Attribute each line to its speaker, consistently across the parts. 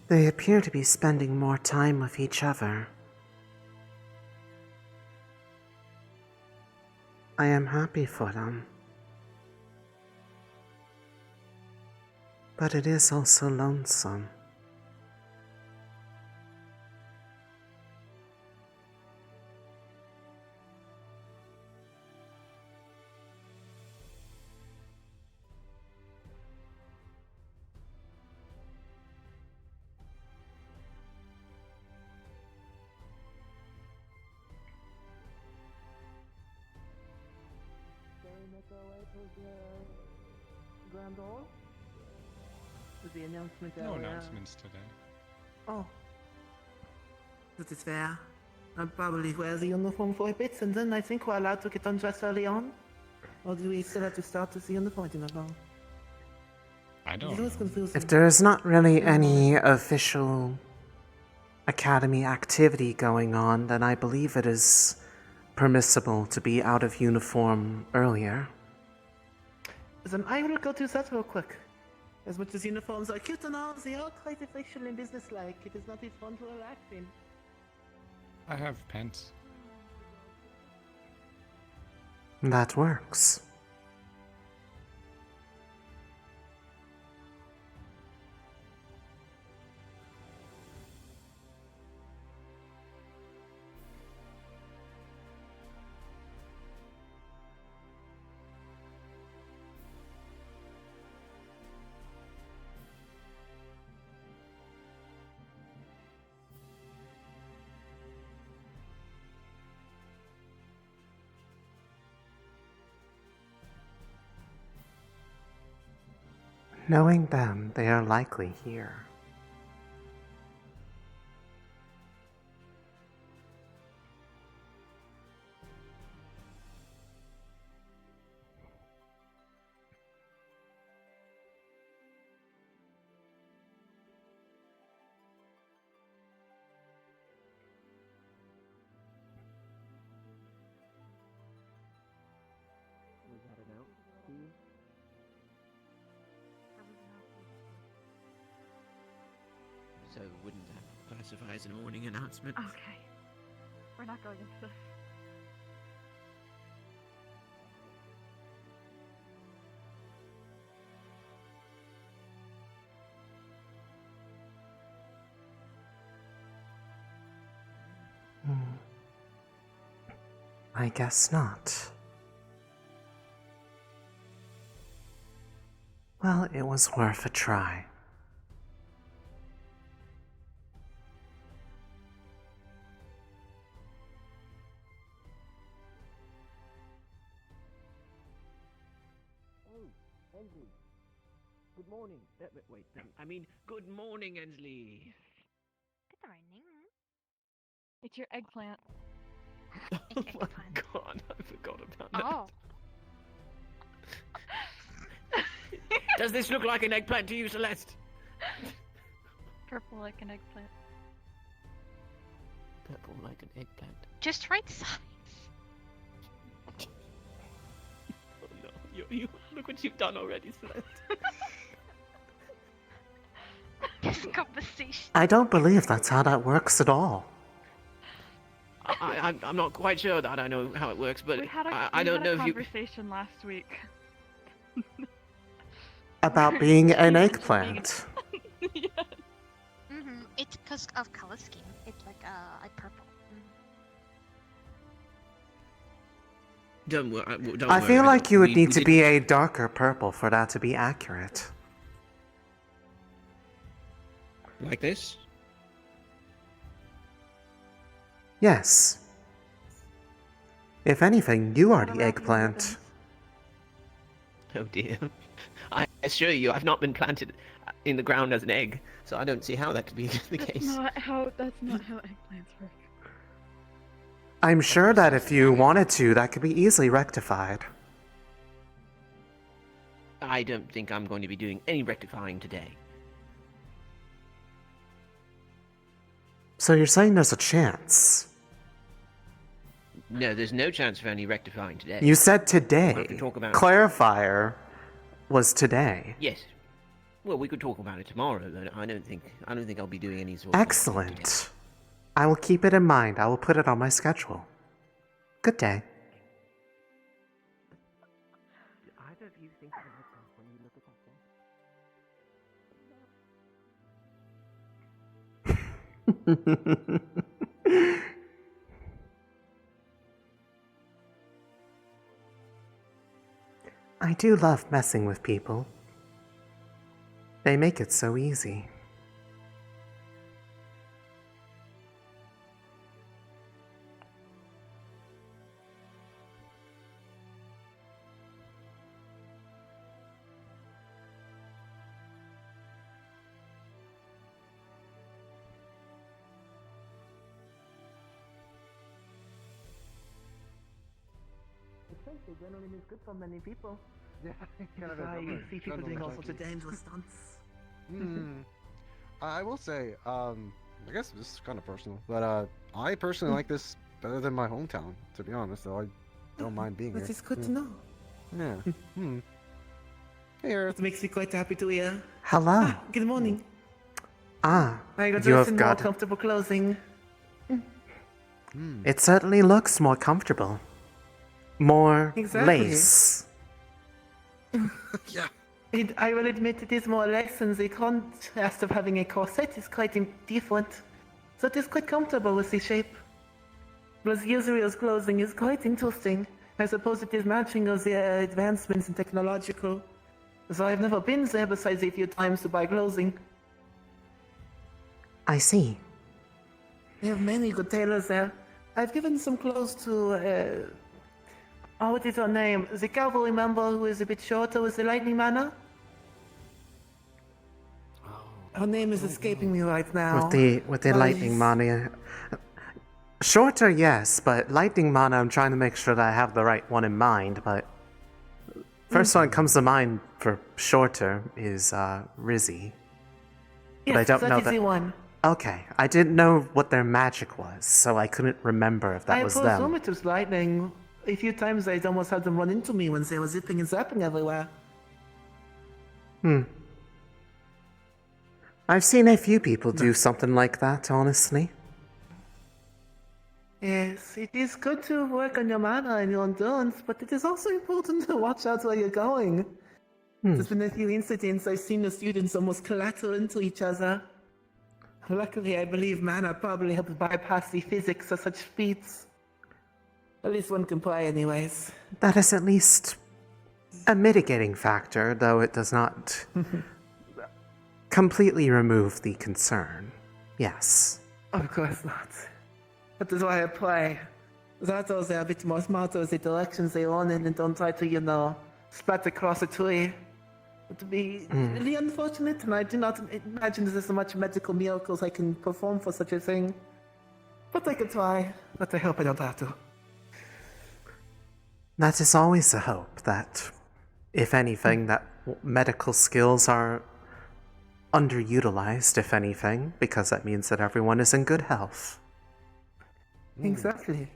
Speaker 1: They appear to be spending more time with each other. I am happy for them. But it is also lonesome.
Speaker 2: Grand Hall? With the announcement
Speaker 3: No
Speaker 2: earlier.
Speaker 3: announcements today.
Speaker 2: Oh. That is fair. I'll probably wear the uniform for a bit, and then I think we're allowed to get undressed early on. Or do we still have to start with the uniform in the hall?
Speaker 3: I don't
Speaker 2: It was
Speaker 3: know.
Speaker 2: confusing.
Speaker 1: If there is not really any official academy activity going on, then I believe it is permissible to be out of uniform earlier.
Speaker 2: Then I will go do that real quick. As much as uniforms are cute and all, they are quite official and businesslike. It is not as fun to relax in.
Speaker 3: I have pants.
Speaker 1: That works. Knowing them, they are likely here.
Speaker 4: So wouldn't that classify as a morning announcement?
Speaker 5: Okay. We're not going into this.
Speaker 1: I guess not. Well, it was worth a try.
Speaker 4: Ensley. Good morning. Wait, I mean, good morning, Ensley.
Speaker 5: Good morning. It's your eggplant.
Speaker 4: Oh my god, I forgot about that.
Speaker 5: Oh.
Speaker 4: Does this look like an eggplant to you, Celeste?
Speaker 5: Purple like an eggplant.
Speaker 4: Purple like an eggplant.
Speaker 5: Just right size.
Speaker 4: Oh no, you look what you've done already, Celeste.
Speaker 5: This conversation.
Speaker 1: I don't believe that's how that works at all.
Speaker 4: I'm not quite sure that I know how it works, but
Speaker 5: We had
Speaker 4: I don't know if you...
Speaker 5: conversation last week.
Speaker 1: About being an eggplant.
Speaker 5: Yeah.
Speaker 6: It's because of color scheme. It's like purple.
Speaker 4: Don't worry.
Speaker 1: I feel like you would need to be a darker purple for that to be accurate.
Speaker 4: Like this?
Speaker 1: Yes. If anything, you are the eggplant.
Speaker 4: Oh dear. I assure you, I've not been planted in the ground as an egg, so I don't see how that could be the case.
Speaker 5: That's not how eggplants work.
Speaker 1: I'm sure that if you wanted to, that could be easily rectified.
Speaker 4: I don't think I'm going to be doing any rectifying today.
Speaker 1: So you're saying there's a chance?
Speaker 4: No, there's no chance of any rectifying today.
Speaker 1: You said
Speaker 4: We
Speaker 1: today.
Speaker 4: can talk about
Speaker 1: Clarifier was today.
Speaker 4: Yes. Well, we could talk about it tomorrow, but I don't think I'll be doing any sort of rectifying today.
Speaker 1: Excellent. I will keep it in mind. I will put it on my schedule. Good day.
Speaker 4: Do either of you think of myself when you look at that?
Speaker 1: I do love messing with people. They make it so easy.
Speaker 2: Adrenaline is good for many people.
Speaker 7: Yeah,
Speaker 2: That's why you see people doing all sorts of dangerous stunts.
Speaker 7: I will say, I guess this is kind of personal, but I personally like this better than my hometown, to be honest, though I don't mind being here.
Speaker 2: That is good to know.
Speaker 7: Yeah. Hey, Aerith.
Speaker 2: It makes me quite happy to hear.
Speaker 1: Hello.
Speaker 2: Good morning.
Speaker 1: Ah,
Speaker 2: I got
Speaker 1: you
Speaker 2: dressed
Speaker 1: have
Speaker 2: in more
Speaker 1: got...
Speaker 2: comfortable clothing.
Speaker 1: It certainly looks more comfortable. More
Speaker 2: Exactly.
Speaker 1: lace.
Speaker 7: Yeah.
Speaker 2: I will admit it is more lace, and the contrast of having a corset is quite different. So it is quite comfortable with the shape. Plus Yuzuriel's clothing is quite interesting. I suppose it is matching of the advancements in technological. So I've never been there besides a few times to buy clothing.
Speaker 1: I see.
Speaker 2: They have many good tailors there. I've given some clothes to, what is her name? The cavalry member who is a bit shorter with the lightning manner? Her name is escaping me right now.
Speaker 1: With the lightning mana. Shorter, yes, but lightning mana, I'm trying to make sure that I have the right one in mind, but first one that comes to mind for shorter is Rizzy.
Speaker 2: Yes,
Speaker 1: But I don't know
Speaker 2: that is
Speaker 1: that.
Speaker 2: the one.
Speaker 1: Okay, I didn't know what their magic was, so I couldn't remember if that was
Speaker 2: I presume
Speaker 1: them.
Speaker 2: it was lightning. A few times I'd almost had them run into me when they were zipping and zapping everywhere.
Speaker 1: I've seen a few people do something like that, honestly.
Speaker 2: Yes, it is good to work on your mana and your endurance, but it is also important to watch out where you're going. There's been a few incidents I've seen the students almost clatter into each other. Luckily, I believe mana probably helps bypass the physics of such feats. At least one can play anyways.
Speaker 1: That is at least a mitigating factor, though it does not completely remove the concern. Yes.
Speaker 2: Of course not. That is why I play. That or they're a bit more smarter with the directions they run in and don't try to, spat across a tree. It would be really unfortunate, and I do not imagine there's so much medical miracles I can perform for such a thing. But I could try, but I hope I don't have to.
Speaker 1: That is always a hope that, if anything, that medical skills are underutilized, if anything, because that means that everyone is in good health.
Speaker 2: Exactly.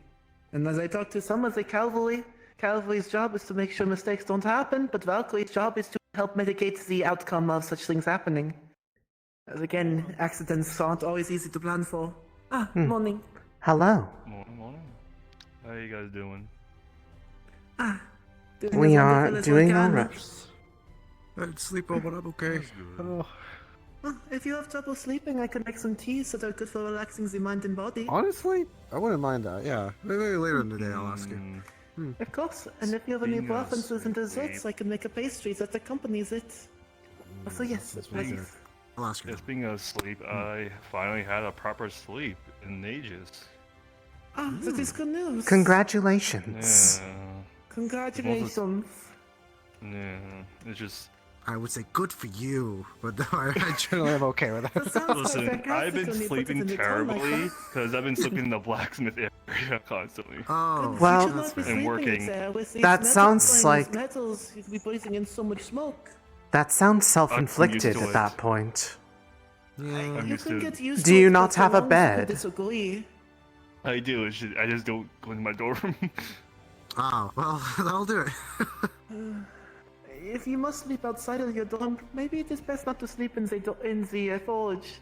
Speaker 2: And as I talked to some of the Cavalry's job is to make sure mistakes don't happen, but Valkyrie's job is to help mitigate the outcome of such things happening. As again, accidents aren't always easy to plan for. Morning.
Speaker 1: Hello.
Speaker 8: Morning. How you guys doing?
Speaker 2: Doing
Speaker 1: We
Speaker 2: as
Speaker 1: are
Speaker 2: wonderful as
Speaker 1: doing
Speaker 2: one can.
Speaker 1: alright.
Speaker 7: I'd sleep over, but I'm okay.
Speaker 2: If you have trouble sleeping, I can make some teas that are good for relaxing the mind and body.
Speaker 7: Honestly, I wouldn't mind that, yeah. Maybe later in the day I'll ask you.
Speaker 2: Of course, and if you have any
Speaker 8: Speaking of
Speaker 2: preferences in desserts,
Speaker 8: sleep.
Speaker 2: I can make a pastry that accompanies it. So yes, please.
Speaker 7: I'll ask you.
Speaker 8: Yeah, speaking of sleep, I finally had a proper sleep in ages.
Speaker 2: That is good news.
Speaker 1: Congratulations.
Speaker 8: Yeah.
Speaker 2: Congratulations.
Speaker 8: Yeah. It's just.
Speaker 7: I would say good for you, but no, I generally am okay with
Speaker 2: That
Speaker 7: that.
Speaker 2: sounds quite
Speaker 8: Listen,
Speaker 2: fantastic
Speaker 8: I've been
Speaker 2: when you put it
Speaker 8: sleeping
Speaker 2: in the tone like
Speaker 8: terribly
Speaker 2: that.
Speaker 8: because I've been sleeping in the blacksmith area yeah, constantly.
Speaker 7: Oh,
Speaker 1: Well,
Speaker 2: you should not be
Speaker 8: And
Speaker 2: sleeping
Speaker 8: working.
Speaker 2: there with these
Speaker 1: That
Speaker 2: metal
Speaker 1: sounds
Speaker 2: things,
Speaker 1: like-
Speaker 2: metals. You'd be breathing in so much smoke.
Speaker 1: That sounds
Speaker 8: I'm
Speaker 1: self-inflicted
Speaker 8: used to
Speaker 1: at
Speaker 8: it.
Speaker 1: that point.
Speaker 7: yeah.
Speaker 8: I'm
Speaker 2: You
Speaker 8: used
Speaker 2: can
Speaker 8: to
Speaker 2: get used
Speaker 1: Do
Speaker 2: to
Speaker 1: you
Speaker 2: it,
Speaker 1: not
Speaker 2: but
Speaker 1: have a
Speaker 2: your lungs could
Speaker 1: bed?
Speaker 2: disagree.
Speaker 8: I do. I just don't go into my dorm.
Speaker 7: Oh, well, that'll do it.
Speaker 2: If you must sleep outside of your dorm, maybe it is best not to sleep in the forge.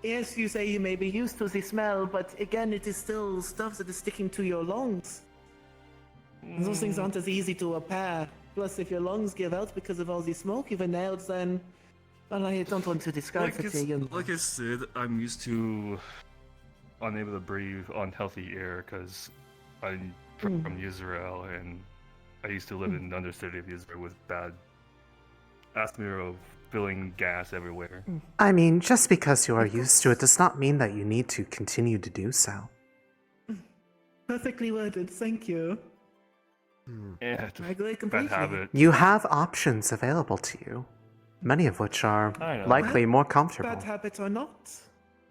Speaker 2: Yes, you say you may be used to the smell, but again, it is still stuff that is sticking to your lungs. And those things aren't as easy to repair. Plus, if your lungs give out because of all the smoke you've inhaled, then... Well, I don't want to describe it to you.
Speaker 8: Like I said, I'm used to unable to breathe unhealthy air because I'm from Israel and I used to live in the undercity of Israel with bad asthma of filling gas everywhere.
Speaker 1: I mean, just because you are used to it does not mean that you need to continue to do so.
Speaker 2: Perfectly worded, thank you.
Speaker 8: Yeah, it's
Speaker 2: I
Speaker 8: a
Speaker 2: agree
Speaker 8: bad
Speaker 2: completely.
Speaker 8: habit.
Speaker 1: You have options available to you, many of which are
Speaker 8: I know.
Speaker 1: likely more comfortable.
Speaker 2: Bad habit or not,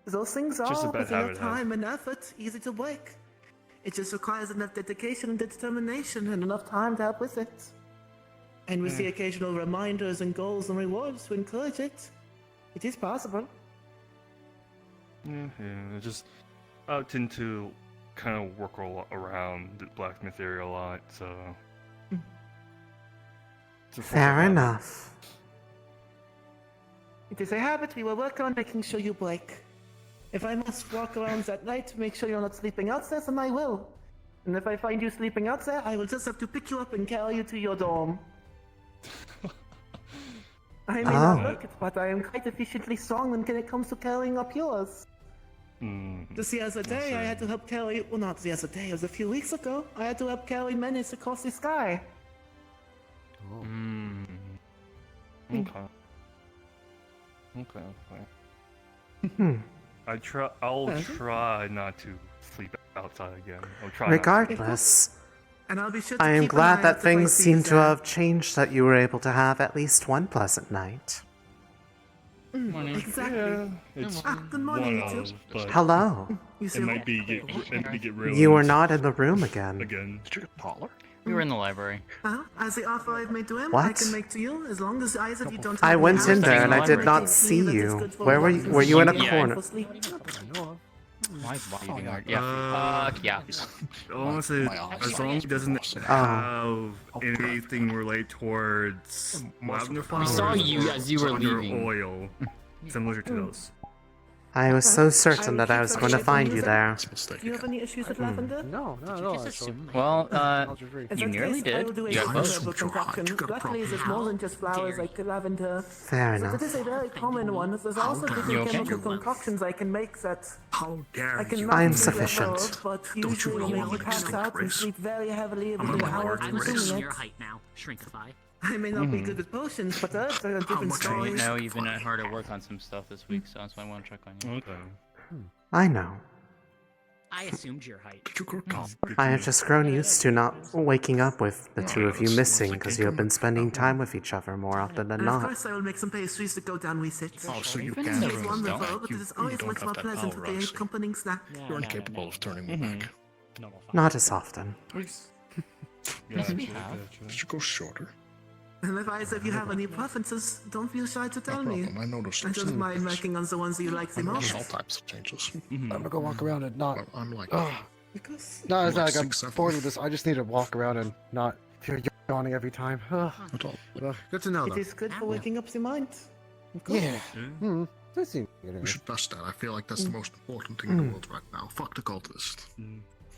Speaker 2: those things
Speaker 8: Just a
Speaker 2: are,
Speaker 8: bad
Speaker 2: with enough
Speaker 8: habit, huh?
Speaker 2: time and effort, easy to break. It just requires enough dedication and determination and enough time to help with it. And with the occasional reminders and goals and rewards to encourage it, it is possible.
Speaker 8: Yeah, just I tend to kind of work around the blacksmith area a lot, so. It's a
Speaker 1: Fair
Speaker 8: habit.
Speaker 1: enough.
Speaker 2: It is a habit we will work on making sure you break. If I must walk around at night to make sure you're not sleeping out there, then I will. And if I find you sleeping out there, I will just have to pick you up and carry you to your dorm. I may not
Speaker 1: Oh.
Speaker 2: look it, but I am quite efficiently strong when it comes to carrying up yours. Just the other day, I had to help carry, well, not the other day, it was a few weeks ago, I had to help carry menace across the sky.
Speaker 8: Okay. I'll try not to sleep outside again. I'll try not to.
Speaker 1: Regardless,
Speaker 2: And I'll be sure to
Speaker 1: I am
Speaker 2: keep an eye
Speaker 1: glad
Speaker 2: out
Speaker 1: that
Speaker 2: if I
Speaker 1: things
Speaker 2: see
Speaker 1: seem
Speaker 2: you
Speaker 1: to
Speaker 2: there.
Speaker 1: have changed, that you were able to have at least one pleasant night.
Speaker 3: Morning.
Speaker 2: Exactly.
Speaker 8: Yeah, it's
Speaker 2: Good morning,
Speaker 8: one
Speaker 2: you
Speaker 8: of,
Speaker 2: two.
Speaker 8: but
Speaker 1: Hello.
Speaker 2: You
Speaker 8: it
Speaker 2: see,
Speaker 8: might be get ruined.
Speaker 1: You were not in the room again.
Speaker 8: again.
Speaker 9: Did you get taller?
Speaker 3: We were in the library.
Speaker 2: as the offer I've made to him, I
Speaker 1: What?
Speaker 2: can make to you, as long as either of you don't
Speaker 1: I
Speaker 2: have
Speaker 1: went
Speaker 2: any
Speaker 1: in there and I
Speaker 2: allergies,
Speaker 1: did
Speaker 2: I
Speaker 1: not
Speaker 2: can
Speaker 1: see
Speaker 2: that it's
Speaker 1: you.
Speaker 2: good for
Speaker 1: Where were
Speaker 2: lungs
Speaker 1: you?
Speaker 2: and
Speaker 1: Were you in a
Speaker 2: sleep.
Speaker 3: Yeah.
Speaker 1: corner?
Speaker 2: For sleep.
Speaker 3: Why
Speaker 9: Oh,
Speaker 3: you
Speaker 9: yeah.
Speaker 3: are? Yeah. Fuck yeah.
Speaker 8: Honestly,
Speaker 9: My eyes.
Speaker 8: as long as it doesn't have anything related towards lavender flowers
Speaker 3: saw you
Speaker 8: or
Speaker 3: as you were
Speaker 8: under
Speaker 3: leaving.
Speaker 8: oil, similar to those.
Speaker 1: I was so certain that I was going to find you there.
Speaker 9: It's a mistake
Speaker 2: Do you have
Speaker 9: again.
Speaker 2: any issues with lavender?
Speaker 7: No, not at all. Actually.
Speaker 3: Well,
Speaker 7: Allergy free.
Speaker 2: In
Speaker 3: you
Speaker 2: that
Speaker 3: nearly
Speaker 2: case, I
Speaker 3: did.
Speaker 2: will do a
Speaker 3: You got
Speaker 2: good
Speaker 3: close.
Speaker 2: herbal concoction.
Speaker 9: You got a
Speaker 2: Luckily,
Speaker 9: problem.
Speaker 2: there's more than just flowers like lavender.
Speaker 1: Fair
Speaker 2: So that
Speaker 1: enough.
Speaker 2: is a very common one. There's also
Speaker 9: dare
Speaker 2: different
Speaker 3: you okay?
Speaker 2: chemical concoctions I can make that
Speaker 9: How dare
Speaker 2: I can
Speaker 9: you?
Speaker 2: knock
Speaker 1: I'm
Speaker 2: you to the
Speaker 1: sufficient.
Speaker 2: floor, but
Speaker 9: you
Speaker 2: usually will
Speaker 9: know
Speaker 2: make
Speaker 9: I'm
Speaker 2: you
Speaker 9: an
Speaker 2: pass
Speaker 9: extinct
Speaker 2: out and
Speaker 9: race?
Speaker 2: sleep very heavily
Speaker 9: I'm
Speaker 2: within
Speaker 9: a
Speaker 2: an hour of
Speaker 9: minority race.
Speaker 2: consuming
Speaker 10: Your
Speaker 2: it.
Speaker 10: height now. Shrinkify.
Speaker 2: I may not be good with potions, but herbs are a different
Speaker 9: much are
Speaker 2: story.
Speaker 9: you?
Speaker 3: no, you've been hard at work on some stuff this week, so that's why I want to check on you.
Speaker 8: Okay.
Speaker 1: I know.
Speaker 10: I assumed your height.
Speaker 9: Did you grow tall?
Speaker 1: I have just grown used to not waking up with the two of you missing because you have been spending time with each other more often than
Speaker 2: And of
Speaker 1: not.
Speaker 2: course, I will make some pastries to go down with it.
Speaker 9: Oh, so you
Speaker 3: Been in
Speaker 9: can
Speaker 3: the
Speaker 2: It's
Speaker 3: room,
Speaker 2: wonderful,
Speaker 3: don't
Speaker 2: but
Speaker 9: you,
Speaker 2: it is
Speaker 9: you
Speaker 2: always
Speaker 9: don't
Speaker 2: much
Speaker 9: have
Speaker 2: more
Speaker 9: that
Speaker 2: pleasant
Speaker 9: power,
Speaker 2: with a
Speaker 9: Roxy.
Speaker 2: accompanying snack.
Speaker 9: You're incapable of turning me back.
Speaker 1: Not as often.
Speaker 8: Gotcha,
Speaker 3: we have.
Speaker 8: gotcha.
Speaker 9: Did you go shorter?
Speaker 2: And if either of you have any preferences, don't feel shy to
Speaker 9: No
Speaker 2: tell me.
Speaker 9: problem. I noticed
Speaker 2: I
Speaker 9: those
Speaker 2: don't mind
Speaker 9: things.
Speaker 2: working on the ones you like the
Speaker 9: I noticed
Speaker 2: most.
Speaker 9: all types of changes.
Speaker 7: I'm gonna go walk around and not.
Speaker 9: But I'm like,
Speaker 2: Because
Speaker 7: No, it's not like
Speaker 9: Like
Speaker 7: I'm
Speaker 9: 6'7".
Speaker 7: bored with this. I just need to walk around and not feel yawning every time.
Speaker 9: at all.
Speaker 7: Good to know,
Speaker 2: it
Speaker 7: though.
Speaker 2: is good for waking up the mind. Of course.
Speaker 7: Yeah. Hmm. That seems good.
Speaker 9: We should test that. I feel like that's the most important thing in the world right now. Fuck the cultist.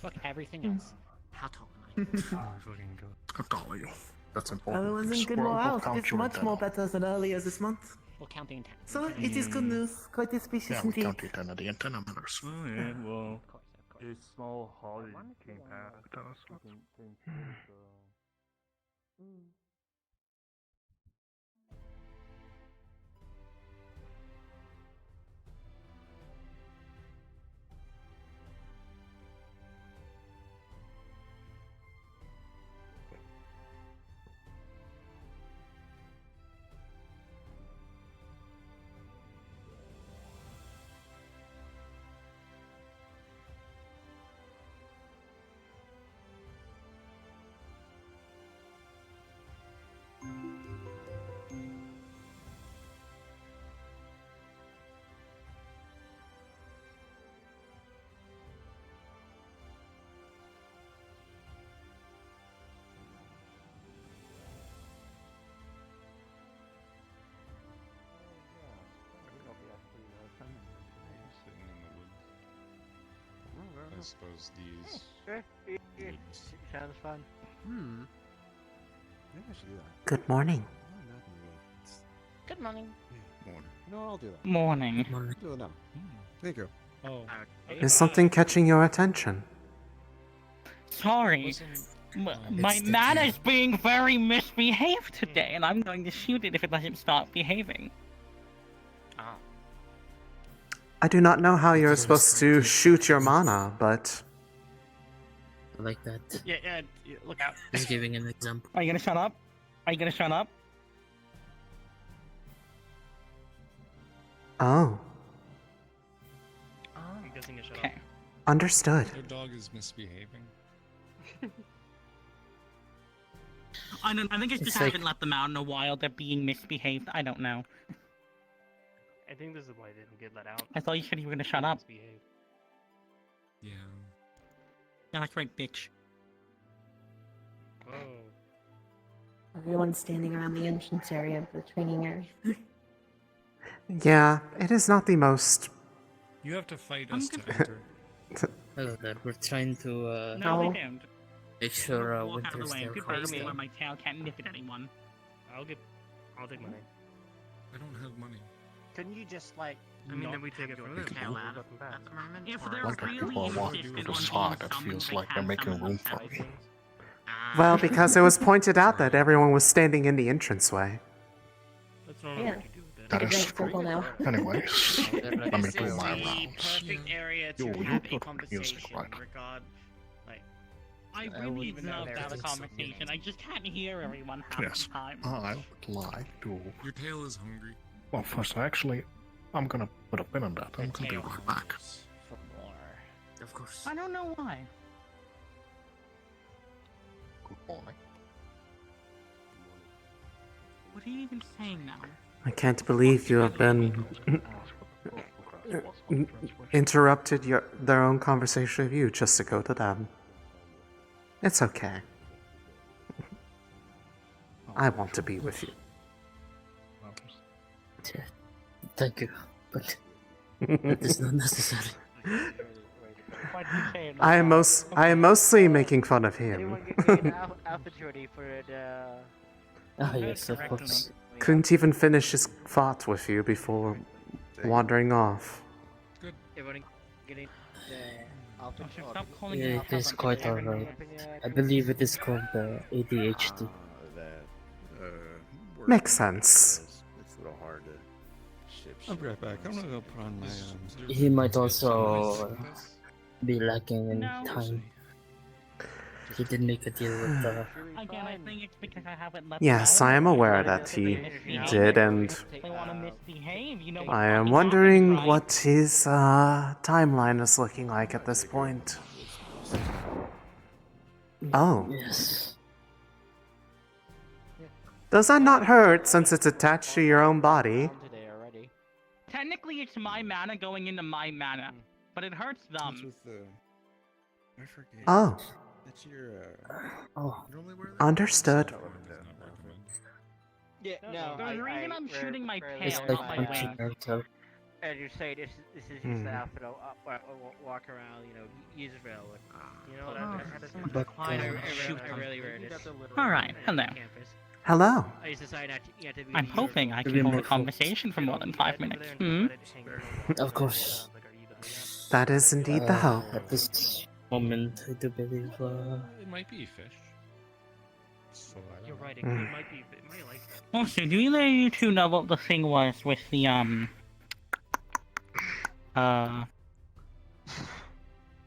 Speaker 10: Fuck everything else. How tall am I?
Speaker 8: Fucking go.
Speaker 9: How tall are you? That's important.
Speaker 2: Everyone's in
Speaker 9: because
Speaker 2: good
Speaker 9: we'll
Speaker 2: morale.
Speaker 9: count
Speaker 2: It's
Speaker 9: your
Speaker 2: much more
Speaker 9: antenna.
Speaker 2: better than earlier this month.
Speaker 10: We'll count the intent.
Speaker 2: So it is good news. Quite auspicious
Speaker 9: Yeah, we
Speaker 2: indeed.
Speaker 9: count the antenna. The antenna matters.
Speaker 8: Oh yeah, well,
Speaker 10: Of course, of course.
Speaker 8: a small holiday came past.
Speaker 9: suppose these.
Speaker 4: Sure.
Speaker 9: would-
Speaker 4: Sounds fun.
Speaker 7: Maybe I should do that.
Speaker 1: Good morning.
Speaker 7: No, not in the way. It's-
Speaker 5: Good morning.
Speaker 9: Morning.
Speaker 7: No, I'll do that.
Speaker 3: Morning.
Speaker 7: I'll do it now. Thank you.
Speaker 3: Oh.
Speaker 1: Is something catching your attention?
Speaker 3: Sorry. My
Speaker 9: It's the
Speaker 3: mana's
Speaker 9: game.
Speaker 3: being very misbehaved today, and I'm going to shoot it if it doesn't stop behaving.
Speaker 1: I do not know how you're
Speaker 9: Because
Speaker 1: supposed to shoot your mana, but
Speaker 10: I like that.
Speaker 3: Yeah, look out.
Speaker 10: Just giving an example.
Speaker 3: Are you gonna shut up? Are you gonna shut up?
Speaker 1: oh,
Speaker 3: I'm guessing you shut up. Okay.
Speaker 1: understood.
Speaker 9: Their dog is misbehaving.
Speaker 3: I think I
Speaker 10: It's
Speaker 3: just
Speaker 10: like-
Speaker 3: haven't let them out in a while. They're being misbehaved. I don't know.
Speaker 11: I think this is why they didn't get let out.
Speaker 3: I thought you said you were gonna shut up.
Speaker 11: Misbehave.
Speaker 9: Yeah.
Speaker 3: Yeah, that's right, bitch.
Speaker 11: Oh.
Speaker 12: Everyone's standing around the entrance area of the training area.
Speaker 1: Yeah, it is not the most.
Speaker 9: You have to fight
Speaker 3: I'm
Speaker 9: us to
Speaker 3: good.
Speaker 9: enter.
Speaker 10: Hello there. We're trying to
Speaker 3: No,
Speaker 12: No.
Speaker 3: they don't.
Speaker 10: make sure
Speaker 3: Walk out of
Speaker 10: Winter's
Speaker 3: the way.
Speaker 10: there.
Speaker 3: Goodbye to
Speaker 10: first.
Speaker 3: me where my tail can't nip at anyone.
Speaker 11: I'll take mine.
Speaker 9: I don't have money.
Speaker 10: Couldn't you just like?
Speaker 11: I mean, then we take it from there.
Speaker 10: tail
Speaker 11: We'll
Speaker 10: out
Speaker 11: let them pass.
Speaker 10: at the moment?
Speaker 3: If
Speaker 10: or-
Speaker 3: they're
Speaker 9: Like
Speaker 3: really
Speaker 9: people are walking
Speaker 3: insistent
Speaker 9: to the
Speaker 3: on
Speaker 9: side,
Speaker 3: being
Speaker 9: it
Speaker 3: summoned,
Speaker 9: feels
Speaker 3: they
Speaker 9: like
Speaker 3: can
Speaker 9: they're making
Speaker 3: summon
Speaker 9: room for
Speaker 3: themselves.
Speaker 9: me.
Speaker 1: Well, because it was pointed out that everyone was standing in the entranceway.
Speaker 11: That's normally
Speaker 12: Yeah.
Speaker 11: what you do. Then.
Speaker 9: That
Speaker 12: It's
Speaker 9: is
Speaker 12: very simple now.
Speaker 9: Anyways, let me
Speaker 10: This
Speaker 9: do
Speaker 10: is
Speaker 9: my
Speaker 10: the
Speaker 9: rounds.
Speaker 10: perfect area
Speaker 9: Yo,
Speaker 10: to
Speaker 9: you
Speaker 10: have
Speaker 9: put
Speaker 10: a
Speaker 9: the
Speaker 10: conversation
Speaker 9: music right.
Speaker 10: regard, like,
Speaker 3: I
Speaker 10: I
Speaker 3: really
Speaker 10: wouldn't
Speaker 3: love
Speaker 10: know
Speaker 3: to have a
Speaker 10: if it's
Speaker 3: conversation. I just can't hear everyone half
Speaker 9: Yes.
Speaker 3: the time.
Speaker 9: I would like to.
Speaker 13: Your tail is hungry.
Speaker 9: Well, first, actually, I'm gonna put a pin on that. I'm gonna be right back.
Speaker 10: for more. Of course.
Speaker 3: I don't know why.
Speaker 9: Good morning.
Speaker 3: What are you even saying now?
Speaker 1: I can't believe you have been interrupted their own conversation with you just to go to them. It's okay. I want to be with you.
Speaker 10: Thank you, but it is not necessary.
Speaker 3: Why did you say it?
Speaker 1: I am mostly making fun of him.
Speaker 4: Anyone give me an opportunity for the...
Speaker 10: Ah, yes, of course.
Speaker 1: Couldn't even finish his thought with you before wandering off.
Speaker 4: Everyone getting the
Speaker 3: I should stop calling
Speaker 10: Yeah,
Speaker 3: you
Speaker 10: it is quite alright. I believe it is called ADHD.
Speaker 1: Makes sense.
Speaker 14: It's a little hard to ship.
Speaker 13: I'll be right back. I'm gonna go put on my.
Speaker 10: He might also be lacking in
Speaker 3: No.
Speaker 10: time. He did make a deal with the.
Speaker 3: Again, I think it's because I haven't let
Speaker 1: Yes,
Speaker 3: them out.
Speaker 1: I am aware that he did, and
Speaker 3: They want to misbehave, you know.
Speaker 1: I am
Speaker 3: fucking
Speaker 1: wondering
Speaker 3: right.
Speaker 1: what his timeline is looking like at this point. Oh,
Speaker 10: Yes.
Speaker 1: does that not hurt since it's attached to your own body?
Speaker 4: today already.
Speaker 3: Technically, it's my mana going into my mana, but it hurts them.
Speaker 13: I forget.
Speaker 1: Oh,
Speaker 13: That's your.
Speaker 10: Oh,
Speaker 13: Normally wear that?
Speaker 1: understood.
Speaker 4: Yeah, no.
Speaker 3: The reason I'm shooting my
Speaker 10: it's
Speaker 3: tail,
Speaker 10: like
Speaker 3: not my
Speaker 10: punching
Speaker 3: wings.
Speaker 10: Naruto.
Speaker 4: And you say this is just
Speaker 1: Hmm.
Speaker 4: the outfit of walk around, you know, Israel. You know,
Speaker 10: But,
Speaker 4: I really wear this.
Speaker 3: Alright, hello.
Speaker 4: Campus.
Speaker 1: Hello.
Speaker 4: I used to decide not to, you have to be
Speaker 3: I'm hoping I can hold a conversation for more than 5 minutes. Hmm?
Speaker 10: of course.
Speaker 1: That is indeed the hope.
Speaker 10: At this moment, I do believe.
Speaker 13: It might be fish. So I don't
Speaker 11: You're
Speaker 13: know.
Speaker 11: right. It,
Speaker 1: Mm.
Speaker 11: it might be. It might like that.
Speaker 3: Also, do either of you two know what the thing was with the,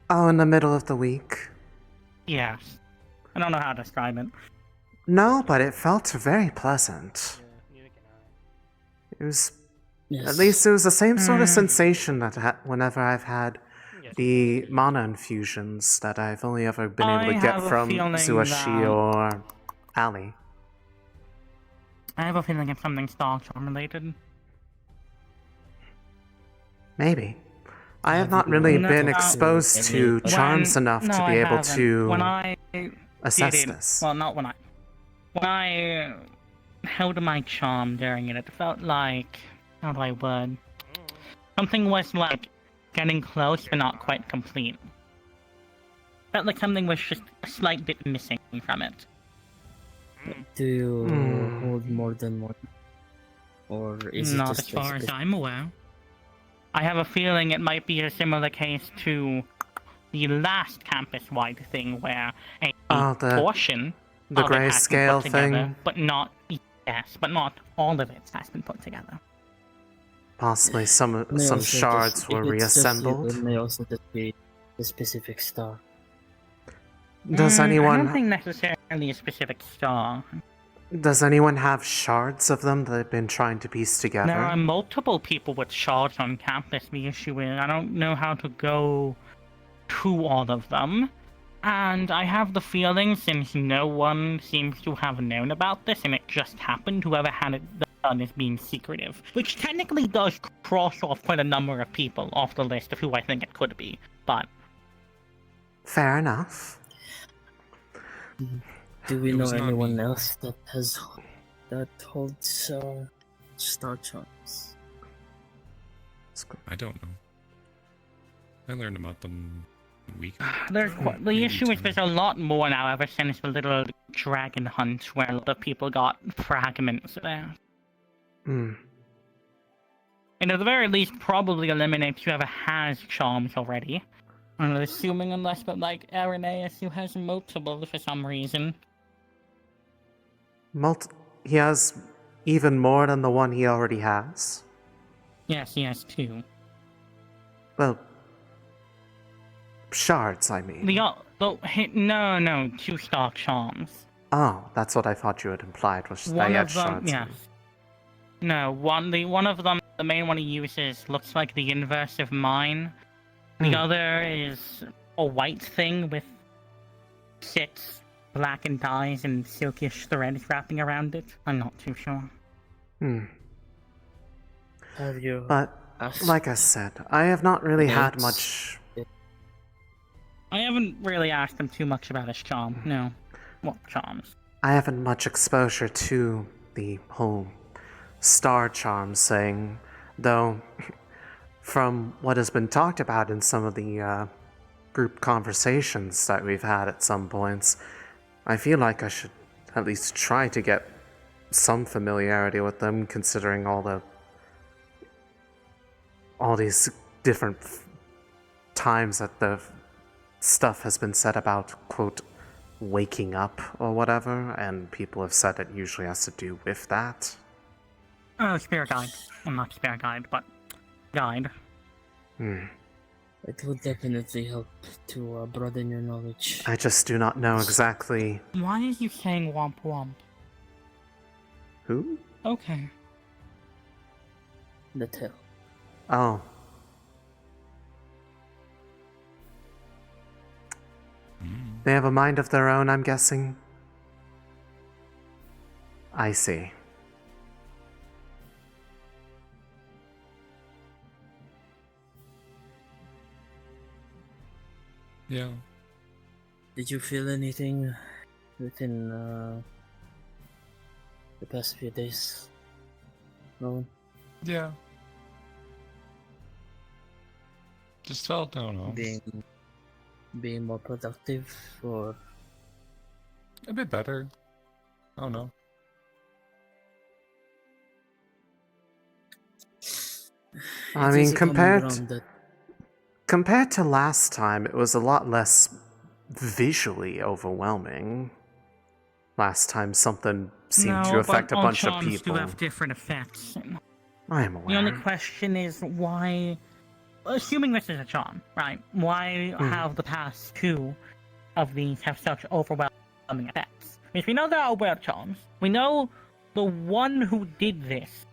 Speaker 1: Oh, in the middle of the week.
Speaker 3: yes. I don't know how to describe it.
Speaker 1: No, but it felt very pleasant.
Speaker 11: Neither can I.
Speaker 1: It was,
Speaker 10: Yes.
Speaker 1: at least it was the same sort of
Speaker 3: Hmm.
Speaker 1: sensation that whenever I've had the mana infusions that I've only ever been able to
Speaker 3: I
Speaker 1: get
Speaker 3: have a
Speaker 1: from
Speaker 3: feeling
Speaker 1: Zuashi
Speaker 3: that-
Speaker 1: or Ali.
Speaker 3: I have a feeling it's something Star Charm related.
Speaker 1: Maybe. I have not really
Speaker 3: No,
Speaker 1: been
Speaker 3: uh,
Speaker 1: exposed to charms enough
Speaker 3: no,
Speaker 1: to
Speaker 3: I
Speaker 1: be able
Speaker 3: haven't.
Speaker 1: to
Speaker 3: When I
Speaker 1: assess
Speaker 3: did it,
Speaker 1: this.
Speaker 3: well, not when I. When I held my charm during it, it felt like, how do I word? Something was like getting close but not quite complete. felt like something was just a slight bit missing from it.
Speaker 10: Do you
Speaker 1: Hmm.
Speaker 10: hold more than one? Or is it
Speaker 3: Not
Speaker 10: just
Speaker 3: as far as
Speaker 10: specific-
Speaker 3: I'm aware. I have a feeling it might be a similar case to the last campus-wide thing where a
Speaker 1: Oh,
Speaker 3: portion
Speaker 1: the
Speaker 3: of it has been
Speaker 1: grayscale
Speaker 3: put together,
Speaker 1: thing?
Speaker 3: but not all of it has been put together.
Speaker 1: Possibly some
Speaker 10: May also
Speaker 1: shards
Speaker 10: just,
Speaker 1: were
Speaker 10: if it's just you,
Speaker 1: reassembled.
Speaker 10: it may also just be the specific star.
Speaker 1: Does
Speaker 3: I don't
Speaker 1: anyone
Speaker 3: think necessarily a specific star.
Speaker 1: have shards of them that they've been trying to piece together?
Speaker 3: There are multiple people with shards on campus. The issue is I don't know how to go to all of them. And I have the feeling, since no one seems to have known about this and it just happened, whoever had it done is being secretive. Which technically does cross off quite a number of people off the list of who I think it could be. But
Speaker 1: Fair enough.
Speaker 10: Do we
Speaker 13: It
Speaker 10: know
Speaker 13: was not
Speaker 10: anyone
Speaker 13: me.
Speaker 10: else that holds star charms?
Speaker 13: I don't know. I learned about them a week ago.
Speaker 3: the
Speaker 13: Maybe
Speaker 3: issue is
Speaker 13: 2.
Speaker 3: there's a lot more now ever since the little dragon hunt where a lot of people got fragments there.
Speaker 1: Hmm.
Speaker 3: And at the very least, probably eliminates whoever has charms already. I'm assuming unless, but like Irenaeus, who has multiple for some reason.
Speaker 1: He has even more than the one he already has?
Speaker 3: Yes, he has 2.
Speaker 1: Well, shards, I mean.
Speaker 3: No, 2-star charms.
Speaker 1: Oh, that's what I thought you had implied, was
Speaker 3: One
Speaker 1: they had
Speaker 3: of them,
Speaker 1: shards.
Speaker 3: yes. No, one of them, the main one he uses, looks like the inverse of mine. The other is a white thing with 6 blackened eyes and silkish threads wrapping around it. I'm not too sure.
Speaker 10: Have you
Speaker 1: But,
Speaker 10: asked?
Speaker 1: like I said, I have not really had
Speaker 10: Dates?
Speaker 1: much...
Speaker 3: I haven't really asked him too much about his charm, no. What charms?
Speaker 1: I haven't much exposure to the whole star charm thing, though from what has been talked about in some of the group conversations that we've had at some points, I feel like I should at least try to get some familiarity with them, considering all these different times that the stuff has been said about, quote, waking up or whatever, and people have said it usually has to do with that.
Speaker 3: Oh, spirit guide. Well, not spirit guide, but guide.
Speaker 10: It would definitely help to broaden your knowledge.
Speaker 1: I just do not know exactly...
Speaker 3: Why are you saying womp womp?
Speaker 1: Who?
Speaker 3: Okay.
Speaker 10: The tail.
Speaker 1: Oh. They have a mind of their own, I'm guessing? I see.
Speaker 13: Yeah.
Speaker 10: Did you feel anything within the past few days? No.
Speaker 13: Yeah. Just felt, I don't know.
Speaker 10: Being more productive or
Speaker 13: a bit better. I don't know.
Speaker 1: I mean, compared to last time, it was a lot less visually overwhelming. Last time, something seemed to affect a bunch of people.
Speaker 3: Charms do have different effects.
Speaker 1: I am aware.
Speaker 3: The only question is why, assuming this is a charm, right? Why have the past 2 of these have such overwhelming effects? Because we know there are world charms. We know the one who did this,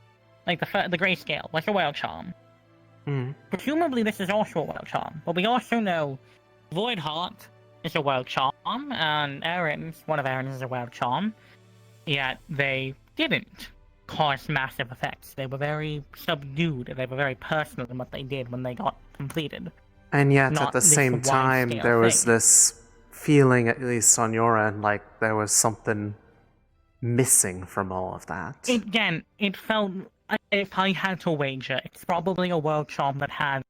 Speaker 3: like the grayscale, was a world charm. Presumably this is also a world charm, but we also know Voidheart is a world charm, and one of Aaron's is a world charm, yet they didn't cause massive effects. They were very subdued, they were very personal in what they did when they got completed.
Speaker 1: And yet,
Speaker 3: Not
Speaker 1: at the
Speaker 3: this
Speaker 1: same time,
Speaker 3: wide-scale
Speaker 1: there was
Speaker 3: thing.
Speaker 1: this feeling, at least on your end, like there was something missing from all of that.
Speaker 3: Again, it felt, if I had to wager, it's probably a world charm that had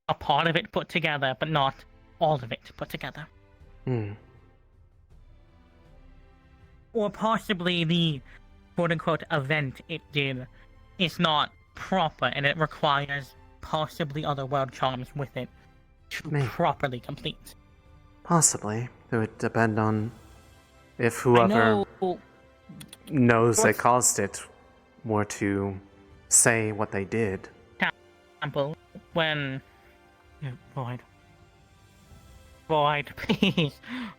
Speaker 3: a part of it put together, but not all of it put together. Or possibly the quote-unquote event it did is not proper and it requires possibly other world charms with it to properly complete.
Speaker 1: Possibly. It would depend on if whoever
Speaker 3: I
Speaker 1: knows they caused it were to say what they did.
Speaker 3: For example, when... Void, please.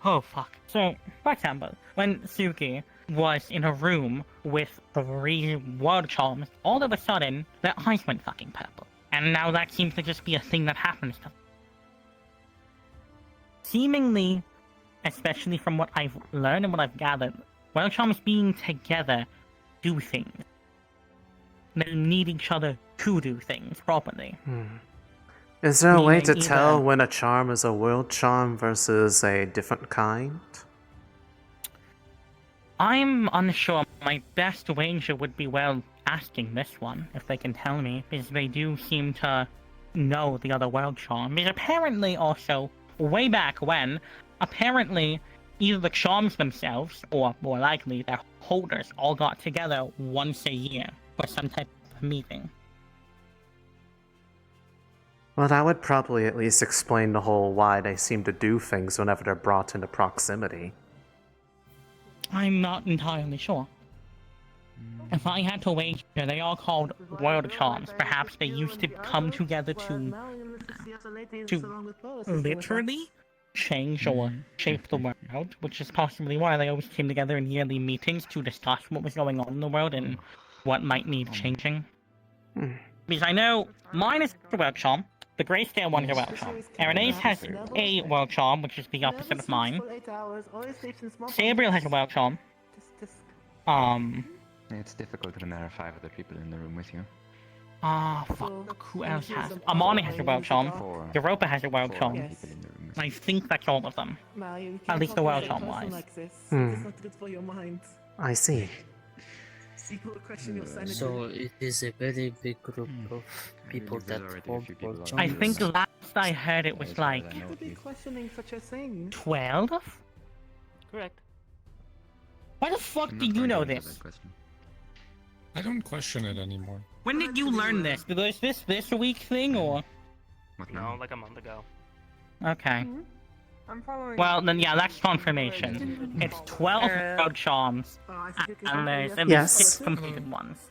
Speaker 3: Oh, fuck. So, for example, when Suki was in a room with 3 world charms, all of a sudden, their eyes went fucking purple. And now that seems to just be a thing that happens to them. Seemingly, especially from what I've learned and what I've gathered, world charms being together do things. They need each other to do things properly.
Speaker 1: Is there a way to
Speaker 3: Meaning
Speaker 1: tell
Speaker 3: either-
Speaker 1: when a charm is a world charm versus a different kind?
Speaker 3: I'm unsure. My best wager would be, well, asking this one, if they can tell me, because they do seem to know the other world charm. Because apparently also, way back when, apparently either the charms themselves, or more likely their holders, all got together once a year for some type of meeting.
Speaker 1: Well, that would probably at least explain the whole why they seem to do things whenever they're brought into proximity.
Speaker 3: I'm not entirely sure. If I had to wager, they are called world charms. Perhaps they used to come together to literally change or shape the world, which is possibly why they always came together in yearly meetings to discuss what was going on in the world and what might need changing. Because I know mine is a world charm, the grayscale one is a world charm. Aerith has a world charm, which is the opposite of mine. Sabriel has a world charm.
Speaker 15: It's difficult when there are 5 other people in the room with you.
Speaker 3: Fuck, who else has? Amani has a world charm. Europa has a world charm. I think that's all of them. At least the world charm wise.
Speaker 1: I see.
Speaker 10: So it is a very big group of people that hold world charms.
Speaker 3: I think last I heard it was like 12?
Speaker 11: Correct.
Speaker 3: Why the fuck do you know this?
Speaker 13: I don't question it anymore.
Speaker 3: When did you learn this? Was this week thing or?
Speaker 11: No, like a month ago.
Speaker 3: Okay.
Speaker 11: I'm following.
Speaker 3: Well, then yeah, that's confirmation. It's 12 world charms, and there's at least
Speaker 1: Yes.
Speaker 3: 6 completed ones.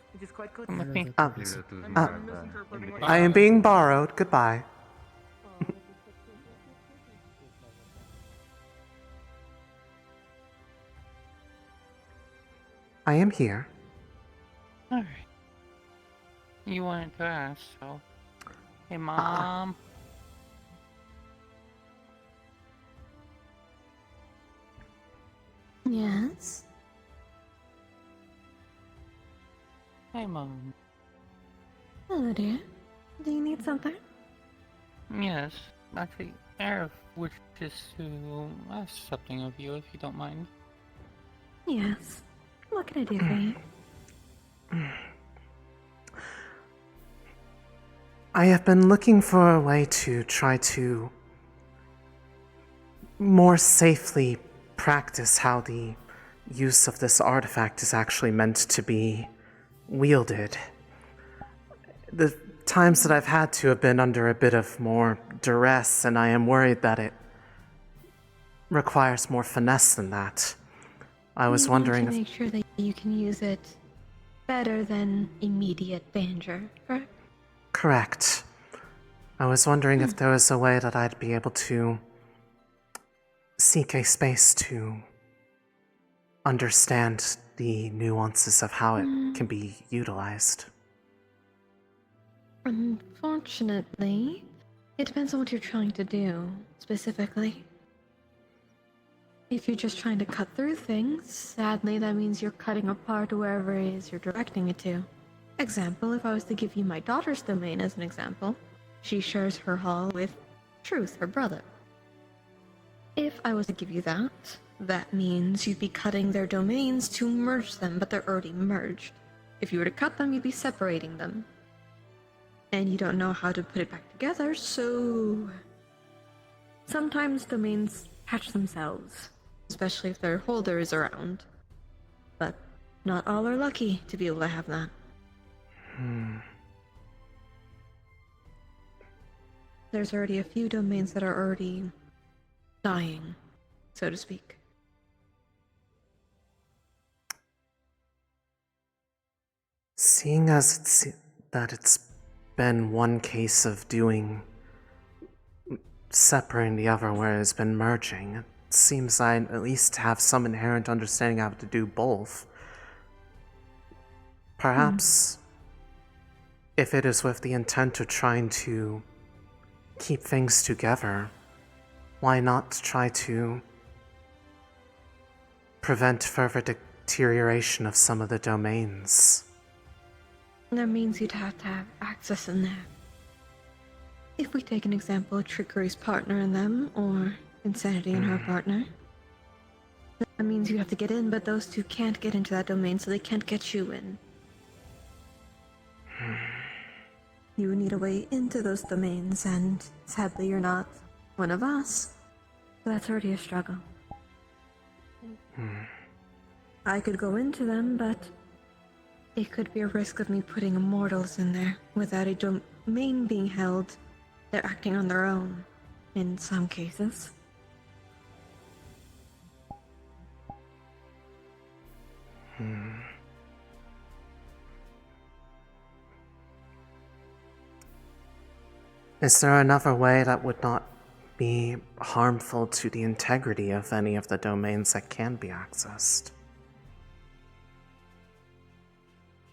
Speaker 1: I am being borrowed. Goodbye. I am here.
Speaker 16: Alright. You wanted to ask, so... Hey, Mom.
Speaker 12: Yes?
Speaker 16: Hey, Mom.
Speaker 12: Hello, dear. Do you need something?
Speaker 16: Yes. Actually, Aerith wishes to ask something of you, if you don't mind.
Speaker 12: Yes. What can I do for you?
Speaker 1: I have been looking for a way to try to more safely practice how the use of this artifact is actually meant to be wielded. The times that I've had to have been under a bit of more duress, and I am worried that it requires more finesse than that. I was wondering
Speaker 12: to
Speaker 1: if...
Speaker 12: make sure that you can use it better than immediate danger, correct?
Speaker 1: Correct. I was wondering if there was a way that I'd be able to seek a space to understand the nuances of how it can be utilized.
Speaker 12: Unfortunately, it depends on what you're trying to do, specifically. If you're just trying to cut through things, sadly that means you're cutting apart wherever it is you're directing it to. Example, if I was to give you my daughter's domain as an example, she shares her hall with Truth, her brother. If I was to give you that, that means you'd be cutting their domains to merge them, but they're already merged. If you were to cut them, you'd be separating them. And you don't know how to put it back together, so... Sometimes domains catch themselves, especially if their holder is around. But not all are lucky to be able to have that. There's already a few domains that are already dying, so to speak.
Speaker 1: Seeing as it's been one case of separating the other where it's been merging, it seems I at least have some inherent understanding of how to do both. Perhaps, if it is with the intent of trying to keep things together, why not try to prevent further deterioration of some of the domains?
Speaker 12: That means you'd have to have access in there. If we take an example, Trickery's partner in them, or Insanity and her partner, that means you have to get in, but those two can't get into that domain, so they can't get you in. You would need a way into those domains, and sadly you're not one of us. So that's already a struggle. I could go into them, but it could be a risk of me putting immortals in there. Without a domain being held, they're acting on their own, in some cases.
Speaker 1: Is there another way that would not be harmful to the integrity of any of the domains that can be accessed?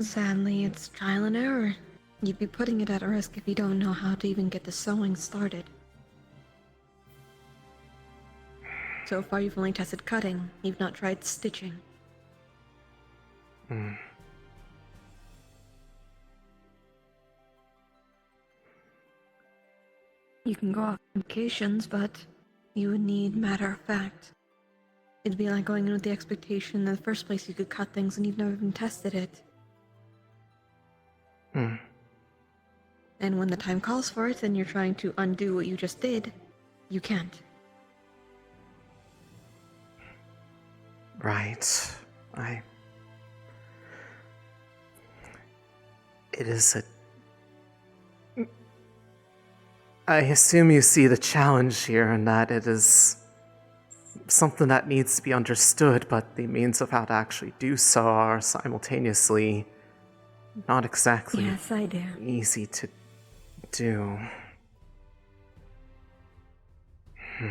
Speaker 12: Sadly, it's trial and error. You'd be putting it at risk if you don't know how to even get the sewing started. So far, you've only tested cutting. You've not tried stitching. You can go off implications, but you would need matter of fact. It'd be like going in with the expectation in the first place you could cut things and you've never even tested it. And when the time calls for it and you're trying to undo what you just did, you can't.
Speaker 1: Right. It is I assume you see the challenge here and that it is something that needs to be understood, but the means of how to actually do so are simultaneously not exactly
Speaker 12: Yes, I do.
Speaker 1: easy to do.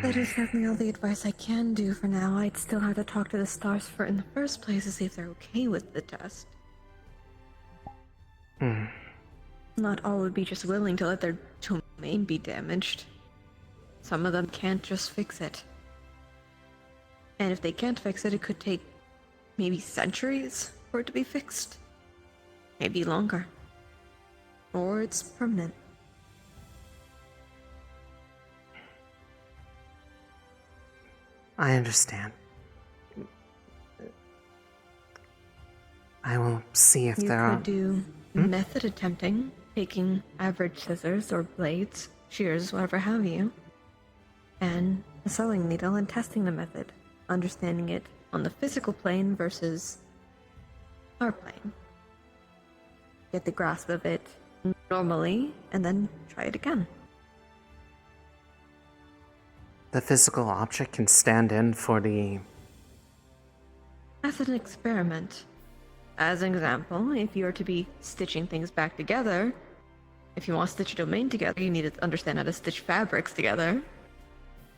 Speaker 12: That is certainly all the advice I can do for now. I'd still have to talk to the stars for in the first place to see if they're okay with the test. Not all would be just willing to let their domain be damaged. Some of them can't just fix it. And if they can't fix it, it could take maybe centuries for it to be fixed. Maybe longer. Or it's permanent.
Speaker 1: I understand. I will see if there are...
Speaker 12: You could do method attempting, taking average scissors or blades, shears, whatever have you, and a sewing needle and testing the method, understanding it on the physical plane versus our plane. Get the grasp of it normally, and then try it again.
Speaker 1: The physical object can stand in for the...
Speaker 12: As an experiment. As an example, if you are to be stitching things back together, if you want to stitch a domain together, you need to understand how to stitch fabrics together.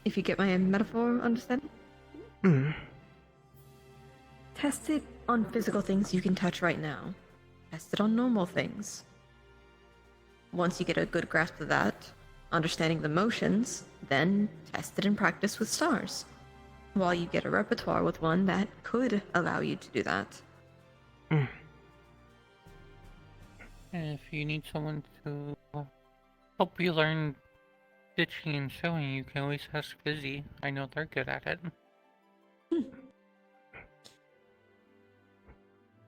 Speaker 12: If you get my metaphor, understand? Test it on physical things you can touch right now. Test it on normal things. Once you get a good grasp of that, understanding the motions, then test it in practice with stars. While you get a repertoire with one that could allow you to do that.
Speaker 16: And if you need someone to help you learn stitching and sewing, you can always ask Busy. I know they're good at it.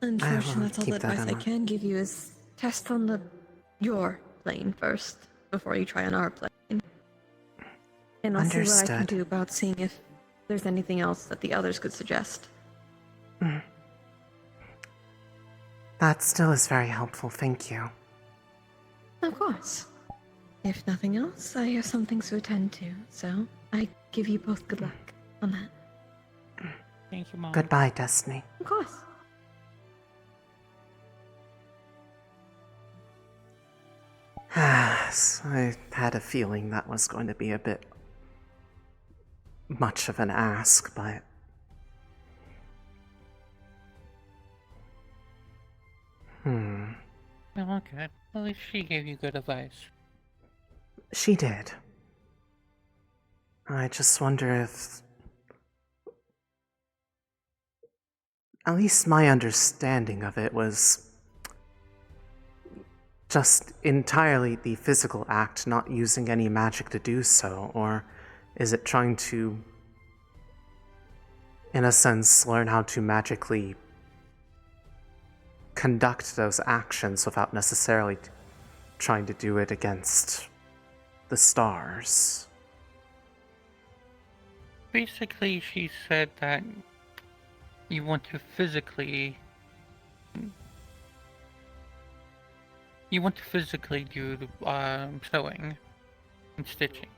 Speaker 12: Unfortunately, that's all the advice I can give you is test on your plane first, before you try on our plane. And I'll see what I can do about seeing if there's anything else that the others could suggest.
Speaker 1: That still is very helpful, thank you.
Speaker 12: Of course. If nothing else, I have some things to attend to, so I give you both good luck on that.
Speaker 3: Thank you, Mom.
Speaker 1: Goodbye, Destiny.
Speaker 12: Of course.
Speaker 1: So I had a feeling that was going to be a bit much of an ask, but...
Speaker 16: Oh, good. At least she gave you good advice.
Speaker 1: She did. I just wonder if... At least my understanding of it was just entirely the physical act, not using any magic to do so, or is it trying to, in a sense, learn how to magically conduct those actions without necessarily trying to do it against the stars?
Speaker 16: Basically, she said that you want to physically do sewing and stitching.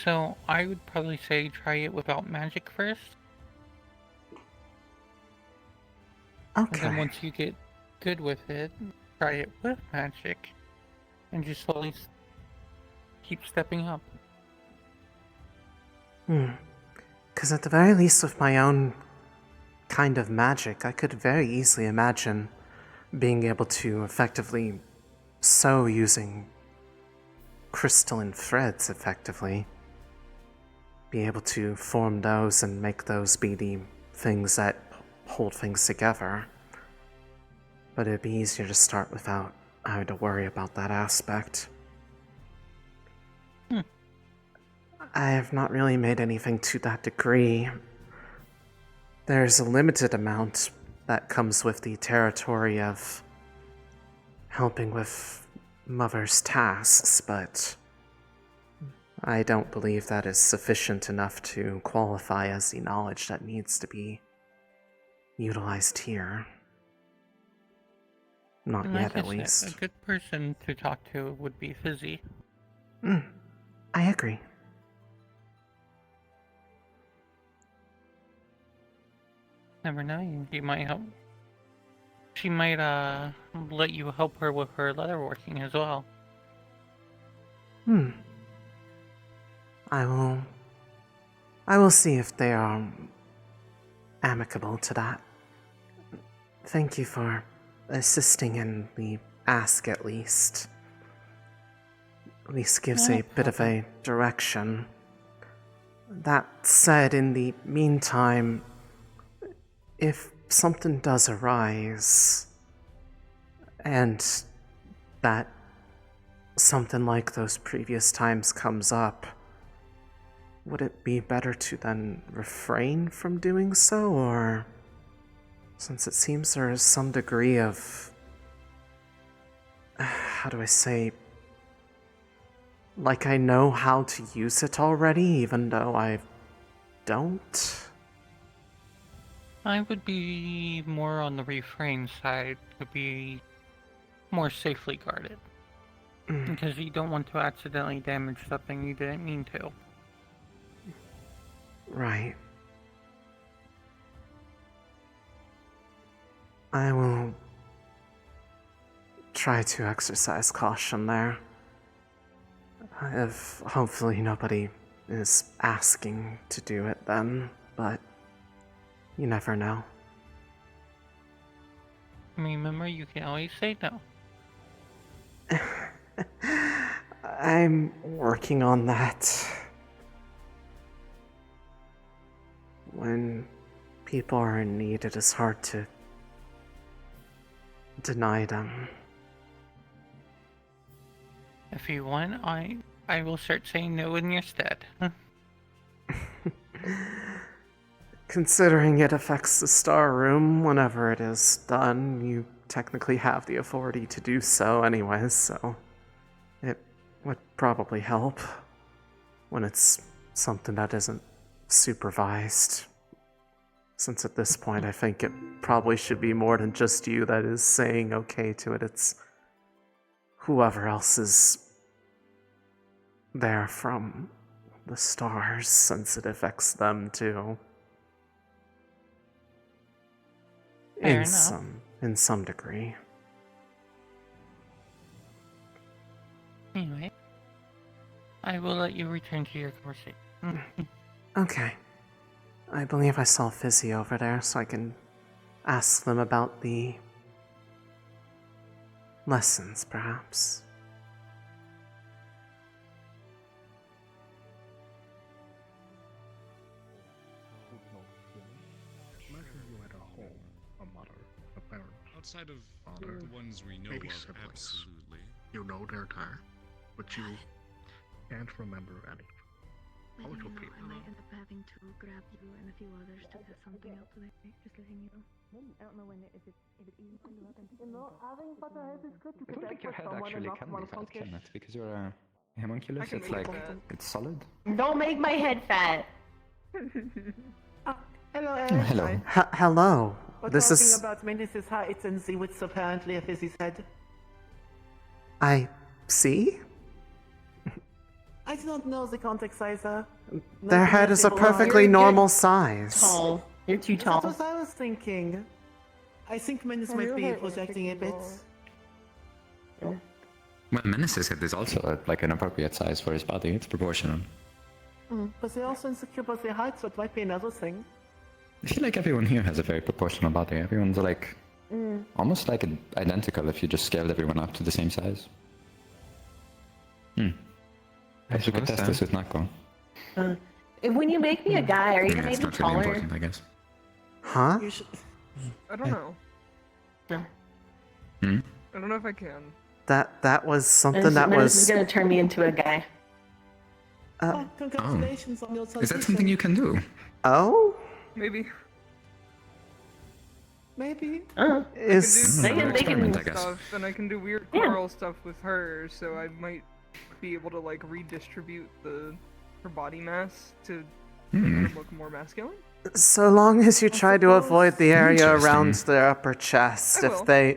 Speaker 16: So I would probably say try it without magic first.
Speaker 1: Okay.
Speaker 16: And then once you get good with it, try it with magic, and just slowly keep stepping up.
Speaker 1: Because at the very least with my own kind of magic, I could very easily imagine being able to effectively sew using crystalline threads effectively. Be able to form those and make those be the things that hold things together. But it'd be easier to start without having to worry about that aspect. I have not really made anything to that degree. There's a limited amount that comes with the territory of helping with Mother's tasks, but I don't believe that is sufficient enough to qualify as the knowledge that needs to be utilized here. Not
Speaker 16: And
Speaker 1: yet,
Speaker 16: like
Speaker 1: at
Speaker 16: I
Speaker 1: least.
Speaker 16: said, a good person to talk to would be Fizzy.
Speaker 1: I agree.
Speaker 16: Never know, you might help. She might let you help her with her leatherworking as well.
Speaker 1: I will see if they are amicable to that. Thank you for assisting in the ask, at least. At least gives
Speaker 16: No
Speaker 1: a bit of a direction. That said, in the meantime, if something does arise, and that something like those previous times comes up, would it be better to then refrain from doing so, or since it seems there is some degree of, how do I say, like I know how to use it already, even though I don't?
Speaker 16: I would be more on the refrain side to be more safely guarded. Because you don't want to accidentally damage something you didn't mean to.
Speaker 1: Right. I will try to exercise caution there. If hopefully nobody is asking to do it then, but you never know.
Speaker 16: Remember, you can always say no.
Speaker 1: I'm working on that. When people are in need, it is hard to deny them.
Speaker 16: If you want, I will start saying no in your stead.
Speaker 1: Considering it affects the Star Room whenever it is done, you technically have the authority to do so anyways, so it would probably help when it's something that isn't supervised. Since at this point, I think it probably should be more than just you that is saying okay to it. It's whoever else is there from the stars, since it affects them too.
Speaker 3: Fair enough.
Speaker 1: In some degree.
Speaker 16: Anyway, I will let you return to your conversation.
Speaker 1: Okay. I believe I saw Fizzy over there, so I can ask them about the lessons, perhaps.
Speaker 9: Imagine you had a home, a mother, a parent.
Speaker 13: Outside of
Speaker 9: father,
Speaker 13: the ones we know
Speaker 9: maybe
Speaker 13: of,
Speaker 9: siblings.
Speaker 13: absolutely.
Speaker 9: You know they're there, but you can't remember any. How would you feel?
Speaker 12: I might end up having to grab you and a few others to set something up today. Just letting you know. I don't know when if it even you up and
Speaker 2: having butterhead is good to
Speaker 15: I don't think your head
Speaker 2: someone
Speaker 15: actually
Speaker 2: and
Speaker 15: can
Speaker 2: not
Speaker 15: be fat,
Speaker 2: monkish.
Speaker 15: can it? Because you're a homunculus,
Speaker 11: can
Speaker 15: it's
Speaker 11: make
Speaker 15: like,
Speaker 11: it fat.
Speaker 15: it's solid.
Speaker 17: Don't make my head fat.
Speaker 2: Hello, Aerith.
Speaker 15: Oh, hello.
Speaker 1: Hello.
Speaker 2: We're
Speaker 1: This
Speaker 2: talking
Speaker 1: is.
Speaker 2: about Menace's height and the width apparently of his head.
Speaker 1: I see?
Speaker 2: I do not know the context either.
Speaker 1: Their head is a perfectly normal size.
Speaker 17: Tall. You're too tall.
Speaker 2: That's what I was thinking. I think Menace might be projecting a bit.
Speaker 15: Well, Menace's head is also like an appropriate size for his body. It's proportional.
Speaker 2: But they're also insecure about their height, so it might be another thing.
Speaker 15: I feel like everyone here has a very proportional body. Everyone's like almost like identical if you just scaled everyone up to the same size. I guess we could test this with Nako.
Speaker 17: When you make me a guy, are you
Speaker 15: Yeah,
Speaker 17: gonna
Speaker 15: it's
Speaker 17: be
Speaker 15: not really
Speaker 17: taller?
Speaker 15: important, I guess.
Speaker 1: Huh?
Speaker 11: I don't know.
Speaker 15: Hmm?
Speaker 11: I don't know if I can.
Speaker 1: That was something
Speaker 17: Menace,
Speaker 1: that
Speaker 17: Menace is
Speaker 1: was.
Speaker 17: gonna turn me into a guy.
Speaker 2: Congratulations on your
Speaker 15: Is that something you can do?
Speaker 1: Oh?
Speaker 11: Maybe.
Speaker 2: Maybe.
Speaker 1: Is.
Speaker 11: I can do
Speaker 15: experiment, I
Speaker 11: sexual
Speaker 15: guess.
Speaker 11: stuff, and I can do weird coral stuff with her, so I might be able to like redistribute her body mass to make her look more masculine.
Speaker 1: So long as you try to avoid the area around
Speaker 15: Interesting.
Speaker 1: their upper chest,
Speaker 11: I will.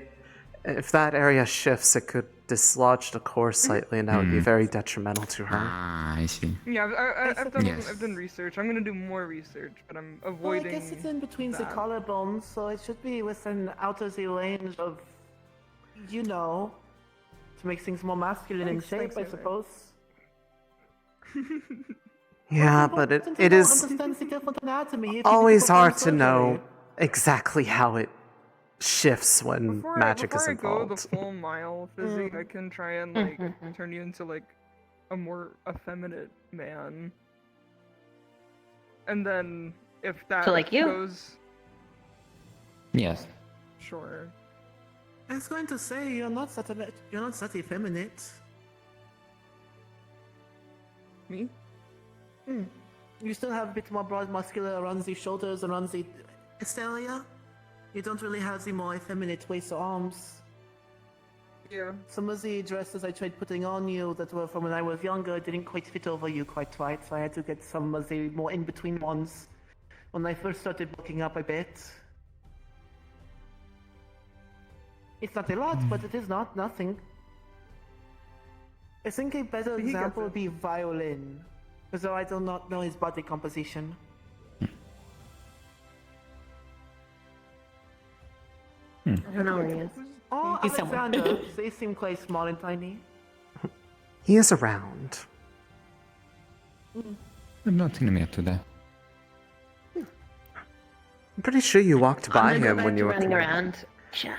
Speaker 1: if that area shifts, it could dislodge the core slightly, and that would be very detrimental to her.
Speaker 15: Ah, I see.
Speaker 11: Yeah, I've
Speaker 15: Yes.
Speaker 11: done research. I'm gonna do more research, but I'm
Speaker 2: Well, I
Speaker 11: avoiding.
Speaker 2: guess it's in between the
Speaker 11: that.
Speaker 2: collarbones, so it should be within out of the range of, you know, to make things more masculine in shape, I
Speaker 11: Thanks,
Speaker 2: suppose.
Speaker 1: Yeah, but it is
Speaker 2: Understands the different anatomy. If you
Speaker 1: always
Speaker 2: perform
Speaker 1: hard to
Speaker 2: surgery.
Speaker 1: know exactly how it shifts when magic is
Speaker 11: Before I go
Speaker 1: involved.
Speaker 11: the full mile physique, I can try and like turn you into like a more effeminate man. And then if that
Speaker 17: So, like you?
Speaker 11: goes,
Speaker 15: Yes.
Speaker 11: sure.
Speaker 2: I was going to say you're not that effeminate.
Speaker 11: Me?
Speaker 2: You still have a bit more broad muscular around the shoulders, around the chest area. You don't really have the more effeminate waist or arms.
Speaker 11: Yeah.
Speaker 2: Some of the dresses I tried putting on you that were from when I was younger didn't quite fit over you quite right, so I had to get some of the more in-between ones when I first started bulking up a bit. It's not a lot, but it is not nothing. I think a better
Speaker 11: He gets
Speaker 2: example
Speaker 11: it.
Speaker 2: would be Violin, although I do not know his body composition.
Speaker 17: I don't know where he is.
Speaker 2: Oh,
Speaker 17: He's somewhere.
Speaker 2: Alexander, they seem quite small and tiny.
Speaker 1: He is around.
Speaker 15: I've not seen him yet today.
Speaker 1: I'm pretty sure you walked by
Speaker 17: I'm gonna go
Speaker 1: him
Speaker 17: back
Speaker 1: when
Speaker 17: to
Speaker 1: you were
Speaker 17: running around. Yeah.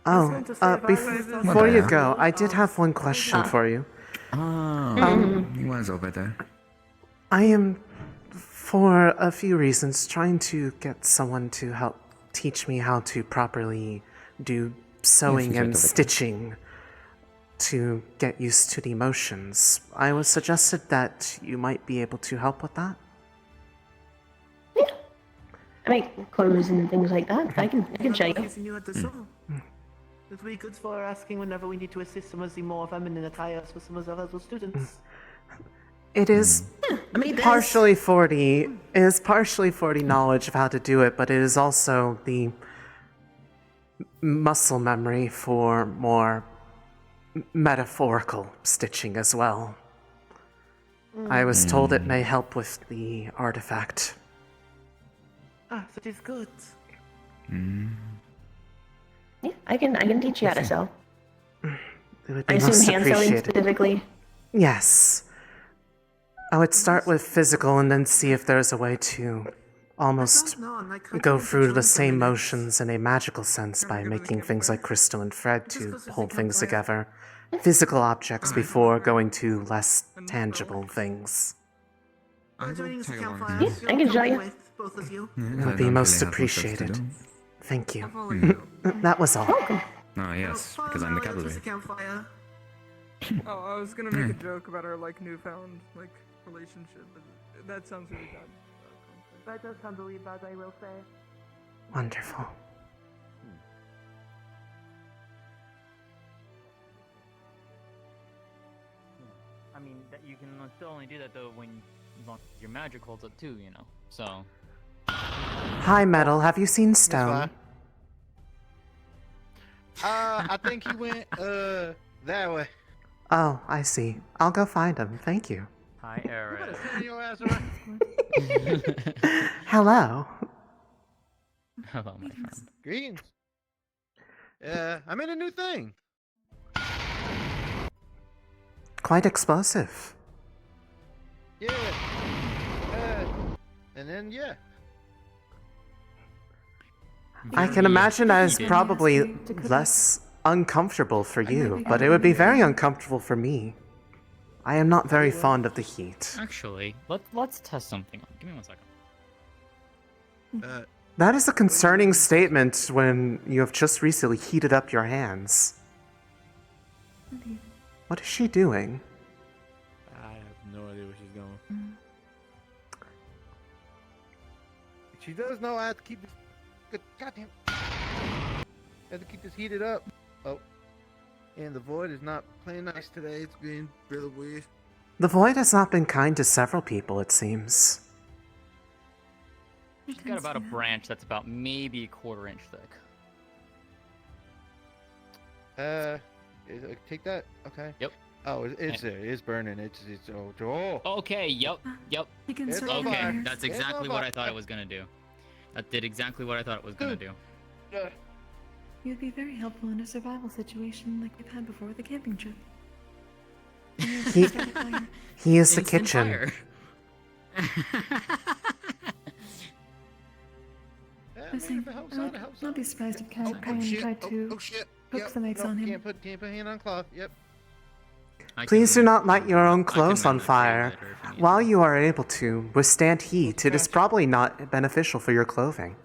Speaker 1: Oh,
Speaker 2: going to say
Speaker 1: before you go, I did have one question for you.
Speaker 15: Oh, he was over there.
Speaker 1: I am, for a few reasons, trying to get someone to help teach me how to properly do sewing and stitching to get used to the motions. I was suggested that you might be able to help with that.
Speaker 17: I make clothes and things like that. I can show you.
Speaker 2: You at the show. It'll be good for asking whenever we need to assist some of the more feminine attires for some of our other students.
Speaker 1: It is
Speaker 2: I mean, there's-
Speaker 1: partially 40. It is partially 40 knowledge of how to do it, but it is also the muscle memory for more metaphorical stitching as well. I was told it may help with the artifact.
Speaker 2: Ah, that is good.
Speaker 17: Yeah, I can teach you how to sew.
Speaker 1: It would be
Speaker 17: I
Speaker 1: most
Speaker 17: assume hand sewing
Speaker 1: appreciated.
Speaker 17: specifically.
Speaker 1: Yes. I would start with physical and then see if there's a way to almost go through the same motions in a magical sense by making things like crystal and thread to hold things together. Physical objects before going to less tangible things.
Speaker 2: We're doing this campfire.
Speaker 17: Yeah, I can show you.
Speaker 2: With both of you.
Speaker 1: It would be most appreciated. Thank you. That was all.
Speaker 15: Oh, yes, because I'm the cavalry.
Speaker 2: Campfire.
Speaker 11: Oh, I was gonna make a joke about our like newfound like relationship, but that sounds really bad.
Speaker 2: That does sound really bad, I will say.
Speaker 1: Wonderful.
Speaker 18: I mean, that you can still only do that though when as long as your magic holds up too, you know. So.
Speaker 1: Hi, Metal. Have you seen Stone?
Speaker 14: I think he went that way.
Speaker 1: Oh, I see. I'll go find him. Thank you.
Speaker 18: Hi, Aerith.
Speaker 14: Send your ass around.
Speaker 1: Hello.
Speaker 18: Hello, my friend.
Speaker 14: Greetings. I made a new thing.
Speaker 1: Quite explosive.
Speaker 14: Yeah. And then yeah.
Speaker 1: I can imagine that is probably less uncomfortable for you, but it would be very uncomfortable for me. I am not very fond of the heat.
Speaker 18: Actually, let's test something. Give me 1 second.
Speaker 1: That is a concerning statement when you have just recently heated up your hands. What is she doing?
Speaker 14: I have no idea where she's going. She does know I have to keep this. Goddamn. I have to keep this heated up. Oh. And the void is not playing nice today. It's being really weird.
Speaker 1: The void has not been kind to several people, it seems.
Speaker 18: She's got about a branch that's about maybe a 1/4 inch thick.
Speaker 14: Take that. Okay.
Speaker 18: Yep.
Speaker 14: Oh, it's there. It's burning. It's oh.
Speaker 18: Okay. Yep.
Speaker 12: You can
Speaker 14: It's
Speaker 12: start
Speaker 14: on
Speaker 12: your
Speaker 18: Okay.
Speaker 14: fire.
Speaker 12: fires.
Speaker 18: That's
Speaker 14: It's
Speaker 18: exactly
Speaker 14: on
Speaker 18: what
Speaker 14: fire.
Speaker 18: I thought it was gonna do. That did exactly what I thought it was gonna do.
Speaker 12: You'd be very helpful in a survival situation like we've had before the camping trip.
Speaker 1: He, he is the
Speaker 18: Instant
Speaker 1: kitchen.
Speaker 18: fire.
Speaker 12: Listen, I would not be surprised if Karen tried to
Speaker 14: shit.
Speaker 12: hook some eggs on him.
Speaker 14: Can't put hand on cloth. Yep.
Speaker 1: Please do not light your own clothes on fire. While you are able to withstand heat, it is probably not beneficial for your clothing.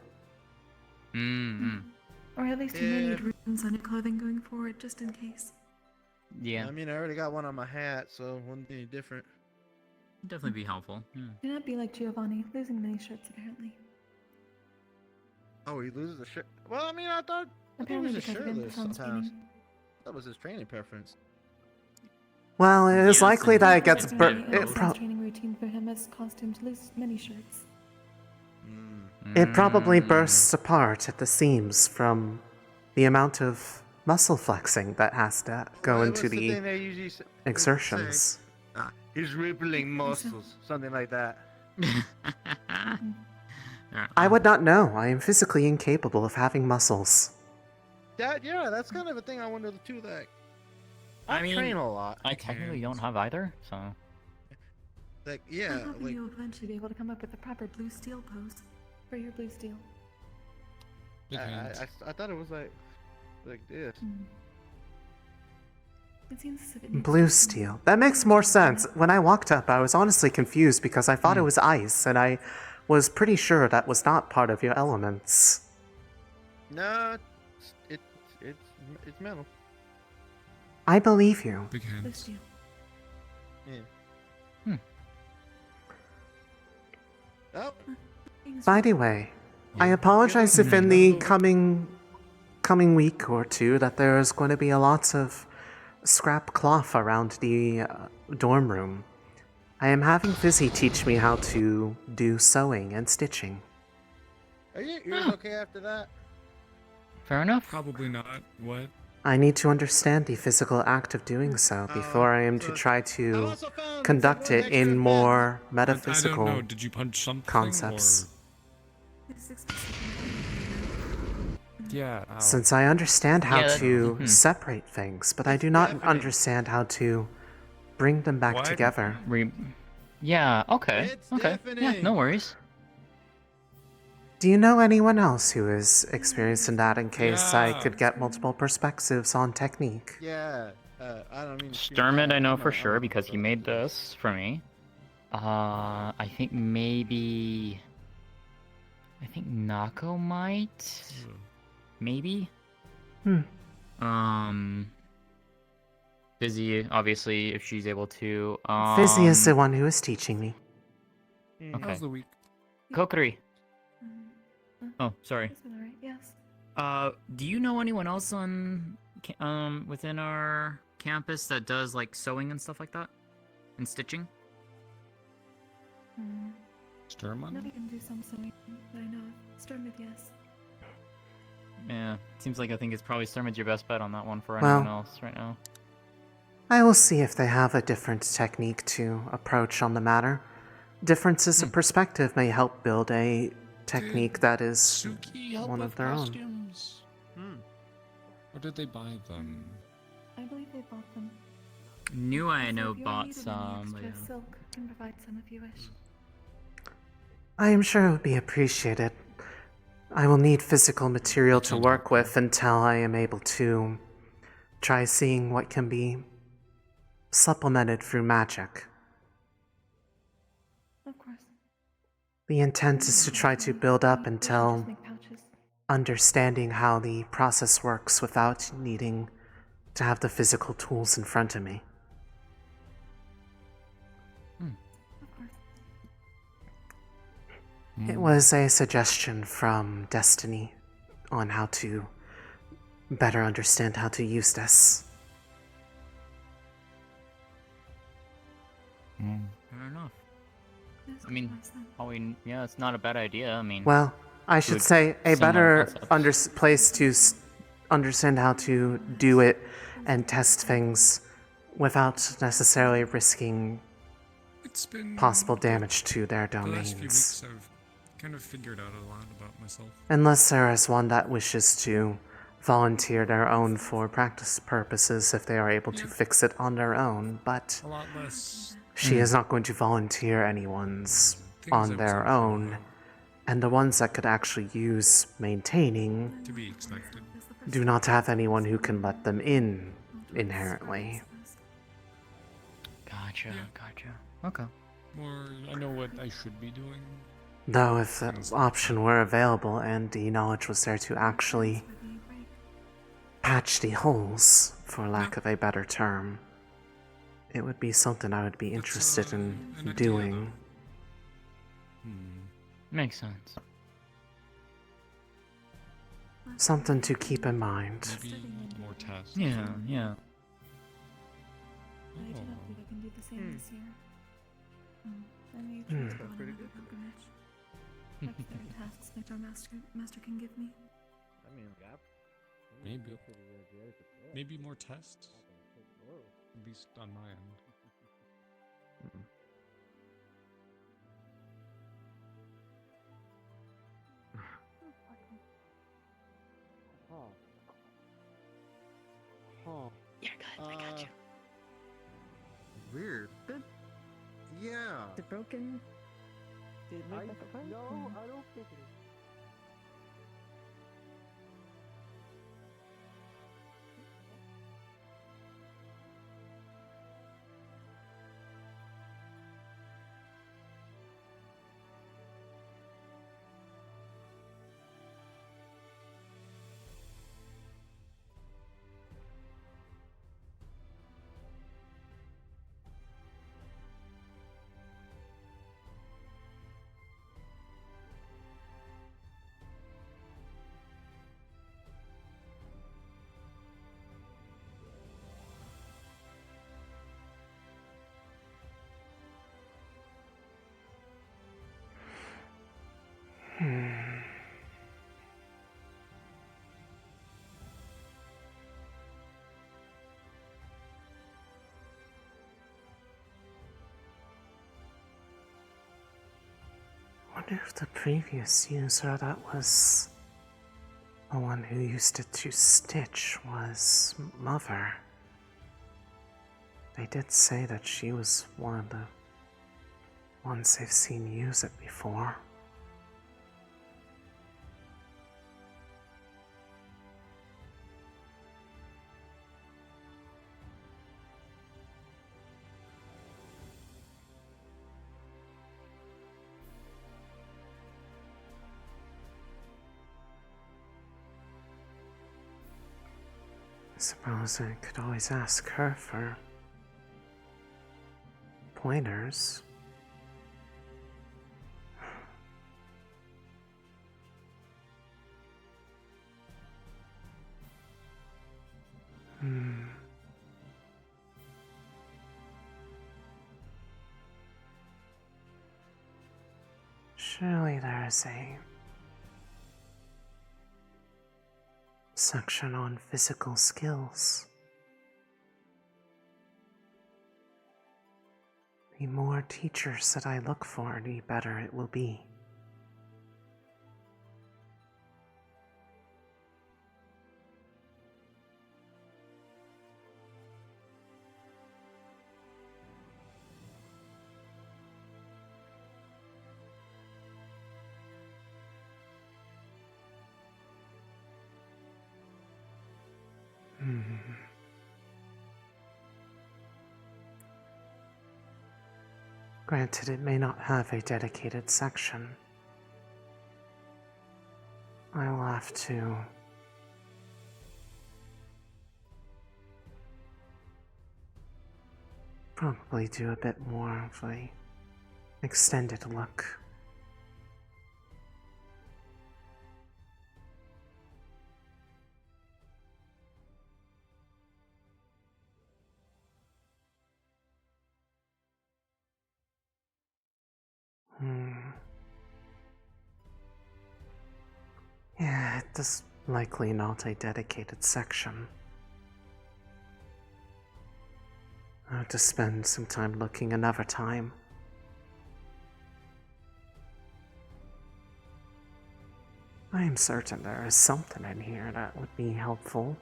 Speaker 12: Or at least you may need runes on your clothing going forward, just in case.
Speaker 18: Yeah.
Speaker 14: I mean, I already got one on my hat, so it wouldn't be any different.
Speaker 18: Definitely be helpful.
Speaker 12: Do not be like Giovanni, losing many shirts apparently.
Speaker 14: Oh, he loses the shirt. Well, I mean, I thought he
Speaker 12: Apparently
Speaker 14: was just
Speaker 12: because of
Speaker 14: shirtless
Speaker 12: Amazon's
Speaker 14: sometimes.
Speaker 12: training.
Speaker 14: That was his training preference.
Speaker 1: Well, it is likely that it gets
Speaker 12: Apparently,
Speaker 1: burnt.
Speaker 12: Amazon's training routine for him as costume to lose many shirts.
Speaker 1: It probably bursts apart at the seams from the amount of muscle flexing that has to go into
Speaker 14: What's
Speaker 1: the
Speaker 14: thing they usually say?
Speaker 1: exertions.
Speaker 14: He's rippling muscles, something like that.
Speaker 1: I would not know. I am physically incapable of having muscles.
Speaker 14: Yeah, that's kind of a thing I wonder too. Like,
Speaker 18: I mean,
Speaker 14: train a lot.
Speaker 18: I technically don't have either, so.
Speaker 14: Like,
Speaker 12: I'm
Speaker 14: yeah,
Speaker 12: hoping
Speaker 14: like
Speaker 12: you'll eventually be able to come up with the proper blue steel pose for your blue steel.
Speaker 14: I thought it was like this.
Speaker 12: It seems as if it needs
Speaker 1: Blue
Speaker 12: to-
Speaker 1: steel. That makes more sense. When I walked up, I was honestly confused because I thought it was ice, and I was pretty sure that was not part of your elements.
Speaker 14: No, it's metal.
Speaker 1: I believe you.
Speaker 12: Blue steel.
Speaker 14: Yeah. Oh.
Speaker 1: By the way, I apologize if in the coming coming week or two that there is going to be a lot of scrap cloth around the dorm room. I am having Fizzy teach me how to do sewing and stitching.
Speaker 14: Are your ears okay after that?
Speaker 18: Fair enough.
Speaker 13: Probably not. What?
Speaker 1: I need to understand the physical act of doing so before I am to try to conduct it in more
Speaker 13: I don't
Speaker 1: metaphysical
Speaker 13: know. Did you punch something?
Speaker 1: concepts.
Speaker 13: Yeah. Ow.
Speaker 1: Since I understand how
Speaker 18: Yeah,
Speaker 1: to separate things, but I do not understand how to bring them back
Speaker 13: What?
Speaker 1: together.
Speaker 18: Yeah, okay. Okay. Yeah, no worries.
Speaker 1: Do you know anyone else who is experienced in that in case I
Speaker 13: Yeah.
Speaker 1: could get multiple perspectives on technique?
Speaker 14: Yeah. I don't mean.
Speaker 16: Sturmid, I know for sure because he made this for me. I think maybe. I think Nako might. Maybe. Busy, obviously, if she's able to.
Speaker 1: Fizzy is the one who is teaching me.
Speaker 16: Okay.
Speaker 13: How's the week?
Speaker 16: Kokiri. Oh, sorry.
Speaker 12: Alright, yes.
Speaker 16: Do you know anyone else on within our campus that does like sewing and stuff like that, and stitching?
Speaker 12: Sturmid? Nobody can do some sewing that I know of. Sturmid, yes.
Speaker 16: Yeah, seems like I think it's probably Sturmid's your best bet on that one for
Speaker 1: Well,
Speaker 16: anyone else right now.
Speaker 1: I will see if they have a different technique to approach on the matter. Differences of perspective may help build a technique that is one of their own.
Speaker 13: Or did they buy them?
Speaker 12: I believe they bought them.
Speaker 16: New I know
Speaker 12: If you
Speaker 16: bought
Speaker 12: needed any
Speaker 16: some, but
Speaker 12: extra
Speaker 16: yeah.
Speaker 12: silk, I can provide some if you wish.
Speaker 1: I am sure it would be appreciated. I will need physical material to work with until I am able to try seeing what can be supplemented through magic.
Speaker 12: Of course.
Speaker 1: The intent is to try to build up until
Speaker 12: Make pouches.
Speaker 1: understanding how the process works without needing to have the physical tools in front of me.
Speaker 12: Of course.
Speaker 1: It was a suggestion from Destiny on how to better understand how to use this.
Speaker 16: Fair enough. I mean, yeah, it's not a bad idea. I mean,
Speaker 1: Well, I should
Speaker 16: good
Speaker 1: say a
Speaker 16: similar
Speaker 1: better
Speaker 16: concepts.
Speaker 1: place to understand how to do it and test things without necessarily risking
Speaker 13: It's been
Speaker 1: possible damage to their
Speaker 13: the last few
Speaker 1: domains.
Speaker 13: weeks I've kind of figured out a lot about myself.
Speaker 1: Unless there is one that wishes to volunteer their own for practice purposes if they are able to fix it on their own, but
Speaker 13: A lot less.
Speaker 1: she is not going to volunteer anyone's
Speaker 13: Things I
Speaker 1: on
Speaker 13: was
Speaker 1: their
Speaker 13: in for a
Speaker 1: own,
Speaker 13: while.
Speaker 1: and the ones that could actually use maintaining
Speaker 13: To be expected.
Speaker 1: do not have anyone who can let them in inherently.
Speaker 16: Gotcha. Okay.
Speaker 13: Or I know what I should be doing.
Speaker 1: Though if the option were available and the knowledge was there to actually patch the holes, for lack of a better term, it would be something I would be interested in
Speaker 13: an idea,
Speaker 1: doing.
Speaker 16: Makes sense.
Speaker 1: Something to keep in mind.
Speaker 13: Maybe more tests.
Speaker 16: Yeah.
Speaker 12: I do not think I can do the same this year. I may choose to go on another pilgrimage. Perhaps there are tasks that our master can give me.
Speaker 14: I mean,
Speaker 13: Maybe. Maybe more tests. At least on my end.
Speaker 17: You're good, I got you.
Speaker 14: Weird. Yeah.
Speaker 17: Is it broken? Did it move back apart?
Speaker 14: No, I don't think it is.
Speaker 1: wonder if the previous user that was the one who used it to stitch was Mother. They did say that she was one of the ones they've seen use it before. I suppose I could always ask her for pointers. Surely there is a section on physical skills. The more teachers that I look for, the better it will be. Granted, it may not have a dedicated section. I will have to probably do a bit more of a extended look. Yeah, it is likely not a dedicated section. I'll have to spend some time looking another time. I am certain there is something in here that would be helpful.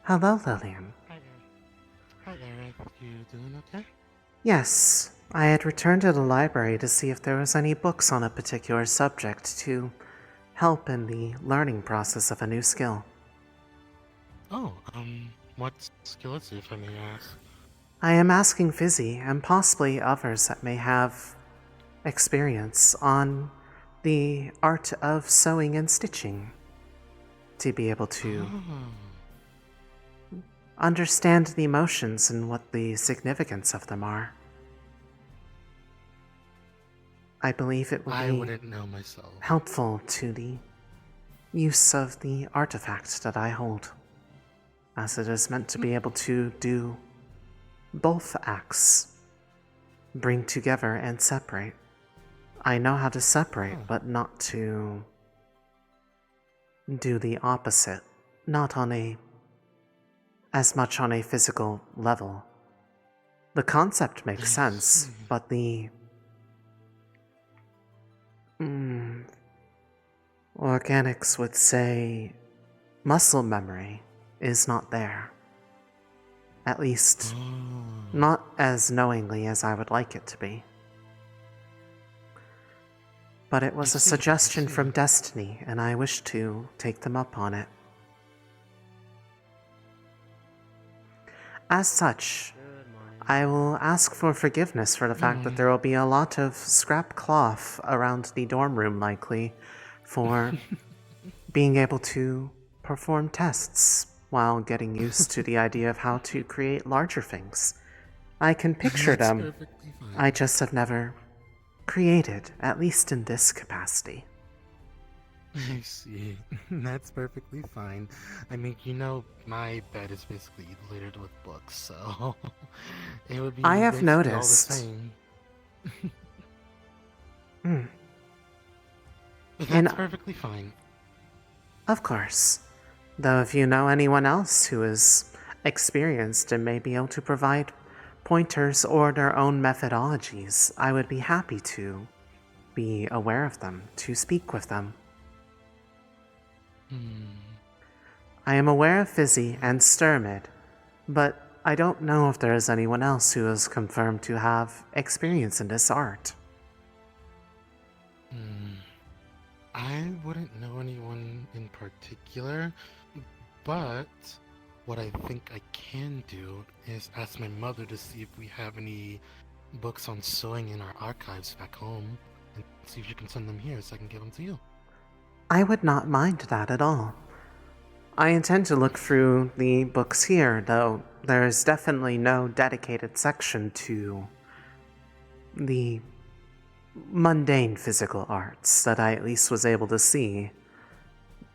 Speaker 1: Hello, Lillian.
Speaker 9: Hi there, you doing okay?
Speaker 1: Yes, I had returned to the library to see if there was any books on a particular subject to help in the learning process of a new skill.
Speaker 9: Oh, what skill is it, if I may ask?
Speaker 1: I am asking Fizzy, and possibly others that may have experience on the art of sewing and stitching, to be able to understand the emotions and what the significance of them are. I believe it would
Speaker 9: I
Speaker 1: be
Speaker 9: wouldn't know myself.
Speaker 1: helpful to the use of the artifact that I hold, as it is meant to be able to do both acts, bring together and separate. I know how to separate, but not to do the opposite, not on as much on a physical level. The concept makes sense, but the organics would say muscle memory is not there. At least, not as knowingly as I would like it to be. But it was a suggestion from Destiny, and I wish to take them up on it. As such, I will ask for forgiveness for the fact that there will be a lot of scrap cloth around the dorm room, likely, for being able to perform tests while getting used to the idea of how to create larger things. I can picture
Speaker 9: That's
Speaker 1: them,
Speaker 9: perfectly fine.
Speaker 1: I just have never created, at least in this capacity.
Speaker 9: I see. That's perfectly fine. I mean, you know, my bed is basically littered with books, so it would be
Speaker 1: I have
Speaker 9: basically all the
Speaker 1: noticed.
Speaker 9: same.
Speaker 1: Hmm.
Speaker 9: But
Speaker 1: And
Speaker 9: that's perfectly fine.
Speaker 1: of course, though if you know anyone else who is experienced and may be able to provide pointers or their own methodologies, I would be happy to be aware of them, to speak with them. I am aware of Fizzy and Sturmid, but I don't know if there is anyone else who is confirmed to have experience in this art.
Speaker 9: I wouldn't know anyone in particular, but what I think I can do is ask my mother to see if we have any books on sewing in our archives back home, and see if she can send them here so I can give them to you.
Speaker 1: I would not mind that at all. I intend to look through the books here, though there is definitely no dedicated section to the mundane physical arts that I at least was able to see.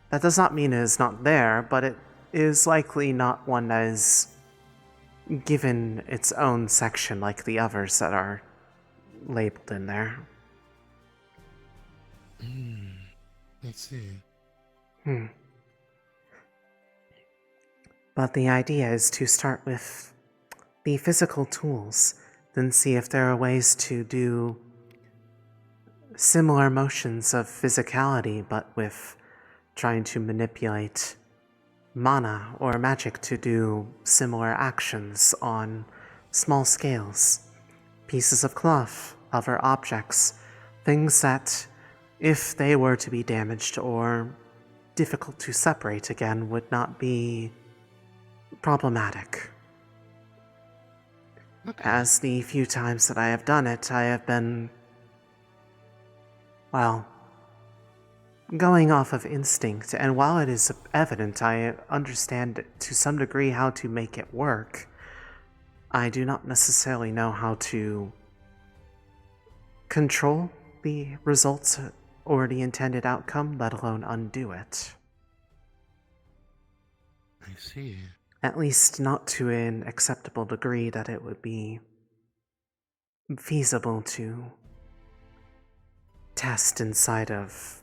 Speaker 1: That does not mean it is not there, but it is likely not one that is given its own section like the others that are labeled in there.
Speaker 9: I see.
Speaker 1: But the idea is to start with the physical tools, then see if there are ways to do similar motions of physicality, but with trying to manipulate mana or magic to do similar actions on small scales. Pieces of cloth, other objects, things that, if they were to be damaged or difficult to separate again, would not be problematic. As the few times that I have done it, I have been, well, going off of instinct, and while it is evident I understand to some degree how to make it work, I do not necessarily know how to control the results or the intended outcome, let alone undo it.
Speaker 9: I see.
Speaker 1: At least not to an acceptable degree that it would be feasible to test inside of,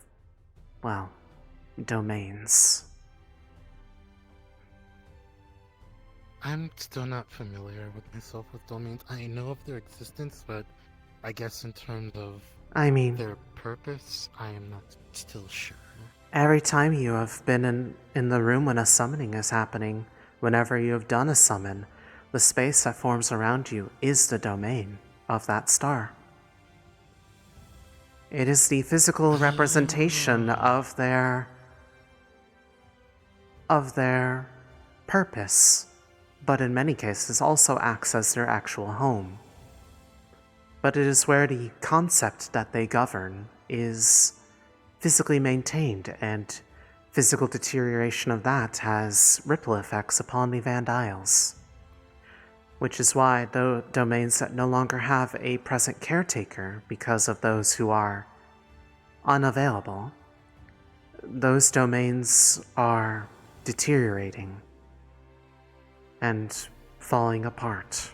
Speaker 1: well, domains.
Speaker 9: I'm still not familiar with myself with domains. I know of their existence, but I guess in terms of their purpose, I am not still sure.
Speaker 1: Every time you have been in the room when a summoning is happening, whenever you have done a summon, the space that forms around you is the domain of that star. It is the physical representation of their purpose, but in many cases also acts as their actual home. But it is where the concept that they govern is physically maintained, and physical deterioration of that has ripple effects upon the Vandiles. Which is why the domains that no longer have a present caretaker because of those who are unavailable, those domains are deteriorating and falling apart.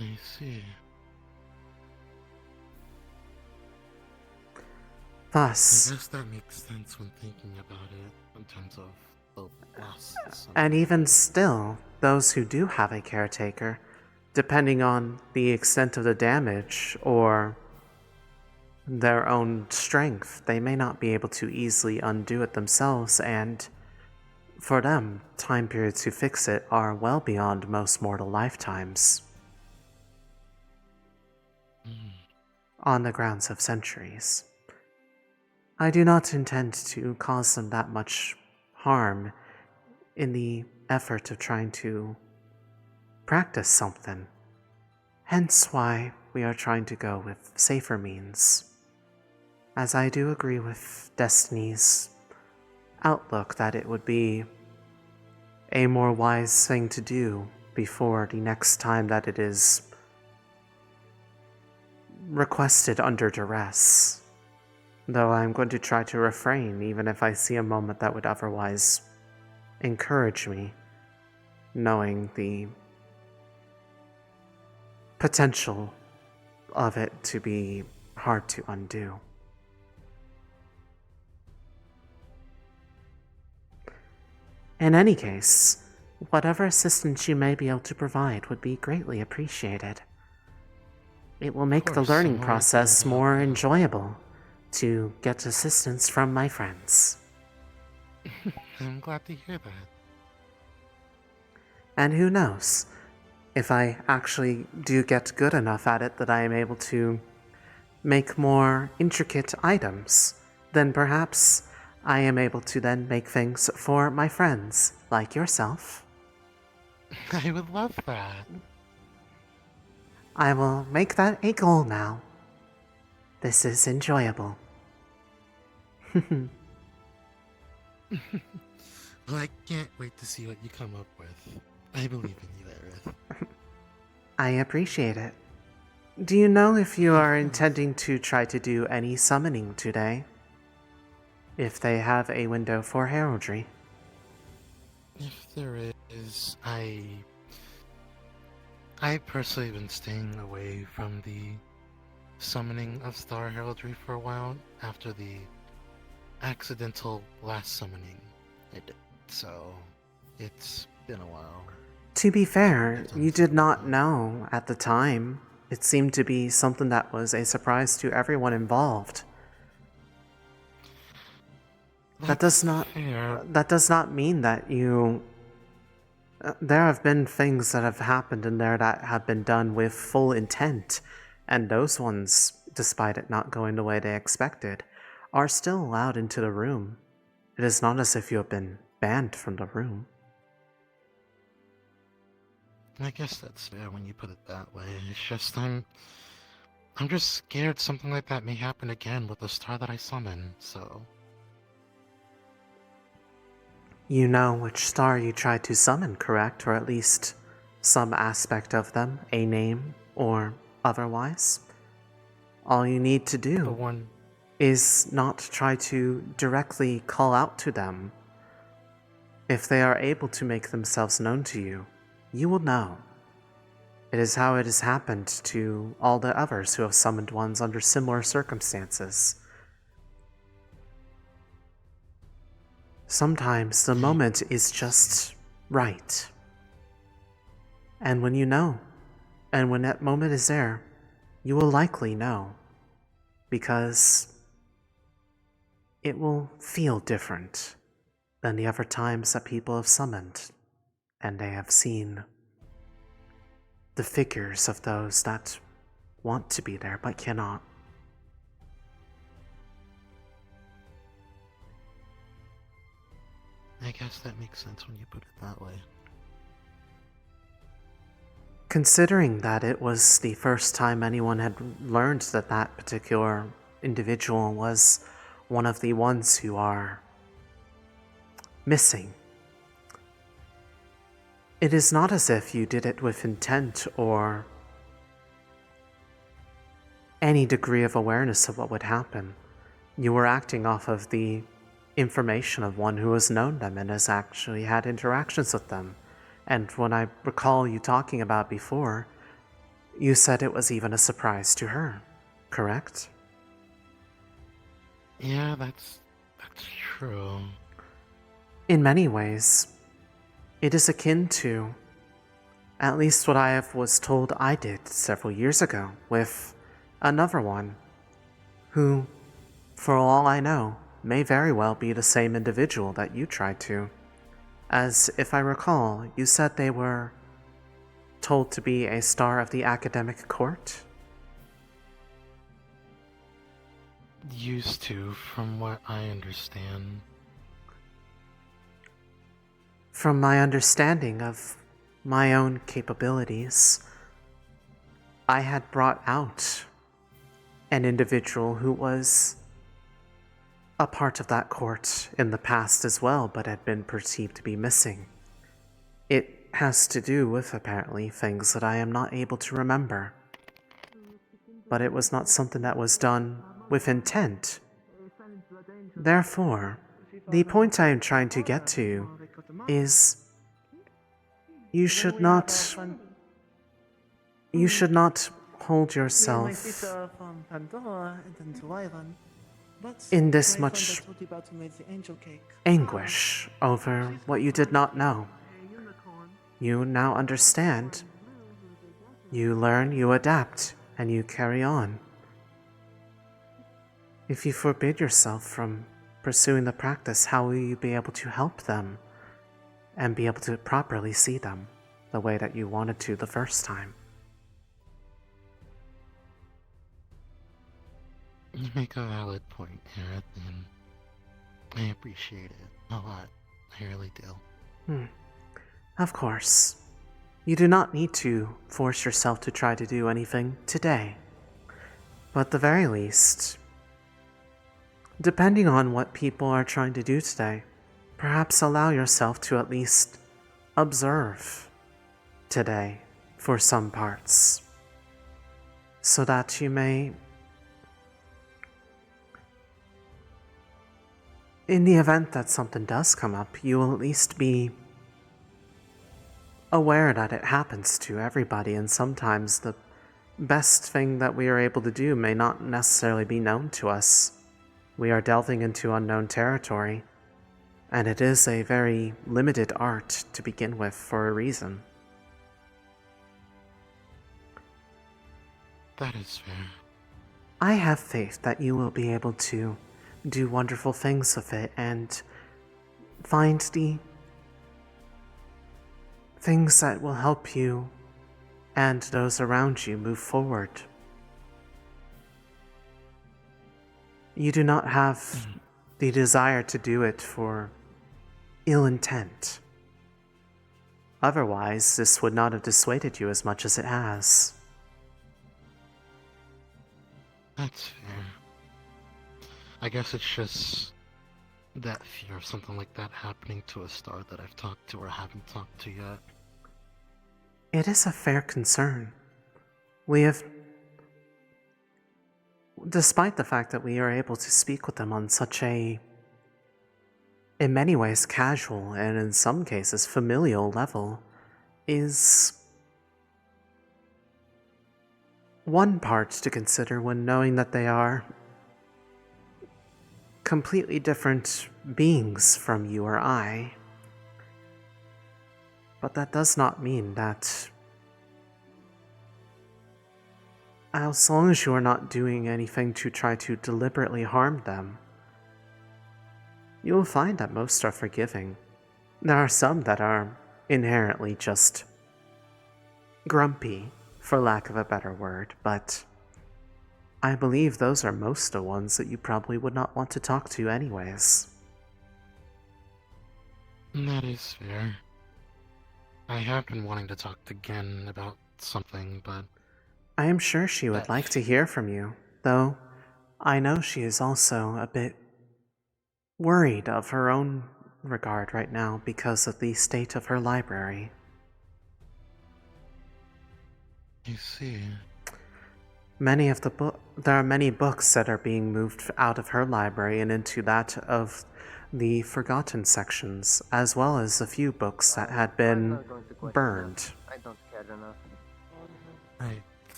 Speaker 9: I see.
Speaker 1: Thus,
Speaker 9: I guess that makes sense when thinking about it in terms of the loss.
Speaker 1: and even still, those who do have a caretaker, depending on the extent of the damage or their own strength, they may not be able to easily undo it themselves, and for them, time periods to fix it are well beyond most mortal lifetimes. On the grounds of centuries. I do not intend to cause them that much harm in the effort of trying to practice something. Hence why we are trying to go with safer means. As I do agree with Destiny's outlook that it would be a more wise thing to do before the next time that it is requested under duress. Though I'm going to try to refrain, even if I see a moment that would otherwise encourage me, knowing the potential of it to be hard to undo. In any case, whatever assistance you may be able to provide would be greatly appreciated. It will make the
Speaker 9: course,
Speaker 1: learning
Speaker 9: I'm always
Speaker 1: process
Speaker 9: here to help
Speaker 1: more
Speaker 9: you.
Speaker 1: enjoyable to get assistance from my friends.
Speaker 9: I'm glad to hear that.
Speaker 1: And who knows, if I actually do get good enough at it that I am able to make more intricate items, then perhaps I am able to then make things for my friends, like yourself.
Speaker 9: I would love that.
Speaker 1: I will make that a goal now. This is enjoyable.
Speaker 9: Well, I can't wait to see what you come up with. I believe in you, Aerith.
Speaker 1: I appreciate it. Do you know if you are intending to try to do any summoning today? If they have a window for heraldry?
Speaker 9: If there is, I personally have been staying away from the summoning of Star Heraldry for a while after the accidental last summoning I did. So, it's been a while.
Speaker 1: To be fair, you did not know at the time. It seemed to be something that was a surprise to everyone involved. That does not mean that you... there have been things that have happened in there that have been done with full intent, and those ones, despite it not going the way they expected, are still allowed into the room. It is not as if you have been banned from the room.
Speaker 9: I guess that's fair when you put it that way. It's just I'm just scared something like that may happen again with the star that I summon, so...
Speaker 1: You know which star you tried to summon, correct? Or at least some aspect of them, a name or otherwise? All you need to do is not try to directly call out to them. If they are able to make themselves known to you, you will know. It is how it has happened to all the others who have summoned ones under similar circumstances. Sometimes the moment is just right. And when you know, and when that moment is there, you will likely know. Because it will feel different than the other times that people have summoned, and they have seen the figures of those that want to be there but cannot.
Speaker 9: I guess that makes sense when you put it that way.
Speaker 1: Considering that it was the first time anyone had learned that that particular individual was one of the ones who are missing, it is not as if you did it with intent or any degree of awareness of what would happen. You were acting off of the information of one who has known them and has actually had interactions with them. And when I recall you talking about before, you said it was even a surprise to her, correct?
Speaker 9: Yeah, that's true.
Speaker 1: In many ways, it is akin to at least what I was told I did several years ago with another one who, for all I know, may very well be the same individual that you tried to. As if I recall, you said they were told to be a star of the academic court?
Speaker 9: Used to, from what I understand.
Speaker 1: From my understanding of my own capabilities, I had brought out an individual who was a part of that court in the past as well, but had been perceived to be missing. It has to do with, apparently, things that I am not able to remember. But it was not something that was done with intent. Therefore, the point I am trying to get to is you should not hold yourself in this much anguish over what you did not know. You now understand. You learn, you adapt, and you carry on. If you forbid yourself from pursuing the practice, how will you be able to help them and be able to properly see them the way that you wanted to the first time?
Speaker 9: You make a valid point, Aerith, and I appreciate it a lot. I really do.
Speaker 1: Of course. You do not need to force yourself to try to do anything today. But at the very least, depending on what people are trying to do today, perhaps allow yourself to at least observe today for some parts, so that you may, in the event that something does come up, you will at least be aware that it happens to everybody, and sometimes the best thing that we are able to do may not necessarily be known to us. We are delving into unknown territory, and it is a very limited art to begin with for a reason.
Speaker 9: That is fair.
Speaker 1: I have faith that you will be able to do wonderful things with it and find the things that will help you and those around you move forward. You do not have the desire to do it for ill intent. Otherwise, this would not have dissuaded you as much as it has.
Speaker 9: That's fair. I guess it's just that fear of something like that happening to a star that I've talked to or haven't talked to yet.
Speaker 1: It is a fair concern. We have, despite the fact that we are able to speak with them on such a, in many ways, casual and in some cases familial level, is one part to consider when knowing that they are completely different beings from you or I. But that does not mean that as long as you are not doing anything to try to deliberately harm them, you will find that most are forgiving. There are some that are inherently just grumpy, for lack of a better word, but I believe those are most the ones that you probably would not want to talk to anyways.
Speaker 9: That is fair. I have been wanting to talk to Gen about something, but
Speaker 1: I am sure she would like to hear from you, though I know she is also a bit worried of her own regard right now because of the state of her library.
Speaker 9: You see.
Speaker 1: There are many books that are being moved out of her library and into that of the forgotten sections, as well as a few books that had been burned.
Speaker 19: I don't care enough.
Speaker 9: I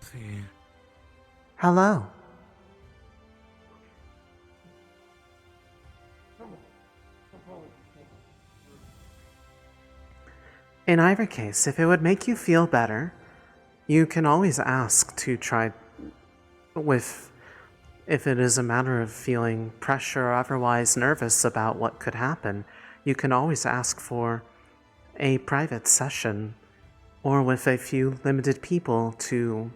Speaker 9: see.
Speaker 1: Hello. In either case, if it would make you feel better, you can always ask to try if it is a matter of feeling pressure or otherwise nervous about what could happen, you can always ask for a private session or with a few limited people to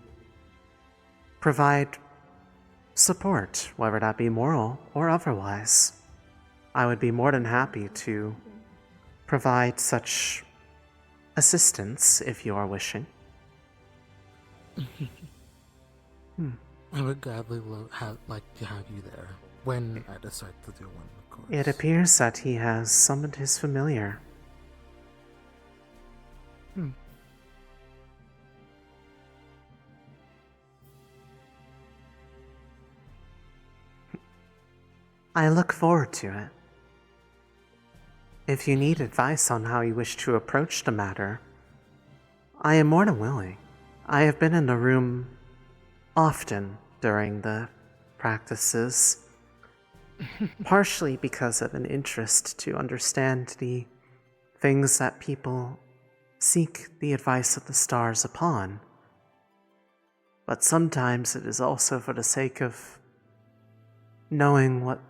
Speaker 1: provide support, whether that be moral or otherwise. I would be more than happy to provide such assistance if you are wishing.
Speaker 9: I would gladly like to have you there when I decide to do one, of course.
Speaker 1: It appears that he has summoned his familiar. I look forward to it. If you need advice on how you wish to approach the matter, I am more than willing. I have been in the room often during the practices, partially because of an interest to understand the things that people seek the advice of the stars upon. But sometimes it is also for the sake of knowing what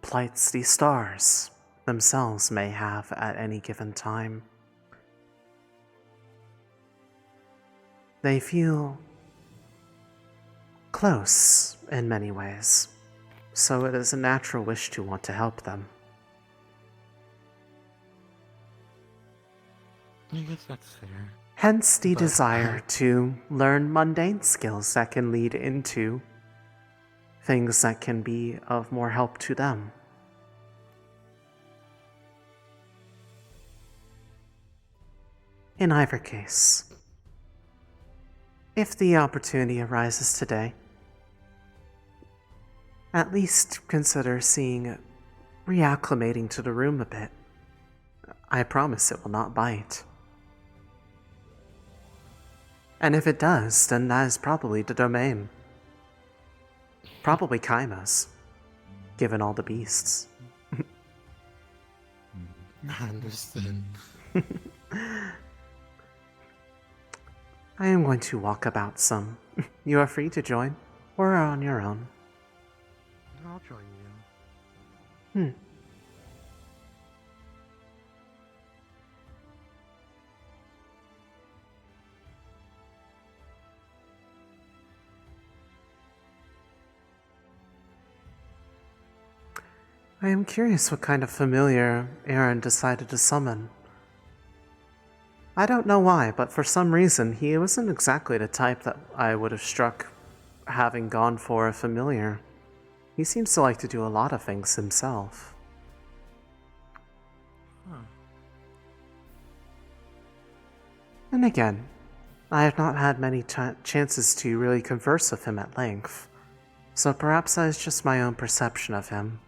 Speaker 1: plights the stars themselves may have at any given time. They feel close in many ways, so it is a natural wish to want to help them.
Speaker 9: I guess that's fair.
Speaker 1: Hence the
Speaker 9: But,
Speaker 1: desire to learn mundane skills that can lead into things that can be of more help to them. In either case, if the opportunity arises today, at least consider reacclimating to the room a bit. I promise it will not bite. And if it does, then that is probably the domain. Probably Kaima's, given all the beasts.
Speaker 9: I understand.
Speaker 1: I am going to walk about some. You are free to join, or are on your own.
Speaker 9: I'll join you.
Speaker 1: I am curious what kind of familiar Aaron decided to summon. I don't know why, but for some reason he wasn't exactly the type that I would have struck having gone for a familiar. He seems to like to do a lot of things himself. And again, I have not had many chances to really converse with him at length, so perhaps that is just my own perception of him.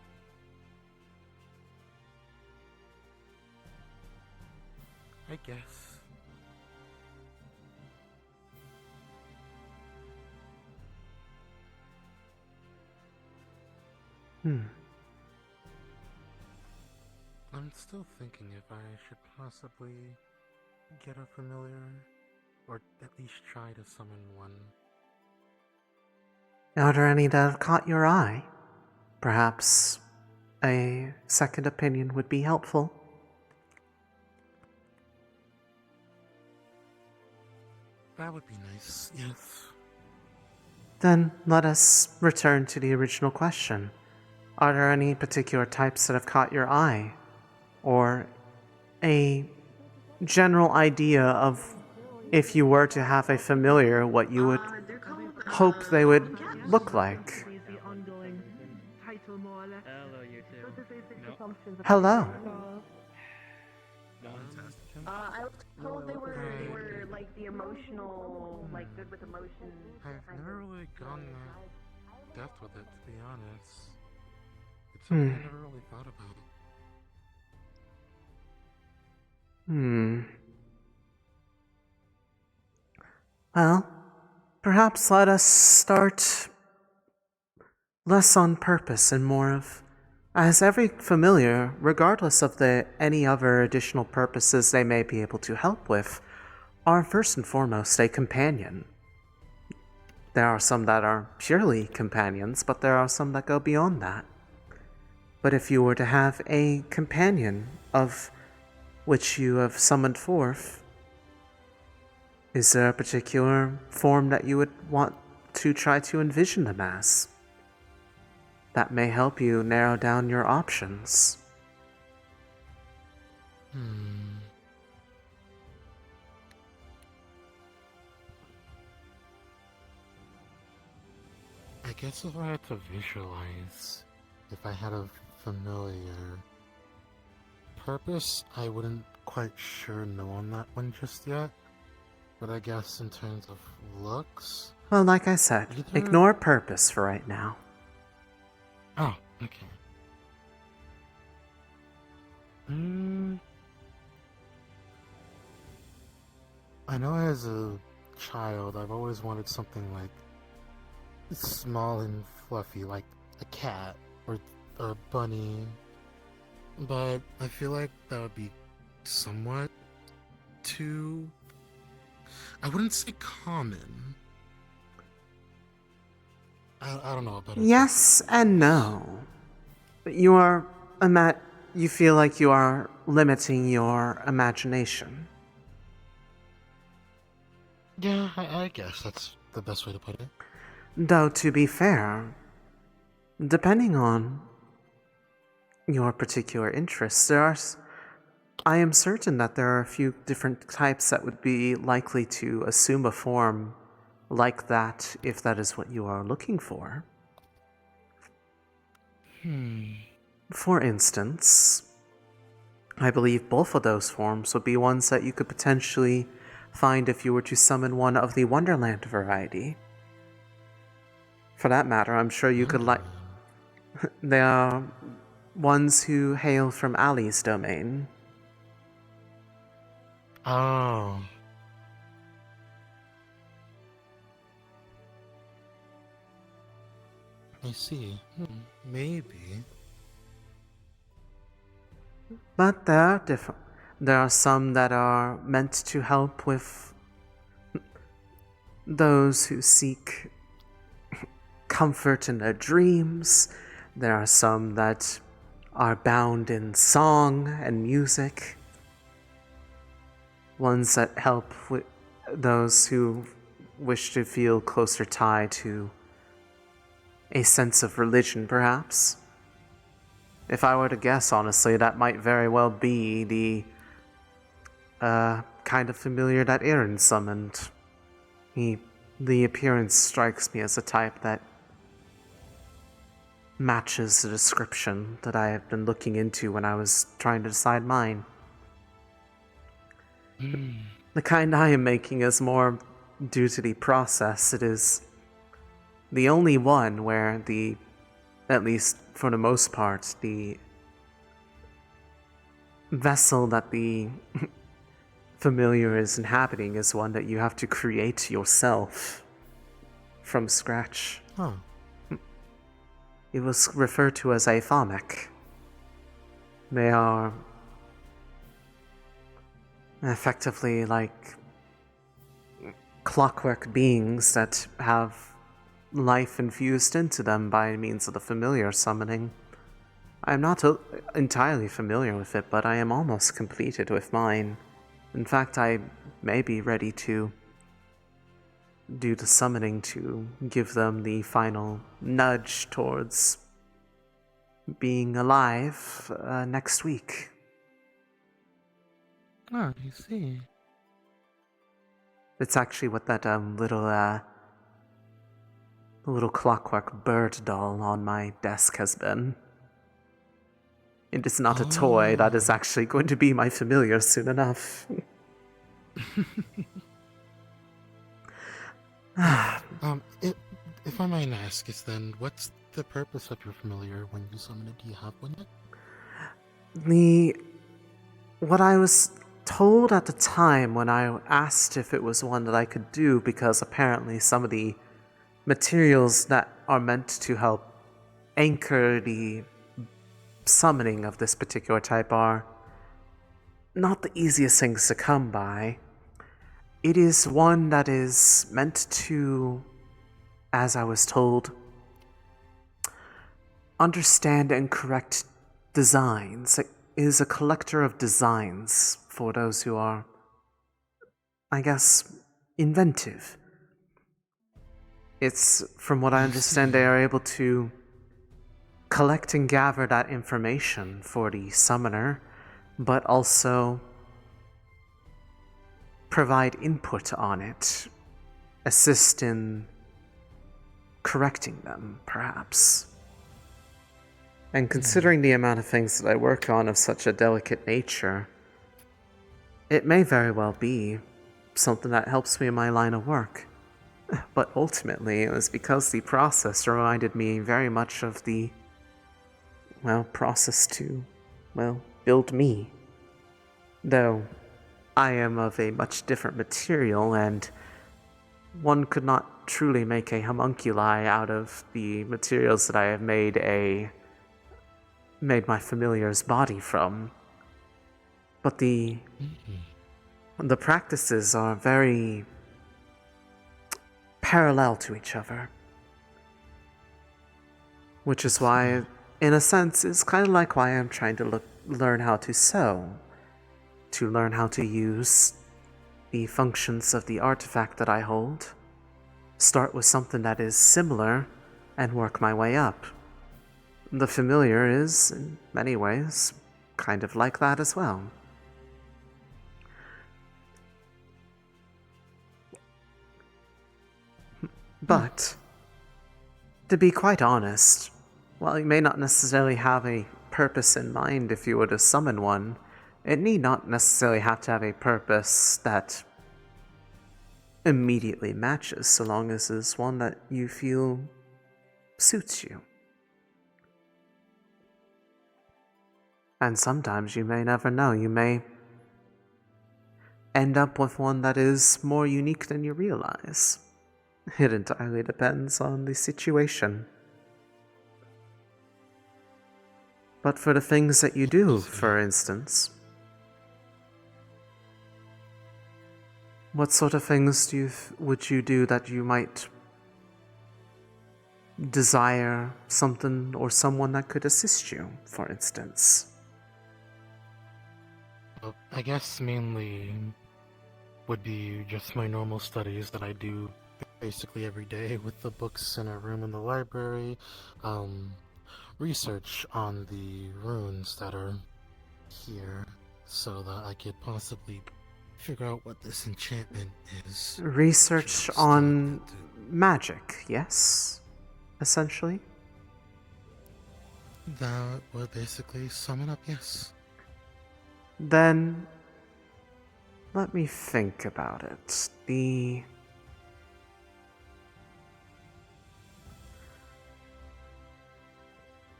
Speaker 9: I guess. I'm still thinking if I should possibly get a familiar, or at least try to summon one.
Speaker 1: Are there any that have caught your eye? Perhaps a second opinion would be helpful.
Speaker 9: That would be nice, yes.
Speaker 1: Then let us return to the original question. Are there any particular types that have caught your eye? Or a general idea of, if you were to have a familiar, what you would hope they would look like? Hello.
Speaker 19: I was told they were like the emotional, like good with emotion.
Speaker 9: I've never really gone that depth with it, to be honest. It's something I never really thought about.
Speaker 1: Well, perhaps let us start less on purpose and more of, as every familiar, regardless of any other additional purposes they may be able to help with, are first and foremost a companion. There are some that are purely companions, but there are some that go beyond that. But if you were to have a companion of which you have summoned forth, is there a particular form that you would want to try to envision them as? That may help you narrow down your options.
Speaker 9: I guess if I had to visualize, if I had a familiar purpose, I wouldn't quite sure know on that one just yet. But I guess in terms of looks...
Speaker 1: Well, like I said, ignore purpose for right now.
Speaker 9: Oh, okay. Mm, I know as a child, I've always wanted something like small and fluffy, like a cat or a bunny. But I feel like that would be somewhat too. I wouldn't say common. I don't know about it.
Speaker 1: Yes and no. You are you feel like you are limiting your imagination.
Speaker 9: Yeah, I guess that's the best way to put it.
Speaker 1: Though, to be fair, depending on your particular interests, I am certain that there are a few different types that would be likely to assume a form like that if that is what you are looking for. For instance, I believe both of those forms would be ones that you could potentially find if you were to summon one of the Wonderland variety. For that matter, I'm sure you could like. They are ones who hail from Ali's domain.
Speaker 9: Oh. I see. Maybe.
Speaker 1: But there are different. There are some that are meant to help with those who seek comfort in their dreams. There are some that are bound in song and music. Ones that help with those who wish to feel closer tied to a sense of religion, perhaps. If I were to guess, honestly, that might very well be the kind of familiar that Aaron summoned. The appearance strikes me as a type that matches the description that I have been looking into when I was trying to decide mine. The kind I am making is more due to the process. It is the only one where at least for the most part, the vessel that the familiar is inhabiting is one that you have to create yourself from scratch.
Speaker 9: Huh.
Speaker 1: It was referred to as athamic. They are effectively like clockwork beings that have life infused into them by means of the familiar summoning. I am not entirely familiar with it, but I am almost completed with mine. In fact, I may be ready to do the summoning to give them the final nudge towards being alive next week.
Speaker 9: Oh, you see.
Speaker 1: It's actually what that little clockwork bird doll on my desk has been. It is not a toy, that is actually going to be my familiar soon enough.
Speaker 9: If I might ask, is then what's the purpose of your familiar when you summon it? Do you have one yet?
Speaker 1: What I was told at the time when I asked if it was one that I could do, because apparently some of the materials that are meant to help anchor the summoning of this particular type are not the easiest things to come by. It is one that is meant to, as I was told, understand and correct designs. It is a collector of designs for those who are, I guess, inventive. It's, from what I understand, they are able to collect and gather that information for the summoner, but also provide input on it, assist in correcting them, perhaps. And considering the amount of things that I work on of such a delicate nature, it may very well be something that helps me in my line of work. But ultimately, it was because the process reminded me very much of the, process to, build me. Though I am of a much different material, and one could not truly make a homunculi out of the materials that I have made my familiar's body from. But the practices are very parallel to each other. Which is why, in a sense, it's kind of like why I'm trying to learn how to sew. To learn how to use the functions of the artifact that I hold. Start with something that is similar and work my way up. The familiar is, in many ways, kind of like that as well. But, to be quite honest, while you may not necessarily have a purpose in mind if you were to summon one, it need not necessarily have to have a purpose that immediately matches, so long as it's one that you feel suits you. And sometimes you may never know, you may end up with one that is more unique than you realize. It entirely depends on the situation. But for the things that you do, for instance, what sort of things would you do that you might desire something or someone that could assist you, for instance?
Speaker 9: Well, I guess mainly would be just my normal studies that I do basically every day with the books in a room in the library, research on the runes that are here so that I could possibly figure out what this enchantment is.
Speaker 1: Research on magic, yes? Essentially?
Speaker 9: That would basically sum it up, yes.
Speaker 1: Then, let me think about it.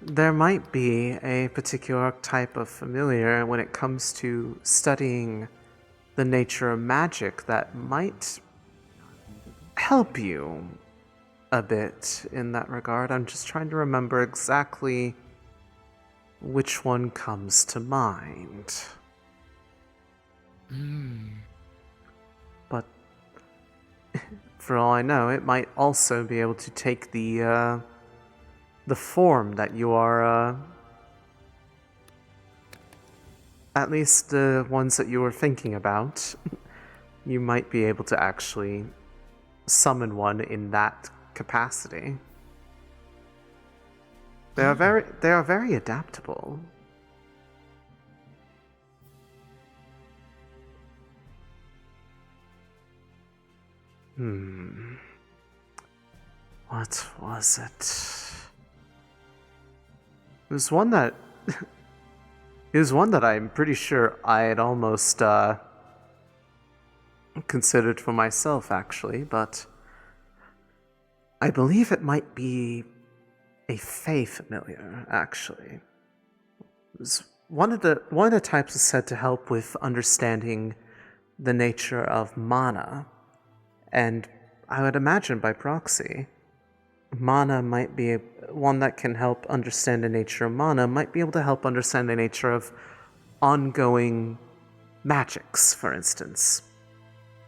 Speaker 1: There might be a particular type of familiar when it comes to studying the nature of magic that might help you a bit in that regard. I'm just trying to remember exactly which one comes to mind. But for all I know, it might also be able to take the form that you are, at least the ones that you were thinking about, you might be able to actually summon one in that capacity. They are very adaptable. What was it? It was one that I'm pretty sure I had almost considered for myself, actually, but I believe it might be a Fey familiar, actually. It was one of the types is said to help with understanding the nature of mana, and I would imagine by proxy, mana might be one that can help understand the nature of mana, might be able to help understand the nature of ongoing magics, for instance.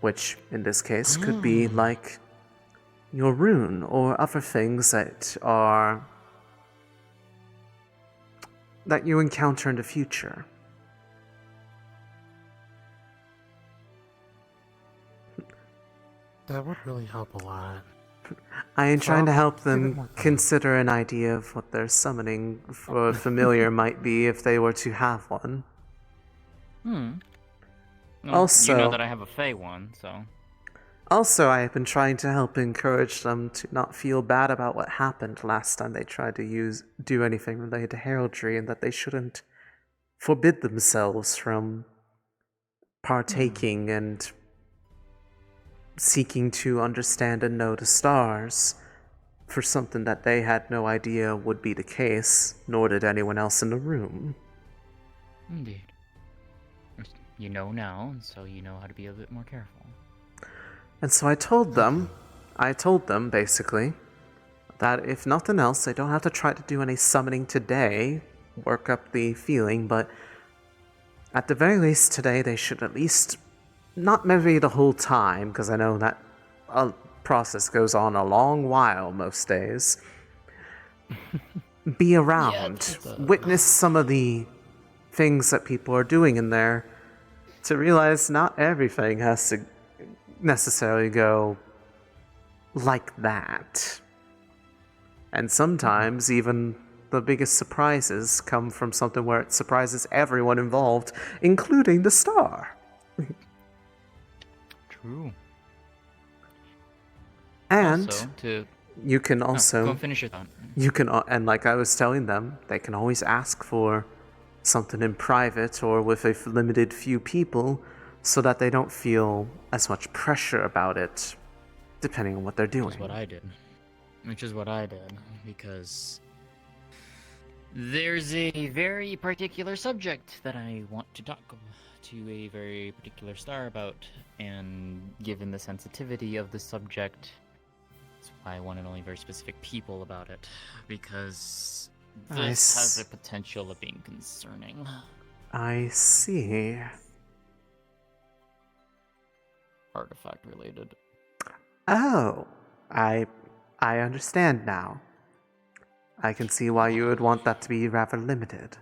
Speaker 1: Which, in this case, could be like your rune or other things that you encounter in the future.
Speaker 9: That would really help a lot.
Speaker 1: I am trying to help them consider an idea of what their summoning for familiar might be if they were to have one.
Speaker 18: Well,
Speaker 1: Also,
Speaker 18: you know that I have a Fey one, so.
Speaker 1: Also, I have been trying to help encourage them to not feel bad about what happened last time they tried to do anything related to heraldry, and that they shouldn't forbid themselves from partaking and seeking to understand and know the stars for something that they had no idea would be the case, nor did anyone else in the room.
Speaker 18: Indeed. You know now, so you know how to be a bit more careful.
Speaker 1: And so I told them basically, that if nothing else, they don't have to try to do any summoning today, work up the feeling, but at the very least today they should at least, not maybe the whole time, because I know that process goes on a long while most days, be around, witness some of the things that people are doing in there, to realize not everything has to necessarily go like that. And sometimes even the biggest surprises come from something where it surprises everyone involved, including the star.
Speaker 18: True.
Speaker 1: And
Speaker 18: also,
Speaker 1: you can also
Speaker 18: go and finish your thought.
Speaker 1: You can, and like I was telling them, they can always ask for something in private or with a limited few people, so that they don't feel as much pressure about it, depending on what they're doing.
Speaker 18: Which is what I did, because there's a very particular subject that I want to talk to a very particular star about, and given the sensitivity of the subject, that's why I wanted only very specific people about it, because this has the potential of being concerning.
Speaker 1: I see.
Speaker 18: Artifact related.
Speaker 1: Oh, I understand now. I can see why you would want that to be rather limited.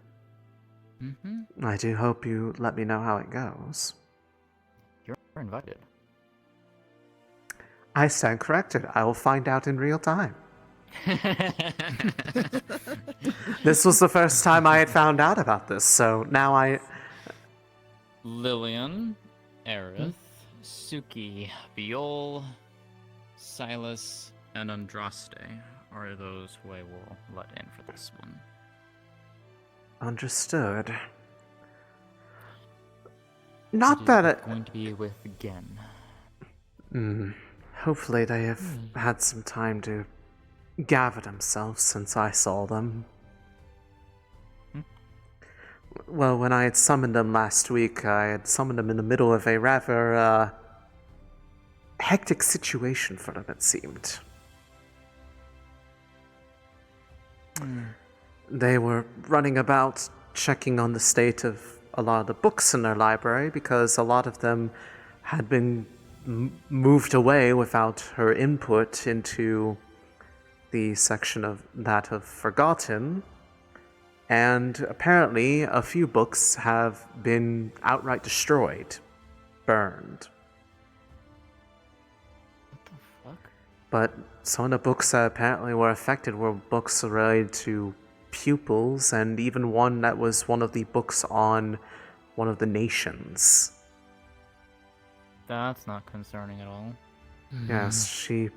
Speaker 18: Mm-hmm.
Speaker 1: I do hope you let me know how it goes.
Speaker 18: You're invited.
Speaker 1: I stand corrected. I will find out in real time. This was the first time I had found out about this, so now I...
Speaker 18: Lillian, Aerith, Suki, Viol, Silas, and Andraste are those who I will let in for this one.
Speaker 1: Understood. Not that it...
Speaker 18: going to be with Gen.
Speaker 1: Hopefully they have had some time to gather themselves since I saw them. Well, when I had summoned them last week, I had summoned them in the middle of a rather, hectic situation for them, it seemed. They were running about checking on the state of a lot of the books in their library because a lot of them had been moved away without her input into the section of that of Forgotten, and apparently a few books have been outright destroyed, burned.
Speaker 18: What the fuck?
Speaker 1: But some of the books that apparently were affected were books related to pupils, and even one that was one of the books on one of the nations.
Speaker 18: That's not concerning at all.
Speaker 1: Yes, she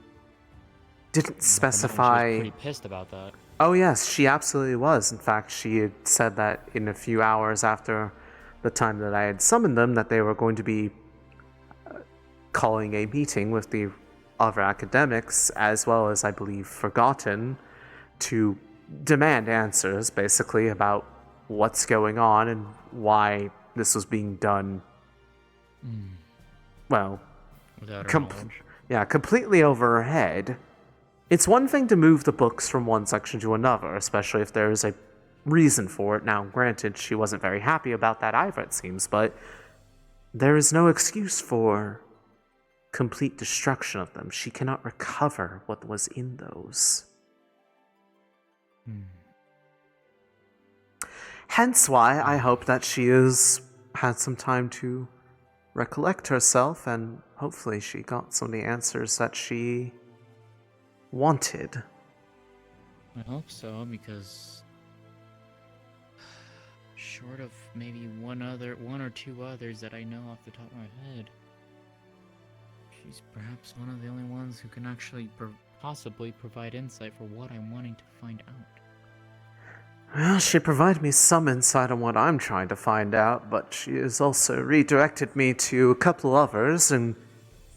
Speaker 1: didn't
Speaker 18: She
Speaker 1: specify...
Speaker 18: was pretty pissed about that.
Speaker 1: Oh yes, she absolutely was. In fact, she had said that in a few hours after the time that I had summoned them, that they were going to be calling a meeting with the other academics, as well as, I believe, Forgotten, to demand answers, basically, about what's going on and why this was being done. Well,
Speaker 18: without her knowledge.
Speaker 1: Yeah, completely over her head. It's one thing to move the books from one section to another, especially if there is a reason for it. Now, granted, she wasn't very happy about that either, it seems, but there is no excuse for complete destruction of them. She cannot recover what was in those. Hence why I hope that she has had some time to recollect herself, and hopefully she got some of the answers that she wanted.
Speaker 18: I hope so, because short of maybe one or two others that I know off the top of my head, she's perhaps one of the only ones who can actually possibly provide insight for what I'm wanting to find out.
Speaker 1: Well, she provided me some insight on what I'm trying to find out, but she has also redirected me to a couple others, and,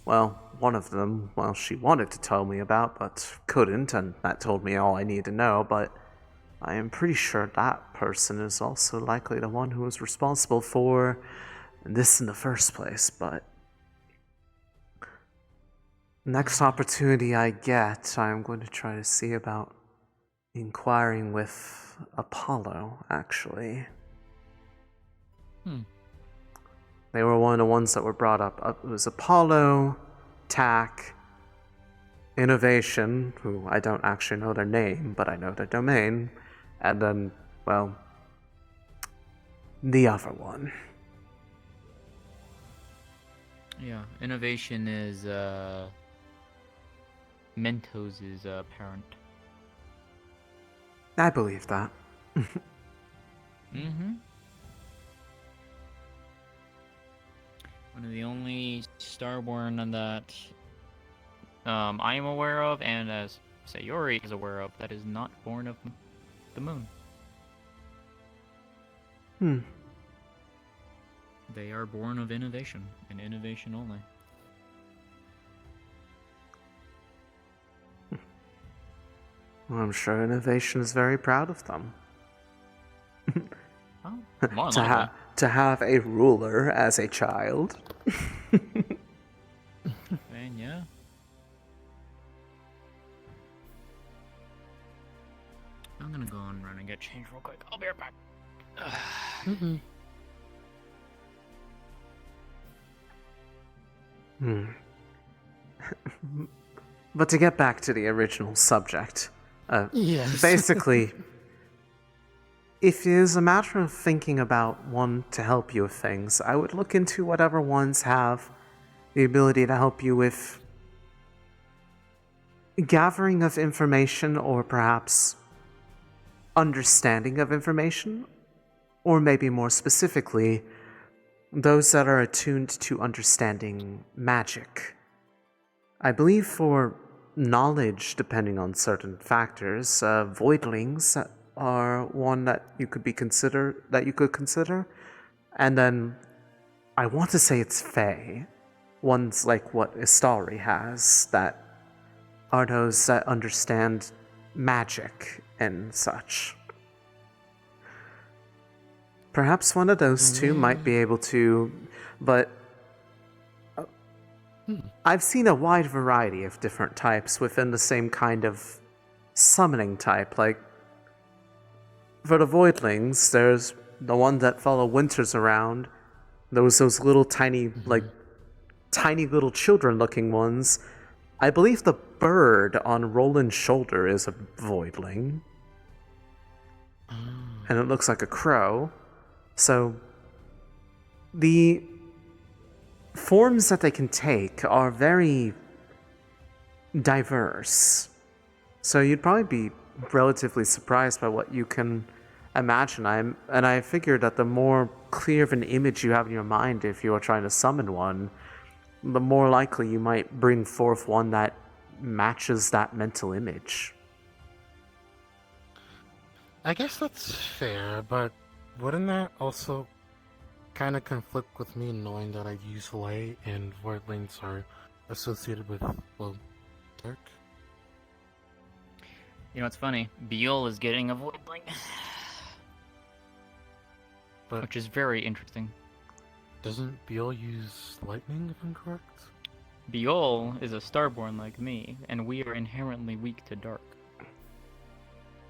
Speaker 1: well, one of them, well, she wanted to tell me about, but couldn't, and that told me all I needed to know, but I am pretty sure that person is also likely the one who was responsible for this in the first place, but next opportunity I get, I'm going to try to see about inquiring with Apollo, actually. They were one of the ones that were brought up. It was Apollo, TAC, Innovation, who I don't actually know their name, but I know their domain, and then, well, the other one.
Speaker 18: Yeah, innovation is Mentos' parent.
Speaker 1: I believe that.
Speaker 18: Mm-hmm. One of the only Starborn that I am aware of, and as Sayori is aware of, that is not born of the moon. They are born of innovation, and innovation only.
Speaker 1: Well, I'm sure Innovation is very proud of them.
Speaker 18: Oh, more than likely.
Speaker 1: To have a ruler as a child.
Speaker 18: And yeah. I'm gonna go and run and get changed real quick. I'll be right back.
Speaker 1: But to get back to the original subject,
Speaker 9: Yes.
Speaker 1: basically, if it is a matter of thinking about one to help you with things, I would look into whatever ones have the ability to help you with gathering of information, or perhaps understanding of information, or maybe more specifically, those that are attuned to understanding magic. I believe for knowledge, depending on certain factors, voidlings are one that you could consider, and then I want to say it's Fae, ones like what Istari has, that are those that understand magic and such. Perhaps one of those two might be able to, but I've seen a wide variety of different types within the same kind of summoning type. Like, for the Voidlings, there's the one that follow Winters around. Those little tiny, tiny little children-looking ones. I believe the bird on Roland's shoulder is a Voidling. And it looks like a crow. So, the forms that they can take are very diverse. So you'd probably be relatively surprised by what you can imagine. I figured that the more clear of an image you have in your mind if you are trying to summon one, the more likely you might bring forth one that matches that mental image.
Speaker 9: I guess that's fair, but wouldn't that also kind of conflict with me knowing that I use light and voidlings are associated with, well, dark?
Speaker 18: You know what's funny? Biol is getting a voidling. Which is very interesting.
Speaker 9: Doesn't Biol use lightning, if I'm correct?
Speaker 18: Biol is a starborn like me, and we are inherently weak to dark.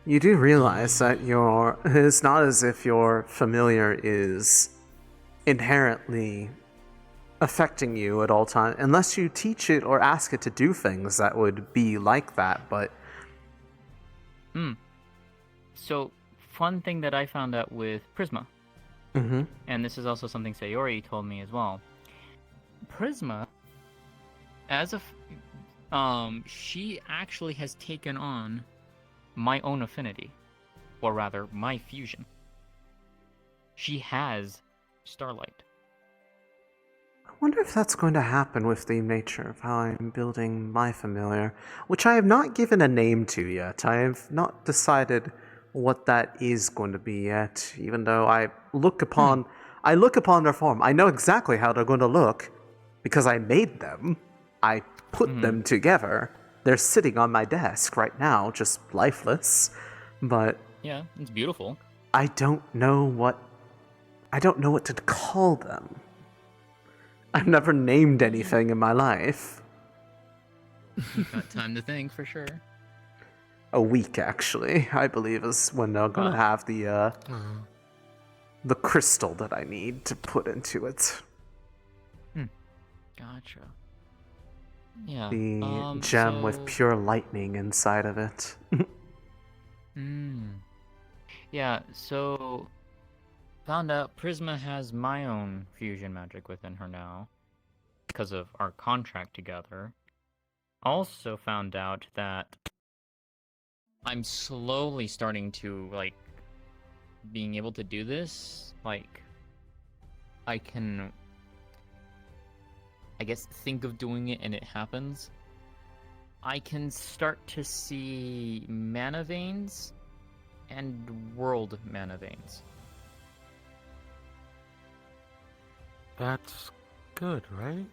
Speaker 1: You do realize that it's not as if your familiar is inherently affecting you at all times, unless you teach it or ask it to do things that would be like that, but...
Speaker 18: So, fun thing that I found out with Prisma, and this is also something Sayori told me as well. Prisma, she actually has taken on my own affinity, or rather, my fusion. She has Starlight.
Speaker 1: I wonder if that's going to happen with the nature of how I'm building my familiar, which I have not given a name to yet. I have not decided what that is going to be yet, even though I look upon their form. I know exactly how they're going to look because I made them. I put them together. They're sitting on my desk right now, just lifeless. But
Speaker 18: Yeah, it's beautiful.
Speaker 1: I don't know what to call them. I've never named anything in my life.
Speaker 18: You've got time to think for sure.
Speaker 1: A week, actually, I believe, is when they're gonna have the crystal that I need to put into it.
Speaker 18: Gotcha. Yeah.
Speaker 1: The gem with pure lightning inside of it.
Speaker 18: Yeah, so found out Prisma has my own fusion magic within her now because of our contract together. Also found out that I'm slowly starting to, like, being able to do this. Like, I can, I guess, think of doing it and it happens. I can start to see mana veins and world mana veins.
Speaker 9: That's good, right?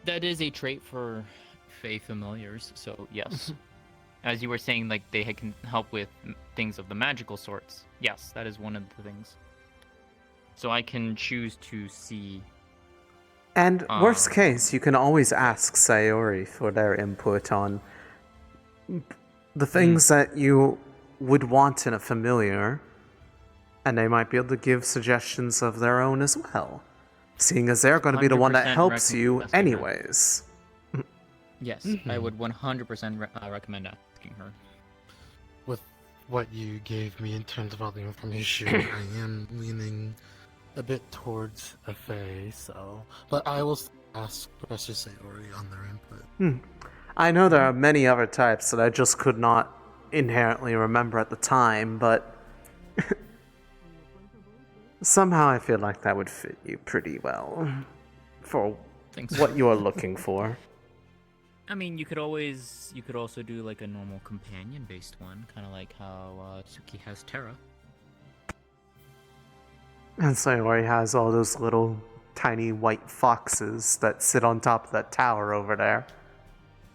Speaker 18: That is a trait for Fey familiars, so yes. As you were saying, like, they can help with things of the magical sorts. Yes, that is one of the things. So I can choose to see...
Speaker 1: And worst case, you can always ask Sayori for their input on the things that you would want in a familiar, and they might be able to give suggestions of their own as well, seeing as they're going to be the one that
Speaker 18: 100%
Speaker 1: helps you
Speaker 18: asking her.
Speaker 1: anyways.
Speaker 18: Yes, I would 100% recommend asking her.
Speaker 9: With what you gave me in terms of all the information, I am leaning a bit towards a Fae, so... But I will ask Professor Sayori on their input.
Speaker 1: I know there are many other types that I just could not inherently remember at the time, but somehow I feel like that would fit you pretty well for what you are looking for.
Speaker 18: I mean, you could also do like a normal companion-based one, kind of like how Suki has Terra.
Speaker 1: And Sayori has all those little tiny white foxes that sit on top of that tower over there.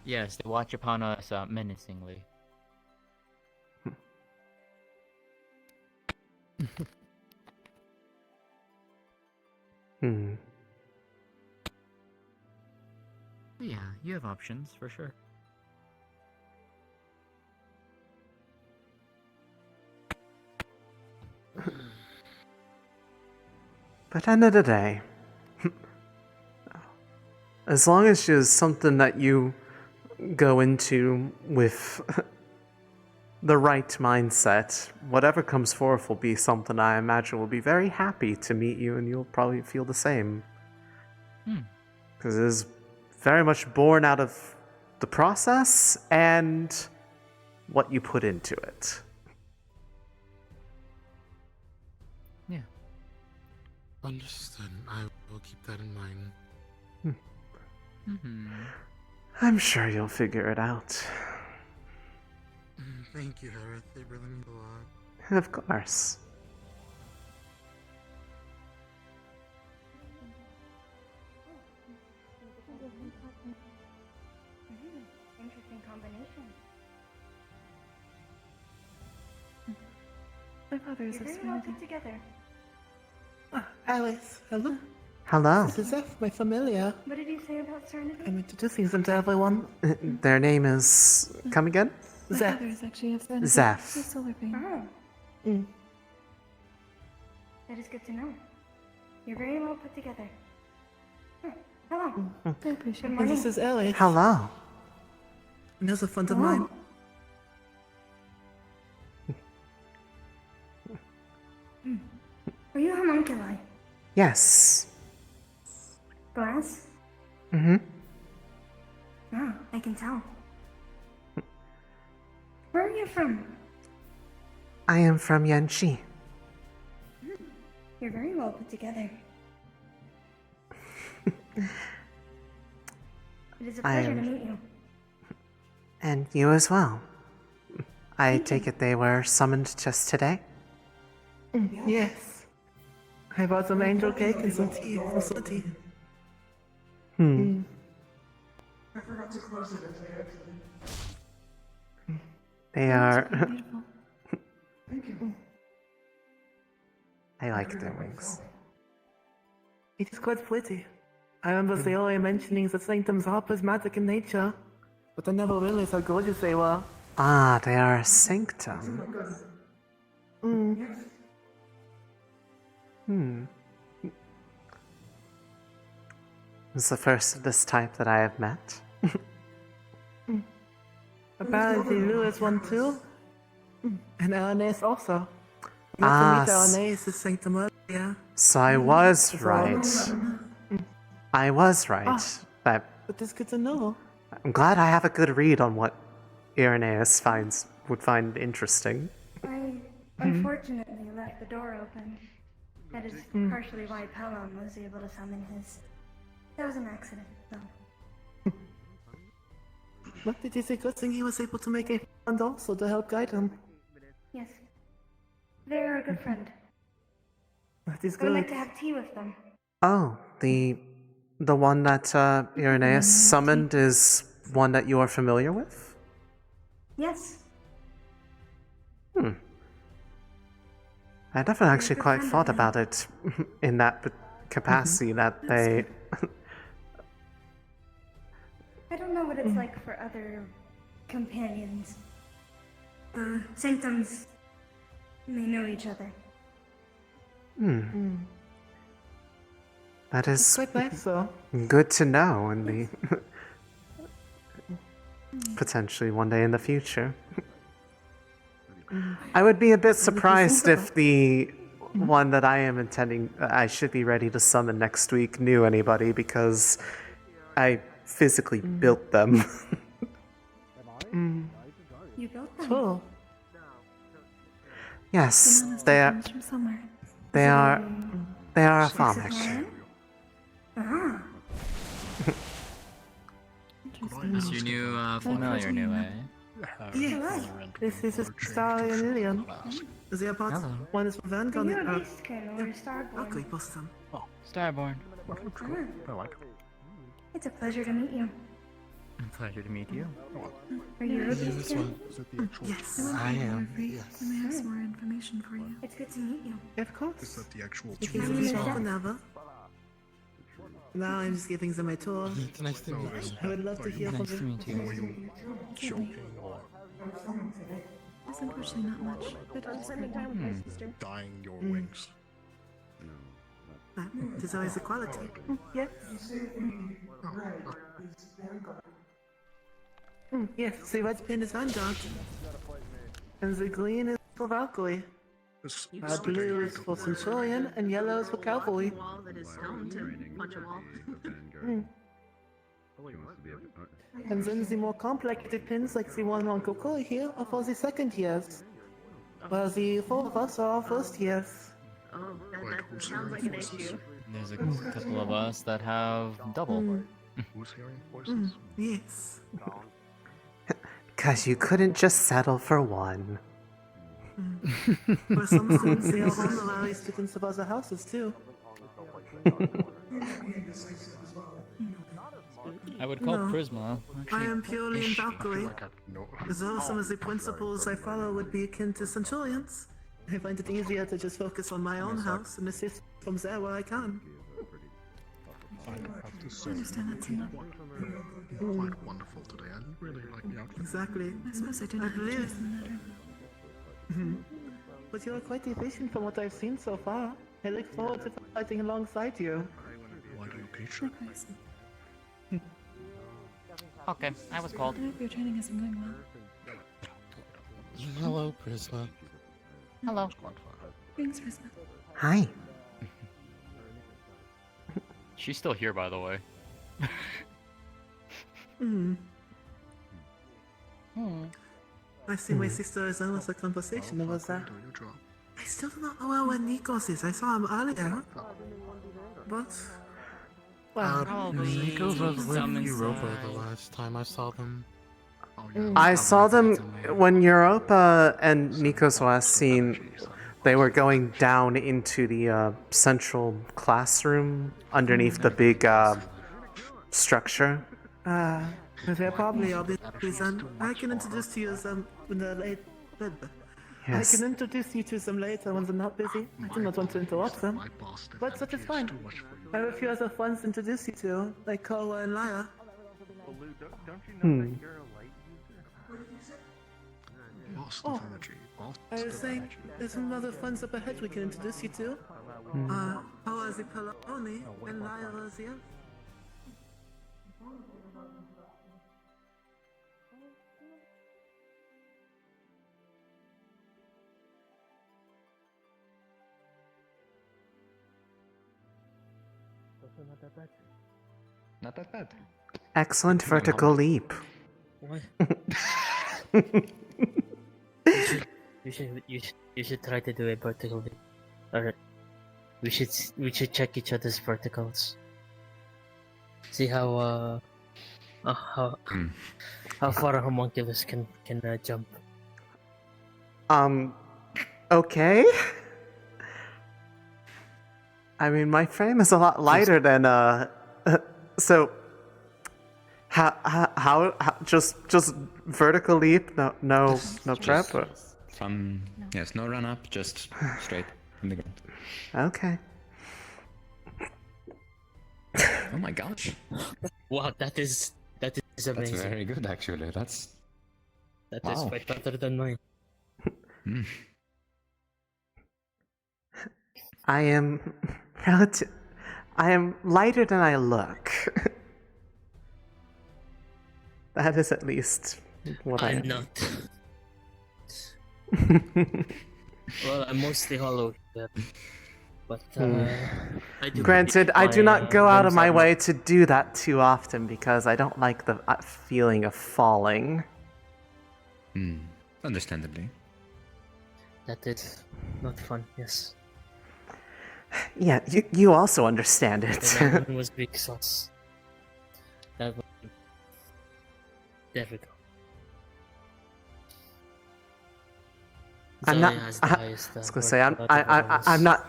Speaker 18: Yes, they watch upon us menacingly. Yeah, you have options for sure.
Speaker 1: But end of the day, as long as it's something that you go into with the right mindset, whatever comes forth will be something I imagine will be very happy to meet you, and you'll probably feel the same. Because it is very much born out of the process and what you put into it.
Speaker 18: Yeah.
Speaker 9: Understood. I will keep that in mind.
Speaker 1: I'm sure you'll figure it out.
Speaker 9: Thank you, Aerith. They really mean a lot.
Speaker 1: Of course.
Speaker 20: Interesting combination.
Speaker 2: My father is
Speaker 20: You're
Speaker 2: a
Speaker 20: very well
Speaker 2: Serenity.
Speaker 20: put together.
Speaker 2: Alice, hello.
Speaker 1: Hello.
Speaker 2: This is Zeph, my familiar.
Speaker 20: What did you say about Serenity?
Speaker 2: I'm introducing them to everyone.
Speaker 1: Their name is... Come again?
Speaker 12: My
Speaker 2: Zeph.
Speaker 12: father is actually a Serenity.
Speaker 1: Zeph.
Speaker 12: He's solar being.
Speaker 20: Oh. That is good to know. You're very well put together. Hello.
Speaker 12: I appreciate
Speaker 20: Good
Speaker 2: And
Speaker 20: morning.
Speaker 2: this is Alice.
Speaker 1: Hello.
Speaker 2: And those are friends of
Speaker 20: Oh.
Speaker 2: mine.
Speaker 20: Are you homunculi?
Speaker 1: Yes.
Speaker 20: Glass?
Speaker 1: Mm-hmm.
Speaker 20: Oh, I can tell. Where are you from?
Speaker 1: I am from Yanxi.
Speaker 20: You're very well put together. It is a
Speaker 1: I
Speaker 20: pleasure to
Speaker 1: am-
Speaker 20: meet you.
Speaker 1: And you as well. I take it they were summoned just today?
Speaker 2: Yes. I brought some angel cake and some tea. Some tea.
Speaker 14: I forgot to close it.
Speaker 1: They are... I like their wings.
Speaker 2: It is quite pretty. I remember Theory mentioning the sanctums are prismatic in nature, but I never realized how gorgeous they were.
Speaker 1: Ah, they are a sanctum. Hmm. It's the first of this type that I have met.
Speaker 2: Apparently Lou is one too. And Elanis also. We got to meet Elanis' sanctum earlier.
Speaker 1: So I was right. I was right.
Speaker 2: But it's good to know.
Speaker 1: I'm glad I have a good read on what Irenaeus would find interesting.
Speaker 20: I unfortunately left the door open. That is partially why Pelham was able to summon his. That was an accident, though.
Speaker 2: But it is a good thing he was able to make a friend also to help guide him.
Speaker 20: Yes. They're a good friend.
Speaker 2: That is
Speaker 20: I would like
Speaker 2: good.
Speaker 20: to have tea with them.
Speaker 1: Oh, the one that Irenaeus summoned is one that you are familiar with?
Speaker 20: Yes.
Speaker 1: I never actually quite thought about it in that capacity that they...
Speaker 20: I don't know what it's like for other companions. Sanctums may know each other.
Speaker 1: That is
Speaker 2: Quite nice, though.
Speaker 1: good to know in the potentially one day in the future. I would be a bit surprised if the one that I am intending, I should be ready to summon next week, knew anybody, because I physically built them.
Speaker 20: You built them?
Speaker 2: Cool.
Speaker 1: Yes, they are a comic.
Speaker 20: Ah.
Speaker 18: Is your new familiar new, eh?
Speaker 2: Yes. This is a Star-Lilian. They are part one is for Vanguard.
Speaker 20: Are you a Beastkin or a Starborn?
Speaker 2: Okay, Boston.
Speaker 18: Starborn.
Speaker 20: I like It's a pleasure to meet you.
Speaker 18: Pleasure to meet you.
Speaker 20: Are you a Beastkin?
Speaker 2: Yes,
Speaker 20: I
Speaker 2: am.
Speaker 20: Yes.
Speaker 12: Let me have some more information for you.
Speaker 20: It's good to meet you.
Speaker 2: Of course.
Speaker 14: Is that the actual
Speaker 2: If
Speaker 14: tool?
Speaker 2: you speak whenever. Now I'm just giving them a tour.
Speaker 9: It's nice to meet you.
Speaker 2: I would love to hear from
Speaker 18: Nice to meet you.
Speaker 14: Joking or
Speaker 12: It's unfortunately not much, but I'll spend time with my sister.
Speaker 14: dyeing your wings?
Speaker 2: That is always a quality. Yes. Yes, the red pin is Vanguard. And the green is for Valkyrie. Blue is for Centurion, and yellow is for Cavalry.
Speaker 19: That is stone to punch a wall.
Speaker 2: And then the more complicated pins, like the one on Kokoi here, are for the second years. While the four of us are our first years.
Speaker 19: Oh, that sounds like an issue.
Speaker 18: There's a couple of us that have double.
Speaker 14: Who's hearing voices?
Speaker 2: Yes.
Speaker 1: Because you couldn't just settle for one.
Speaker 2: For some students, they are honorary students of other houses too.
Speaker 18: I would call
Speaker 2: No.
Speaker 18: Prisma.
Speaker 2: I am purely in Valkyrie. Though some of the principles I follow would be akin to Centurions, I find it easier to just focus on my own house and assist from there where I can.
Speaker 14: I have to say,
Speaker 12: I understand that's enough.
Speaker 14: you're quite wonderful today. I really like the outfit.
Speaker 2: Exactly.
Speaker 12: I suppose I do
Speaker 2: I
Speaker 12: not have a
Speaker 2: believe.
Speaker 12: choice in the matter.
Speaker 2: But you are quite efficient from what I've seen so far. I look forward to fighting alongside you.
Speaker 14: Why do you teach?
Speaker 12: Likewise.
Speaker 18: Okay, I was called.
Speaker 12: I hope your training has been going well.
Speaker 9: Hello, Prisma.
Speaker 18: Hello.
Speaker 12: Thanks, Prisma.
Speaker 1: Hi.
Speaker 18: She's still here, by the way.
Speaker 2: I see my sister is almost a conversation about that. I still do not know where Nikos is. I saw him earlier. But... Well,
Speaker 9: Nikos was with Europa the last time I saw them.
Speaker 1: I saw them when Europa and Nikos last seen. They were going down into the central classroom underneath the big structure.
Speaker 2: they're probably all busy then. I can introduce to you as the late
Speaker 1: Yes.
Speaker 2: I can introduce you to them later when they're not busy. I do not want to interrupt them. But that is fine. I have a few other friends to introduce you to, like Koa and Laya.
Speaker 8: Well, Lou, don't you know
Speaker 1: Hmm.
Speaker 8: that you're a light user?
Speaker 2: Oh, I was saying, there's some other friends up ahead we can introduce you to. Koa the Peloni and Laya the Elf.
Speaker 18: Not that bad.
Speaker 15: Not that bad.
Speaker 1: Excellent vertical leap.
Speaker 10: What? You should try to do a vertical leap. Alright. We should check each other's verticals. See how far a homunculus can jump.
Speaker 1: Okay. I mean, my frame is a lot lighter than so. How just vertical leap? No prep. Or?
Speaker 15: From yes, no run up, just straight in the ground.
Speaker 1: Okay.
Speaker 15: Oh my gosh.
Speaker 10: Wow, that is amazing.
Speaker 15: That's very good, actually. That is
Speaker 10: Wow. Way better than mine.
Speaker 1: I am lighter than I look. That is at least what I am.
Speaker 10: I'm not. Well, I'm mostly hollow here, but I do.
Speaker 1: Granted, I do not go out of
Speaker 10: bones
Speaker 1: my
Speaker 10: are
Speaker 1: way to do that too often because I don't like the feeling of falling.
Speaker 15: Understandably.
Speaker 10: That is not fun. Yes.
Speaker 1: Yeah, you also understand it.
Speaker 10: That one was big sauce. That one. There we go.
Speaker 1: I'm
Speaker 10: Zoe
Speaker 1: not.
Speaker 10: has the highest,
Speaker 1: I was gonna say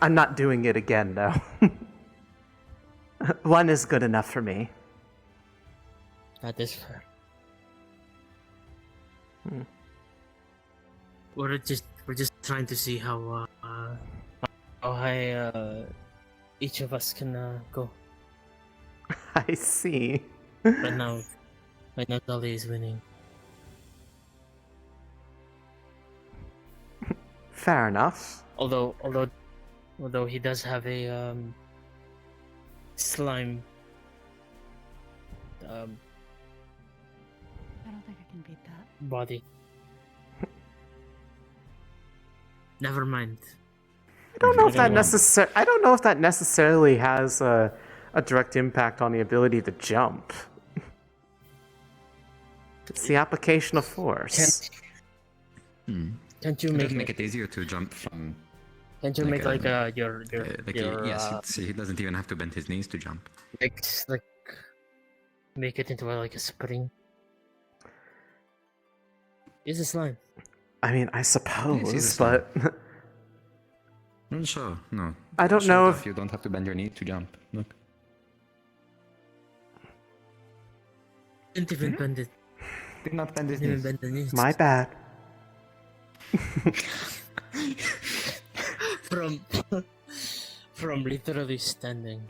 Speaker 1: I'm not doing it again though. One is good enough for me.
Speaker 10: That is fair. We're just trying to see how high each of us can go.
Speaker 1: I see.
Speaker 10: Right now Dolly is winning.
Speaker 1: Fair enough.
Speaker 10: Although he does have a slime.
Speaker 17: I don't think I can beat that.
Speaker 10: Body. Never mind.
Speaker 1: I don't know if that necessarily has a direct impact on the ability to jump. It's the application of force.
Speaker 10: Can't you
Speaker 15: It
Speaker 10: make
Speaker 15: does make it easier to jump from?
Speaker 10: Can't you make your
Speaker 15: yes, he doesn't even have to bend his knees to jump.
Speaker 10: like make it into like a spring? Is a slime?
Speaker 1: I mean, I suppose, but
Speaker 15: Sure, no.
Speaker 1: I don't know if
Speaker 15: you don't have to bend your knee to jump. Look.
Speaker 10: Didn't even bend it.
Speaker 15: Did not bend his
Speaker 10: Didn't
Speaker 15: knees.
Speaker 10: even bend the knees.
Speaker 1: My bad.
Speaker 10: From literally standing.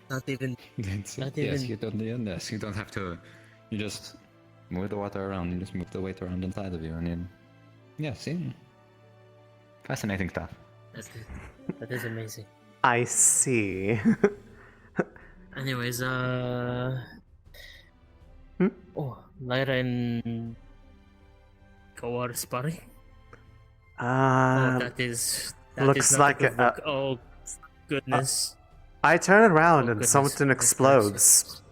Speaker 10: Not even.
Speaker 15: Yes, you don't have to. You just move the water around. You just move the weight around inside of you, and you. Yeah, see. Fascinating stuff.
Speaker 10: That is amazing.
Speaker 1: I see.
Speaker 10: Anyways, Oh, Lyra and Koa are sparring. That
Speaker 1: looks
Speaker 10: is not
Speaker 1: like
Speaker 10: a good look. Oh goodness!
Speaker 1: I turn around and
Speaker 10: goodness.
Speaker 1: something explodes.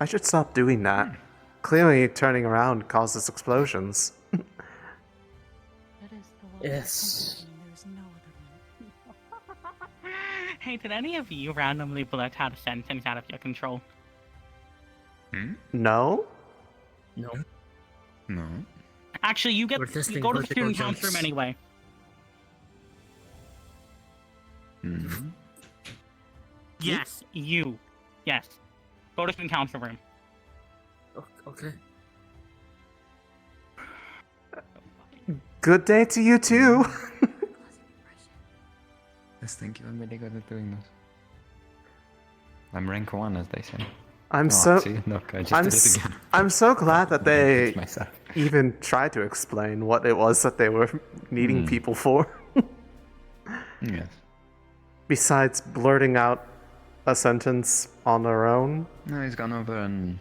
Speaker 1: I should stop doing that. Clearly, turning around causes explosions.
Speaker 17: That is the one.
Speaker 10: Yes.
Speaker 17: There's no other one.
Speaker 3: Hey, did any of you randomly blurt out a sentence out of your control?
Speaker 1: No?
Speaker 10: No.
Speaker 15: No.
Speaker 3: Actually, you go to the student
Speaker 10: jumps.
Speaker 3: council room anyway. Yes, you. Yes. Go to student council room.
Speaker 10: Okay.
Speaker 1: Good day to you too.
Speaker 15: Yes, thank you. I'm really good at doing this. I'm rank 1, as they say.
Speaker 1: I'm
Speaker 15: Oh,
Speaker 1: so
Speaker 15: see? Look, I just
Speaker 1: I'm
Speaker 15: did it
Speaker 1: s-
Speaker 15: again.
Speaker 1: I'm so glad that they
Speaker 15: It's myself.
Speaker 1: even tried to explain what it was that they were needing people for.
Speaker 15: Yes.
Speaker 1: Besides blurting out a sentence on their own.
Speaker 15: No, he's gone over and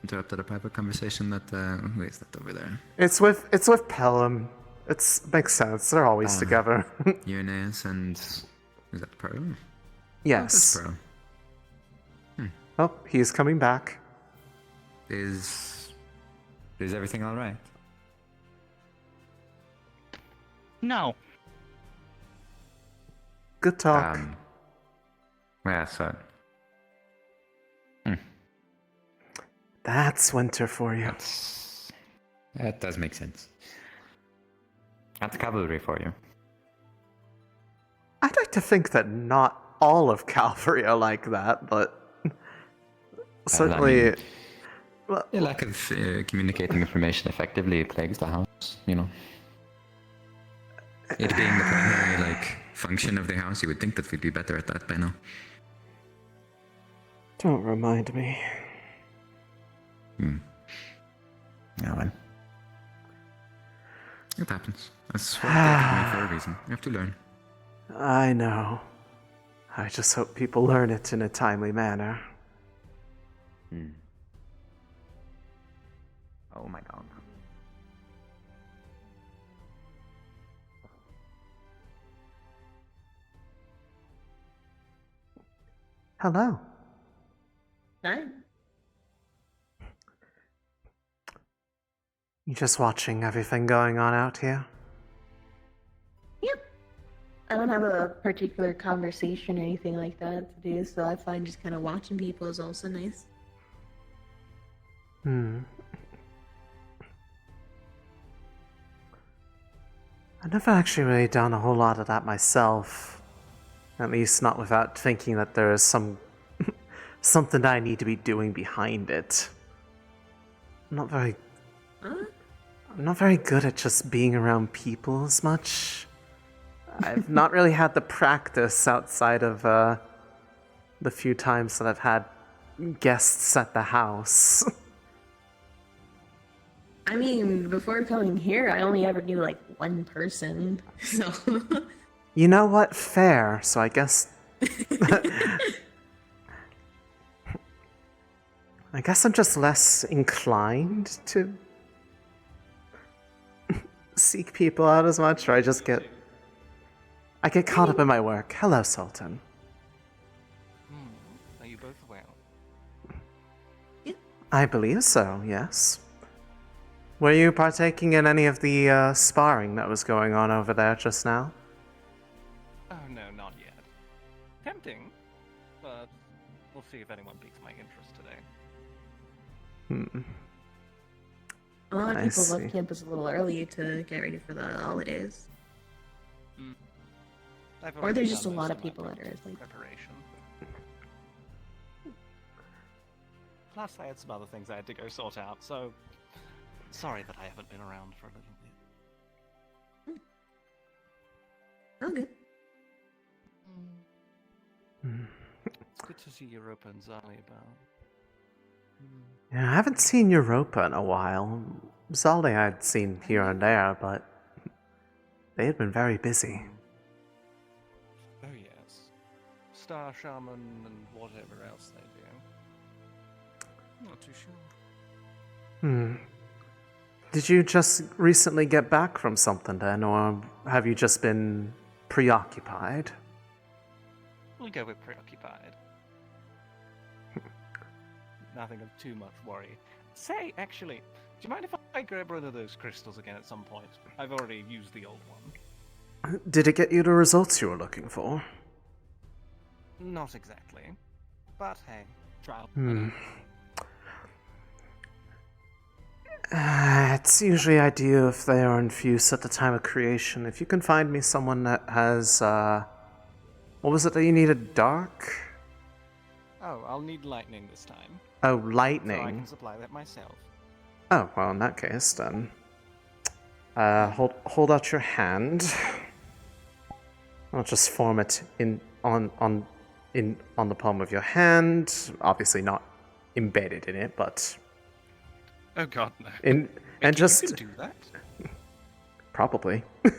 Speaker 15: interrupted a private conversation that, who is that over there?
Speaker 1: It's with Pelham. Makes sense. They're always together.
Speaker 15: Eunice and... Is that Pearl?
Speaker 1: Yes.
Speaker 15: Oh, that's Pearl.
Speaker 1: Oh, he's coming back.
Speaker 15: Is everything alright?
Speaker 3: No.
Speaker 1: Good talk.
Speaker 15: Yeah, so...
Speaker 1: That's winter for you.
Speaker 15: That does make sense. That's cavalry for you.
Speaker 1: I'd like to think that not all of Calvary are like that, but certainly...
Speaker 15: The lack of communicating information effectively plagues the house, you know. It being the primary, function of the house, you would think that we'd be better at that by now.
Speaker 1: Don't remind me.
Speaker 15: Yeah, well. It happens. That's what they give me for a reason. You have to learn.
Speaker 1: I know. I just hope people learn it in a timely manner.
Speaker 15: Oh my god.
Speaker 1: Hello.
Speaker 2: Hi.
Speaker 1: You just watching everything going on out here?
Speaker 2: Yep. I don't have a particular conversation or anything like that to do, so I find just kind of watching people is also nice.
Speaker 1: I've never actually really done a whole lot of that myself. At least not without thinking that there is something that I need to be doing behind it. I'm not very good at just being around people as much. I've not really had the practice outside of the few times that I've had guests at the house.
Speaker 2: I mean, before coming here, I only ever knew one person, so.
Speaker 1: You know what? Fair. So I guess. I guess I'm just less inclined to seek people out as much, or I get caught up in my work. Hello, Sultan.
Speaker 16: Are you both well?
Speaker 1: I believe so, yes. Were you partaking in any of the sparring that was going on over there just now?
Speaker 16: Oh no, not yet. Tempting, but we'll see if anyone piques my interest today.
Speaker 2: A lot of
Speaker 1: I
Speaker 2: people
Speaker 1: see.
Speaker 2: left campus a little early to get ready for the holidays. Or there's just a lot of people that are asleep.
Speaker 16: Preparation. Plus, I had some other things I had to go sort out, so sorry that I haven't been around for a little bit.
Speaker 2: Oh, good.
Speaker 16: It's good to see Europa and Zali about.
Speaker 1: Yeah, I haven't seen Europa in a while. Zaldi I'd seen here and there, but they had been very busy.
Speaker 16: Oh yes. Star Shaman and whatever else they do. Not too sure.
Speaker 1: Did you just recently get back from something then, or have you just been preoccupied?
Speaker 16: We'll go with preoccupied. Nothing of too much worry. Say, actually, do you mind if I grab one of those crystals again at some point? I've already used the old one.
Speaker 1: Did it get you the results you were looking for?
Speaker 16: Not exactly. But hey, trial.
Speaker 1: It's usually ideal if they are infused at the time of creation. If you can find me someone that has, what was it that you needed? Dark?
Speaker 16: Oh, I'll need lightning this time.
Speaker 1: Oh,
Speaker 16: So I
Speaker 1: lightning.
Speaker 16: can supply that myself.
Speaker 1: Oh, well, in that case, then. hold out your hand. I'll just form it on the palm of your hand. Obviously not embedded in it, but
Speaker 8: Oh god, no.
Speaker 1: and
Speaker 8: Mickey,
Speaker 1: just
Speaker 8: you can do that?
Speaker 1: probably.
Speaker 8: Oh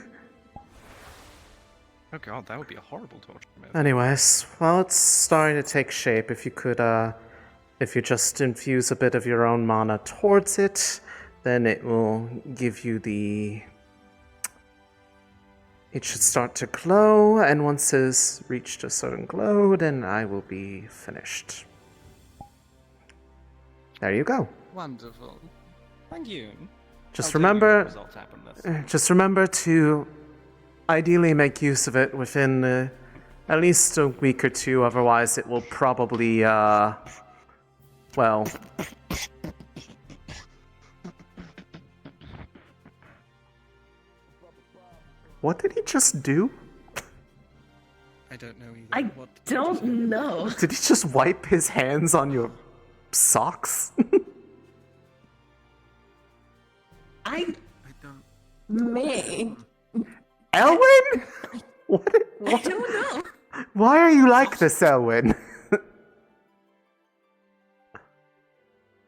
Speaker 8: god, that would be a horrible torture method.
Speaker 1: Anyways, well, it's starting to take shape. If you could, if you just infuse a bit of your own mana towards it, then it will give you the. It should start to glow, and once it's reached a certain glow, then I will be finished. There you go.
Speaker 8: Wonderful. Thank you.
Speaker 1: Just
Speaker 8: I'll tell you when the
Speaker 1: remember,
Speaker 8: results happen, that's-
Speaker 1: just remember to ideally make use of it within at least a week or two. Otherwise, it will probably, well. What did he just do?
Speaker 8: I don't know either.
Speaker 2: I don't know.
Speaker 1: Did he just wipe his hands on your socks?
Speaker 2: I may.
Speaker 1: Elwyn? What?
Speaker 2: I don't know.
Speaker 1: Why are you like this, Elwyn?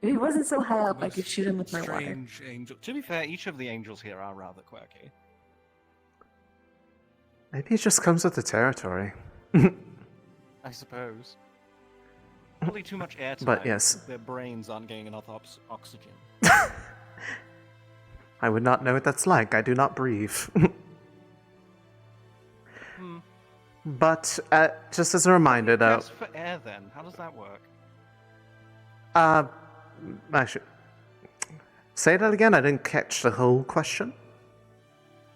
Speaker 2: If he wasn't so high up, I could shoot him with my water.
Speaker 8: Strange angel. To be fair, each of the angels here are rather quirky.
Speaker 1: Maybe it just comes with the territory.
Speaker 8: I suppose. Probably too much airtime.
Speaker 1: But yes.
Speaker 8: Their brains aren't getting enough oxygen.
Speaker 1: I would not know what that's like. I do not breathe. But just as a reminder, though.
Speaker 8: Gasp for air, then. How does that work?
Speaker 1: Actually, say that again. I didn't catch the whole question.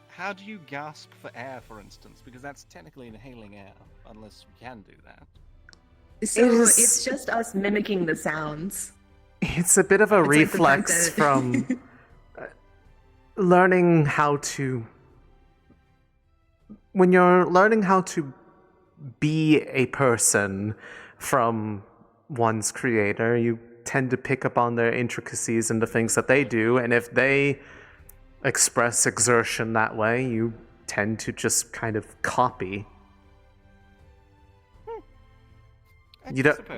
Speaker 8: How do you gasp for air, for instance? Because that's technically inhaling air, unless you can do that.
Speaker 2: So it's just us mimicking the sounds.
Speaker 1: It's a bit of a
Speaker 2: It's like the
Speaker 1: reflex
Speaker 2: fact that-
Speaker 1: from learning how to. When you're learning how to be a person from one's creator, you tend to pick up on their intricacies and the things that they do, and if they express exertion that way, you tend to just kind of copy.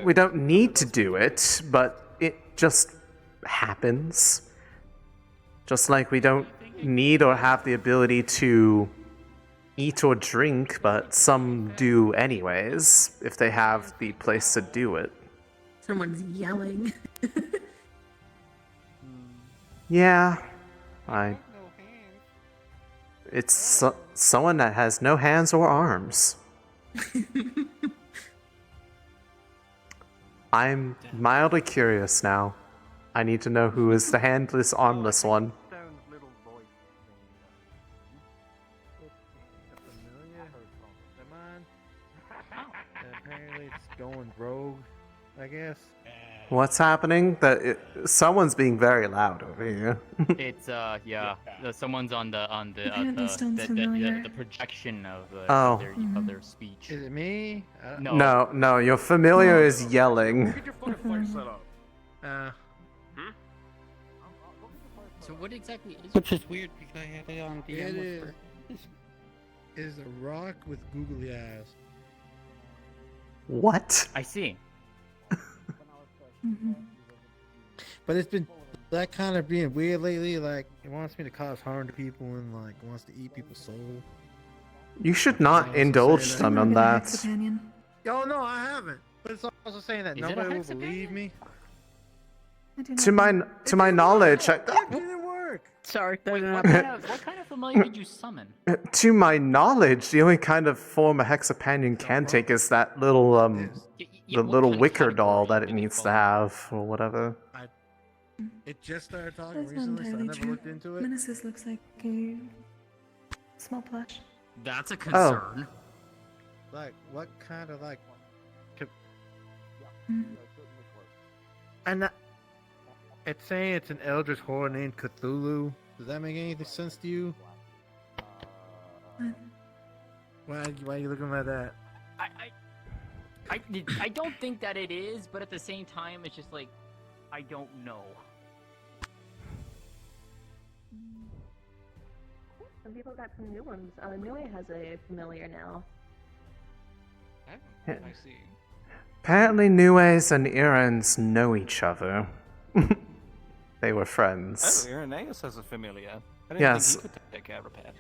Speaker 1: We don't need to do it, but it just happens. Just like we don't need or have the ability to eat or drink, but some do anyways, if they have the place to do it.
Speaker 2: Someone's yelling.
Speaker 1: Yeah, it's someone that has no hands or arms. I'm mildly curious now. I need to know who is the handless, armless one.
Speaker 14: Apparently it's going rogue, I guess.
Speaker 1: What's happening? Someone's being very loud over here.
Speaker 18: It's yeah. Someone's on the
Speaker 12: Apparently sounds familiar.
Speaker 18: the projection of
Speaker 1: Oh.
Speaker 18: of their speech.
Speaker 14: Is it me?
Speaker 1: No, your familiar is yelling.
Speaker 16: So what exactly is? Which is weird because I had it on DM.
Speaker 14: It is a rock with googly eyes.
Speaker 1: What?
Speaker 18: I see.
Speaker 14: But it's been that kind of being weird lately. Like it wants me to cause harm to people and like wants to eat people's soul.
Speaker 1: You should not indulge them on that.
Speaker 14: Oh no, I haven't. But it's also saying that
Speaker 18: Is it a
Speaker 14: nobody will
Speaker 18: hexapanion?
Speaker 14: believe me.
Speaker 1: To my knowledge,
Speaker 14: It didn't work.
Speaker 2: Sorry.
Speaker 18: What kind of familiar did you summon?
Speaker 1: to my knowledge, the only kind of form a hexapanion can take is that little the little wicker doll that it needs to have or whatever.
Speaker 14: It just started talking
Speaker 12: That's not
Speaker 14: recently, so I
Speaker 12: entirely
Speaker 14: never
Speaker 12: true.
Speaker 14: looked into it.
Speaker 12: Menaces looks like a small plush.
Speaker 18: That's a
Speaker 1: Oh.
Speaker 18: concern.
Speaker 14: Like what kind of like?
Speaker 12: Mm.
Speaker 14: And it's saying it's an eldritch horror named Cthulhu. Does that make any sense to you? Why are you looking like that?
Speaker 18: I don't think that it is, but at the same time, it's just like I don't know.
Speaker 19: Some people got some new ones. Nue has a familiar now.
Speaker 1: Yeah.
Speaker 21: I see.
Speaker 1: Apparently, Nues and Irans know each other. They were friends.
Speaker 21: Oh, Irenaeus has a familiar. I didn't
Speaker 1: Yes.
Speaker 21: think he could take care of a pet.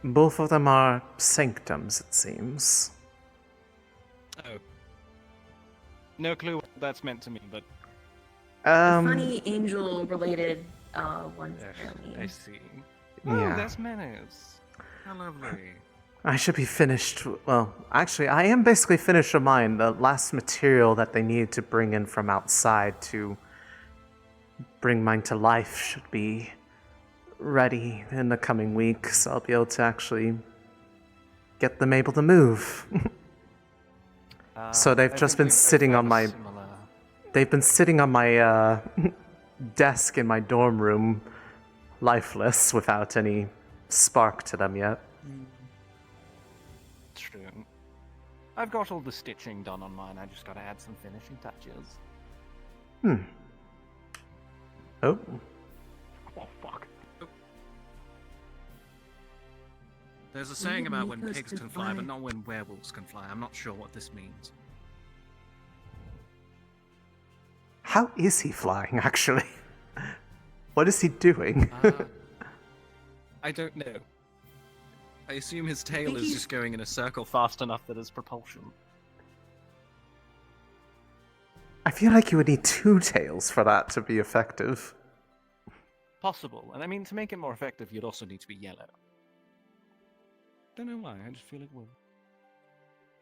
Speaker 1: Both of them are sanctums, it seems.
Speaker 21: Oh. No clue what that's meant to mean, but...
Speaker 19: Funny angel-related ones.
Speaker 21: I see.
Speaker 1: Yeah.
Speaker 21: Oh, that's Menace. How lovely.
Speaker 1: I should be finished. Well, actually, I am basically finished with mine. The last material that they needed to bring in from outside to bring mine to life should be ready in the coming weeks. I'll be able to actually get them able to move. So they've just been sitting on my. They've been sitting on my desk in my dorm room, lifeless, without any spark to them yet.
Speaker 21: True. I've got all the stitching done on mine. I just gotta add some finishing touches.
Speaker 1: Oh.
Speaker 21: Oh, fuck.
Speaker 22: There's a saying about when pigs can fly, but not when werewolves can fly. I'm not sure what this means.
Speaker 1: How is he flying, actually? What is he doing?
Speaker 22: I don't know. I assume his tail is just going in a circle fast enough that it's propulsion.
Speaker 1: I feel like you would need two tails for that to be effective.
Speaker 21: Possible. And I mean, to make it more effective, you'd also need to be yellow. Don't know why, I just feel it will.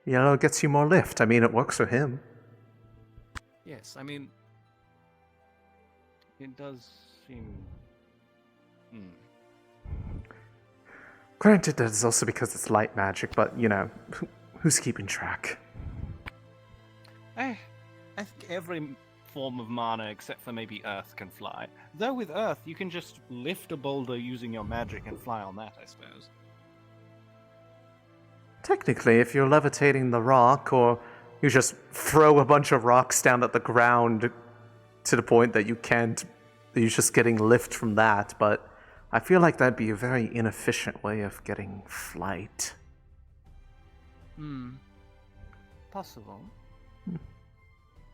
Speaker 1: Yellow gets you more lift. I mean, it works for him.
Speaker 21: Yes, I mean... It does seem...
Speaker 1: Granted, that is also because it's light magic, but, you know, who's keeping track?
Speaker 21: I think every form of mana except for maybe Earth can fly. Though with Earth, you can just lift a boulder using your magic and fly on that, I suppose.
Speaker 1: Technically, if you're levitating the rock, or you just throw a bunch of rocks down at the ground to the point that you can't, you're just getting lift from that, but I feel like that'd be a very inefficient way of getting flight.
Speaker 21: Possible.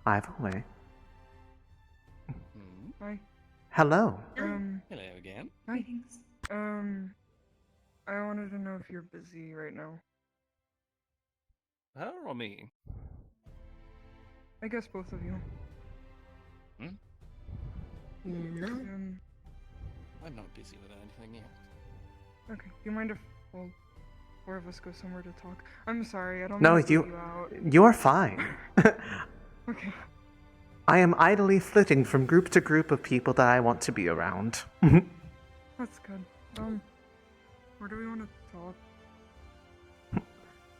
Speaker 1: Either way.
Speaker 11: Hi.
Speaker 1: Hello.
Speaker 21: Hello again.
Speaker 11: Hi. I wanted to know if you're busy right now.
Speaker 21: Her or me?
Speaker 11: I guess both of you.
Speaker 19: No.
Speaker 21: I'm not busy with anything yet.
Speaker 11: Okay. Do you mind if, well, four of us go somewhere to talk? I'm sorry, I don't
Speaker 1: No,
Speaker 11: mean to leave you out.
Speaker 1: you're fine.
Speaker 11: Okay.
Speaker 1: I am idly flitting from group to group of people that I want to be around.
Speaker 11: That's good. Where do we want to talk?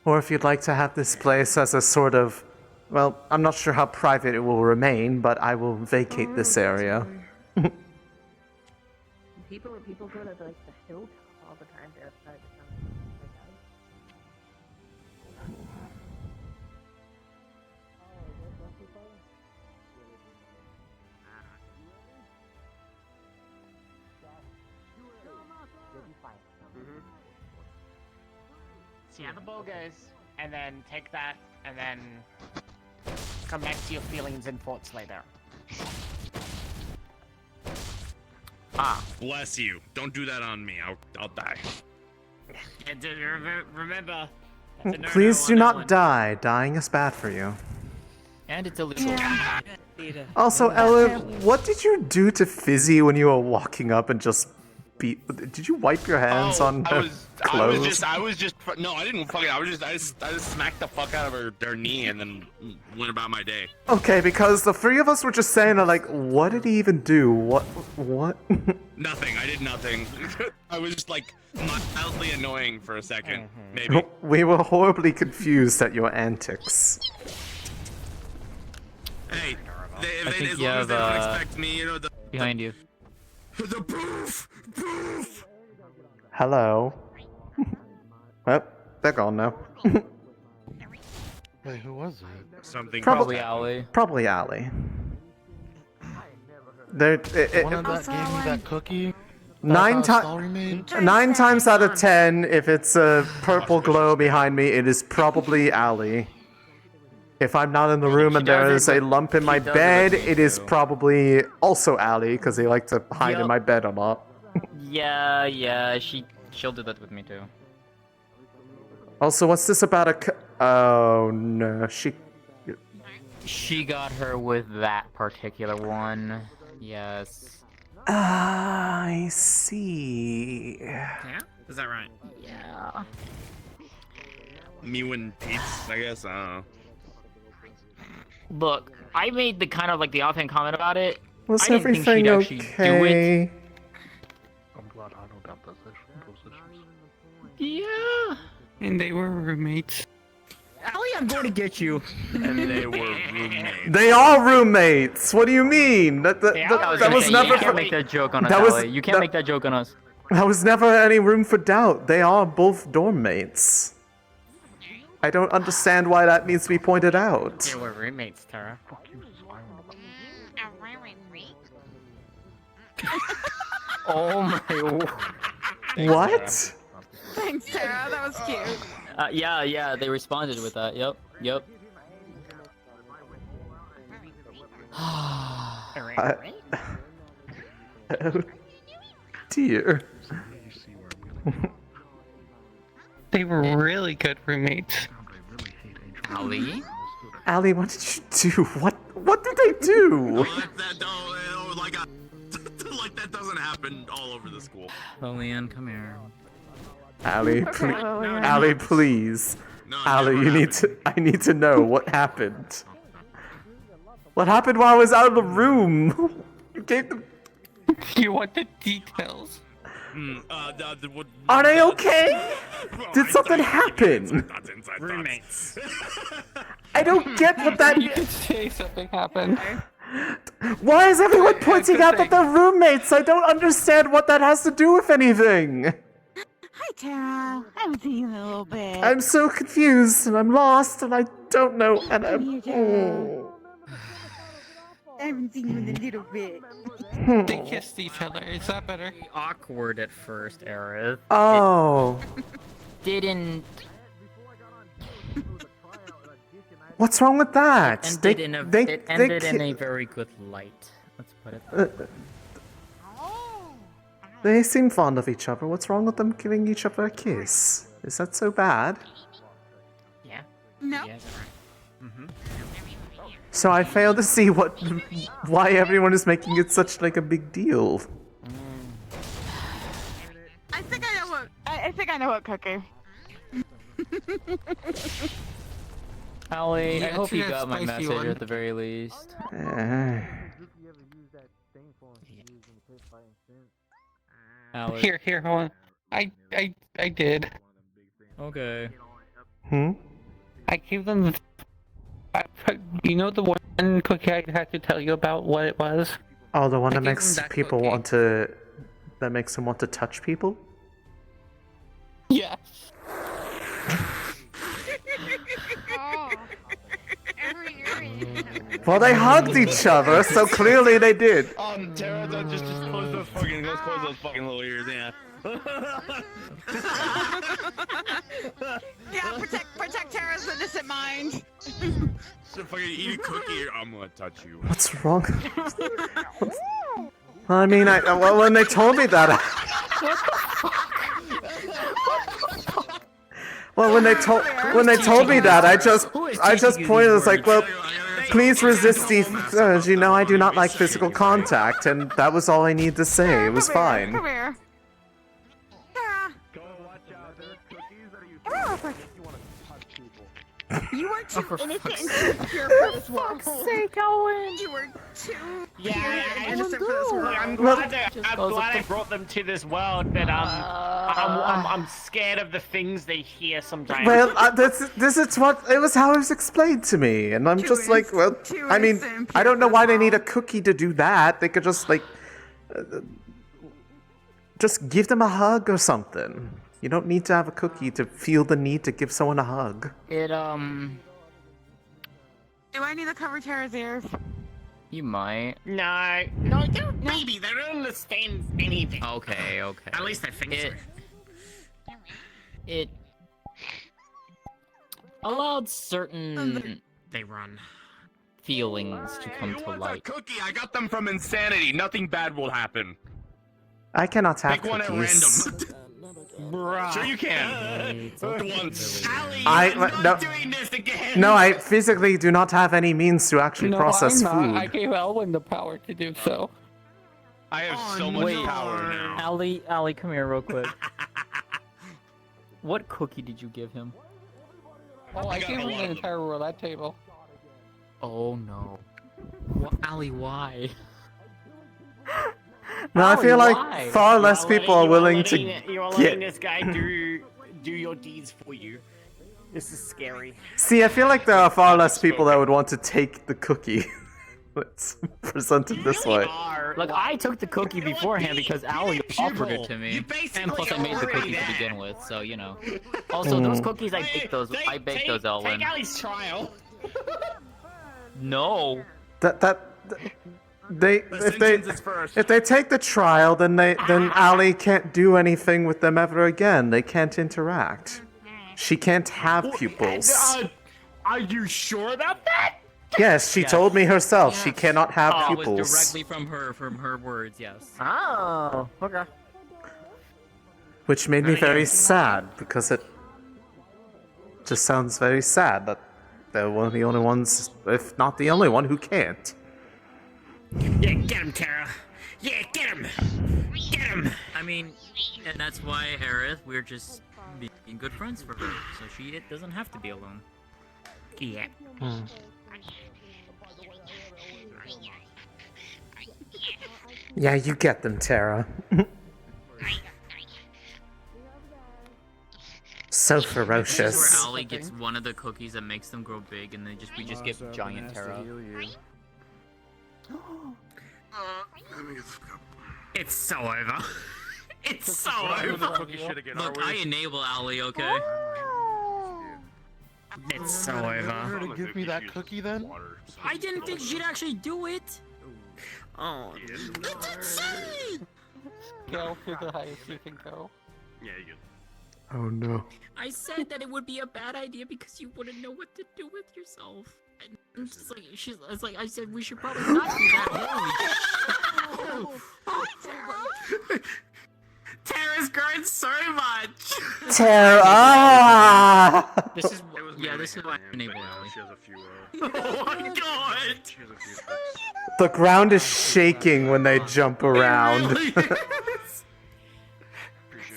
Speaker 1: Or if you'd like to have this place as a sort of, well, I'm not sure how private it will remain, but I will vacate this area.
Speaker 19: People go to like the hilltop all the time to outside the town.
Speaker 23: See how the bow goes, and then take that, and then come back to your feelings and thoughts later.
Speaker 24: Bless you. Don't do that on me. I'll die.
Speaker 23: And remember, that's a no-no
Speaker 1: Please
Speaker 23: on
Speaker 1: do
Speaker 23: that
Speaker 1: not
Speaker 23: one.
Speaker 1: die. Dying is bad for you.
Speaker 18: And it's illegal.
Speaker 1: Also, Ella, what did you do to Fizzy when you were walking up and just beat? Did you wipe your hands on her clothes?
Speaker 24: I was just. No, I didn't fucking. I just smacked the fuck out of her knee and then went about my day.
Speaker 1: Okay, because the three of us were just saying, like, what did he even do? What?
Speaker 24: Nothing. I did nothing. I was just like mildly annoying for a second, maybe.
Speaker 1: We were horribly confused at your antics.
Speaker 24: Hey,
Speaker 18: I think
Speaker 24: as
Speaker 18: you
Speaker 24: long as
Speaker 18: have,
Speaker 24: they don't expect me, you know,
Speaker 18: behind you.
Speaker 24: The proof.
Speaker 1: Hello. Well, they're gone now.
Speaker 9: Wait, who was it?
Speaker 24: Something.
Speaker 18: Probably Allie.
Speaker 1: Probably Allie.
Speaker 9: The one that gave me that cookie?
Speaker 1: Nine times out of 10, if it's a purple glow behind me, it is probably Allie. If I'm not in the room and there is a lump in my bed, it is probably also Allie, because they like to hide in my bed a lot.
Speaker 18: Yeah, she'll do that with me too.
Speaker 1: Also, what's this about oh no,
Speaker 18: She got her with that particular one. Yes.
Speaker 1: I see.
Speaker 24: Yeah? Is that right?
Speaker 18: Yeah.
Speaker 24: Me and Pete's, I guess, I don't know.
Speaker 18: Look, I made the kind of like the offhand comment about it.
Speaker 1: Was
Speaker 18: I didn't think
Speaker 1: everything
Speaker 18: she'd actually do it.
Speaker 1: okay?
Speaker 8: I'm glad I don't got those issues.
Speaker 18: Yeah.
Speaker 16: And they were roommates.
Speaker 18: Allie, I'm going to get you.
Speaker 24: And they were roommates.
Speaker 1: They are roommates. What do you mean? That was never.
Speaker 18: You can't make that joke on us,
Speaker 1: that was-
Speaker 18: Allie. You can't make that joke on us.
Speaker 1: There was never any room for doubt. They are both dorm mates. I don't understand why that needs to be pointed out.
Speaker 18: Yeah, we're roommates, Tara. Oh my word.
Speaker 1: What?
Speaker 4: Thanks, Tara. That was cute.
Speaker 18: Yeah, they responded with that. Yep.
Speaker 1: Oh dear.
Speaker 16: They were really good roommates.
Speaker 18: Allie?
Speaker 1: Allie, what did you do? What did they do?
Speaker 24: Like that doesn't happen all over the school.
Speaker 18: Leanne, come here.
Speaker 1: Allie,
Speaker 18: Okay.
Speaker 1: Allie, please. Allie, I need to know what happened. What happened while I was out of the room? You gave them.
Speaker 16: You want the details?
Speaker 1: Are they okay? Did something happen?
Speaker 24: Roommates.
Speaker 1: I don't get what that.
Speaker 16: You can say something happened.
Speaker 1: Why is everyone pointing out that they're roommates? I don't understand what that has to do with anything.
Speaker 4: Hi, Tara. I haven't seen you in a little bit.
Speaker 1: I'm so confused and I'm lost and I don't know. And
Speaker 4: I haven't seen you in a little bit.
Speaker 16: They kissed each other. Is that better?
Speaker 18: Awkward at first, Aerith.
Speaker 1: Oh.
Speaker 18: Didn't.
Speaker 1: What's wrong with that?
Speaker 18: Ended in a very good light. Let's put it that way.
Speaker 1: They seem fond of each other. What's wrong with them giving each other a kiss? Is that so bad?
Speaker 18: Yeah.
Speaker 4: No.
Speaker 18: Yeah,
Speaker 1: So I fail to see why everyone is making it such like a big deal.
Speaker 4: I think I know what. I think I know what cookie.
Speaker 18: Allie, I
Speaker 16: Yeah,
Speaker 18: hope you
Speaker 16: that
Speaker 18: got my
Speaker 16: spicy
Speaker 18: message
Speaker 16: one.
Speaker 18: at the very least. Allie.
Speaker 16: Here, hold on. I did.
Speaker 18: Okay.
Speaker 16: I gave them. You know the one cookie I had to tell you about what it was?
Speaker 1: Oh, the one that
Speaker 16: I gave
Speaker 1: makes
Speaker 16: them that
Speaker 1: people
Speaker 16: cookie.
Speaker 1: want to. That makes them want to touch people?
Speaker 16: Yes.
Speaker 1: Well, they hugged each other, so clearly they did.
Speaker 24: Tara, just close those fucking little ears, yeah.
Speaker 4: Yeah, protect Tara's innocent mind.
Speaker 24: So fucking eat a cookie, I'm gonna touch you.
Speaker 1: What's wrong? Well, I mean, well, when they told me that. Well, when they told me that, I just pointed. It's like, well, please resist these. You know, I do not like physical contact, and that was all I needed to say. It was fine.
Speaker 4: Come here. Tara. You were too innocent and too pure for this world.
Speaker 3: For fuck's sake, Owen!
Speaker 4: You were too
Speaker 23: Yeah,
Speaker 4: pure and
Speaker 23: I
Speaker 4: innocent for this world.
Speaker 23: I'm glad I brought them to this world, but I'm scared of the things they hear sometimes.
Speaker 1: Well, this is what it was. How it was explained to me, and I'm just like, well, I mean, I don't know why they need a cookie to do that. They could just like, just give them a hug or something. You don't need to have a cookie to feel the need to give someone a hug.
Speaker 18: It
Speaker 4: Do I need to cover Tara's ears?
Speaker 18: You might.
Speaker 23: No, don't maybe. They don't understand anything.
Speaker 18: Okay.
Speaker 23: At least I think so.
Speaker 18: It allowed certain
Speaker 23: They run.
Speaker 18: feelings to come
Speaker 24: You
Speaker 18: to
Speaker 24: want
Speaker 18: light.
Speaker 24: a cookie? I got them from Insanity. Nothing bad will happen.
Speaker 1: I cannot have
Speaker 24: Pick one at
Speaker 1: cookies.
Speaker 24: random. Sure you can. Once.
Speaker 1: No, I physically do not have any means to actually process
Speaker 16: I'm not.
Speaker 1: food.
Speaker 16: I gave Elwin the power to do so.
Speaker 24: I have so much power now.
Speaker 18: Allie, come here real quick. What cookie did you give him?
Speaker 16: Oh, I gave him the entire roulette table.
Speaker 18: Oh no. Allie, why?
Speaker 1: No, I feel like
Speaker 18: why?
Speaker 1: far less people are willing to
Speaker 23: You're letting
Speaker 1: get.
Speaker 23: this guy do your deeds for you. This is scary.
Speaker 1: See, I feel like there are far less people that would want to take the cookie. Let's present it this way.
Speaker 18: Look, I took the cookie beforehand because Allie offered it to me, and plus I made the cookie to begin with, so you know. Also, those cookies I baked those. I baked those, Elwin.
Speaker 23: Take Allie's trial.
Speaker 18: No.
Speaker 1: If they take the trial, then Allie can't do anything with them ever again. They can't interact. She can't have pupils.
Speaker 23: Are you sure about that?
Speaker 1: Yes, she told me herself. She cannot have
Speaker 18: It was
Speaker 1: pupils.
Speaker 18: directly from her words, yes.
Speaker 23: Oh, okay.
Speaker 1: Which made me very sad because it just sounds very sad that they're one of the only ones, if not the only one, who can't.
Speaker 23: Yeah, get him, Tara. Yeah, get him. Get him.
Speaker 18: I mean, and that's why Aerith, we're just being good friends for her, so she doesn't have to be alone.
Speaker 23: Yeah.
Speaker 1: Yeah, you get them, Tara. So
Speaker 18: This is
Speaker 1: ferocious.
Speaker 18: where Allie gets one of the cookies that makes them grow big, and then we just get giant Tara.
Speaker 23: It's so over. It's so over.
Speaker 18: Look, I enable Allie, okay?
Speaker 23: It's so
Speaker 9: Her to
Speaker 23: over.
Speaker 9: give me that cookie then?
Speaker 18: I didn't think she'd actually do it!
Speaker 23: Oh,
Speaker 18: That's insane!
Speaker 16: Go to the highest you can go.
Speaker 24: Yeah, you good.
Speaker 1: Oh no.
Speaker 18: I said that it would be a bad idea because you wouldn't know what to do with yourself. And just like, it's like I said, we should probably not do that.
Speaker 23: Tara's grown so much.
Speaker 1: Tara!
Speaker 18: This is why I enable Allie.
Speaker 24: She has a few.
Speaker 23: Oh my god!
Speaker 24: She has a few.
Speaker 1: The ground is shaking when they jump around.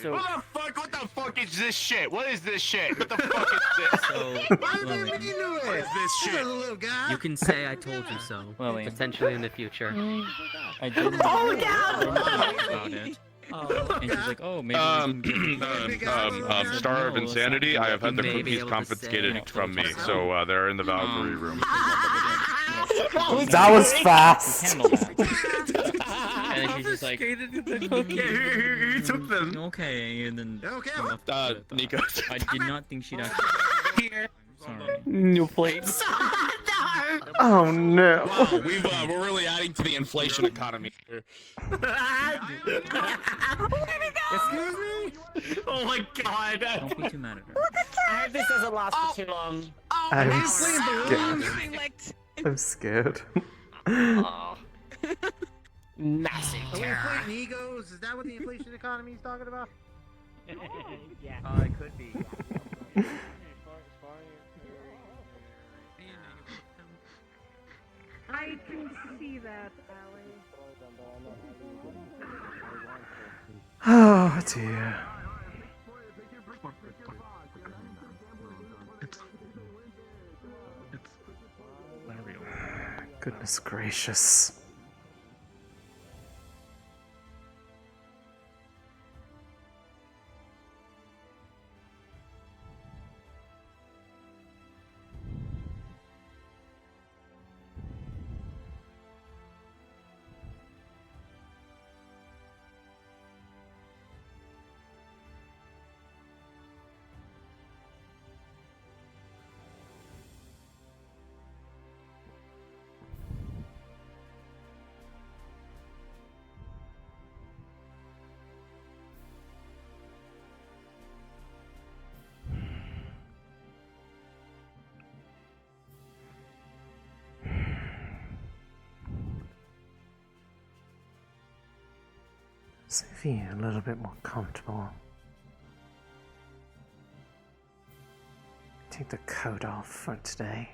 Speaker 23: So,
Speaker 24: What the fuck is this shit? What is this shit? What the fuck is this? What is this shit?
Speaker 10: You can say I told you so.
Speaker 18: Lillian.
Speaker 10: Potentially in the future.
Speaker 18: I didn't
Speaker 23: Oh,
Speaker 18: I didn't talk about it. And she's like, oh, maybe we can
Speaker 24: Star of Insanity, I have had the
Speaker 10: Maybe
Speaker 24: cookies
Speaker 10: able to
Speaker 24: confiscated
Speaker 10: say-
Speaker 24: from me, so they're in the Valkyrie room.
Speaker 1: That was fast.
Speaker 18: handle that. And then she's just like,
Speaker 23: who took them?
Speaker 18: okay, and then
Speaker 24: Nico.
Speaker 18: I did not think she'd actually.
Speaker 23: Here.
Speaker 18: Sorry.
Speaker 16: New plates.
Speaker 1: Oh no.
Speaker 24: Wow, we're really adding to the inflation economy here.
Speaker 23: Excuse me? Oh my god.
Speaker 18: Don't be too mad at her.
Speaker 23: I hope this doesn't last for too long.
Speaker 1: I'm scared. I'm scared.
Speaker 23: Massive
Speaker 14: Are we
Speaker 23: terror.
Speaker 14: inflating egos? Is that what the inflation economy is talking about?
Speaker 23: Yeah.
Speaker 14: It could be.
Speaker 19: I can see that, Allie.
Speaker 1: Oh dear. Goodness gracious. So if you're a little bit more comfortable, take the coat off for today.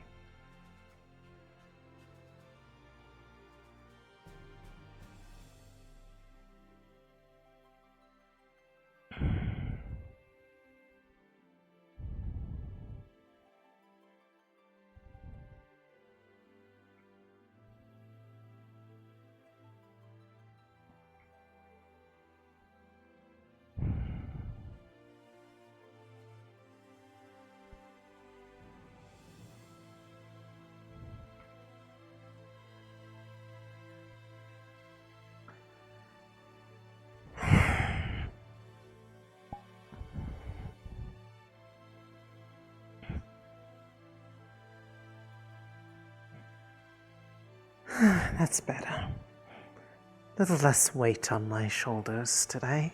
Speaker 1: That's better. Little less weight on my shoulders today.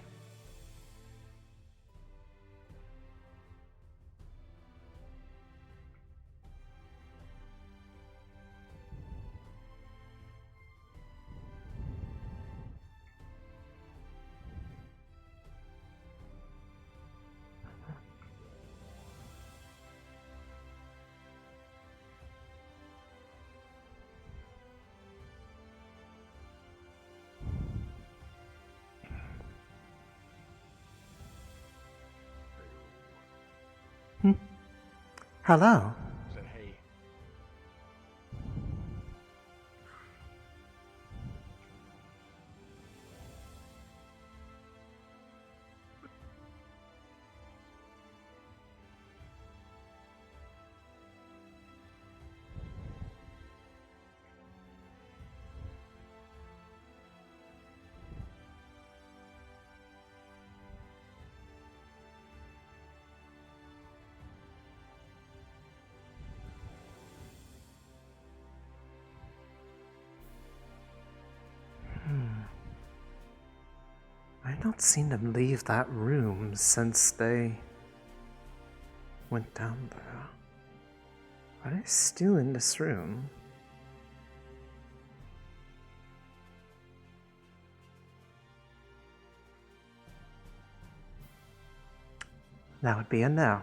Speaker 1: Hello.
Speaker 24: Said, hey.
Speaker 1: I've not seen them leave that room since they went down there. Are they still in this room? That would be a no.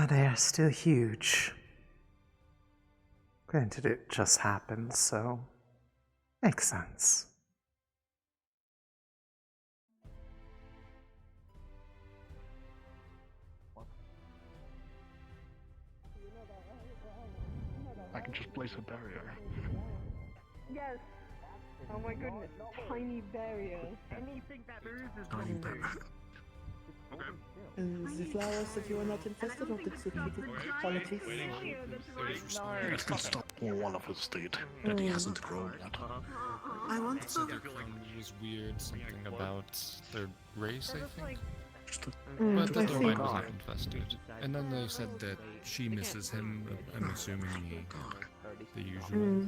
Speaker 1: They are still huge. Granted, it just happened, so makes sense.
Speaker 24: I can just place a barrier.
Speaker 11: Yes. Oh my goodness, tiny barrier. Anything that moves is
Speaker 24: Tiny barrier.
Speaker 2: The flowers that you are not infested of the depleted qualities.
Speaker 24: It can stop one of his state that he hasn't grown yet.
Speaker 2: I want to.
Speaker 5: Their crown was weird, something about their race, I think.
Speaker 2: But
Speaker 5: that their mind was not infested. And then they said that she misses him, I'm assuming the usual.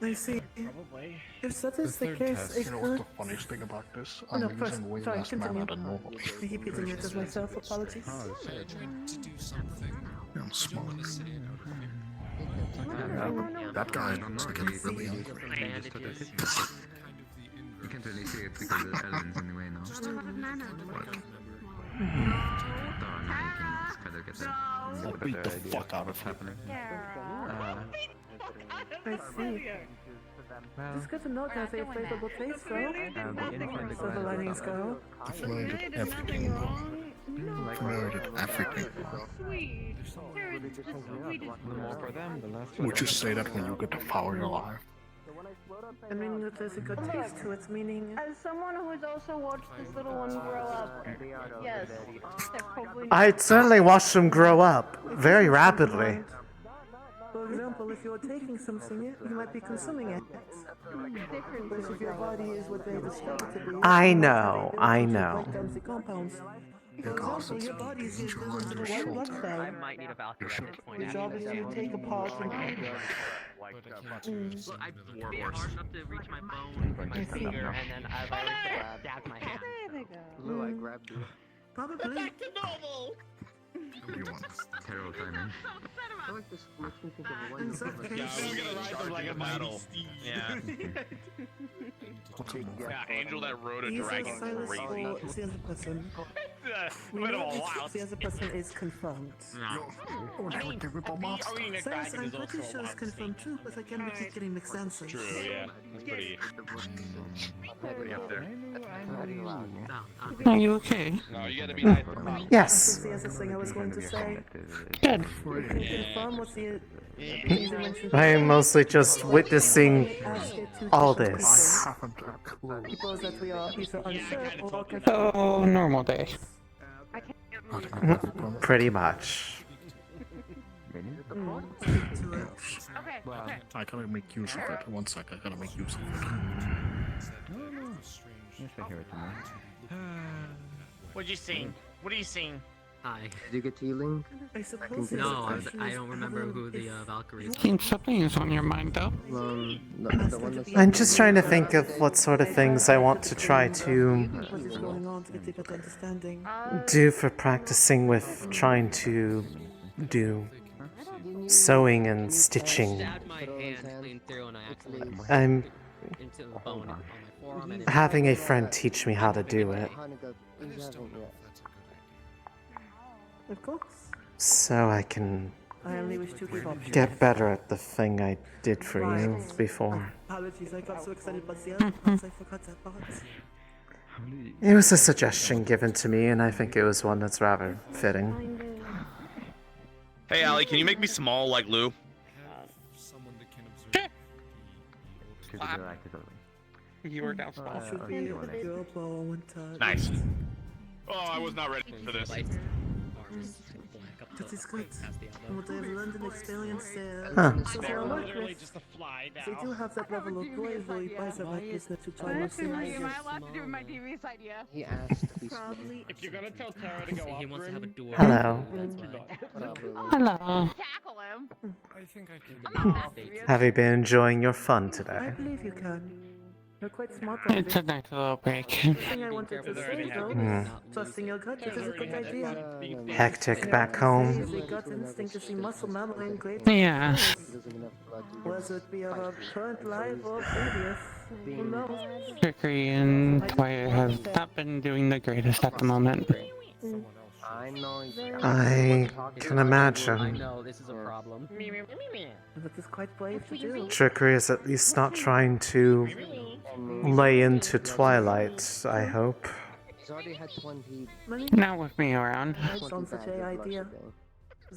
Speaker 2: I see.
Speaker 11: Probably.
Speaker 2: If that is the
Speaker 5: third
Speaker 2: case,
Speaker 5: test.
Speaker 2: it
Speaker 24: You know what's
Speaker 2: could...
Speaker 24: the funniest thing about this?
Speaker 2: Oh, no,
Speaker 24: I'm
Speaker 2: first,
Speaker 24: using way
Speaker 2: sorry,
Speaker 24: less
Speaker 2: continue.
Speaker 24: mana than normal.
Speaker 2: I keep using it as myself, apologies.
Speaker 5: I tried to do something.
Speaker 24: Yeah, I'm smart.
Speaker 15: No.
Speaker 24: That guy looks like he's really
Speaker 15: You can't really see it because the Ellen's in the way now. get the
Speaker 21: I'll beat the fuck out of him.
Speaker 2: I see. It's good to know there's a favorable taste, though. So the learnings go.
Speaker 21: I'm familiar with everything wrong. I'm familiar with everything wrong.
Speaker 15: The more for them, the less for
Speaker 21: Would you
Speaker 15: them.
Speaker 21: say that when you get devoured alive?
Speaker 2: I mean, that there's a good taste to it, meaning.
Speaker 19: As someone who's also watched this little one grow up, yes, they're probably.
Speaker 1: I'd certainly watched them grow up very rapidly.
Speaker 2: For example, if you're taking something, you might be consuming it. But if your body is what they describe it to be,
Speaker 1: I know, I know.
Speaker 2: break down the compounds. For example, your body is used as a white blood cell.
Speaker 6: might need a Valkyrie at this point.
Speaker 2: Your job is to take apart and
Speaker 6: Look, I bit hard enough to reach my bone with my finger, and then I like stabbed my hand.
Speaker 2: Blue, I grabbed you. Probably.
Speaker 6: Back to normal.
Speaker 15: You want terrible timing.
Speaker 6: I like this makes me think of a
Speaker 2: In that case,
Speaker 24: we're gonna ride them like a battle. Yeah. Yeah, Angel that rode a
Speaker 2: These are
Speaker 24: dragon
Speaker 2: silence
Speaker 24: crazy.
Speaker 2: for the other person. We
Speaker 24: Been a
Speaker 2: know
Speaker 24: while.
Speaker 2: if the other person is confirmed. Silence, I'm pretty sure it's confirmed too, but again, we keep getting mixed answers.
Speaker 24: True, yeah. That's pretty. Pretty up there.
Speaker 16: Are you okay?
Speaker 24: No, you gotta be nice.
Speaker 1: Yes.
Speaker 2: That's the other thing I was going to say.
Speaker 16: Good.
Speaker 2: Can you confirm what the things you mentioned?
Speaker 1: I am mostly just witnessing all this.
Speaker 2: People that we are either unsure or confused.
Speaker 16: Oh, normal day.
Speaker 1: Pretty much.
Speaker 21: I gotta make use of it. One sec, I gotta make use of it.
Speaker 15: Yes, I hear it tonight.
Speaker 23: What'd you sing? What are you singing?
Speaker 6: Hi. Did you get to Link?
Speaker 2: I suppose the
Speaker 6: No,
Speaker 2: question
Speaker 6: I
Speaker 2: is
Speaker 6: don't remember who the Valkyries are.
Speaker 16: Think something is on your mind, though.
Speaker 6: The one that's
Speaker 1: I'm just trying to think of what sort of things I want to try to
Speaker 2: what is going on to get a better understanding.
Speaker 1: do for practicing with trying to do sewing and stitching.
Speaker 6: stabbed my hand clean through and I accidentally
Speaker 1: I'm
Speaker 6: into the bone on my forearm and
Speaker 1: having a friend teach me how to do it,
Speaker 2: Of course.
Speaker 1: so I can
Speaker 2: I only wish to give options.
Speaker 1: get better at the thing I did for you before.
Speaker 2: Apologies, I got so excited about the other parts, I forgot that part.
Speaker 1: It was a suggestion given to me, and I think it was one that's rather fitting.
Speaker 24: Hey, Allie, can you make me small like Lou?
Speaker 16: You were down small.
Speaker 2: Should be a girl ball one time.
Speaker 24: Nice. Oh, I was not ready for this.
Speaker 2: That is good. From what I've learned and experienced there,
Speaker 1: Huh.
Speaker 2: so for our work with,
Speaker 23: just a fly
Speaker 2: they do have that level of bravery by the right business to try new things.
Speaker 4: Am I allowed to do my devious idea?
Speaker 6: he asked to be
Speaker 4: Probably.
Speaker 23: If you're gonna tell Tara to go
Speaker 6: He
Speaker 23: up,
Speaker 6: wants to have a door.
Speaker 1: Hello.
Speaker 16: Hello.
Speaker 4: Tackle him.
Speaker 5: I think I can.
Speaker 1: Have you been enjoying your fun
Speaker 2: I
Speaker 1: today?
Speaker 2: believe you can. You're quite smart on
Speaker 16: It's
Speaker 2: this.
Speaker 16: a nice little break.
Speaker 2: The thing I wanted to say though,
Speaker 1: Hmm.
Speaker 2: trusting your gut, it is a good idea.
Speaker 1: Hectic back
Speaker 2: Say
Speaker 1: home.
Speaker 2: is a gut instinct to see muscle memory in great
Speaker 16: Yeah.
Speaker 2: whether it be of our current life or previous. Who knows?
Speaker 16: Trickery and Twilight have not been doing the greatest at the moment.
Speaker 6: I know.
Speaker 1: I can
Speaker 6: I
Speaker 1: imagine.
Speaker 6: know this is a problem.
Speaker 2: That is quite brave to do.
Speaker 1: Trickery is at least not trying to lay into Twilight, I hope.
Speaker 6: He's already had 20.
Speaker 16: Not with me around.
Speaker 2: That's on such an idea.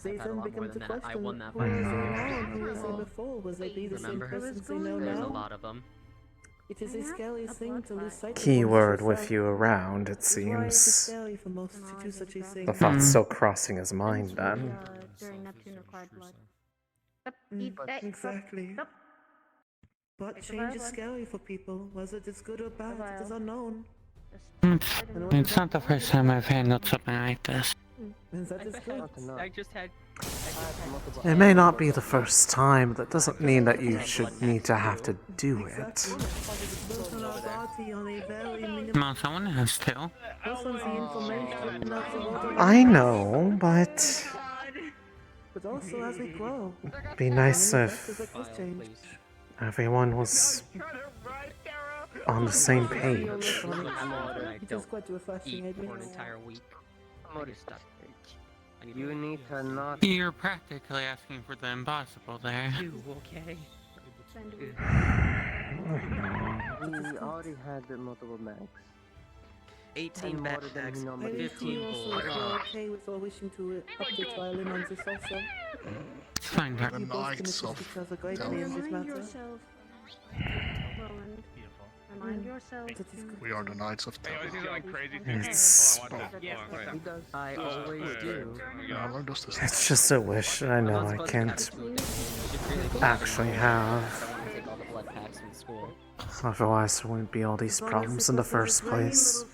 Speaker 2: They then begin to question, who was they now and who was they before? Was they be the same
Speaker 6: Remember?
Speaker 2: persons they know
Speaker 6: There's a
Speaker 2: now?
Speaker 6: lot of them.
Speaker 2: It is a scary thing to lose sight of
Speaker 1: Keyword
Speaker 2: one's
Speaker 1: with
Speaker 2: self.
Speaker 1: you around, it
Speaker 2: It's why it is
Speaker 1: seems.
Speaker 2: scary for most to do such a thing.
Speaker 1: The thought's still crossing his mind then.
Speaker 4: During Neptune required blood.
Speaker 2: Exactly. But change is scary for people, whether it is good or bad, it is unknown.
Speaker 16: It's not the first time I've handled something like this.
Speaker 2: And that is good.
Speaker 6: I just had.
Speaker 1: It may not be the first time, but that doesn't mean that you should need to have to do it.
Speaker 2: Built on our body on a very minimal
Speaker 16: Come on, someone has to.
Speaker 2: also the information of the world
Speaker 1: I know, but
Speaker 2: but also as we grow.
Speaker 1: be nice
Speaker 2: Many
Speaker 1: if
Speaker 2: factors like this change.
Speaker 1: everyone was on the same page.
Speaker 2: It is quite a refreshing
Speaker 6: Eat for
Speaker 2: idea.
Speaker 6: an entire week. I just stopped. You need to not.
Speaker 16: You're practically asking for the impossible there.
Speaker 6: Okay. We already had the multiple max.
Speaker 23: 18 backpacks,
Speaker 2: I wish
Speaker 23: 15
Speaker 2: you also
Speaker 23: bull.
Speaker 2: were okay with all wishing to update violin on this also.
Speaker 16: It's fine,
Speaker 2: You both can assist each other greatly in this matter.
Speaker 7: Remind yourself.
Speaker 13: We are the Knights of Death.
Speaker 1: It's
Speaker 6: I always do.
Speaker 13: Yeah, where does this
Speaker 1: it's just a wish I know I can't actually have.
Speaker 18: Take all the blood packs from school.
Speaker 1: Otherwise, there wouldn't be all these problems in the first place.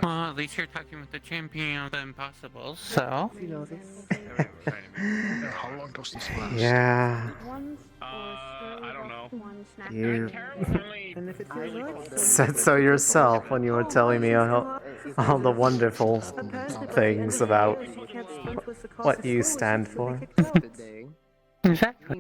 Speaker 16: Well, at least you're talking with the champion of the impossible, so.
Speaker 13: How long does this last?
Speaker 1: Yeah.
Speaker 7: I don't know.
Speaker 1: You said so yourself when you were telling me all the wonderful things about what you stand for.
Speaker 16: Exactly.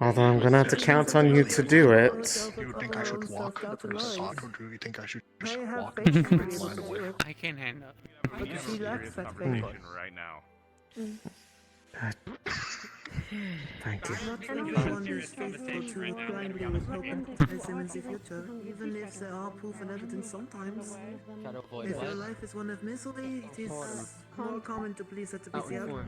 Speaker 1: Although I'm gonna have to count on you to do it.
Speaker 13: Do you think I should walk to the side, or do you think I should just walk line away?
Speaker 16: I can handle
Speaker 13: Hmm.
Speaker 7: Right now.
Speaker 1: Thank you.
Speaker 2: Not everyone is faithful to it blindly with hope and optimism in the future, even if there are proof and evidence sometimes.
Speaker 18: Try to avoid
Speaker 2: If your
Speaker 18: what?
Speaker 2: life is one of misery, it is more common to please at the BCL.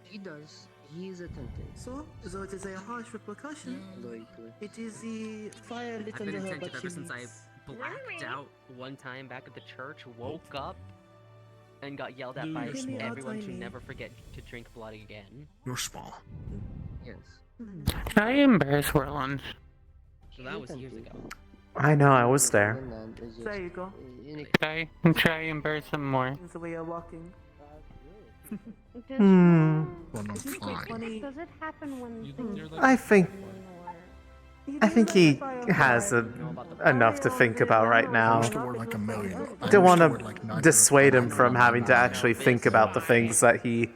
Speaker 6: He does. He is attentive.
Speaker 2: So, though it is a harsh repercussion, it is the fire lit
Speaker 6: I've been
Speaker 2: under her
Speaker 6: attentive
Speaker 2: butt
Speaker 6: ever since I
Speaker 2: cheeks.
Speaker 6: blacked out one time back at the church, woke up, and got yelled at by
Speaker 2: Really
Speaker 6: everyone to
Speaker 2: tiny.
Speaker 6: never forget to drink blood again.
Speaker 13: You're small.
Speaker 6: Yes.
Speaker 16: I embarrass Werland.
Speaker 6: So that was years ago.
Speaker 1: I know, I was there.
Speaker 2: There you go.
Speaker 16: Try embarrass him more.
Speaker 2: That's the way you're walking.
Speaker 1: Hmm.
Speaker 7: Does it happen when
Speaker 1: I think he has enough to think about right now.
Speaker 13: Like a million.
Speaker 1: Don't want to dissuade him from having to actually think about the things that he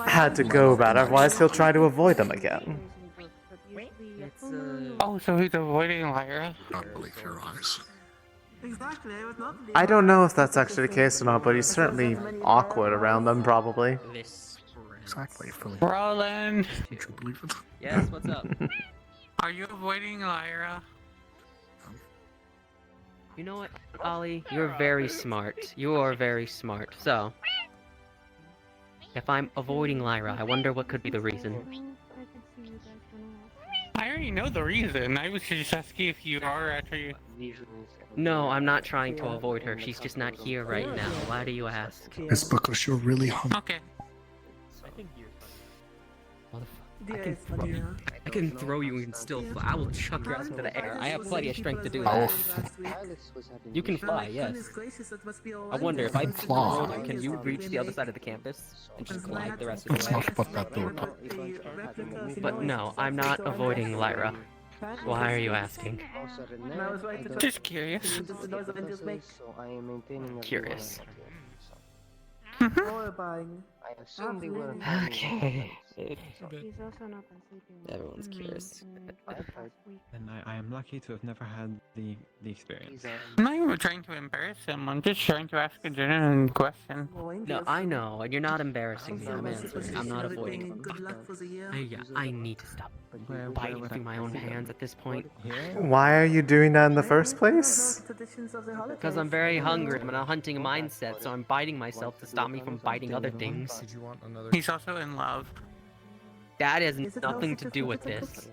Speaker 1: had to go about, otherwise he'll try to avoid them again.
Speaker 16: Oh, so he's avoiding Lyra?
Speaker 13: Don't believe your eyes.
Speaker 2: Exactly, I would not believe
Speaker 1: I don't know if that's actually the case or not, but he's certainly awkward around them, probably.
Speaker 13: Exactly, Philly.
Speaker 16: Roland!
Speaker 13: Would you believe it?
Speaker 6: Yes, what's up?
Speaker 16: Are you avoiding Lyra?
Speaker 6: You know what, Ollie? You're very smart. You are very smart. So, if I'm avoiding Lyra, I wonder what could be the reason.
Speaker 16: I already know the reason. I was just asking if you are actually.
Speaker 6: No, I'm not trying to avoid her. She's just not here right now. Why do you ask?
Speaker 13: It's because you're really hungry.
Speaker 16: Okay.
Speaker 6: I can throw you and still fly. I will chuck your ass into the air. I have plenty of strength to do that. You can fly, yes. I wonder if I throw you, can you reach the other side of the campus and just glide the rest of
Speaker 13: Let's
Speaker 6: the way?
Speaker 13: not put that door.
Speaker 6: But no, I'm not avoiding Lyra. Why are you asking?
Speaker 16: Just curious.
Speaker 6: Curious.
Speaker 2: Horrifying.
Speaker 6: I assume they will. Okay. Everyone's curious.
Speaker 17: And I am lucky to have never had the experience.
Speaker 16: I'm not even trying to embarrass him. I'm just trying to ask a genuine question.
Speaker 6: No, I know, and you're not embarrassing me. I'm answering. I'm not avoiding. I need to stop biting through my own hands at this point.
Speaker 1: Why are you doing that in the first place?
Speaker 6: Because I'm very hungry. I'm in a hunting mindset, so I'm biting myself to stop me from biting other things.
Speaker 16: He's also in love.
Speaker 6: That has nothing to do with this.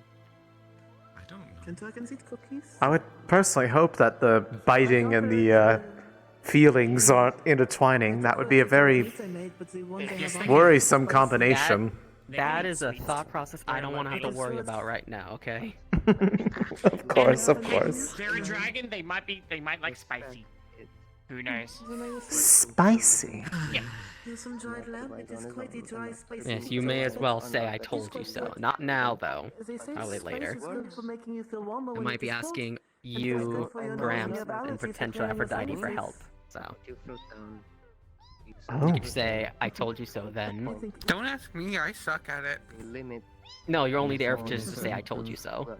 Speaker 1: I would personally hope that the biting and the feelings aren't intertwining. That would be a very worrisome combination.
Speaker 6: That is a thought process I don't want to have to worry about right now, okay?
Speaker 1: Of course, of course.
Speaker 23: They're a dragon. They might like spicy. Who knows?
Speaker 1: Spicy.
Speaker 23: Yeah.
Speaker 2: Here's some dried lamb. It is quite a dry, spicy
Speaker 6: Yes, you may as well say I told you so. Not now, though. Probably later. I might be asking you, Grams, and potential Aphrodite for help, so. You could say, I told you so then.
Speaker 16: Don't ask me, I suck at it.
Speaker 6: No, you're only there just to say I told you so.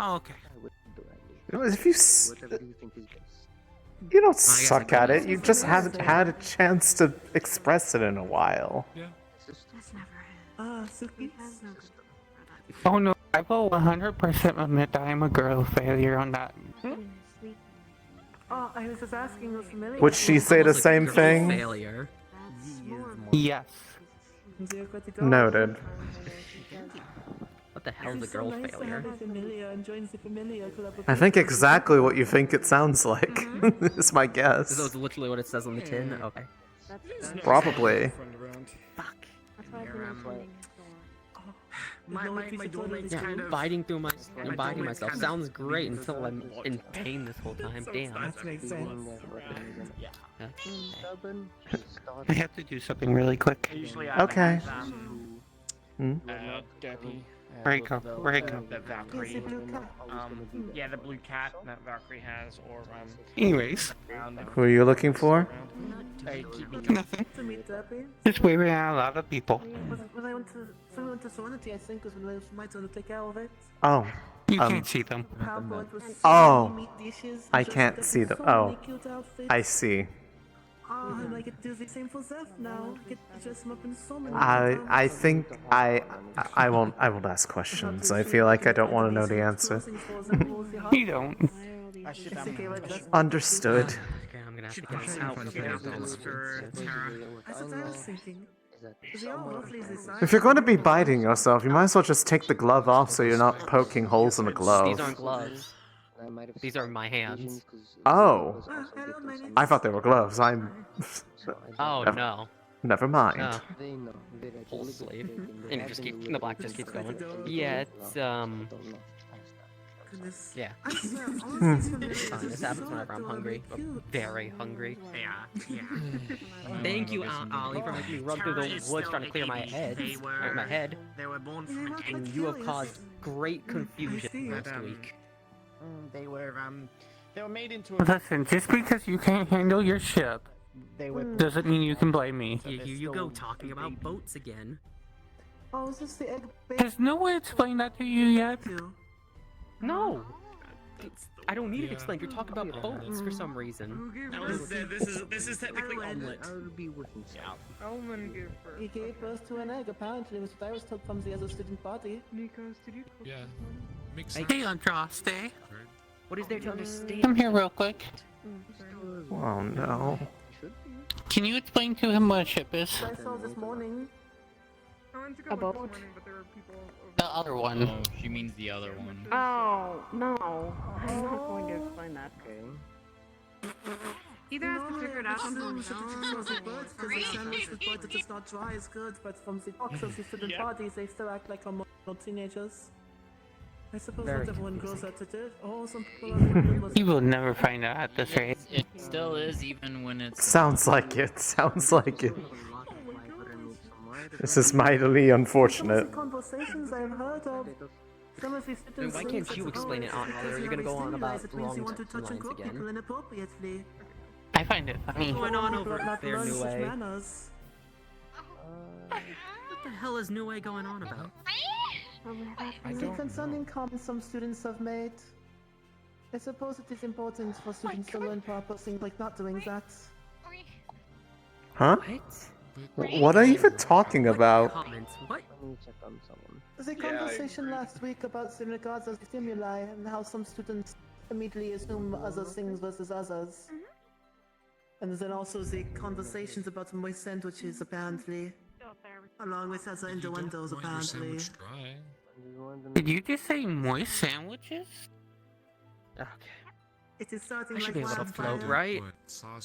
Speaker 16: Oh, okay.
Speaker 1: If you you don't suck at it, you just haven't had a chance to express it in a while.
Speaker 5: Yeah.
Speaker 2: Suki.
Speaker 16: Oh no, I will 100% admit I am a girl failure on that.
Speaker 2: Oh, I was just asking who's familiar.
Speaker 1: Would she say the same thing?
Speaker 6: Failure.
Speaker 16: Yes.
Speaker 1: Noted.
Speaker 6: What the hell is a girl failure?
Speaker 1: I think exactly what you think it sounds like. Is my guess.
Speaker 6: Is that literally what it says on the tin? Okay.
Speaker 1: Probably.
Speaker 6: Fuck.
Speaker 2: My doormate kind of
Speaker 6: Biting myself sounds great until I'm in pain this whole time. Damn.
Speaker 2: That makes sense.
Speaker 16: I have to do something really quick.
Speaker 1: Okay.
Speaker 23: Debbie.
Speaker 16: Where you go? Where you go?
Speaker 23: That Valkyrie. Yeah, the blue cat that Valkyrie has, or
Speaker 16: Anyways.
Speaker 1: Who are you looking for?
Speaker 16: Nothing. Just waving at a lot of people.
Speaker 2: When I went to Serenity, I think, was when I was my turn to take care of it.
Speaker 1: Oh.
Speaker 16: You can't see them.
Speaker 1: Oh. I can't see them. Oh. I see.
Speaker 2: And I get to do the same for Zeph now. I get to dress him up in so many
Speaker 1: I think I won't ask questions. I feel like I don't want to know the answer.
Speaker 16: You don't.
Speaker 1: Understood.
Speaker 6: Okay, I'm gonna have to get this out.
Speaker 2: That's what I was thinking. They are lovely design.
Speaker 1: If you're going to be biting yourself, you might as well just take the glove off so you're not poking holes in the glove.
Speaker 6: These aren't gloves. These are my hands.
Speaker 1: Oh. I thought they were gloves.
Speaker 6: Oh no.
Speaker 1: Never mind.
Speaker 6: Oh. Whole sleeve. And just keep the black just keeps going. Yeah, it's yeah. This happens whenever I'm hungry. I'm very hungry.
Speaker 23: Yeah.
Speaker 6: Thank you, Ollie, for making me run through the woods trying to clear my head. My head.
Speaker 23: They were born from a
Speaker 6: And you have caused great confusion last week.
Speaker 23: They were made into a...
Speaker 16: Listen, just because you can't handle your ship doesn't mean you can blame me.
Speaker 6: Here you go talking about boats again.
Speaker 2: Oh, is this the egg
Speaker 16: Has no one explained that to you yet?
Speaker 6: No! I don't need it explained. You're talking about boats for some reason.
Speaker 23: This is technically omelet.
Speaker 11: Elman gave birth.
Speaker 2: He gave birth to an egg, apparently, was what I was told from the other student body.
Speaker 11: Nikos, did you cook?
Speaker 5: Yeah. Makes
Speaker 16: Hey,
Speaker 5: sense.
Speaker 16: Andraste.
Speaker 6: What is there to understand?
Speaker 16: Come here real quick.
Speaker 1: Oh no.
Speaker 16: Can you explain to him what a ship is?
Speaker 2: I saw this morning.
Speaker 11: I went to go look this morning, but there were people over
Speaker 16: The other one.
Speaker 18: Oh, she means the other one.
Speaker 7: Oh, no. I'm not going to explain that.
Speaker 19: Either has to figure it out on his own.
Speaker 2: Because the sandwich with butter does not dry as good, but from the box of the student bodies, they still act like hormonal teenagers. I suppose
Speaker 6: Very
Speaker 2: not everyone grows
Speaker 6: confusing.
Speaker 2: up to it. Oh, some people are
Speaker 16: You will never find out at this rate.
Speaker 18: It still is, even when it's...
Speaker 1: Sounds like it. Sounds like it. This is mightily unfortunate.
Speaker 2: Conversations I've heard of. Some of these
Speaker 6: Then why can't you explain it, Aunt Mother? You're gonna go on about wrong
Speaker 2: you want to touch and
Speaker 6: lines
Speaker 2: grow people
Speaker 6: again.
Speaker 2: inappropriately.
Speaker 16: I find it funny.
Speaker 6: What's going on over
Speaker 2: Not
Speaker 6: there,
Speaker 2: learn
Speaker 6: New
Speaker 2: such
Speaker 6: Way?
Speaker 2: manners.
Speaker 6: What the hell is New Way going on about?
Speaker 2: The concerning comments some students have made. I suppose it is important for students to learn proper things like not doing that.
Speaker 1: Huh? What are you even talking about?
Speaker 6: Comments? What?
Speaker 2: The conversation last week about student regards as stimuli and how some students immediately assume other things versus others. And then also the conversations about moist sandwiches, apparently. Along with other innuendos, apparently.
Speaker 16: Did you just say moist sandwiches?
Speaker 6: Okay.
Speaker 2: It is starting
Speaker 6: I should
Speaker 2: like
Speaker 6: be able to float,
Speaker 2: wildfire.
Speaker 6: right?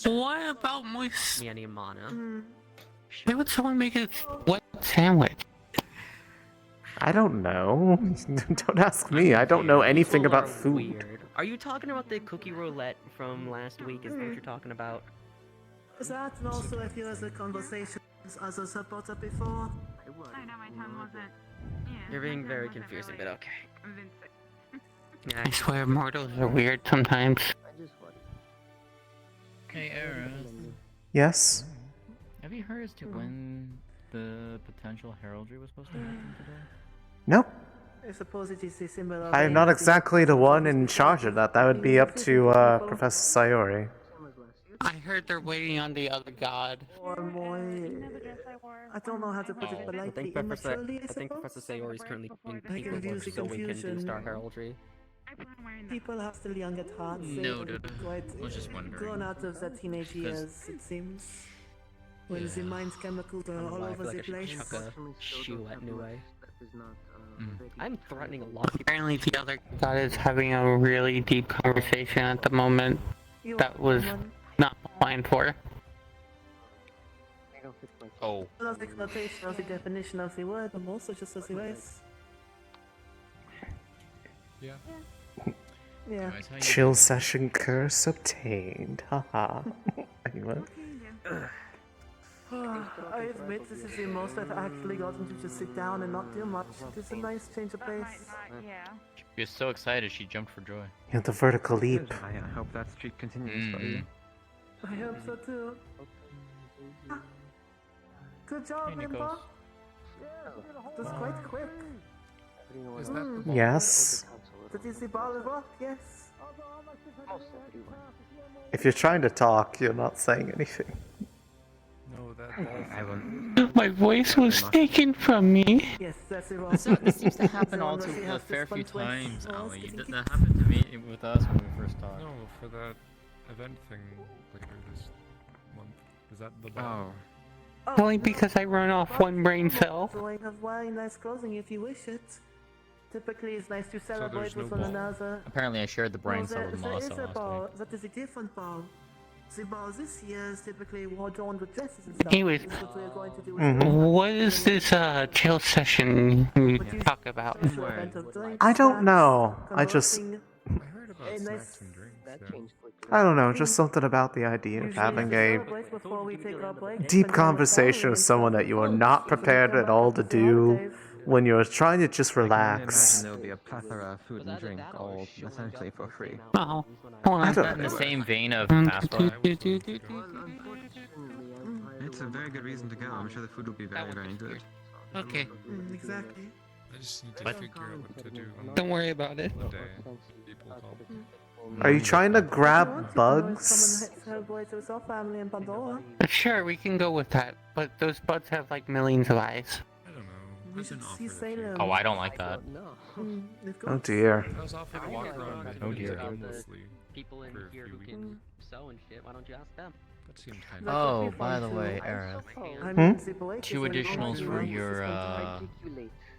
Speaker 16: What about moist?
Speaker 6: Me and Mana.
Speaker 16: Why would someone make a wet sandwich?
Speaker 1: I don't know. Don't ask me. I don't know anything
Speaker 6: People
Speaker 1: about
Speaker 6: are
Speaker 1: food.
Speaker 6: Weird. Are you talking about the cookie roulette from last week? Is that what you're talking about?
Speaker 2: That and also I feel as a conversation others have brought up before.
Speaker 19: I know my tongue wasn't. Yeah.
Speaker 6: You're being
Speaker 19: my
Speaker 6: very
Speaker 19: tongue wasn't
Speaker 6: confusing,
Speaker 19: really
Speaker 6: but okay.
Speaker 19: convincing.
Speaker 16: I swear mortals are weird sometimes.
Speaker 18: Hey, Aerith.
Speaker 1: Yes?
Speaker 18: Have you heard as to when the potential heraldry was supposed to happen today?
Speaker 1: Nope.
Speaker 2: I suppose it is a similar.
Speaker 1: I am not exactly the one in charge of that. That would be up to Professor Sayori.
Speaker 16: I heard they're waiting on the other god.
Speaker 2: Or more. I don't know how to put it
Speaker 6: I
Speaker 2: politely.
Speaker 6: think Professor
Speaker 2: Immaturely, I
Speaker 6: Professor Sayori is currently doing
Speaker 2: I
Speaker 6: paperwork
Speaker 2: confuse the
Speaker 6: so we can do
Speaker 2: confusion.
Speaker 6: Star Heraldry.
Speaker 2: People are still young at heart.
Speaker 18: Noted.
Speaker 2: Quite
Speaker 18: I was just wondering.
Speaker 2: grown out of their teenage years, it seems. When the mind's chemicals are all over the place.
Speaker 6: Chuck a shoe at Nue. I'm threatening a lot of people.
Speaker 16: Apparently the other god is having a really deep conversation at the moment that was not planned for.
Speaker 18: Oh.
Speaker 2: Well, the connotation of the definition of the word, but also just as the ways.
Speaker 5: Yeah.
Speaker 2: Yeah.
Speaker 1: Chill session curse obtained. Haha. Anyway.
Speaker 2: I admit this is the most I've actually gotten to just sit down and not do much. It's a nice change of pace.
Speaker 23: Yeah.
Speaker 18: She was so excited she jumped for joy.
Speaker 1: You have the vertical leap.
Speaker 17: I hope that streak continues for you.
Speaker 2: I hope so too. Good job,
Speaker 18: Hey,
Speaker 2: Limbo.
Speaker 18: Nichols.
Speaker 2: That's quite quick.
Speaker 5: Is that the
Speaker 1: Yes.
Speaker 2: That is the ball of rock, yes.
Speaker 1: If you're trying to talk, you're not saying anything.
Speaker 5: No, that
Speaker 17: I will.
Speaker 16: My voice was taken from me.
Speaker 2: Yes, that's the wrong.
Speaker 18: This seems to happen all too a fair few times, Ali. That happened to me with us when we first talked.
Speaker 5: No, for that event thing later this month. Is that the
Speaker 16: Only because I run off one brain cell.
Speaker 2: So I have very nice clothing if you wish it. Typically, it's nice to celebrate
Speaker 5: there's
Speaker 2: with
Speaker 5: no
Speaker 2: one
Speaker 5: ball.
Speaker 2: another.
Speaker 18: Apparently I shared the brain cell with
Speaker 2: there
Speaker 18: Melissa
Speaker 2: is a
Speaker 18: last
Speaker 2: ball.
Speaker 18: week.
Speaker 2: That is a different ball. The ball this year is typically adorned with dresses and stuff.
Speaker 16: Anyways,
Speaker 2: This is what we are going to do with
Speaker 16: what is this chill session we talk about?
Speaker 1: I don't know. I just.
Speaker 2: A nice
Speaker 1: I don't know, just something about the idea of having a
Speaker 2: before we take our break.
Speaker 1: deep conversation with someone that you are not prepared at all to do when you're trying to just relax.
Speaker 17: There'll be a plethora of food and drink, all essentially for free.
Speaker 16: Oh, hold on.
Speaker 1: I don't
Speaker 18: In the
Speaker 1: know.
Speaker 18: same vein of Passport.
Speaker 17: It's a very good reason to go. I'm sure the food will be very, very good.
Speaker 18: Okay.
Speaker 2: Exactly.
Speaker 5: I just need to
Speaker 18: What?
Speaker 5: figure out what to do on
Speaker 16: Don't worry about it.
Speaker 5: the day people call.
Speaker 1: Are you trying to grab bugs?
Speaker 2: family in Pandora.
Speaker 16: Sure, we can go with that, but those buds have like millions of eyes.
Speaker 5: I don't know.
Speaker 2: We
Speaker 5: I've been
Speaker 2: should see
Speaker 5: offered a
Speaker 2: Salem.
Speaker 18: Oh, I don't like that.
Speaker 1: Oh dear.
Speaker 5: I was offered a walk around
Speaker 18: Oh dear.
Speaker 5: aimlessly
Speaker 6: People in
Speaker 5: for a
Speaker 6: here
Speaker 5: few
Speaker 6: who
Speaker 5: weeks.
Speaker 6: can sew and shit. Why don't you ask them?
Speaker 5: That seemed kind of.
Speaker 18: Oh, by the way, Aerith. Two additionals for your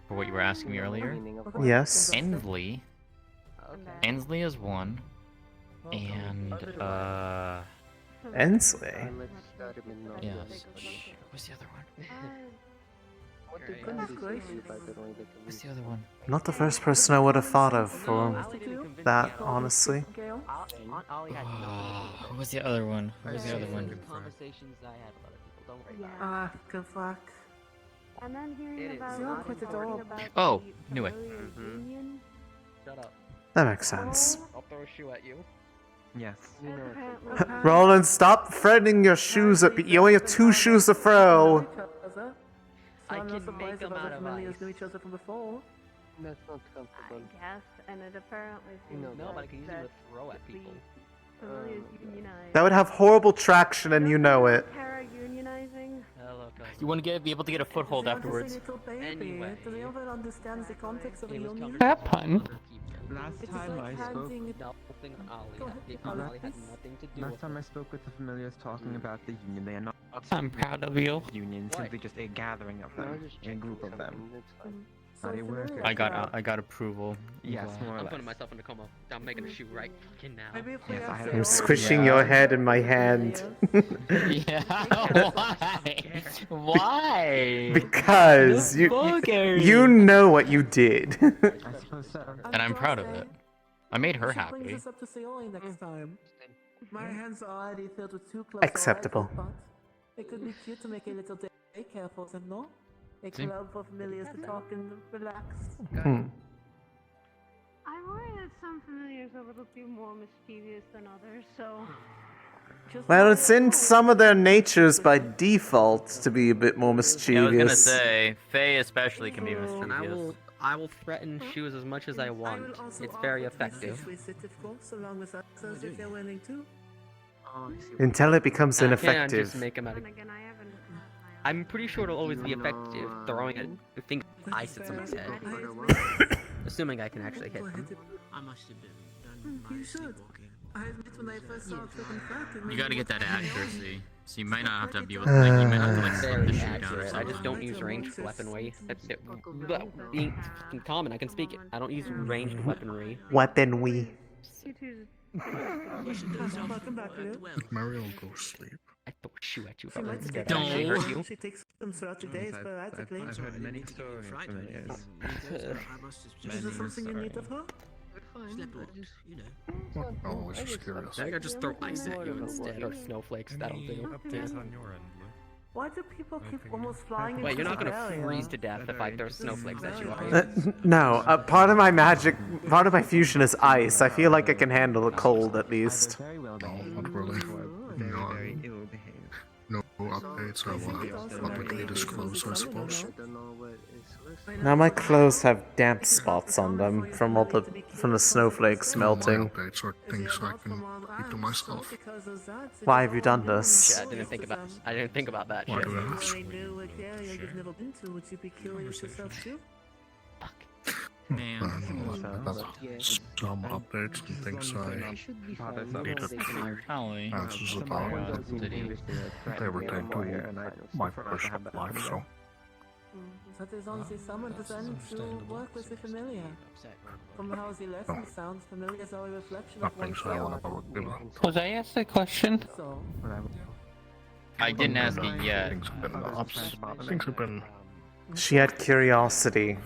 Speaker 18: for what you were asking me earlier.
Speaker 1: Yes.
Speaker 18: Ensley. Ensley is one. And
Speaker 1: Ensley?
Speaker 18: yes. What's the other one? What's the other one?
Speaker 1: Not the first person I would have thought of for that, honestly.
Speaker 18: Who was the other one? Who was the other one?
Speaker 6: Conversations I had with other people. Don't worry.
Speaker 2: Ah, good fuck.
Speaker 19: And then hearing
Speaker 6: It is.
Speaker 19: about
Speaker 2: You're quite adorable.
Speaker 18: Oh, knew it.
Speaker 19: union.
Speaker 6: Shut up.
Speaker 1: That makes sense.
Speaker 6: I'll throw a shoe at you.
Speaker 17: Yes.
Speaker 1: Roland, stop threatening your shoes at me. You only have 2 shoes to throw.
Speaker 6: I can make them out of ice.
Speaker 2: Knew each other from before.
Speaker 13: That's not
Speaker 19: I
Speaker 13: comfortable.
Speaker 19: guess, and it apparently seems
Speaker 6: No, but I
Speaker 19: like
Speaker 6: can use
Speaker 19: that
Speaker 6: them to throw at people.
Speaker 19: familiars unionize.
Speaker 1: That would have horrible traction and you know it.
Speaker 19: Para unionizing.
Speaker 6: Hello, guys.
Speaker 18: You want to be able to get a foothold afterwards.
Speaker 6: Anyway.
Speaker 2: Do they ever understand the context of a union?
Speaker 16: That pun.
Speaker 17: Last
Speaker 2: It's
Speaker 17: time
Speaker 2: like
Speaker 17: I spoke.
Speaker 2: handing
Speaker 6: Nothing Ollie.
Speaker 2: Go ahead.
Speaker 6: Ollie had nothing to do
Speaker 17: Last
Speaker 6: with
Speaker 17: time I spoke with the familiars talking about the union, they are not
Speaker 16: I'm proud of you.
Speaker 17: union, simply just a gathering of them, a group of them. Not a worker.
Speaker 18: I got approval.
Speaker 17: Yes, more or
Speaker 6: I'm
Speaker 17: less.
Speaker 6: putting myself in a coma. I'm making a shoe right fucking now.
Speaker 2: Maybe if we
Speaker 17: Yes, I
Speaker 2: have
Speaker 17: had
Speaker 1: I'm
Speaker 17: a-
Speaker 1: squishing your head in my hand.
Speaker 18: Yeah. Why? Why?
Speaker 1: Because you know what you did.
Speaker 17: I suppose so.
Speaker 18: And I'm proud of it. I made her
Speaker 2: We should bring
Speaker 18: happy.
Speaker 2: this up to Sayori next time. My hands are already filled with 2 clubs.
Speaker 1: Acceptable.
Speaker 2: Already, but it could be cute to make a little daycare for them, no? A
Speaker 18: See?
Speaker 2: club for familiars to talk and relax.
Speaker 1: Hmm.
Speaker 19: I worry that some familiars are a little bit more mischievous than others, so.
Speaker 1: Well, it's in some of their natures by default to be a bit more
Speaker 18: Yeah, I was gonna
Speaker 1: mischievous.
Speaker 18: say, Faye especially can be
Speaker 6: And I
Speaker 18: mischievous.
Speaker 6: will I will threaten shoes as much as I want. It's very effective.
Speaker 1: Until it becomes
Speaker 6: I can't
Speaker 1: ineffective.
Speaker 6: just make him out of... I'm pretty sure it'll always be effective throwing a thing of ice at somebody's head. Assuming I can actually hit them.
Speaker 8: I must have done my sleepwalking.
Speaker 18: You gotta get that accuracy. So you might not have to be able to, like, you might have to, like, slow the
Speaker 6: Very
Speaker 18: shoot down or
Speaker 6: accurate. I
Speaker 18: something.
Speaker 6: just don't use ranged weaponry. Being fucking common, I can speak it. I don't use ranged weaponry.
Speaker 1: Weaponry.
Speaker 13: Mario will go sleep.
Speaker 6: I throw a shoe at you if I want to
Speaker 18: Don't.
Speaker 6: actually hurt you.
Speaker 2: She takes them throughout the day sporadically.
Speaker 17: I've heard many stories from familiars.
Speaker 2: Is there something you need of her?
Speaker 13: Oh, it's just curious.
Speaker 6: I think I just throw ice at you instead, or snowflakes. That'll do.
Speaker 5: Updates on your end, Lou?
Speaker 2: Why do people keep almost flying into
Speaker 6: Wait, you're not
Speaker 2: the
Speaker 6: gonna
Speaker 2: area?
Speaker 6: freeze to death if I throw snowflakes at you, are you?
Speaker 1: No, part of my magic, part of my fusion is ice. I feel like I can handle the cold at least.
Speaker 13: No, not really. No updates are publicly disclosed, I suppose.
Speaker 1: Now my clothes have damp spots on them from all the snowflakes melting.
Speaker 13: My updates are things I can keep to myself.
Speaker 1: Why have you done this?
Speaker 6: Shit, I didn't think about that
Speaker 13: Why
Speaker 6: shit.
Speaker 13: do I ask?
Speaker 2: You've never been to. Would you be curious yourself too?
Speaker 18: Man.
Speaker 13: Some updates and things I needed
Speaker 18: Howie.
Speaker 13: answers about. They pertain to my personal life, so.
Speaker 2: That is only someone designed to work with the familiar. From how the lesson sounds, familiars are a reflection of
Speaker 13: Nothing so I want to work with.
Speaker 16: Was I asked a question?
Speaker 2: So,
Speaker 18: I didn't ask it yet.
Speaker 13: Things have been
Speaker 1: She had curiosity.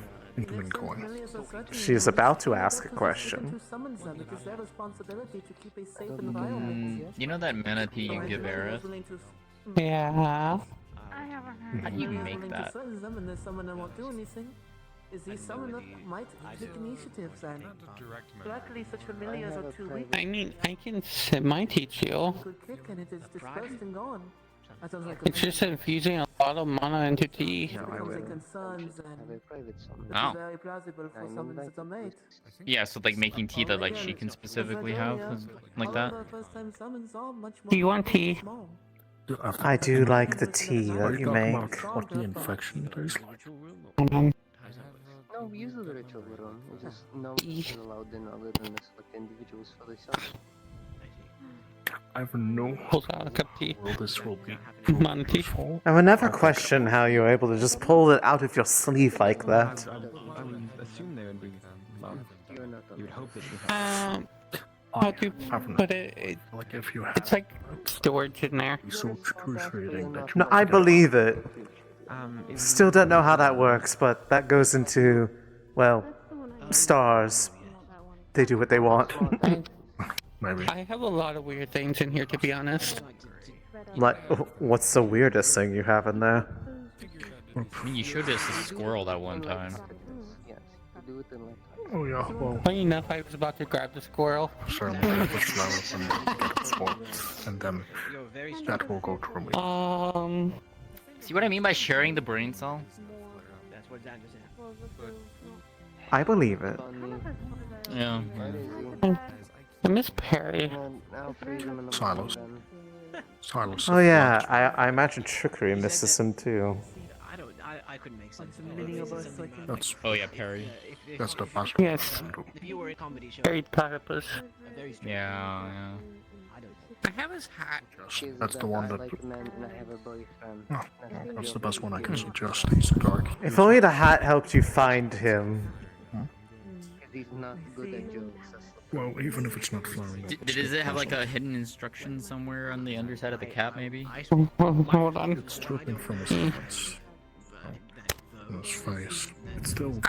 Speaker 13: going.
Speaker 1: She is about to ask a question.
Speaker 2: it is their responsibility to keep a safe environment.
Speaker 18: You know that manatee you give Aerith?
Speaker 16: Yeah.
Speaker 7: I haven't heard.
Speaker 18: How do you make that?
Speaker 2: There's someone that won't do anything. Is he someone that might take initiative then? Luckily, such familiars are too weak.
Speaker 16: I mean, I can semi-teach you.
Speaker 2: Good kick and it is dispersed and gone. That sounds like
Speaker 16: It's just infusing a lot of mana into tea.
Speaker 2: concerns and
Speaker 18: Oh.
Speaker 2: very plausible for someone that are made.
Speaker 18: Yeah, so like making tea that like she can specifically have, like that.
Speaker 16: Do you want tea?
Speaker 1: I do like the tea that you make.
Speaker 13: What the infection tastes like?
Speaker 12: No, we use the ritual room. We just no one is allowed in other than the select individuals for themselves.
Speaker 13: I have no
Speaker 16: Hold on, a cup of tea.
Speaker 13: will this will be.
Speaker 16: Mana tea.
Speaker 1: I would never question how you're able to just pull it out of your sleeve like that.
Speaker 17: I would assume they would be. You would hope that you have.
Speaker 16: How do you put it?
Speaker 13: Like if you have
Speaker 16: It's like storage in there.
Speaker 13: so excruciating that you
Speaker 1: No, I believe it. Still don't know how that works, but that goes into, well, stars. They do what they want.
Speaker 13: Maybe.
Speaker 16: I have a lot of weird things in here, to be honest.
Speaker 1: Like, what's the weirdest thing you have in there?
Speaker 18: I mean, you showed us a squirrel that one time.
Speaker 13: Oh yeah, well,
Speaker 16: Funny enough, I was about to grab the squirrel.
Speaker 13: sure, I'm gonna have flower and get it for, and then that will go through me.
Speaker 18: See what I mean by sharing the brain cell?
Speaker 8: That's what Xander said.
Speaker 1: I believe it.
Speaker 18: Yeah.
Speaker 16: I miss Perry.
Speaker 13: Silos. Silos.
Speaker 1: Oh yeah, I imagine Trickery misses him too.
Speaker 8: I couldn't make sense.
Speaker 13: That's
Speaker 18: Oh yeah, Perry.
Speaker 13: that's the best.
Speaker 16: Yes.
Speaker 8: If you were a comedy show,
Speaker 16: Perry Platypus.
Speaker 8: a very strange.
Speaker 18: Yeah, yeah.
Speaker 8: I don't.
Speaker 16: I have his hat.
Speaker 13: That's the one that.
Speaker 12: Like men and I have a boyfriend.
Speaker 13: Oh, that's the best one I can suggest. He's dark.
Speaker 1: If only the hat helped you find him.
Speaker 12: He's not good at jokes.
Speaker 13: Well, even if it's not flowering.
Speaker 18: Does it have like a hidden instruction somewhere on the underside of the cap, maybe?
Speaker 16: Hold on.
Speaker 13: It's dripping from his hands. His face. It's still.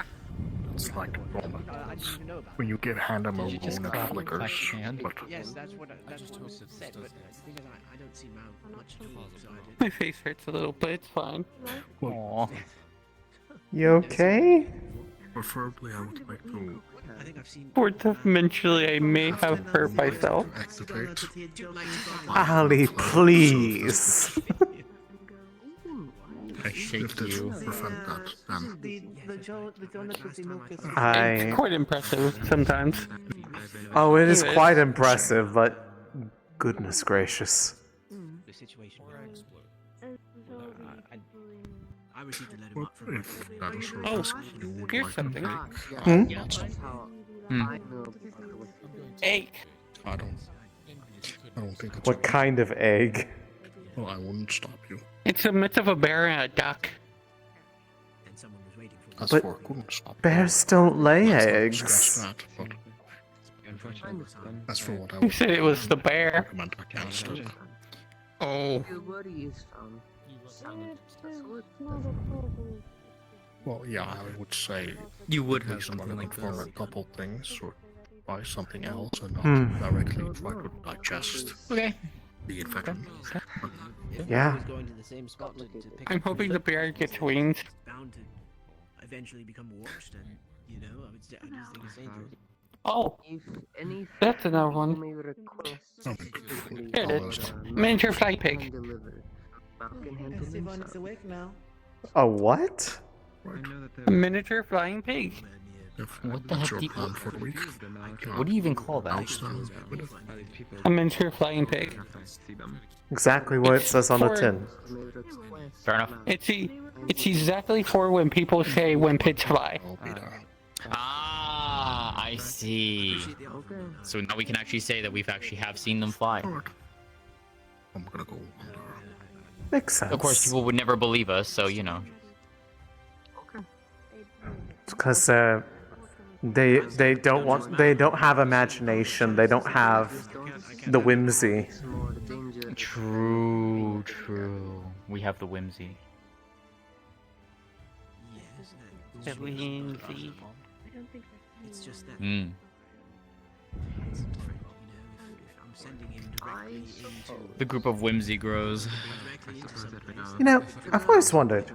Speaker 13: It's like normal. When you give hand a moan, it flickers. But
Speaker 8: Yes, that's what said. But the thing is, I don't seem to have much to talk, so I did.
Speaker 16: My face hurts a little, but it's fine.
Speaker 18: Aww.
Speaker 1: You okay?
Speaker 13: preferably, I would like to.
Speaker 8: I think I've seen.
Speaker 16: Fourth eventually, I may have hurt myself.
Speaker 13: Activate.
Speaker 1: Ali, please.
Speaker 18: shake you.
Speaker 13: prevent that, then
Speaker 2: The donut with the milk is
Speaker 16: It's quite impressive sometimes.
Speaker 1: Oh, it is
Speaker 16: Anyways.
Speaker 1: quite impressive, but goodness gracious.
Speaker 8: The situation. I received a letter back from.
Speaker 13: if that is your
Speaker 16: Oh,
Speaker 13: task, you would
Speaker 16: here's
Speaker 13: like
Speaker 16: something.
Speaker 13: to
Speaker 1: Hmm?
Speaker 16: Egg.
Speaker 13: I don't think it's
Speaker 1: What kind of egg?
Speaker 13: Well, I wouldn't stop you.
Speaker 16: It's a mix of a bear and a duck.
Speaker 13: As
Speaker 1: But
Speaker 13: for couldn't stop you.
Speaker 1: bears don't lay
Speaker 13: Let's not
Speaker 1: eggs.
Speaker 13: discuss that, but as for what I
Speaker 16: You
Speaker 13: would
Speaker 16: said it was the bear.
Speaker 13: recommend against it.
Speaker 16: Oh.
Speaker 13: Well, yeah, I would say
Speaker 18: You would
Speaker 13: at
Speaker 18: have
Speaker 13: least
Speaker 18: something like
Speaker 13: for
Speaker 18: this.
Speaker 13: a couple things or buy something else and not
Speaker 1: Hmm.
Speaker 13: directly try to digest
Speaker 18: Okay.
Speaker 13: the infection.
Speaker 1: Yeah.
Speaker 8: Going to the same spot to pick
Speaker 16: I'm
Speaker 8: up
Speaker 16: hoping the
Speaker 8: food,
Speaker 16: bear gets wings.
Speaker 8: it's bound to eventually become watched, and you know, I just think it's dangerous.
Speaker 16: Oh, that's another one. Here it is. Miniature fly pig.
Speaker 2: Esteban is awake now.
Speaker 1: A what?
Speaker 16: A miniature flying pig.
Speaker 18: What the heck do you...
Speaker 13: For the week.
Speaker 18: What do you even call that?
Speaker 16: A miniature flying pig.
Speaker 1: Exactly what it says on the tin.
Speaker 18: Fair enough.
Speaker 16: It's exactly for when people say when pigs fly.
Speaker 18: Ah, I see. So now we can actually say that we've actually have seen them fly.
Speaker 13: I'm gonna go under.
Speaker 1: Makes sense.
Speaker 18: Of course, people would never believe us, so you know.
Speaker 1: Because they don't have imagination. They don't have the whimsy.
Speaker 18: True, true. We have the whimsy.
Speaker 16: The whimsy.
Speaker 8: It's just that.
Speaker 18: Mm.
Speaker 8: It's different, you know, if I'm sending him directly into
Speaker 18: The group of whimsy grows.
Speaker 1: You know, I've always wondered,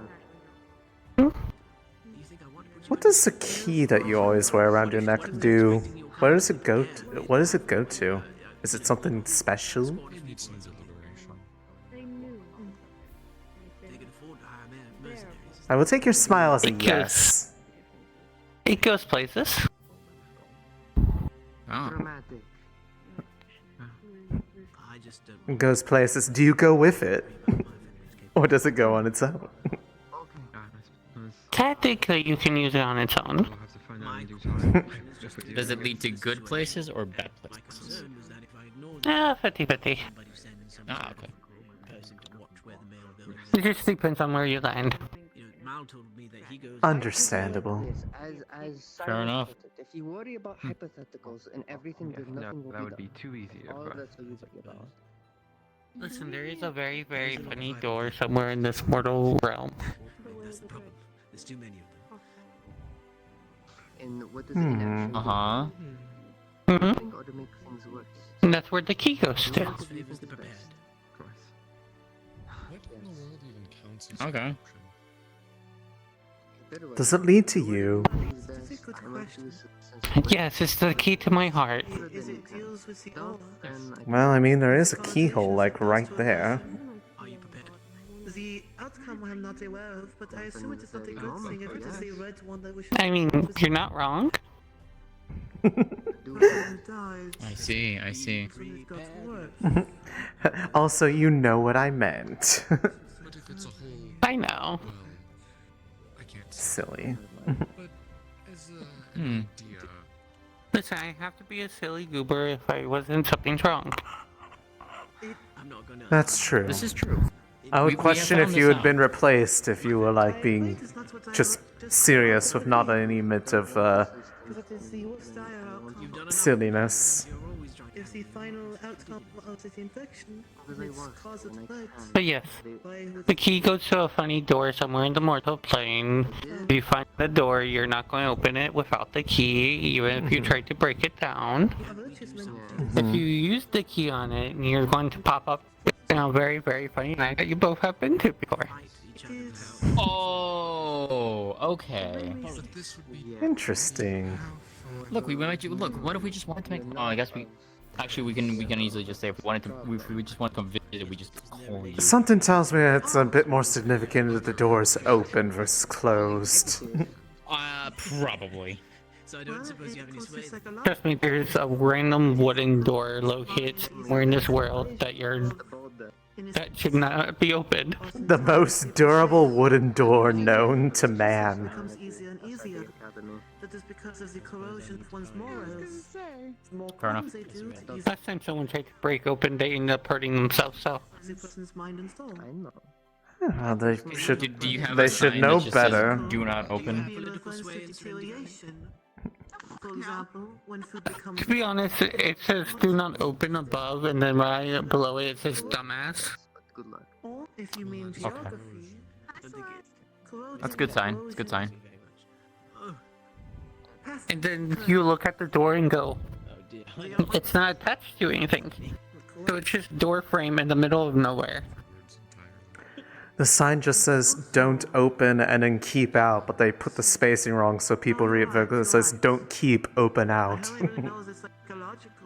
Speaker 1: what does the key that you always wear around your neck do? Where does it go to? What does it go to? Is it something special? I will take your smile as a yes.
Speaker 16: It goes places.
Speaker 18: Oh.
Speaker 8: I just
Speaker 1: It goes places. Do you go with it? Or does it go on its own?
Speaker 16: Technically, you can use it on its own.
Speaker 18: Does it lead to good places or bad places?
Speaker 16: 50-50.
Speaker 18: Ah, okay.
Speaker 16: It just depends on where you land.
Speaker 1: Understandable.
Speaker 18: Fair enough.
Speaker 12: If you worry about hypotheticals and everything, there's nothing will
Speaker 17: that would be
Speaker 12: done.
Speaker 17: too easy.
Speaker 12: All of that's what you worry about.
Speaker 16: Listen, there is a very, very funny door somewhere in this mortal realm.
Speaker 8: That's the problem. There's too many of them.
Speaker 12: And what does inaction
Speaker 18: Uh-huh.
Speaker 12: in order to make things worse?
Speaker 16: And that's where the key goes to.
Speaker 8: Favors the prepared.
Speaker 18: Okay.
Speaker 1: Does it lead to you?
Speaker 16: Yes, it's the key to my heart.
Speaker 2: Is it deals with the aura?
Speaker 1: Well, I mean, there is a keyhole, like, right there.
Speaker 2: The outcome I'm not aware of, but I assume it is not a good thing if it is a red one that we should.
Speaker 16: I mean, you're not wrong.
Speaker 18: I see, I see.
Speaker 1: Also, you know what I meant.
Speaker 16: I know.
Speaker 1: Silly.
Speaker 18: Hmm.
Speaker 16: Listen, I have to be a silly goober if I wasn't something wrong.
Speaker 1: That's true.
Speaker 18: This is true.
Speaker 1: I would
Speaker 18: We have
Speaker 1: question
Speaker 18: found
Speaker 1: if you
Speaker 18: this
Speaker 1: had been replaced if you were like being just serious with not any bit of silliness.
Speaker 2: If the final outcome of this infection is cause of death,
Speaker 16: But yes, the key goes to a funny door somewhere in the mortal plane. If you find the door, you're not going to open it without the key, even if you try to break it down. If you use the key on it, you're going to pop up in a very, very funny night that you both have been to before.
Speaker 18: Oh, okay.
Speaker 1: Interesting.
Speaker 18: Look, we might do. Look, what if we just wanted to make? Oh, I guess we. Actually, we can easily just say if we just want to come visit, we just call you.
Speaker 1: Something tells me it's a bit more significant that the door is open versus closed.
Speaker 18: Probably.
Speaker 8: So I don't suppose you have any sway.
Speaker 16: Trust me, there's a random wooden door located somewhere in this world that should not be opened.
Speaker 1: The most durable wooden door known to man.
Speaker 2: Becomes easier and easier. That is because of the corrosion of one's morals. The more
Speaker 18: Fair enough.
Speaker 2: crimes they do, the easier
Speaker 16: Last time someone tried to break open, they end up hurting themselves. So
Speaker 2: the person's mind and soul. I know.
Speaker 1: They should.
Speaker 18: Do you have
Speaker 1: they
Speaker 18: a
Speaker 1: should
Speaker 18: sign
Speaker 1: know
Speaker 18: that just
Speaker 1: better.
Speaker 18: Says, do not open.
Speaker 2: Political sway and deterioration. For example, when food becomes...
Speaker 16: to be honest, it says "do not open" above, and then right below it says "dumbass."
Speaker 12: Good luck.
Speaker 2: Or if you mean geography,
Speaker 18: That's a good sign. It's a good sign.
Speaker 16: And then you look at the door and go, "It's not attached to anything." So it's just door frame in the middle of nowhere.
Speaker 1: The sign just says "don't open" and then "keep out," but they put the spacing wrong, so people read it vertically. It says "don't keep, open out."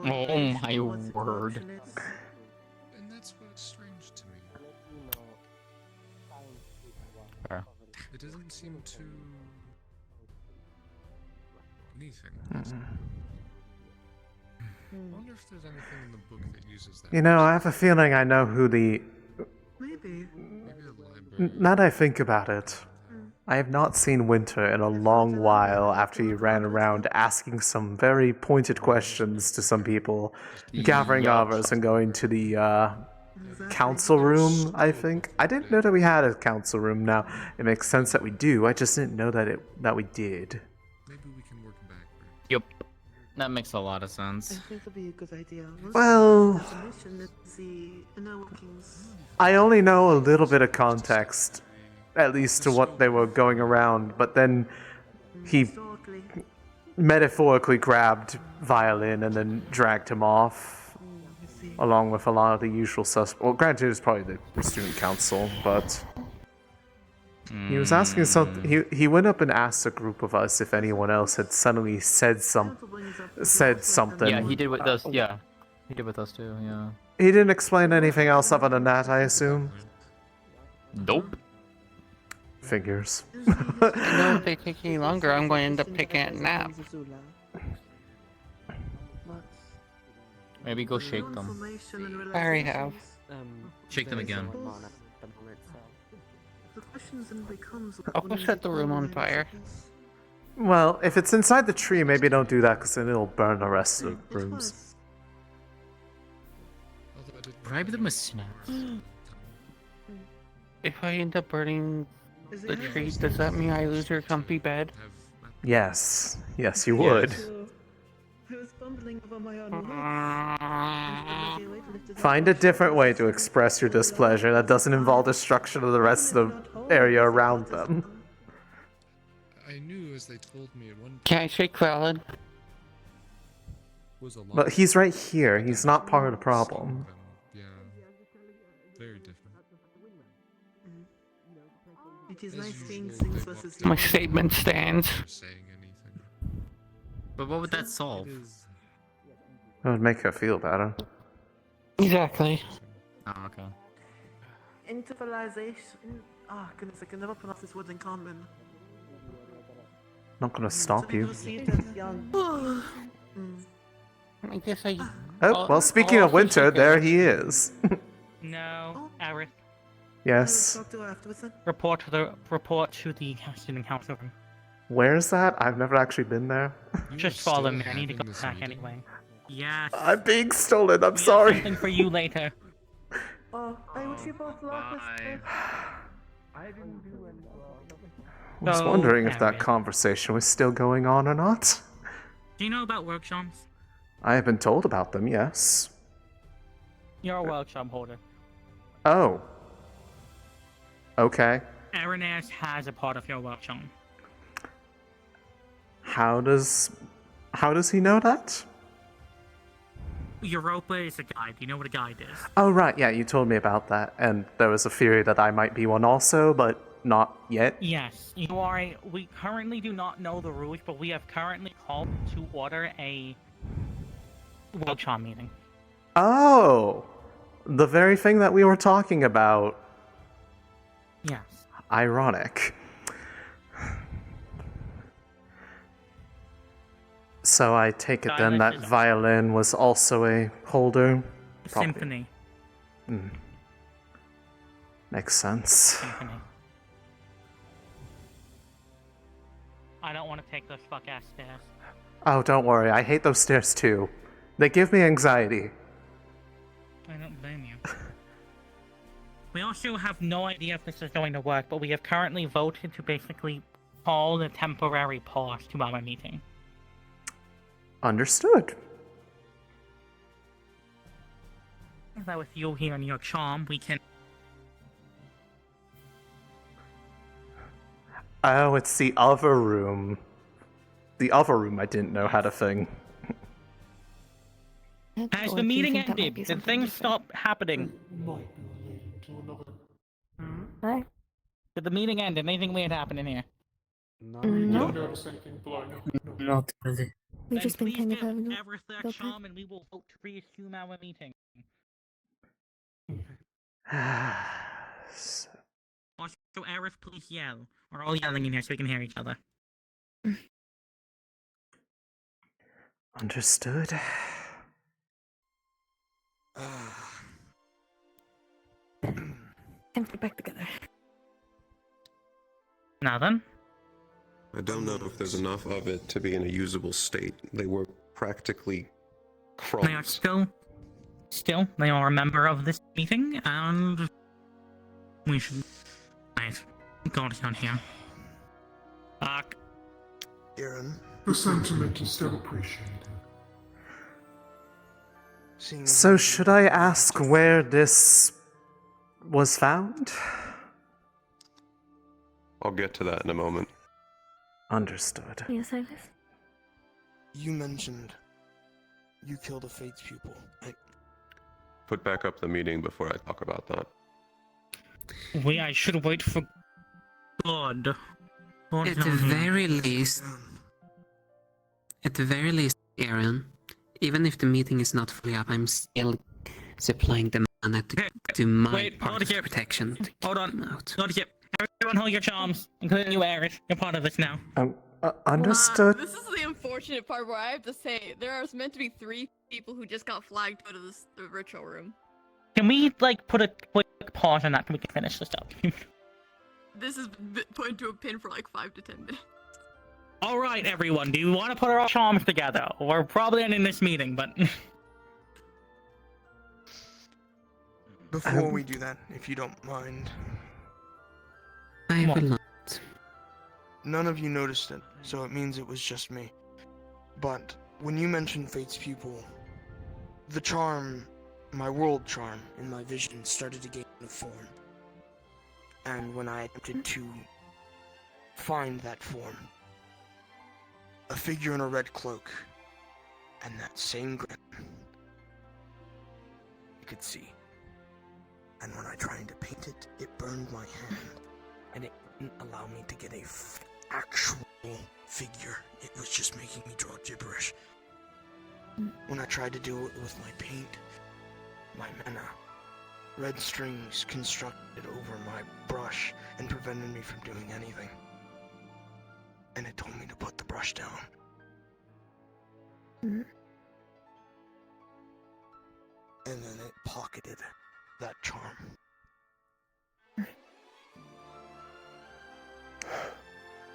Speaker 16: Oh my word.
Speaker 5: And that's what's strange to me. It doesn't seem too... anything. I wonder if there's anything in the book that uses that.
Speaker 1: You know, I have a feeling I know who the...
Speaker 2: Maybe.
Speaker 1: Now that I think about it, I have not seen Winter in a long while after he ran around asking some very pointed questions to some people, gathering others and going to the council room, I think. I didn't know that we had a council room now. It makes sense that we do, I just didn't know that we did.
Speaker 5: Maybe we can work backward.
Speaker 18: Yep. That makes a lot of sense.
Speaker 2: I think it'd be a good idea.
Speaker 1: Well...
Speaker 2: The inner workings.
Speaker 1: I only know a little bit of context, at least to what they were going around, but then he metaphorically grabbed Violin and then dragged him off, along with a lot of the usual suspects. Well, granted, it was probably the student council, but he was asking something. He went up and asked a group of us if anyone else had suddenly said something.
Speaker 18: Yeah, he did with us. Yeah, he did with us too. Yeah.
Speaker 1: He didn't explain anything else other than that, I assume.
Speaker 18: Nope.
Speaker 1: Figures.
Speaker 16: If they take any longer, I'm going to end up taking a nap.
Speaker 18: Maybe go shake them.
Speaker 16: I already have.
Speaker 18: Shake them again.
Speaker 16: I'll go set the room on fire.
Speaker 1: Well, if it's inside the tree, maybe don't do that, because then it'll burn the rest of the rooms.
Speaker 18: Bribe them with snacks.
Speaker 16: If I end up burning the tree, does that mean I lose your comfy bed?
Speaker 1: Yes. Yes, you would. Find a different way to express your displeasure that doesn't involve destruction of the rest of the area around them.
Speaker 5: I knew as they told me at one point...
Speaker 16: Can I shake Valid?
Speaker 1: But he's right here. He's not part of the problem.
Speaker 5: Yeah. Very different.
Speaker 2: It is nice seeing things versus
Speaker 16: My statement stands.
Speaker 18: But what would that solve?
Speaker 1: It would make her feel better.
Speaker 16: Exactly.
Speaker 18: Oh, okay.
Speaker 2: Intervalization. Ah, goodness, I can never pronounce this word in common.
Speaker 1: Not gonna stop you.
Speaker 16: I guess I...
Speaker 1: Oh, well, speaking of Winter, there he is.
Speaker 3: No, Aerith.
Speaker 1: Yes.
Speaker 3: Report to the student council room.
Speaker 1: Where's that? I've never actually been there.
Speaker 3: Just follow me. I need to go back anyway. Yes.
Speaker 1: I'm being stolen. I'm sorry.
Speaker 3: Something for you later.
Speaker 2: Oh, I wish you both luck.
Speaker 14: I didn't do anything.
Speaker 1: I was wondering if that conversation was still going on or not.
Speaker 3: Do you know about workshops?
Speaker 1: I have been told about them, yes.
Speaker 3: You're a workshop holder.
Speaker 1: Oh. Okay.
Speaker 3: Arenas has a part of your workshop.
Speaker 1: How does he know that?
Speaker 3: Europa is a guide. Do you know what a guide is?
Speaker 1: Oh, right, yeah, you told me about that, and there was a theory that I might be one also, but not yet.
Speaker 3: Yes, you are a... We currently do not know the rules, but we have currently called to order a
Speaker 16: World Charm meeting.
Speaker 1: Oh! The very thing that we were talking about.
Speaker 16: Yes.
Speaker 1: Ironic. So I take it then that violin was also a holder? Probably.
Speaker 16: Symphony.
Speaker 1: Makes sense.
Speaker 16: Symphony. I don't want to take those fuck-ass stairs.
Speaker 1: Oh, don't worry. I hate those stairs too. They give me anxiety.
Speaker 16: I don't blame you. We also have no idea if this is going to work, but we have currently voted to basically call a temporary pause to our meeting.
Speaker 1: Understood.
Speaker 16: Now with you here in your charm, we can...
Speaker 1: Oh, it's the other room. The other room I didn't know had a thing.
Speaker 16: As the meeting ended, did things stop happening?
Speaker 19: What?
Speaker 16: Did the meeting end? Did anything weird happen in here?
Speaker 19: No.
Speaker 13: Not really.
Speaker 19: We've just been kind of having a
Speaker 16: Aerith that charm and we will vote to reassume our meeting. Also, Aerith, please yell. We're all yelling in here so we can hear each other.
Speaker 1: Understood.
Speaker 19: Time to get back together.
Speaker 16: Now then?
Speaker 9: I don't know if there's enough of it to be in a usable state. They were practically crumbs.
Speaker 16: They are still, they are a member of this meeting, and we should go down here.
Speaker 10: Aaron.
Speaker 13: The sentiment is still appreciated.
Speaker 1: So should I ask where this was found?
Speaker 9: I'll get to that in a moment.
Speaker 1: Understood.
Speaker 19: Yes, Silas?
Speaker 10: You mentioned you killed a Fate's pupil.
Speaker 9: Put back up the meeting before I talk about that.
Speaker 16: I should wait for God.
Speaker 20: At the very least, Aaron, even if the meeting is not fully up, I'm still supplying the mana to do my part of protection.
Speaker 16: Hold on. Not yet. Everyone hold your charms, including you, Aerith. You're part of this now.
Speaker 1: Understood.
Speaker 22: This is the unfortunate part where I have to say there are meant to be 3 people who just got flagged out of the ritual room.
Speaker 16: Can we, put a quick pause on that so we can finish this up?
Speaker 22: This has been put into a pin for 5 to 10 minutes.
Speaker 16: Alright, everyone, do you want to put our charms together? We're probably ending this meeting, but...
Speaker 10: Before we do that, if you don't mind.
Speaker 20: I will not.
Speaker 10: None of you noticed it, so it means it was just me. But when you mentioned Fate's pupil, the charm, my world charm in my vision started to gain a form. And when I attempted to find that form, a figure in a red cloak, and that same grin, you could see. And when I tried to paint it, it burned my hand, and it didn't allow me to get a actual figure. It was just making me draw gibberish. When I tried to do it with my paint, my mana, red strings constructed over my brush and prevented me from doing anything. And it told me to put the brush down. And then it pocketed that charm.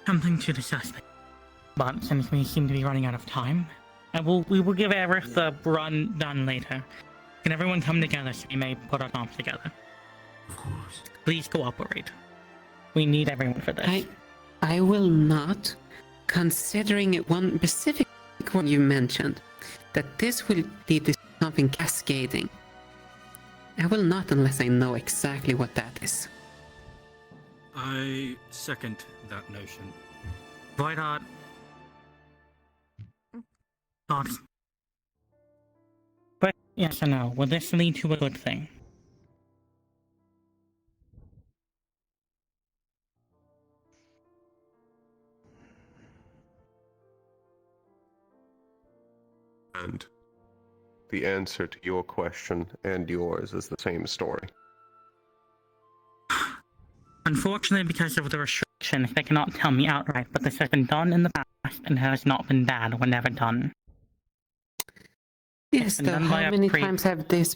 Speaker 16: Something to discuss. But since we seem to be running out of time, we will give Aerith the run done later. Can everyone come together so we may put our arms together?
Speaker 13: Of course.
Speaker 16: Please cooperate. We need everyone for this.
Speaker 20: I will not, considering one specific one you mentioned, that this will lead to something cascading. I will not unless I know exactly what that is.
Speaker 5: I second that notion.
Speaker 16: Right on. Thoughts? But yes or no, will this lead to a good thing?
Speaker 9: And the answer to your question and yours is the same story.
Speaker 3: Unfortunately, because of the restrictions, they cannot tell me outright, but this has been done in the past and has not been bad when ever done.
Speaker 20: Yes,
Speaker 3: been
Speaker 20: though,
Speaker 3: done by
Speaker 20: how
Speaker 3: a
Speaker 20: many
Speaker 3: pre-
Speaker 20: times have this...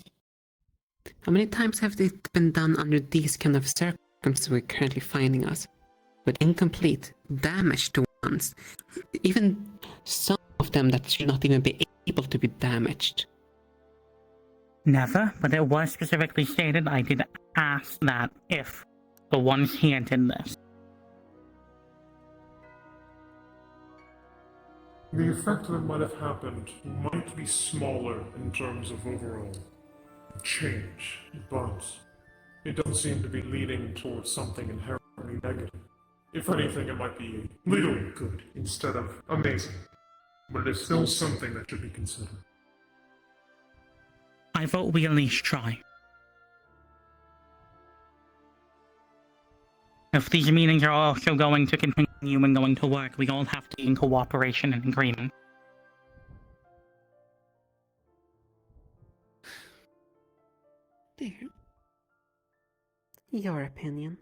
Speaker 20: How many times have it been done under these kind of circumstances we're currently finding us? With incomplete, damaged ones. Even some of them that should not even be able to be damaged.
Speaker 3: Never, but it was specifically stated I did ask that if the ones here did this.
Speaker 13: The effect that might have happened might be smaller in terms of overall change, but it doesn't seem to be leading towards something inherently negative. If anything, it might be a little good instead of amazing, but it is still something that should be considered.
Speaker 3: I vote we at least try. If these meetings are also going to continue and going to work, we all have to be in cooperation and agreement.
Speaker 20: There. Your opinion.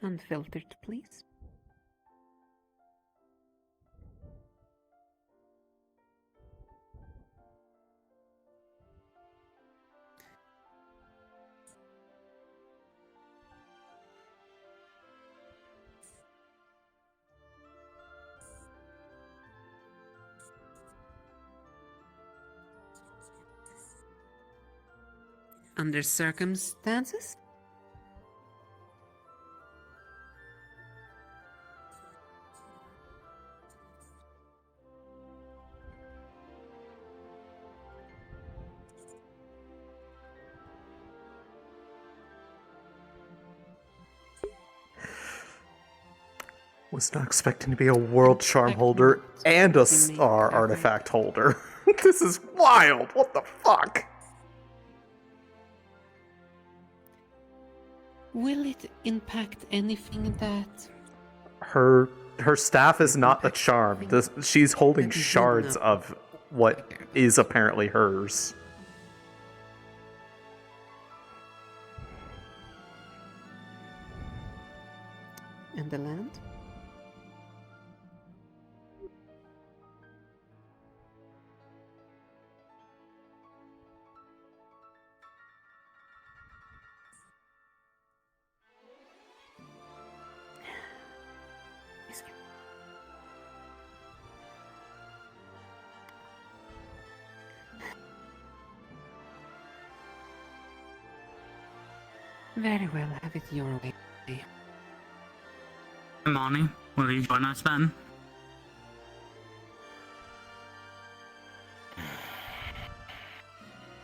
Speaker 20: Unfiltered, please. Under circumstances?
Speaker 1: Was not expecting to be a world charm holder and a star artifact holder. This is wild. What the fuck?
Speaker 20: Will it impact anything that...
Speaker 1: Her staff is not a charm. She's holding shards of what is apparently hers.
Speaker 20: And the land? Very well, have it your way.
Speaker 3: Money, will you join us then?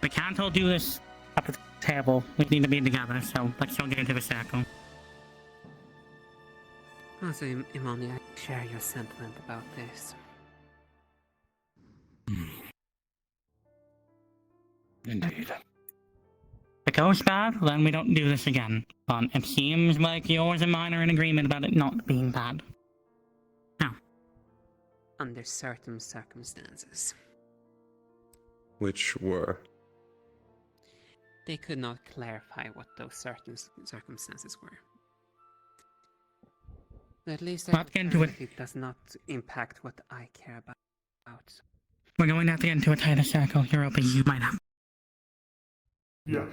Speaker 3: We can't all do this up at the table. We need to be together, so let's all get into the circle.
Speaker 20: Also, Imani, I share your sentiment about this.
Speaker 3: Indeed. If it goes bad, then we don't do this again. But it seems like yours and mine are in agreement about it not being bad. Now.
Speaker 20: Under certain circumstances.
Speaker 9: Which were?
Speaker 20: They could not clarify what those certain circumstances were. At least
Speaker 3: Not get into it.
Speaker 20: It does not impact what I care about.
Speaker 3: We're going to have to get into a tighter circle. You're open, you might have.
Speaker 13: Yes.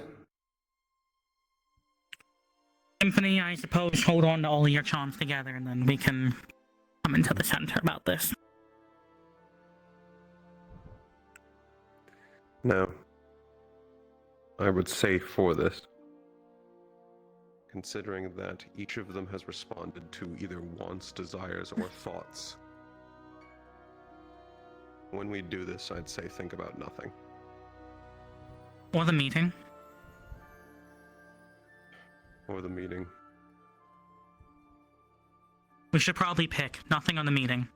Speaker 3: Symphony, I suppose, hold on to all of your charms together and then we can come into the center about this.
Speaker 9: No. I would say for this, considering that each of them has responded to either wants, desires, or thoughts. When we do this, I'd say think about nothing.
Speaker 3: Or the meeting.
Speaker 9: Or the meeting.
Speaker 3: We should probably pick nothing on the meeting.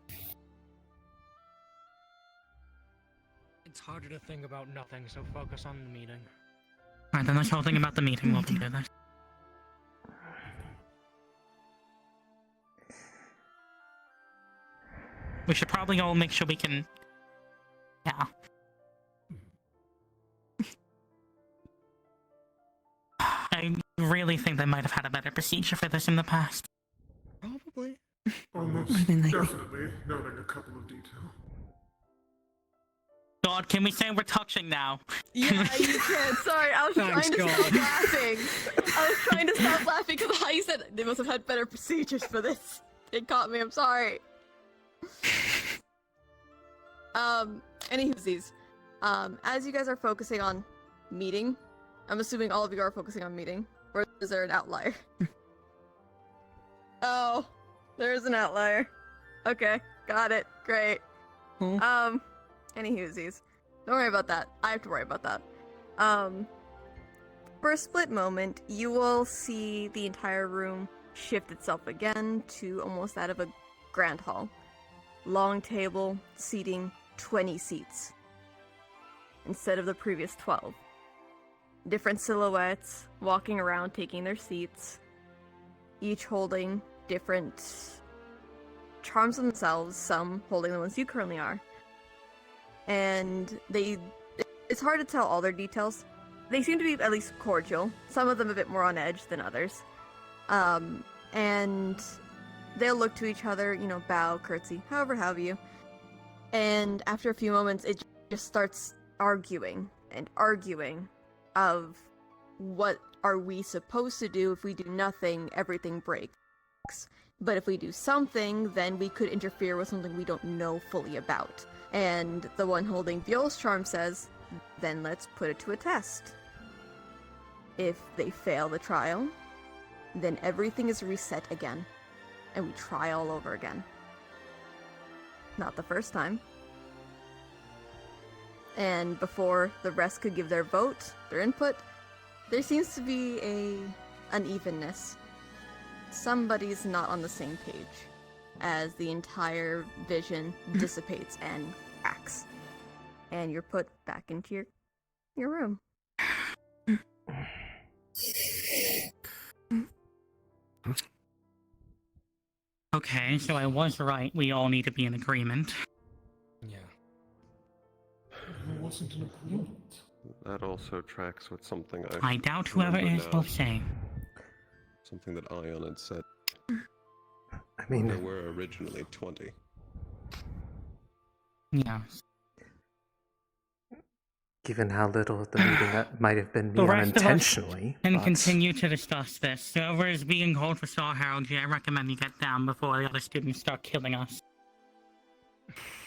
Speaker 4: It's harder to think about nothing, so focus on the meeting.
Speaker 3: Alright, then let's all think about the meeting while we do this. We should probably all make sure we can Yeah. I really think they might have had a better procedure for this in the past.
Speaker 8: Probably.
Speaker 13: Almost
Speaker 20: More than likely.
Speaker 13: definitely noting a couple of details.
Speaker 3: God, can we say we're touching now?
Speaker 22: Yeah, you can. Sorry, I was
Speaker 3: Thanks,
Speaker 22: trying to
Speaker 3: God.
Speaker 22: stop laughing. I was trying to stop laughing because I said they must have had better procedures for this. It caught me. I'm sorry. Anywhoosies. As you guys are focusing on meeting, I'm assuming all of you are focusing on meeting, or is there an outlier? Oh, there is an outlier. Okay, got it. Great. Anywhoosies. Don't worry about that. I have to worry about that. For a split moment, you will see the entire room shift itself again to almost that of a grand hall. Long table, seating 20 seats, instead of the previous 12. Different silhouettes, walking around, taking their seats, each holding different charms themselves, some holding the ones you currently are. And it's hard to tell all their details. They seem to be at least cordial, some of them a bit more on edge than others. And they'll look to each other, bow, curtsy, however have you. And after a few moments, it just starts arguing of what are we supposed to do. If we do nothing, everything breaks. But if we do something, then we could interfere with something we don't know fully about. And the one holding Viol's charm says, then let's put it to a test. If they fail the trial, then everything is reset again. And we try all over again. Not the first time. And before the rest could give their vote, their input, there seems to be an unevenness. Somebody's not on the same page as the entire vision dissipates and cracks. And you're put back into your room.
Speaker 3: Okay, so I was right. We all need to be in agreement.
Speaker 5: Yeah.
Speaker 13: It wasn't an agreement.
Speaker 9: That also tracks with something
Speaker 3: I doubt whoever
Speaker 9: remember
Speaker 3: is
Speaker 9: now.
Speaker 3: will say.
Speaker 9: Something that Ion had said.
Speaker 1: I mean,
Speaker 9: there were originally 20.
Speaker 3: Yeah.
Speaker 1: Given how little of the meeting that might have been me
Speaker 3: The rest
Speaker 1: unintentionally.
Speaker 3: of us can
Speaker 1: but-
Speaker 3: continue to discuss this. Whoever is being called for Star Heraldry, I recommend you get down before the other students start killing us.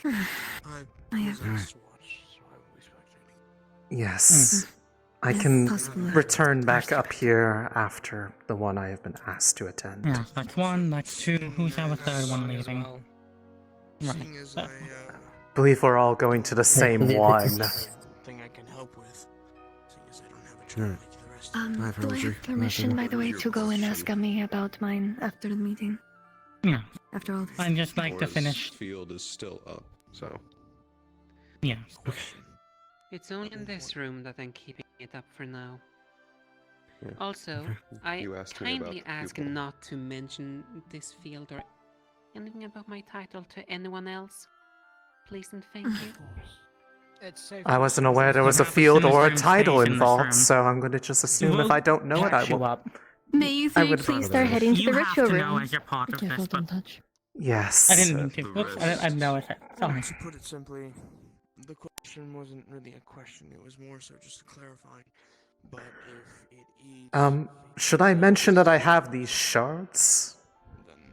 Speaker 8: I was asked to watch, so I will be spectating.
Speaker 1: Yes. I can return back up here after the one I have been asked to attend.
Speaker 3: Yeah, that's one, that's two. Who's our third one leaving? Right.
Speaker 8: Seeing as I
Speaker 1: believe we're all going to the same one.
Speaker 8: thing I can help with, seeing as I don't have a job like the rest of
Speaker 11: Do I have permission, by the way, to go and ask Ami about mine after the meeting?
Speaker 3: Yeah.
Speaker 11: After all this.
Speaker 3: I'd just like to
Speaker 9: Laura's
Speaker 3: finish.
Speaker 9: Field is still up, so.
Speaker 3: Yeah.
Speaker 20: It's only in this room that I'm keeping it up for now.
Speaker 9: Yeah.
Speaker 20: Also, I
Speaker 9: You asked me about
Speaker 20: kindly
Speaker 9: the
Speaker 20: ask
Speaker 9: pupil.
Speaker 20: not to mention this field or anything about my title to anyone else. Please and thank you.
Speaker 4: It's safe
Speaker 1: I
Speaker 4: to
Speaker 1: wasn't
Speaker 4: assume
Speaker 1: aware
Speaker 4: that
Speaker 1: there was a
Speaker 3: Perhaps
Speaker 1: field
Speaker 3: in
Speaker 1: or a
Speaker 3: this room
Speaker 1: title
Speaker 3: stays in this room.
Speaker 1: involved, so I'm going to just assume if
Speaker 3: We'll
Speaker 1: I don't know it, I
Speaker 3: catch you
Speaker 1: will.
Speaker 3: up.
Speaker 11: May you
Speaker 1: I
Speaker 11: three
Speaker 1: would-
Speaker 11: please start heading to
Speaker 3: You
Speaker 11: the
Speaker 3: have
Speaker 11: ritual
Speaker 3: to know
Speaker 11: room?
Speaker 3: as you're part of this, but
Speaker 1: Yes.
Speaker 3: I didn't mean to. Whoops, I didn't know it. Sorry.
Speaker 8: To put it simply, the question wasn't really a question, it was more so just clarifying. But if it is...
Speaker 1: Should I mention that I have these shards?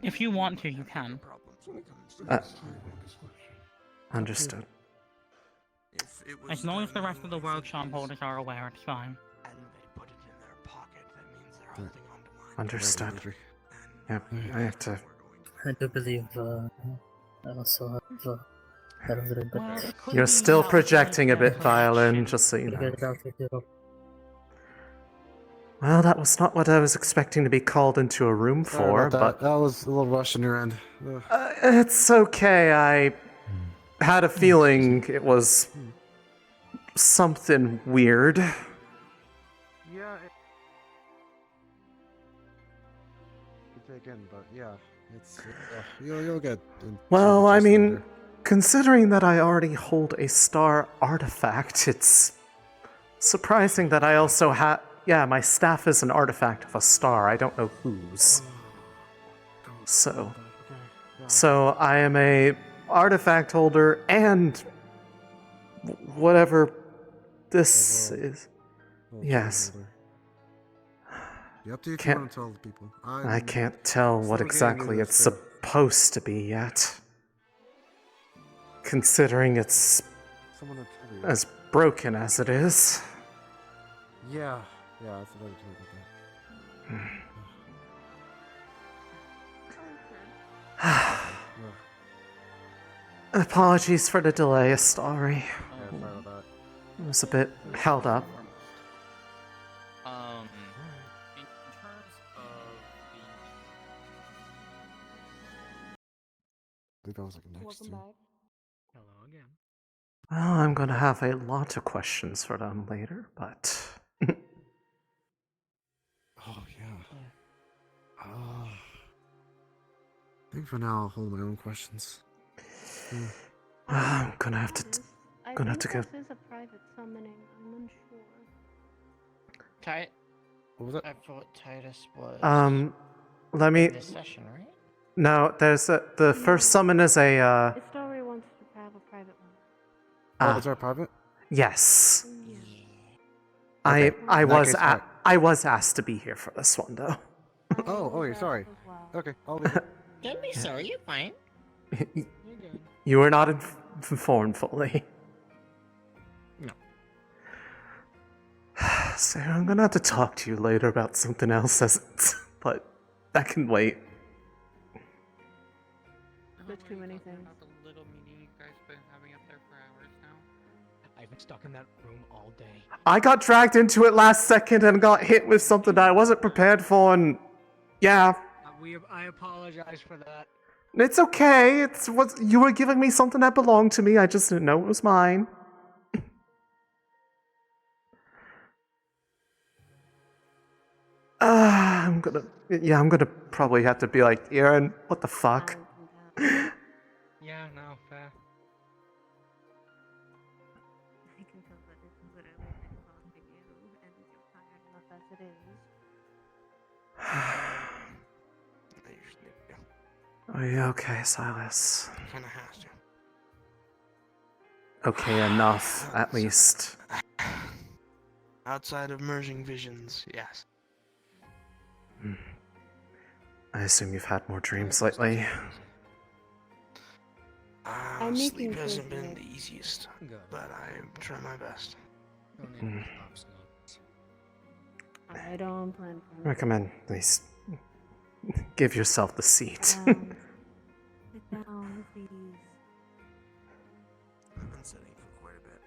Speaker 3: If you want to, you can.
Speaker 1: Understood.
Speaker 3: As long as the rest of the workshop holders are aware, it's fine.
Speaker 1: Understood. Yep, I have to.
Speaker 15: I do believe I also have a little bit.
Speaker 1: You're still projecting a bit, Violin, just so you know. Well, that was not what I was expecting to be called into a room for, but
Speaker 14: that was a little rush on your end. Ugh.
Speaker 1: it's okay. I had a feeling it was something weird.
Speaker 14: Yeah. You take in, but yeah, it's you'll get.
Speaker 1: Well, I mean, considering that I already hold a star artifact, it's surprising that I also have. Yeah, my staff is an artifact of a star. I don't know whose. So I am a artifact holder and whatever this is. Yes.
Speaker 6: You up to you if you want to tell the people.
Speaker 1: I can't tell what exactly it's supposed to be yet. Considering it's as broken as it is.
Speaker 6: Yeah, that's what I was talking about.
Speaker 1: Apologies for the delay, Astari.
Speaker 6: Yeah, sorry about that.
Speaker 1: It was a bit held up.
Speaker 18: In terms of
Speaker 6: I think that was like next to.
Speaker 4: Hello again.
Speaker 1: Well, I'm gonna have a lot of questions for them later, but.
Speaker 6: Oh, yeah. I think for now I'll hold my own questions.
Speaker 1: I'm gonna have to.
Speaker 7: I
Speaker 1: Gonna have
Speaker 7: think
Speaker 1: to
Speaker 7: this
Speaker 1: go.
Speaker 7: is a private summoning. I'm unsure.
Speaker 6: What was that?
Speaker 12: I thought Titus was.
Speaker 1: Let me.
Speaker 12: in this session, right?
Speaker 1: No, there's the first summon is a.
Speaker 7: This story wants to have a private one.
Speaker 6: Oh, is there a private?
Speaker 1: Yes.
Speaker 6: Okay.
Speaker 1: I
Speaker 6: In that
Speaker 1: was
Speaker 6: case, alright.
Speaker 1: I was asked to be here for this one though.
Speaker 6: Oh, you're sorry. Okay, I'll leave it.
Speaker 12: Don't be sorry, you're fine.
Speaker 1: You were not informed fully.
Speaker 5: No.
Speaker 1: Sarah, I'm gonna have to talk to you later about something else, but that can wait.
Speaker 7: There's too many things.
Speaker 16: The little meeting you guys been having up there for hours now.
Speaker 4: I've been stuck in that room all day.
Speaker 1: I got dragged into it last second and got hit with something that I wasn't prepared for, and yeah,
Speaker 4: I apologize for that.
Speaker 1: it's okay. It's what you were giving me something that belonged to me. I just didn't know it was mine. I'm gonna probably have to be like, Aaron, what the fuck?
Speaker 4: Yeah, no, fair.
Speaker 7: I can tell that it's literally exhausting you, and you're tired enough as it is.
Speaker 1: Are you okay, Silas?
Speaker 8: Kinda has to.
Speaker 1: Okay enough, at least.
Speaker 8: Outside of merging visions, yes.
Speaker 1: I assume you've had more dreams lately.
Speaker 7: I'm
Speaker 8: Sleep
Speaker 7: making
Speaker 8: hasn't
Speaker 7: sure
Speaker 8: been
Speaker 7: that-
Speaker 8: the easiest, but I try my best.
Speaker 7: I don't plan for
Speaker 1: Recommend at least give yourself the seat.
Speaker 7: Sit down, please.
Speaker 8: I've been sitting for quite a bit.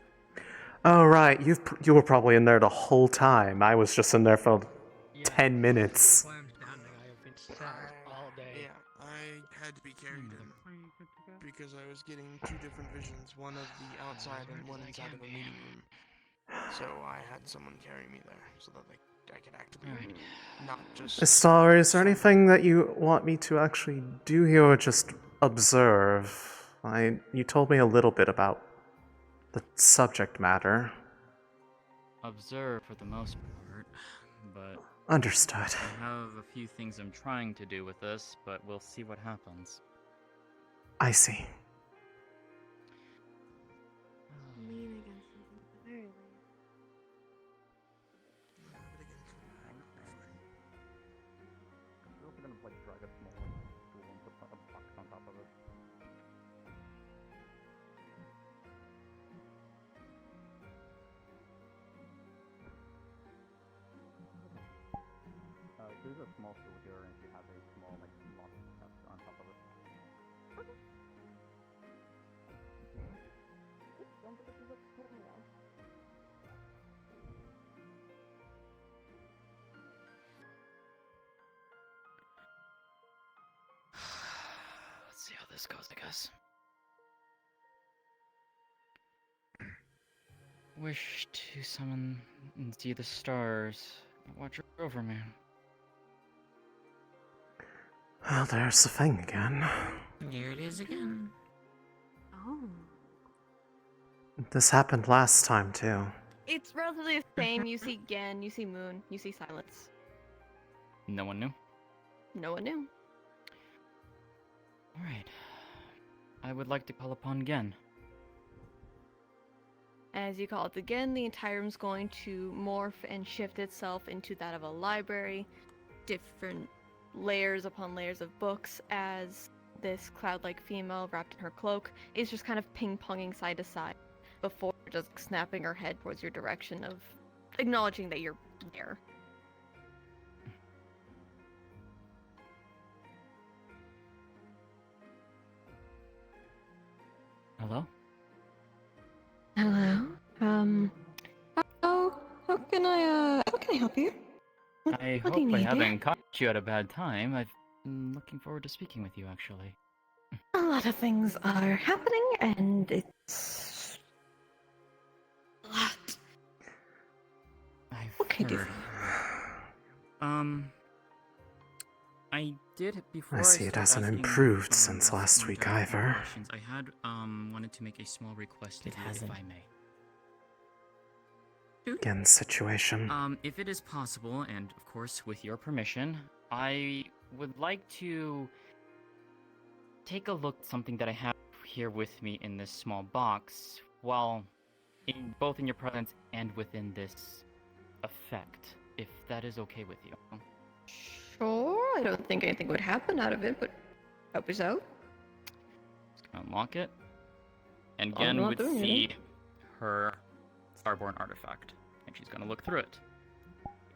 Speaker 1: Oh right, you were probably in there the whole time. I was just in there for 10 minutes.
Speaker 4: All day.
Speaker 8: Yeah, I had to be carried in because I was getting two different visions, one of the outside and one inside of a meeting room. So I had someone carry me there so that I could activate, not just.
Speaker 1: Star, is there anything that you want me to actually do here or just observe? You told me a little bit about the subject matter.
Speaker 18: observe for the most part, but
Speaker 1: Understood.
Speaker 18: I have a few things I'm trying to do with this, but we'll see what happens.
Speaker 1: I see.
Speaker 7: Lean against something at the very least.
Speaker 18: We're also gonna drag a small stool and put a box on top of it. There's a small stool here, and she has a small box on top of it. Let's see how this goes, I guess. Wish to summon and see the stars. Watch over me.
Speaker 1: Well, there's the thing again.
Speaker 12: Here it is again.
Speaker 7: Oh.
Speaker 1: This happened last time, too.
Speaker 22: It's relatively the same. You see Gen, you see Moon, you see Silence.
Speaker 18: No one knew?
Speaker 22: No one knew.
Speaker 18: Alright. I would like to call upon Gen.
Speaker 22: As you call it again, the entire room's going to morph and shift itself into that of a library. Different layers upon layers of books as this cloud-like female wrapped in her cloak is just kind of ping-ponging side to side before just snapping her head towards your direction of acknowledging that you're there.
Speaker 18: Hello?
Speaker 11: Hello.
Speaker 22: How can I help you?
Speaker 18: I
Speaker 22: What
Speaker 18: hope
Speaker 22: do you
Speaker 18: I
Speaker 22: need,
Speaker 18: haven't caught you at a bad time. I've been looking forward to speaking with you, actually.
Speaker 22: A lot of things are happening, and it's a lot. What can I do for you?
Speaker 18: I did before
Speaker 1: I see it
Speaker 18: start
Speaker 1: hasn't
Speaker 18: asking,
Speaker 1: improved since last
Speaker 18: more
Speaker 1: week
Speaker 18: direct
Speaker 1: either.
Speaker 18: questions, I had wanted to make a small request of you, if I may.
Speaker 1: Gen's situation.
Speaker 18: If it is possible, and of course with your permission, I would like to take a look at something that I have here with me in this small box, while both in your presence and within this effect, if that is okay with you.
Speaker 22: Sure, I don't think anything would happen out of it, but help us out.
Speaker 18: Just gonna unlock it, and
Speaker 22: I'm
Speaker 18: Gen
Speaker 22: not
Speaker 18: would
Speaker 22: doing
Speaker 18: see
Speaker 22: anything.
Speaker 18: her Starborn artifact, and she's gonna look through it.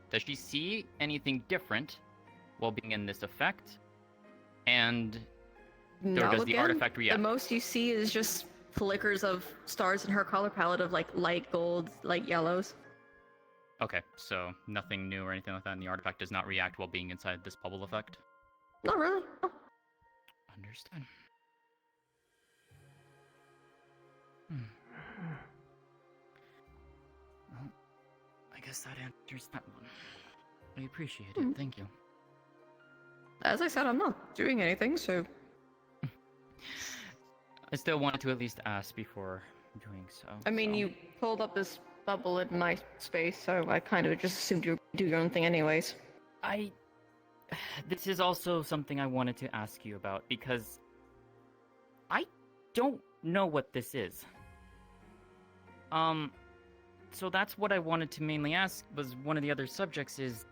Speaker 18: Does she see anything different while being in this effect? And or
Speaker 22: No,
Speaker 18: does the
Speaker 22: again,
Speaker 18: artifact react?
Speaker 22: the most you see is just flickers of stars in her color palette of like light golds, light yellows.
Speaker 18: Okay, so nothing new or anything like that, and the artifact does not react while being inside this bubble effect?
Speaker 22: Not really. No.
Speaker 18: Understood. Well, I guess that answers that one. I appreciate it, thank you.
Speaker 22: As I said, I'm not doing anything, so
Speaker 18: I still wanted to at least ask before doing so.
Speaker 22: I mean, you pulled up this bubble in my space, so I kind of just assumed you would do your own thing anyways.
Speaker 18: This is also something I wanted to ask you about, because I don't know what this is. So that's what I wanted to mainly ask, was one of the other subjects is,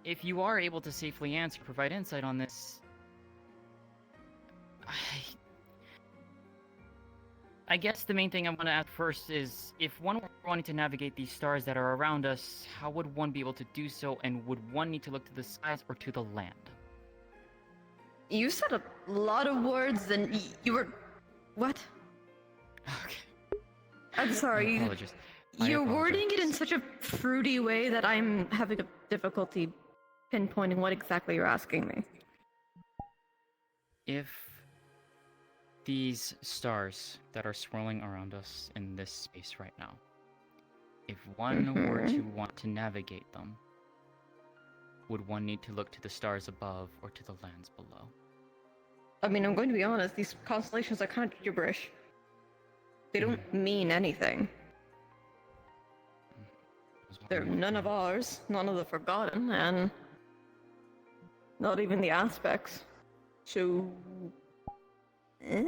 Speaker 18: if you are able to safely answer, provide insight on this, I guess the main thing I want to ask first is, if one were wanting to navigate these stars that are around us, how would one be able to do so, and would one need to look to the skies or to the land?
Speaker 22: You said a lot of words, and you were... What?
Speaker 18: Okay.
Speaker 22: I'm sorry.
Speaker 18: I apologize.
Speaker 22: You're wording it in such a fruity way that I'm having a difficulty pinpointing what exactly you're asking me.
Speaker 18: If these stars that are swirling around us in this space right now, if one were to want to navigate them, would one need to look to the stars above or to the lands below?
Speaker 22: I mean, I'm going to be honest, these constellations are kind of gibberish. They don't mean anything. They're none of ours, none of the Forgotten, and not even the aspects. So... I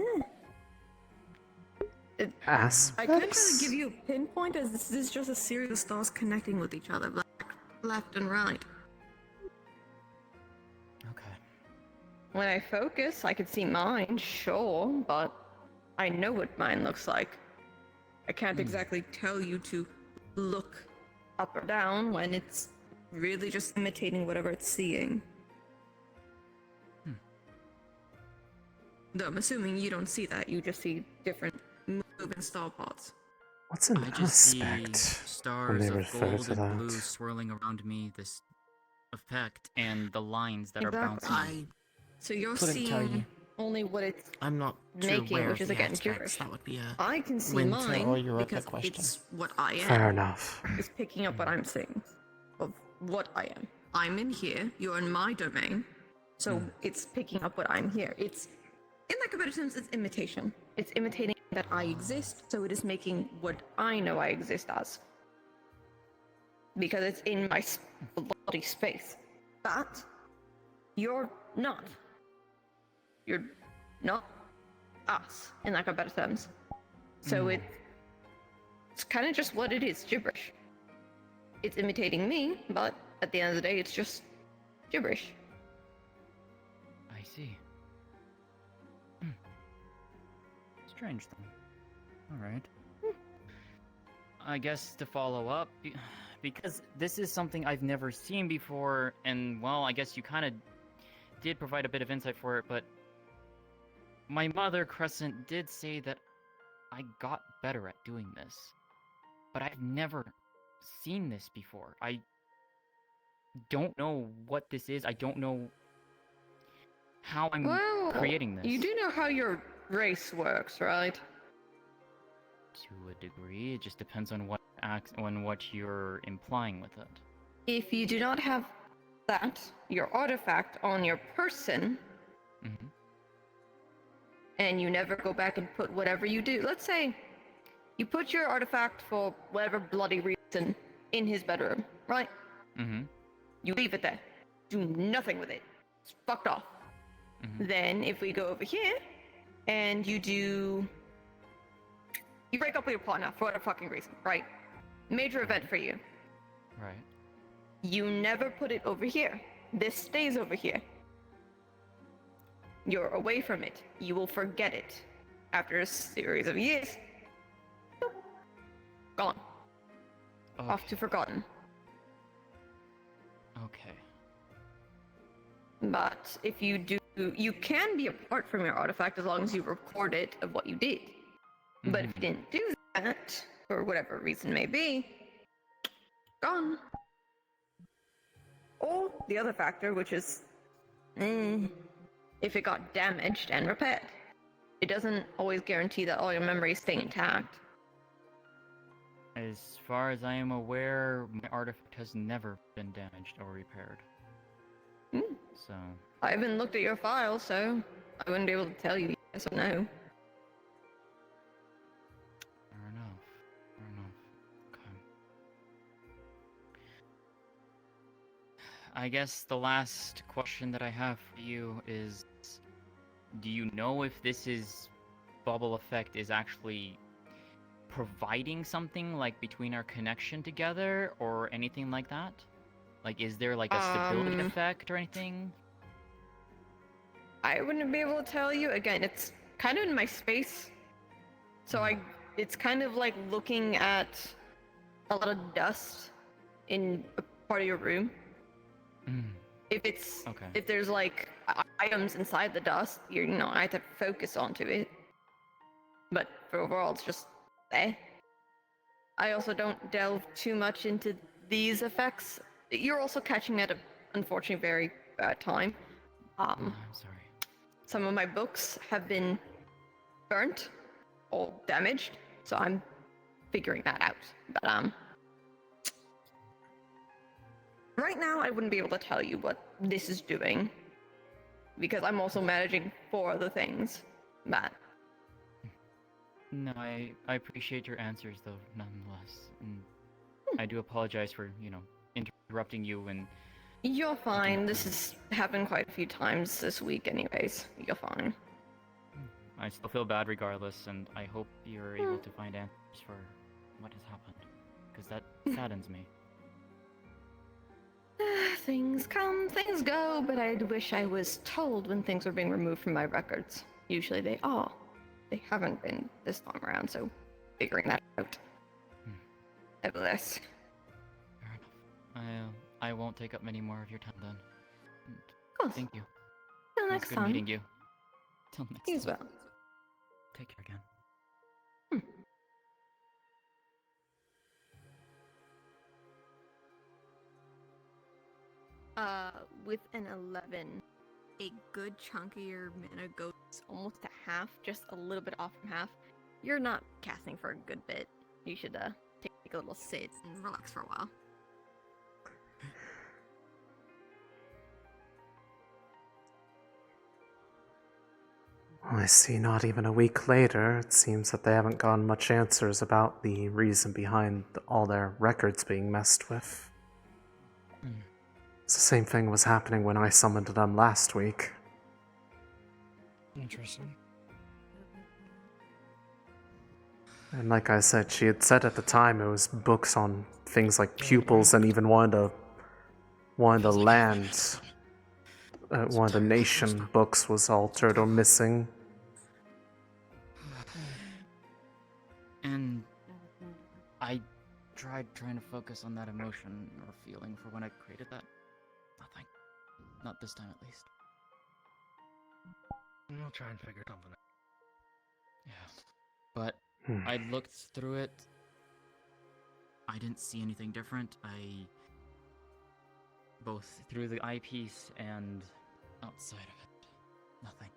Speaker 22: can't really give you a pinpoint, as this is just a series of stars connecting with each other, left and right.
Speaker 18: Okay.
Speaker 22: When I focus, I can see mine, sure, but I know what mine looks like. I can't exactly tell you to look up or down when it's really just imitating whatever it's seeing. Though I'm assuming you don't see that, you just see different moving star pods.
Speaker 1: What's an
Speaker 18: I just see
Speaker 1: aspect when
Speaker 18: stars
Speaker 1: they
Speaker 18: of
Speaker 1: refer
Speaker 18: gold
Speaker 1: to
Speaker 18: and
Speaker 1: that?
Speaker 18: blue swirling around me, this effect, and the lines that are
Speaker 22: Exactly.
Speaker 18: bouncing.
Speaker 22: So you're
Speaker 10: couldn't tell
Speaker 22: seeing
Speaker 10: you.
Speaker 22: only what it's
Speaker 10: I'm not too
Speaker 22: making,
Speaker 10: aware
Speaker 22: which
Speaker 10: of
Speaker 22: is
Speaker 10: the
Speaker 22: again
Speaker 10: aspects.
Speaker 22: gibberish.
Speaker 10: That would be a
Speaker 22: I can see
Speaker 10: winter
Speaker 22: mine
Speaker 10: or Europa
Speaker 22: because
Speaker 10: question.
Speaker 22: it's what I am.
Speaker 1: Fair enough.
Speaker 22: It's picking up what I'm seeing of what I am. I'm in here, you're in my domain, so it's picking up what I'm here. It's, in like a better sense, it's imitation. It's imitating that I exist, so it is making what I know I exist as. Because it's in my bloody space. But you're not. You're not us, in lack of better terms. So it's kind of just what it is, gibberish. It's imitating me, but at the end of the day, it's just gibberish.
Speaker 18: I see. Strange then. Alright. I guess to follow up, because this is something I've never seen before, and well, I guess you kind of did provide a bit of insight for it, but my mother, Crescent, did say that I got better at doing this. But I've never seen this before. I don't know what this is. I don't know how I'm creating this.
Speaker 22: You do know how your race works, right?
Speaker 18: To a degree, it just depends on what you're implying with it.
Speaker 22: If you do not have that, your artifact on your person, and you never go back and put whatever you do, let's say you put your artifact for whatever bloody reason in his bedroom, right? You leave it there. Do nothing with it. It's fucked off. Then if we go over here, and you break up with your partner for whatever fucking reason, right? Major event for you.
Speaker 18: Right.
Speaker 22: You never put it over here. This stays over here. You're away from it. You will forget it. After a series of years, gone.
Speaker 18: Okay.
Speaker 22: Off to forgotten.
Speaker 18: Okay.
Speaker 22: But if you do, you can be apart from your artifact as long as you record it of what you did. But if you didn't do that, for whatever reason may be, gone. Or the other factor, which is, if it got damaged and repaired. It doesn't always guarantee that all your memories stay intact.
Speaker 18: As far as I am aware, my artifact has never been damaged or repaired. So...
Speaker 22: I haven't looked at your file, so I wouldn't be able to tell you yes or no.
Speaker 18: Fair enough. Okay. I guess the last question that I have for you is, do you know if this bubble effect is actually providing something like between our connection together or anything like that? Like, is there like a stability effect or anything?
Speaker 22: I wouldn't be able to tell you. Again, it's kind of in my space. So it's kind of like looking at a lot of dust in a part of your room. If there's like items inside the dust, I have to focus onto it. But for overall, it's just there. I also don't delve too much into these effects. You're also catching at an unfortunately very bad time.
Speaker 18: I'm sorry.
Speaker 22: Some of my books have been burnt or damaged, so I'm figuring that out. But right now I wouldn't be able to tell you what this is doing, because I'm also managing 4 other things. But
Speaker 18: no, I appreciate your answers though, nonetheless. And I do apologize for, interrupting you and...
Speaker 22: You're fine. This has happened quite a few times this week anyways. You're fine.
Speaker 18: I still feel bad regardless, and I hope you're able to find answers for what has happened, because that saddens me.
Speaker 22: Things come, things go, but I'd wish I was told when things were being removed from my records. Usually they are. They haven't been this time around, so figuring that out. Nevertheless.
Speaker 18: Fair enough. I won't take up many more of your time then.
Speaker 22: Of course.
Speaker 18: Thank you.
Speaker 22: Till
Speaker 18: It was
Speaker 22: next
Speaker 18: good
Speaker 22: time.
Speaker 18: meeting you. Till next
Speaker 22: You as
Speaker 18: time.
Speaker 22: well.
Speaker 18: Take care again.
Speaker 22: With an 11, a good chunk of your mana goes almost to half, just a little bit off from half. You're not casting for a good bit. You should take a little sit and relax for a while.
Speaker 1: I see not even a week later, it seems that they haven't gotten much answers about the reason behind all their records being messed with. It's the same thing was happening when I summoned them last week.
Speaker 4: Interesting.
Speaker 1: And like I said, she had said at the time it was books on things like pupils and even one of the land, one of the nation books was altered or missing.
Speaker 18: And I tried trying to focus on that emotion or feeling for when I created that. Nothing. Not this time, at least.
Speaker 4: We'll try and figure something out.
Speaker 18: Yeah. But I looked through it. I didn't see anything different. Both through the eyepiece and outside of it. Nothing.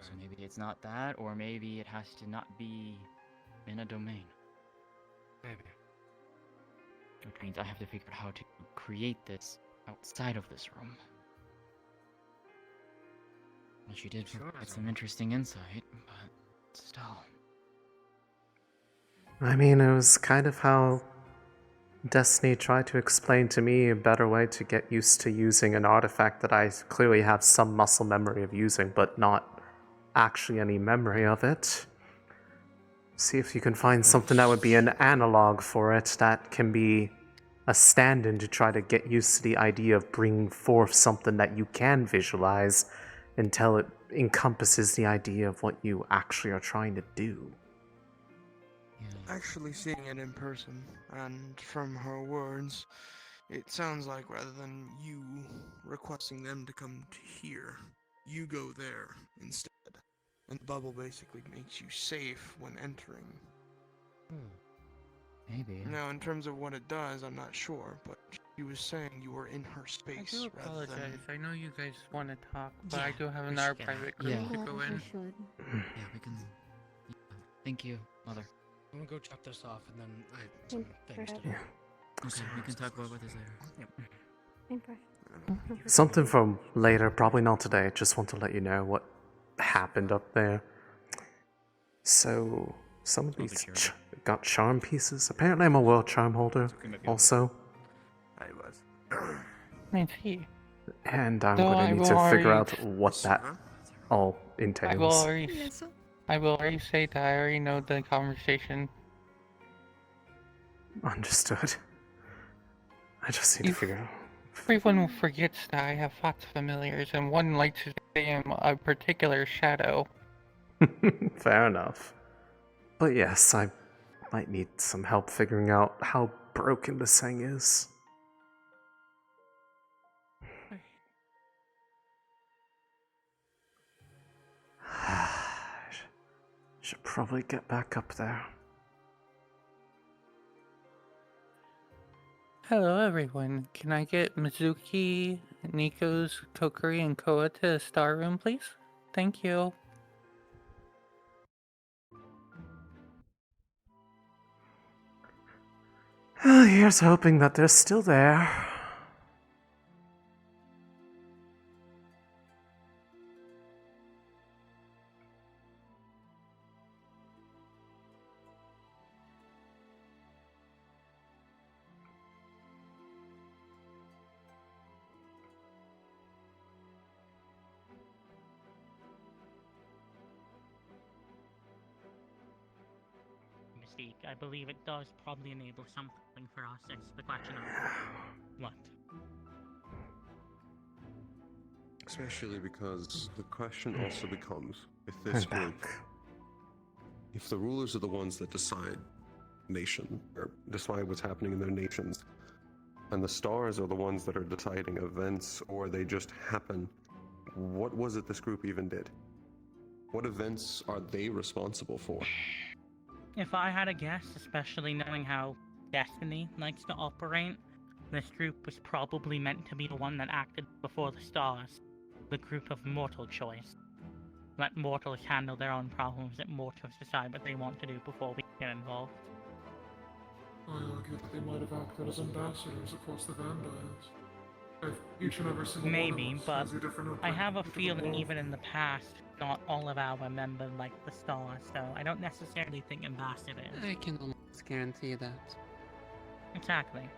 Speaker 18: So maybe it's not that, or maybe it has to not be in a domain.
Speaker 4: Maybe.
Speaker 18: Which means I have to figure out how to create this outside of this room. Well, she did provide some interesting insight, but still.
Speaker 1: I mean, it was kind of how Destiny tried to explain to me a better way to get used to using an artifact that I clearly have some muscle memory of using, but not actually any memory of it. See if you can find something that would be an analog for it that can be a stand-in to try to get used to the idea of bringing forth something that you can visualize until it encompasses the idea of what you actually are trying to do.
Speaker 8: Actually seeing it in person, and from her words, it sounds like rather than you requesting them to come to here, you go there instead. And the bubble basically makes you safe when entering.
Speaker 18: Maybe.
Speaker 8: Now, in terms of what it does, I'm not sure, but she was saying you were in her space
Speaker 16: I do
Speaker 8: rather
Speaker 16: apologize.
Speaker 8: than...
Speaker 16: I know you guys want to talk, but
Speaker 18: Yeah,
Speaker 16: I do have
Speaker 18: we
Speaker 16: another
Speaker 18: should-
Speaker 16: private group
Speaker 18: yeah.
Speaker 16: to go in.
Speaker 18: Yeah, we can. Yeah. Thank you, Mother.
Speaker 4: I'm gonna go check this off, and then I have some things to do.
Speaker 18: Okay, we can talk about what is there. Yep.
Speaker 1: Something from later, probably not today, just want to let you know what happened up there. So, some of these got charm pieces. Apparently I'm a world charm holder, also.
Speaker 14: I was.
Speaker 16: I see.
Speaker 1: And I'm
Speaker 16: So
Speaker 1: going
Speaker 16: I
Speaker 1: to need
Speaker 16: will
Speaker 1: to figure
Speaker 16: already-
Speaker 1: out what that all entails.
Speaker 16: I will already say that I already know the conversation.
Speaker 1: Understood. I just need to figure out.
Speaker 16: Everyone forgets that I have lots of familiars, and one likes to say I'm a particular shadow.
Speaker 1: Fair enough. But yes, I might need some help figuring out how broken this thing is. Should probably get back up there.
Speaker 16: Hello everyone, can I get Mizuki, Nikos, Kokuri, and Koa to the star room, please? Thank you.
Speaker 1: Here's hoping that they're still there.
Speaker 3: Mystique, I believe it does probably enable something for us. It's the question of what?
Speaker 9: Especially because the question also becomes, if this group, if the rulers are the ones that decide nation, or decide what's happening in their nations, and the stars are the ones that are deciding events, or they just happen, what was it this group even did? What events are they responsible for?
Speaker 3: If I had a guess, especially knowing how Destiny likes to operate, this group was probably meant to be the one that acted before the stars. The group of mortal choice. Let mortals handle their own problems, let mortals decide what they want to do before we get involved.
Speaker 13: I argue that they might have acted as ambassadors across the Vandiles. Each and every single
Speaker 3: Maybe,
Speaker 13: one of us
Speaker 3: but
Speaker 13: has a different
Speaker 3: I
Speaker 13: imprint
Speaker 3: have a
Speaker 13: within the
Speaker 3: feeling
Speaker 13: world.
Speaker 3: even in the past, not all of our members like the stars, so I don't necessarily think ambassadors.
Speaker 20: I can almost guarantee that.
Speaker 3: Exactly.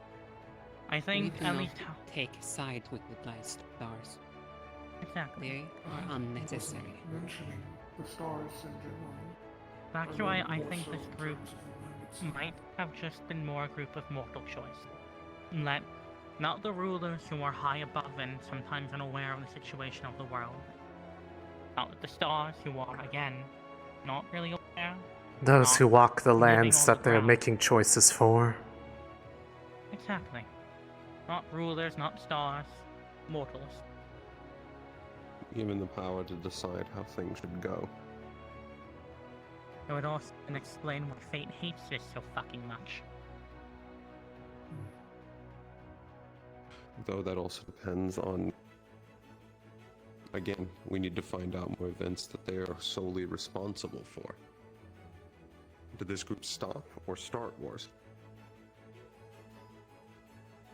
Speaker 3: I
Speaker 20: We
Speaker 3: think
Speaker 20: do
Speaker 3: at
Speaker 20: not
Speaker 3: least
Speaker 20: take side with the blind stars.
Speaker 3: exactly.
Speaker 20: They are unnecessary.
Speaker 13: Mentioning the stars in general.
Speaker 3: That's why I think this group might have just been more a group of mortal choice. Not the rulers who are high above and sometimes unaware of the situation of the world. Not the stars who are, again, not really aware.
Speaker 1: Those who walk the
Speaker 3: living
Speaker 1: lands
Speaker 3: on
Speaker 1: that
Speaker 3: the
Speaker 1: they're
Speaker 3: ground.
Speaker 1: making choices for.
Speaker 3: Exactly. Not rulers, not stars, mortals.
Speaker 9: Given the power to decide how things should go.
Speaker 3: It would also explain why fate hates this so fucking much.
Speaker 9: Though that also depends on... Again, we need to find out more events that they are solely responsible for. Did this group stop or start wars?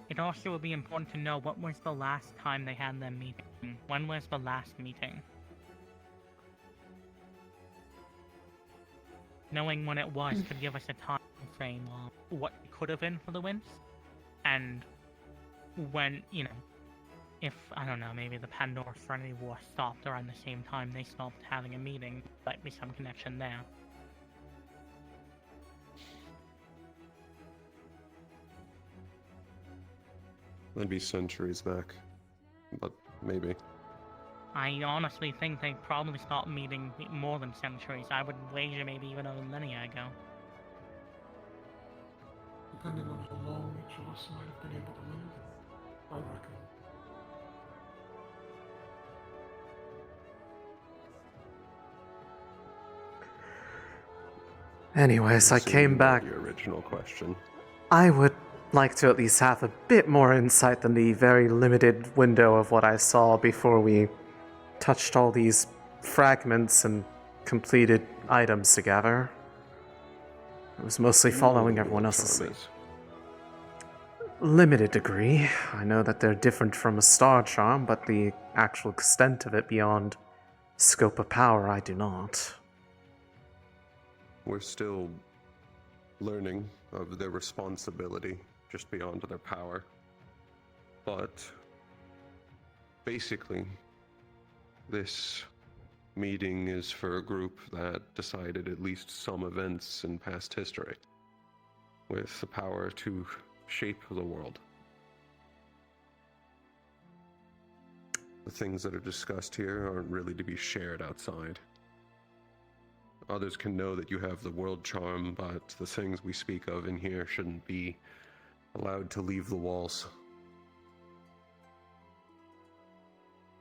Speaker 3: It also would be important to know what was the last time they had their meeting. When was the last meeting? Knowing when it was could give us a time frame of what it could have been for the wins. And when, you know, if, I don't know, maybe the Pandora Serenity War stopped around the same time they stopped having a meeting, might be some connection there.
Speaker 9: That'd be centuries back, but maybe.
Speaker 3: I honestly think they probably stopped meeting more than centuries. I would wager maybe even a millennia ago.
Speaker 13: Depending on how long each of us might have been able to live, I reckon.
Speaker 1: Anyways, I came back.
Speaker 9: Your original question.
Speaker 1: I would like to at least have a bit more insight than the very limited window of what I saw before we touched all these fragments and completed items together. I was mostly following everyone else's lead. Limited degree. I know that they're different from a star charm, but the actual extent of it beyond scope of power, I do not.
Speaker 9: We're still learning of their responsibility just beyond their power. But basically, this meeting is for a group that decided at least some events in past history with the power to shape the world. The things that are discussed here aren't really to be shared outside. Others can know that you have the world charm, but the things we speak of in here shouldn't be allowed to leave the walls.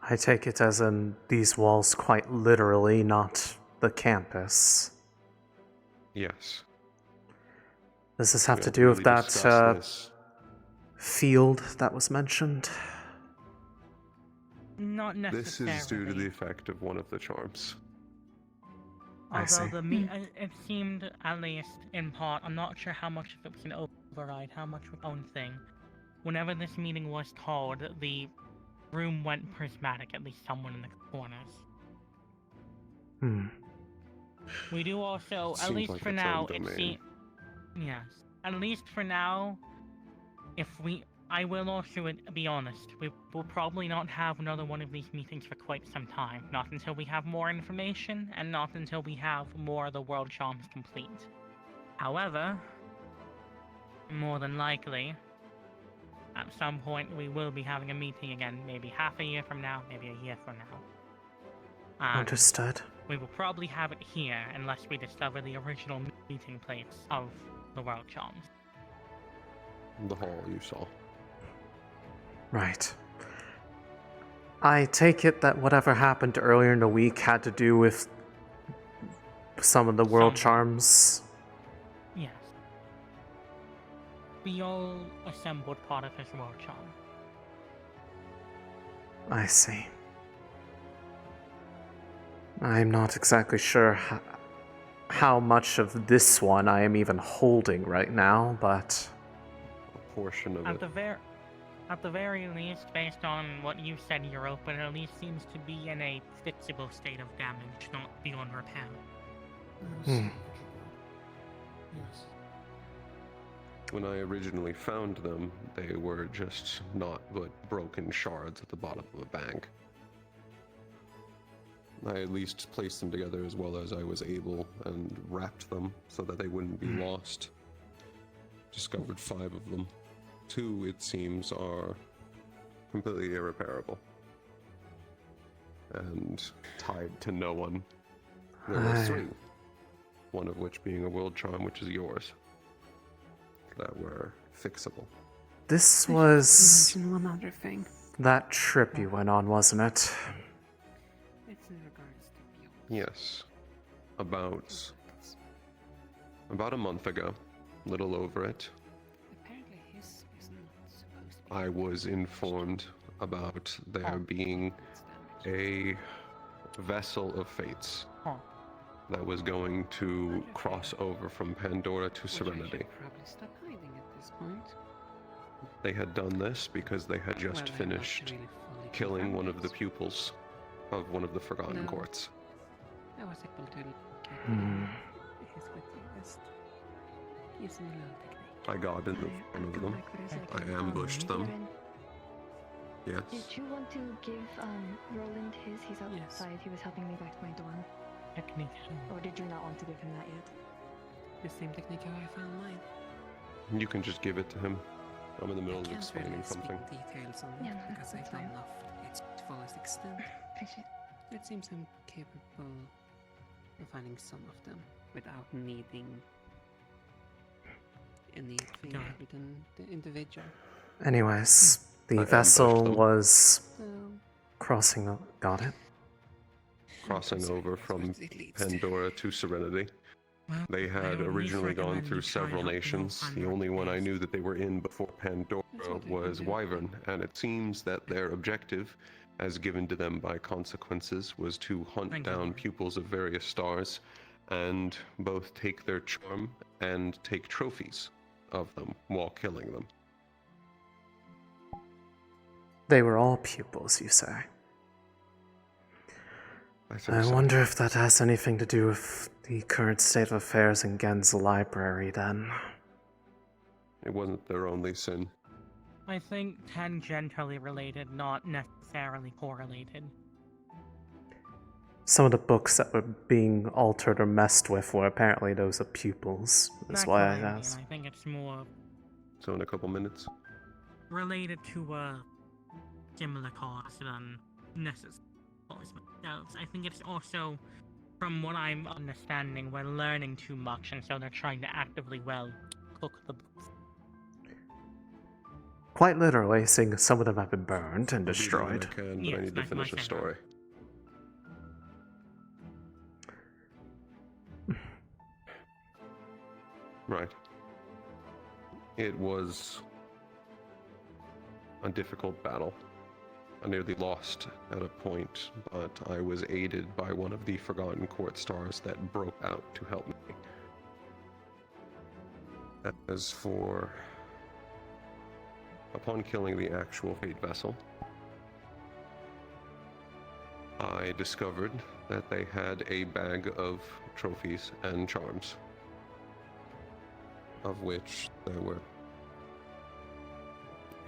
Speaker 1: I take it as in these walls quite literally, not the campus.
Speaker 9: Yes.
Speaker 1: Does this have
Speaker 9: We
Speaker 1: to
Speaker 9: don't
Speaker 1: do with
Speaker 9: really
Speaker 1: that
Speaker 9: discuss this.
Speaker 1: field that was mentioned?
Speaker 3: Not
Speaker 9: This
Speaker 3: necessarily.
Speaker 9: is due to the effect of one of the charms.
Speaker 1: I see.
Speaker 3: Although it seemed, at least in part, I'm not sure how much of it was an override, how much was own thing. Whenever this meeting was called, the room went prismatic, at least someone in the corners. We do also, at
Speaker 9: Seems
Speaker 3: least
Speaker 9: like
Speaker 3: for
Speaker 9: its
Speaker 3: now,
Speaker 9: own
Speaker 3: it
Speaker 9: domain.
Speaker 3: seems... Yes. At least for now, I will also be honest, we will probably not have another one of these meetings for quite some time. Not until we have more information, and not until we have more of the world charms complete. However, more than likely, at some point we will be having a meeting again, maybe half a year from now, maybe a year from now.
Speaker 1: Understood.
Speaker 3: We will probably have it here, unless we discover the original meeting place of the world charms.
Speaker 9: The hall you saw.
Speaker 1: Right. I take it that whatever happened earlier in the week had to do with some of the world charms.
Speaker 3: Yes. We all assembled part of his world charm.
Speaker 1: I see. I'm not exactly sure how much of this one I am even holding right now, but...
Speaker 9: A portion of
Speaker 3: At
Speaker 9: it.
Speaker 3: At the very least, based on what you said, Europa, it at least seems to be in a fixable state of damage, not beyond repair.
Speaker 13: Yes.
Speaker 9: When I originally found them, they were just not but broken shards at the bottom of a bag. I at least placed them together as well as I was able and wrapped them so that they wouldn't be lost. Discovered 5 of them. 2, it seems, are completely irreparable and tied to no one. There were 3, one of which being a world charm, which is yours, that were fixable.
Speaker 1: This was
Speaker 20: Mention one other thing.
Speaker 1: that trip you went on, wasn't it?
Speaker 20: It's in regards to
Speaker 9: Yes. About a month ago, little over it,
Speaker 20: apparently his is not supposed to be.
Speaker 9: I was informed about there being a vessel of fates that was going to cross over from Pandora to Serenity.
Speaker 20: Probably stop hiding at this point.
Speaker 9: They had done this because they had just finished killing one of the pupils of one of the Forgotten Courts.
Speaker 20: I was able to get his witness. Gives me a little technique.
Speaker 9: I got into one of them. I ambushed them. Yes.
Speaker 11: Did you want to give Roland his? He's outside. He was helping me back to my dorm.
Speaker 3: Technique.
Speaker 11: Or did you not want to give him that yet?
Speaker 20: The same technique how I found mine.
Speaker 9: You can just give it to him. I'm in the middle of explaining
Speaker 20: Really
Speaker 9: something.
Speaker 20: speak details on it because I've done enough to its fullest extent. It seems I'm capable of finding some of them without needing anything within the individual.
Speaker 1: Anyways, the vessel was crossing. Got it?
Speaker 9: Crossing over from Pandora to Serenity. They had originally gone through several nations. The only one I knew that they were in before Pandora was Wyvern, and it seems that their objective, as given to them by consequences, was to hunt down pupils of various stars and both take their charm and take trophies of them while killing them.
Speaker 1: They were all pupils, you say? I wonder if that has anything to do with the current state of affairs in Gen's library, then.
Speaker 9: It wasn't their only sin.
Speaker 3: I think tangentially related, not necessarily correlated.
Speaker 1: Some of the books that were being altered or messed with were apparently those of pupils. That's why I asked.
Speaker 3: I think it's more
Speaker 9: So in a couple minutes.
Speaker 3: related to a similar cause than necessary. I think it's also, from what I'm understanding, we're learning too much, and so they're trying to actively, cook the books.
Speaker 1: Quite literally, seeing some of them have been burned and
Speaker 9: I'll be
Speaker 1: destroyed.
Speaker 9: doing what I can, but I need to finish the story. Right. It was a difficult battle. I nearly lost at a point, but I was aided by one of the Forgotten Court stars that broke out to help me. As for... Upon killing the actual Fate Vessel, I discovered that they had a bag of trophies and charms, of which there were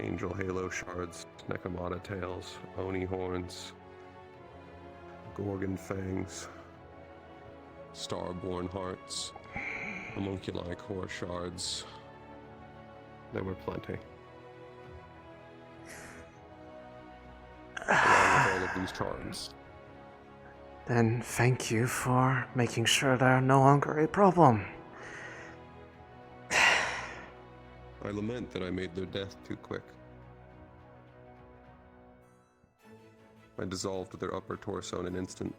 Speaker 9: Angel Halo shards, Nekomata tails, Oni horns, Gorgon fangs, Starborn hearts, Homunculi core shards. There were plenty. Along with all of these charms.
Speaker 1: Then thank you for making sure they're no longer a problem.
Speaker 9: I lament that I made their death too quick. I dissolved their upper torso in an instant.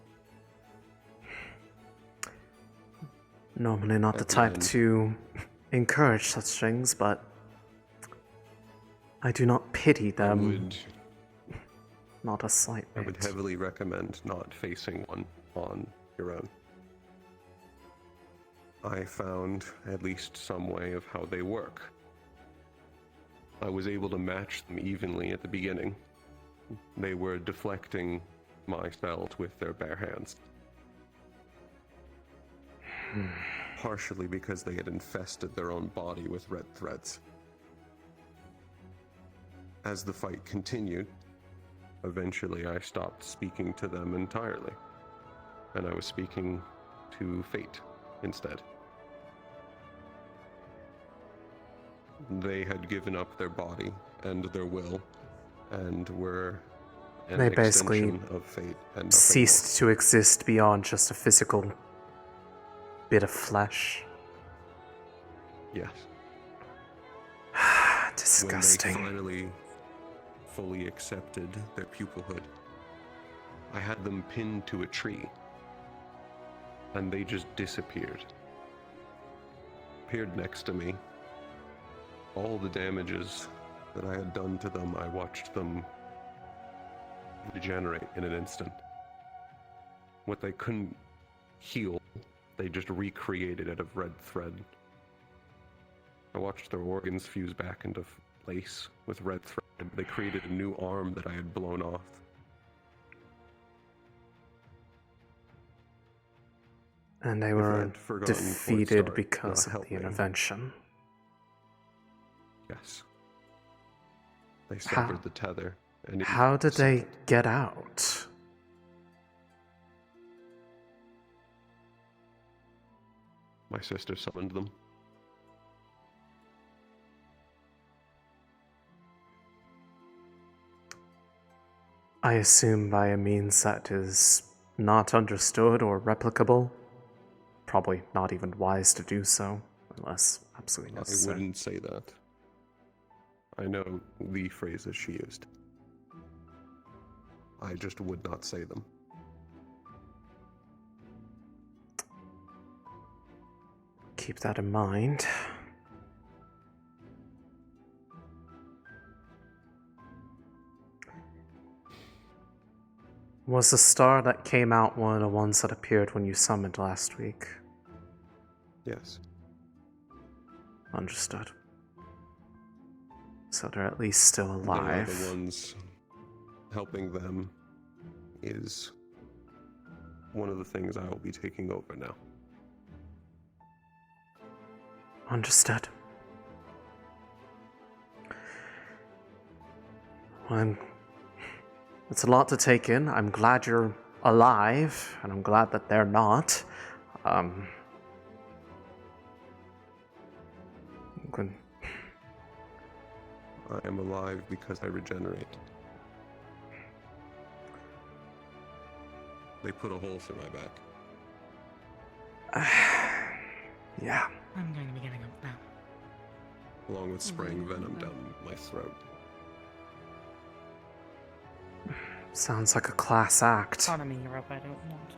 Speaker 1: Normally not the type to encourage such things, but I do not pity them. Not a slight bit.
Speaker 9: I would heavily recommend not facing one on your own. I found at least some way of how they work. I was able to match them evenly at the beginning. They were deflecting my spells with their bare hands. Partially because they had infested their own body with red threads. As the fight continued, eventually I stopped speaking to them entirely, and I was speaking to fate instead. They had given up their body and their will, and were an
Speaker 1: They basically
Speaker 9: extension of fate and nothing
Speaker 1: ceased to exist beyond just a physical bit of flesh.
Speaker 9: Yes.
Speaker 1: Disgusting.
Speaker 9: When they finally fully accepted their pupilhood, I had them pinned to a tree, and they just disappeared. Appeared next to me. All the damages that I had done to them, I watched them degenerate in an instant. What they couldn't heal, they just recreated out of red thread. I watched their organs fuse back into place with red thread. They created a new arm that I had blown off.
Speaker 1: And they
Speaker 9: If I
Speaker 1: were
Speaker 9: had forgotten or
Speaker 1: defeated
Speaker 9: sorry,
Speaker 1: because
Speaker 9: not
Speaker 1: of the
Speaker 9: helping.
Speaker 1: intervention.
Speaker 9: Yes. They severed the tether. And
Speaker 1: How did they get out?
Speaker 9: My sister summoned them.
Speaker 1: I assume by a means that is not understood or replicable. Probably not even wise to do so, unless absolutely
Speaker 9: I
Speaker 1: necessary.
Speaker 9: wouldn't say that. I know the phrases she used. I just would not say them.
Speaker 1: Keep that in mind. Was the star that came out one of the ones that appeared when you summoned last week?
Speaker 9: Yes.
Speaker 1: Understood. So they're at least still
Speaker 9: They are
Speaker 1: alive.
Speaker 9: the ones helping them is one of the things I will be taking over now.
Speaker 1: Understood. Well, it's a lot to take in. I'm glad you're alive, and I'm glad that they're not. Good.
Speaker 9: I am alive because I regenerate. They put a hole through my back.
Speaker 1: Yeah.
Speaker 3: I'm going to be getting up now.
Speaker 9: Along with spraying venom down my throat.
Speaker 1: Sounds like a class act.
Speaker 3: Pardon me, Europe, I don't want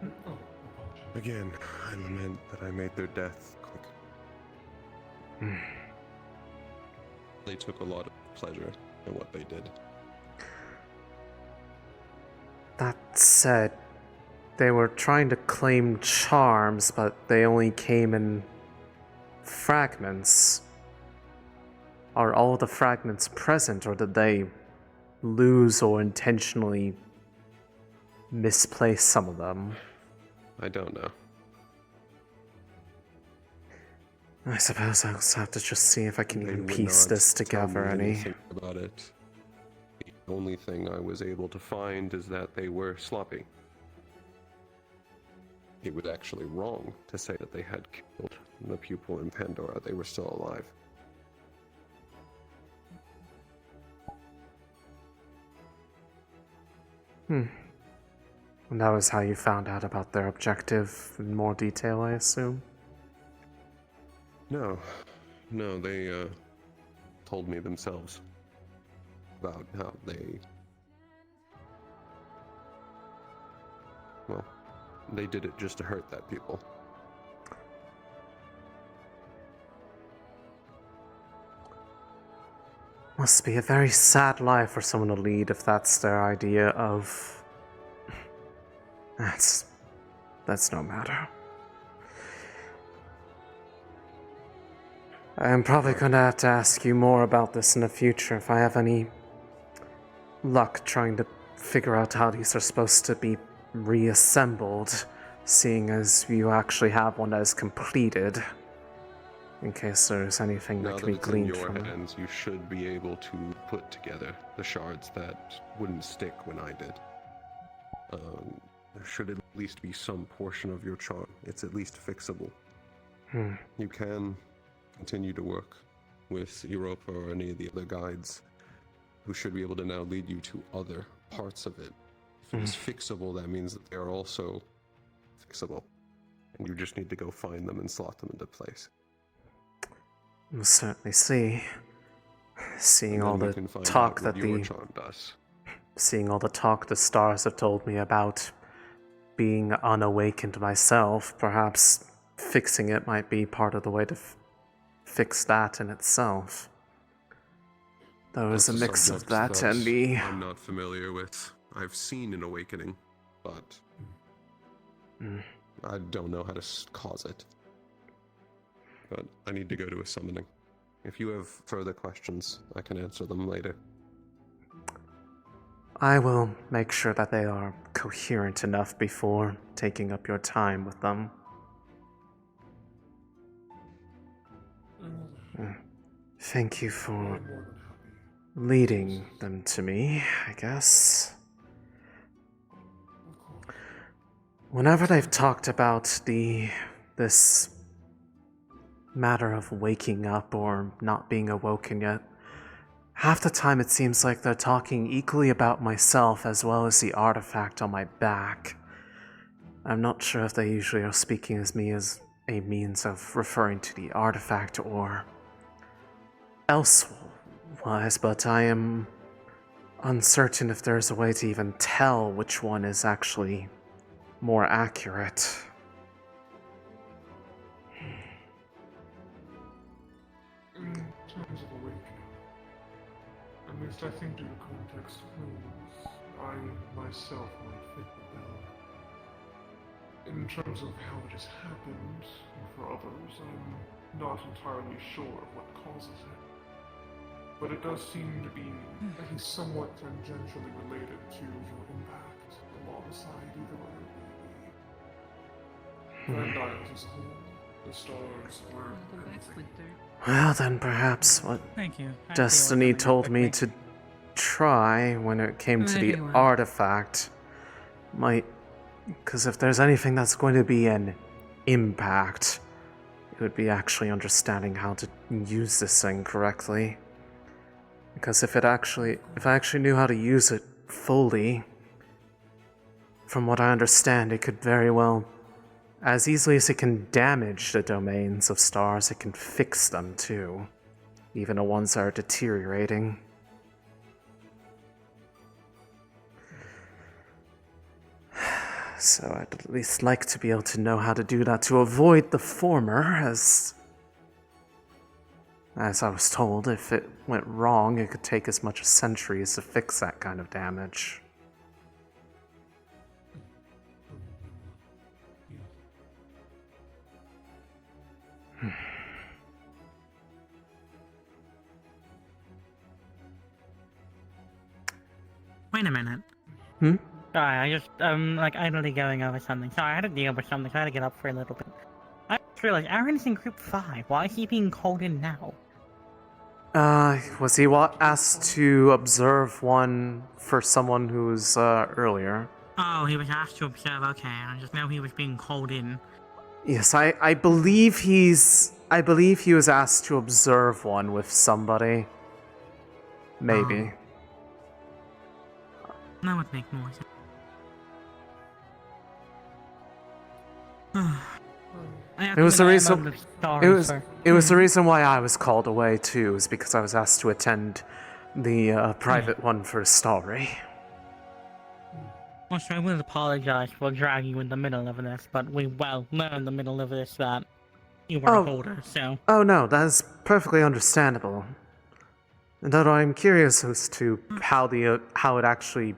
Speaker 3: to.
Speaker 9: Again, I lament that I made their death quick. They took a lot of pleasure in what they did.
Speaker 1: That said, they were trying to claim charms, but they only came in fragments. Are all the fragments present, or did they lose or intentionally misplace some of them?
Speaker 9: I don't know.
Speaker 1: I suppose I'll have to just see if I can
Speaker 9: They
Speaker 1: even
Speaker 9: would
Speaker 1: piece
Speaker 9: not
Speaker 1: this
Speaker 9: tell
Speaker 1: together
Speaker 9: me
Speaker 1: any.
Speaker 9: anything about it. The only thing I was able to find is that they were sloppy. It was actually wrong to say that they had killed the pupil in Pandora. They were still alive.
Speaker 1: And that was how you found out about their objective in more detail, I assume?
Speaker 9: No, they told me themselves about how they did it just to hurt that pupil.
Speaker 1: Must be a very sad life for someone to lead if that's their idea of... That's no matter. I'm probably gonna have to ask you more about this in the future if I have any luck trying to figure out how these are supposed to be reassembled, seeing as you actually have one that is completed, in case there's anything
Speaker 9: Now
Speaker 1: that
Speaker 9: that
Speaker 1: can be
Speaker 9: it's in
Speaker 1: gleaned
Speaker 9: your
Speaker 1: from it.
Speaker 9: hands, you should be able to put together the shards that wouldn't stick when I did. There should at least be some portion of your charm. It's at least fixable. You can continue to work with Europa or any of the other guides who should be able to now lead you to other parts of it. If it is fixable, that means that they are also fixable. And you just need to go find them and slot them into place.
Speaker 1: We'll certainly see. Seeing
Speaker 9: And
Speaker 1: all
Speaker 9: then we
Speaker 1: the
Speaker 9: can find
Speaker 1: talk
Speaker 9: out what
Speaker 1: that
Speaker 9: your
Speaker 1: the
Speaker 9: charm does.
Speaker 1: seeing all the talk the stars have told me about being unawakened myself, perhaps fixing it might be part of the way to fix that in itself. There was
Speaker 9: That's
Speaker 1: a mix of
Speaker 9: subject
Speaker 1: that and the...
Speaker 9: I'm not familiar with. I've seen an awakening, but I don't know how to cause it. But I need to go to a summoning. If you have further questions, I can answer them later.
Speaker 1: I will make sure that they are coherent enough before taking up your time with them. Thank you for leading them to me, I guess. Whenever they've talked about this matter of waking up or not being awoken yet, half the time it seems like they're talking equally about myself as well as the artifact on my back. I'm not sure if they usually are speaking as me as a means of referring to the artifact or elsewise, but I am uncertain if there's a way to even tell which one is actually more accurate.
Speaker 13: In terms of awakening, at least I think due to context clues, I myself might fit the bill. In terms of how it has happened, for others, I'm not entirely sure of what causes it. But it does seem to be at least somewhat tangentially related to your impact alongside either other baby. Grand Isles as a whole, the stars were everything.
Speaker 1: Well, then perhaps what
Speaker 3: Thank you. I
Speaker 1: Destiny
Speaker 3: feel
Speaker 1: told me to try when it came to the
Speaker 3: Very well.
Speaker 1: artifact might... Because if there's anything that's going to be an impact, it would be actually understanding how to use this thing correctly. Because if I actually knew how to use it fully, from what I understand, it could very well, as easily as it can damage the domains of stars, it can fix them too, even the ones that are deteriorating. So I'd at least like to be able to know how to do that to avoid the former, as I was told, if it went wrong, it could take as much as centuries to fix that kind of damage.
Speaker 3: Wait a minute.
Speaker 1: Hmm?
Speaker 3: Sorry, I just, like, idly going over something. Sorry, I had to deal with something, so I had to get up for a little bit. I just realized Aaron's in group 5. Why is he being called in now?
Speaker 1: Was he asked to observe one for someone who was, earlier?
Speaker 3: Oh, he was asked to observe, okay. I just know he was being called in.
Speaker 1: Yes, I believe he was asked to observe one with somebody. Maybe.
Speaker 3: That would make more sense.
Speaker 1: It was the reason. It was the reason why I was called away too, is because I was asked to attend the private one for Starry.
Speaker 3: Also, I will apologize for dragging you in the middle of this, but we well know in the middle of this that you were a holder, so.
Speaker 1: Oh no, that is perfectly understandable. And although I'm curious as to how it actually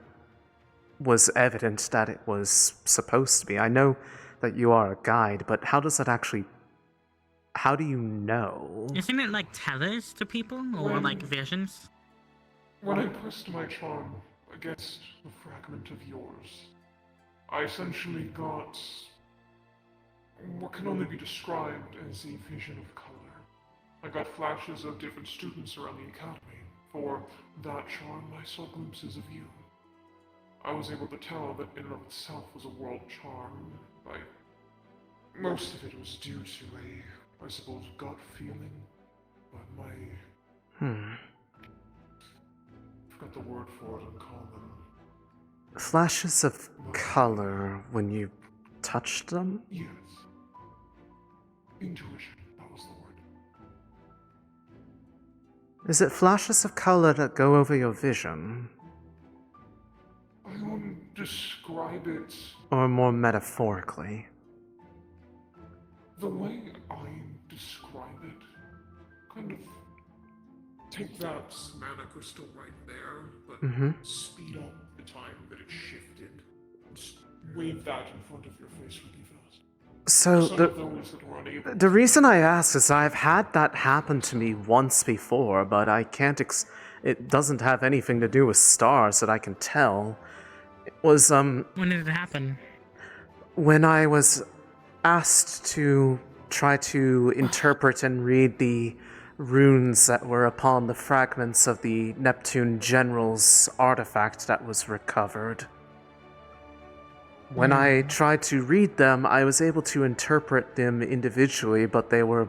Speaker 1: was evident that it was supposed to be. I know that you are a guide, but how how do you know?
Speaker 3: Isn't it like tethers to people, or like visions?
Speaker 13: When I pressed my charm against a fragment of yours, I essentially got what can only be described as a vision of color. I got flashes of different students around the academy. For that charm, I saw glimpses of you. I was able to tell that in and of itself was a world charm. Most of it was due to I suppose, gut feeling. But I forgot the word for it in common.
Speaker 1: Flashes of color when you touched them?
Speaker 13: Yes. Intuition, that was the word.
Speaker 1: Is it flashes of color that go over your vision?
Speaker 13: I wouldn't describe it.
Speaker 1: Or more metaphorically?
Speaker 13: The way I describe it, kind of take that mana crystal right there, but speed up the time that it shifted. Just wave that in front of your face really fast.
Speaker 1: So
Speaker 13: Some of those that were unable
Speaker 1: the reason I ask is I've had that happen to me once before, but I can't it doesn't have anything to do with stars that I can tell. It was
Speaker 3: When did it happen?
Speaker 1: when I was asked to try to interpret and read the runes that were upon the fragments of the Neptune General's artifact that was recovered. When I tried to read them, I was able to interpret them individually, but they were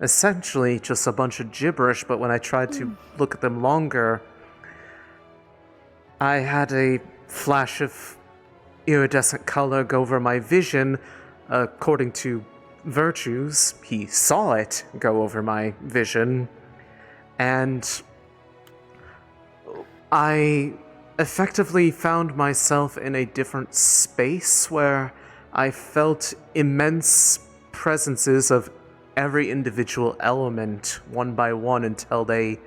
Speaker 1: essentially just a bunch of gibberish. But when I tried to look at them longer, I had a flash of iridescent color go over my vision. According to Virtues, he saw it go over my vision, and I effectively found myself in a different space where I felt immense presences of every individual element one by one until they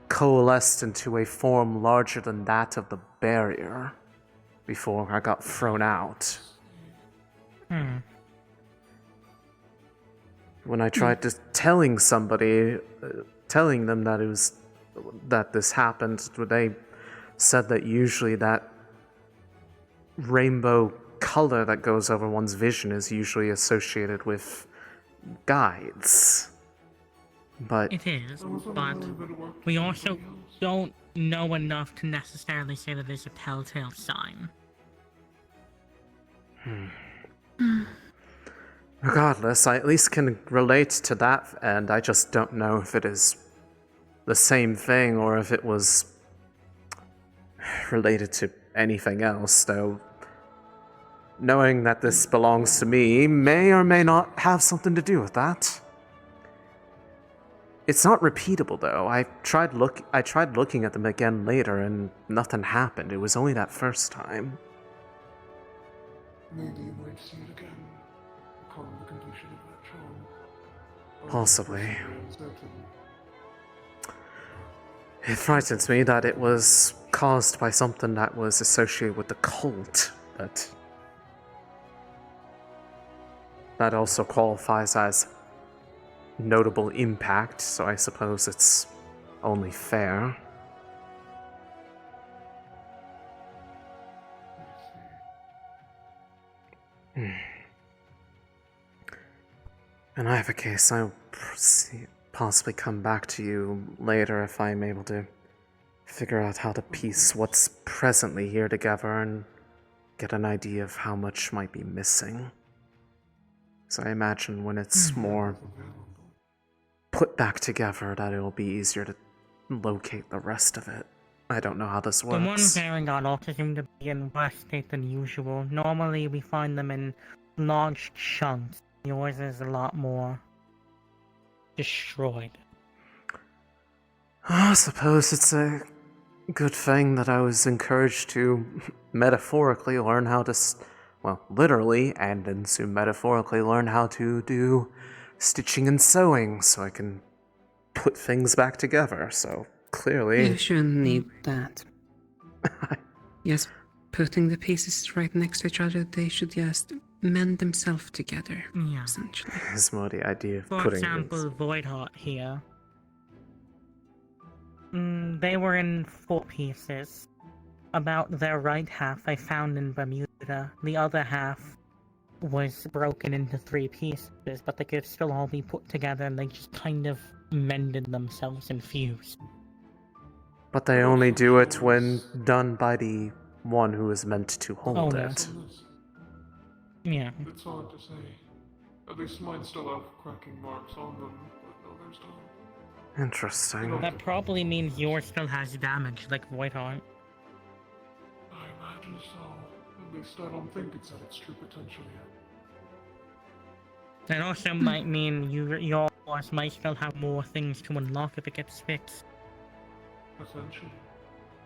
Speaker 1: coalesced into a form larger than that of the barrier before I got thrown out. When I tried to telling somebody, telling them that this happened, they said that usually that rainbow color that goes over one's vision is usually associated with guides. But
Speaker 3: It is, but we also don't know enough to necessarily say that there's a telltale sign.
Speaker 1: Regardless, I at least can relate to that, and I just don't know if it is the same thing or if it was related to anything else, though knowing that this belongs to me may or may not have something to do with that. It's not repeatable, though. I tried looking at them again later, and nothing happened. It was only that first time.
Speaker 13: Maybe you might see it again. Upon the completion of that charm.
Speaker 1: Possibly. It frightens me that it was caused by something that was associated with the cult, but that also qualifies as notable impact, so I suppose it's only fair. In either case, I'll possibly come back to you later if I'm able to figure out how to piece what's presently here together and get an idea of how much might be missing. So I imagine when it's more put back together that it'll be easier to locate the rest of it. I don't know how this works.
Speaker 3: The one variant ought to seem to be in worse state than usual. Normally we find them in large chunks. Yours is a lot more destroyed.
Speaker 1: I suppose it's a good thing that I was encouraged to metaphorically learn how to, literally and then soon metaphorically learn how to do stitching and sewing so I can put things back together, so clearly...
Speaker 20: You shouldn't need that. Yes, putting the pieces right next to each other, they should just mend themselves together,
Speaker 3: Yeah.
Speaker 20: essentially.
Speaker 1: Is more the idea of
Speaker 3: For
Speaker 1: putting
Speaker 3: example, Voidheart here. They were in 4 pieces. About their right half I found in Bermuda. The other half was broken into 3 pieces, but they could still all be put together and they just kind of mended themselves and fused.
Speaker 1: But they only do it when done by the one who is meant to hold
Speaker 3: no.
Speaker 1: it.
Speaker 3: Yeah.
Speaker 13: It's hard to say. At least mine still have cracking marks on them, but others don't.
Speaker 1: Interesting.
Speaker 3: That probably means yours still has damage, like Voidheart.
Speaker 13: I imagine so. At least I don't think it's at its true potential yet.
Speaker 3: That also might mean yours might still have more things to unlock if it gets fixed.
Speaker 13: Essentially.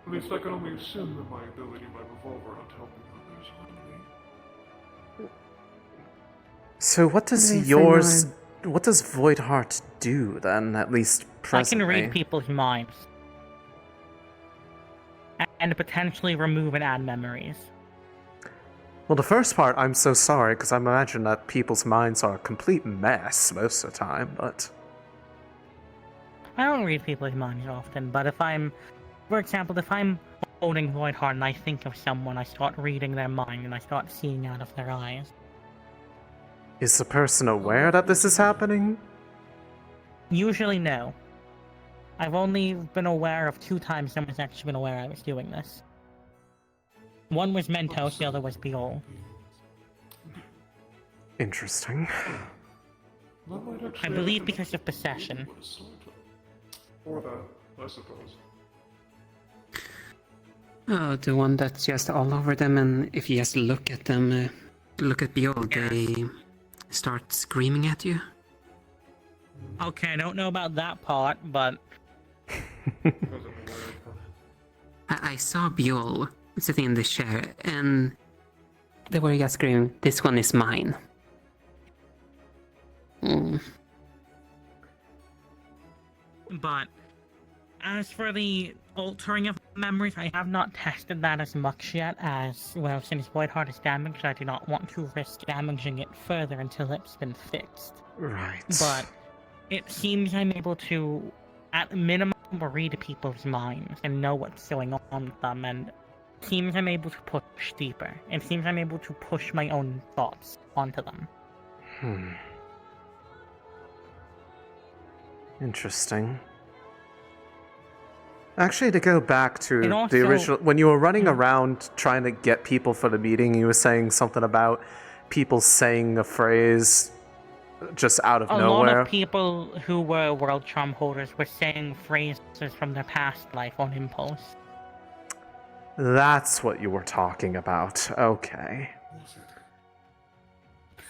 Speaker 13: At least I can only assume that my ability might revolve around helping others, finally.
Speaker 1: So what does what does Voidheart do then, at least presently?
Speaker 3: I can read people's minds. And potentially remove and add memories.
Speaker 1: Well, the first part, I'm so sorry, because I imagine that people's minds are a complete mess most of the time, but...
Speaker 3: I don't read people's minds often, but if I'm... For example, if I'm holding Voidheart and I think of someone, I start reading their mind and I start seeing out of their eyes.
Speaker 1: Is the person aware that this is happening?
Speaker 3: Usually no. I've only been aware of 2 times someone's actually been aware I was doing this. One was Mentos, the other was Biol.
Speaker 1: Interesting.
Speaker 3: I believe because of possession.
Speaker 13: Or that, I suppose.
Speaker 20: Oh, the one that's just all over them, and if you just look at them, look at Biol, they start screaming at you?
Speaker 3: Okay, I don't know about that part, but...
Speaker 20: I saw Biol sitting in the chair, and they were just screaming, "This one is mine."
Speaker 3: But as for the altering of memories, I have not tested that as much yet, as, well, since Voidheart is damaged, I do not want to risk damaging it further until it's been fixed.
Speaker 1: Right.
Speaker 3: But it seems I'm able to, at minimum, read people's minds and know what's going on with them, and it seems I'm able to push deeper. It seems I'm able to push my own thoughts onto them.
Speaker 1: Interesting. Actually, to go back to
Speaker 3: also-
Speaker 1: the original... When you were running around trying to get people for the meeting, you were saying something about people saying a phrase just out of
Speaker 3: A
Speaker 1: nowhere.
Speaker 3: lot of people who were World Charm holders were saying phrases from their past life on impulse.
Speaker 1: That's what you were talking about. Okay.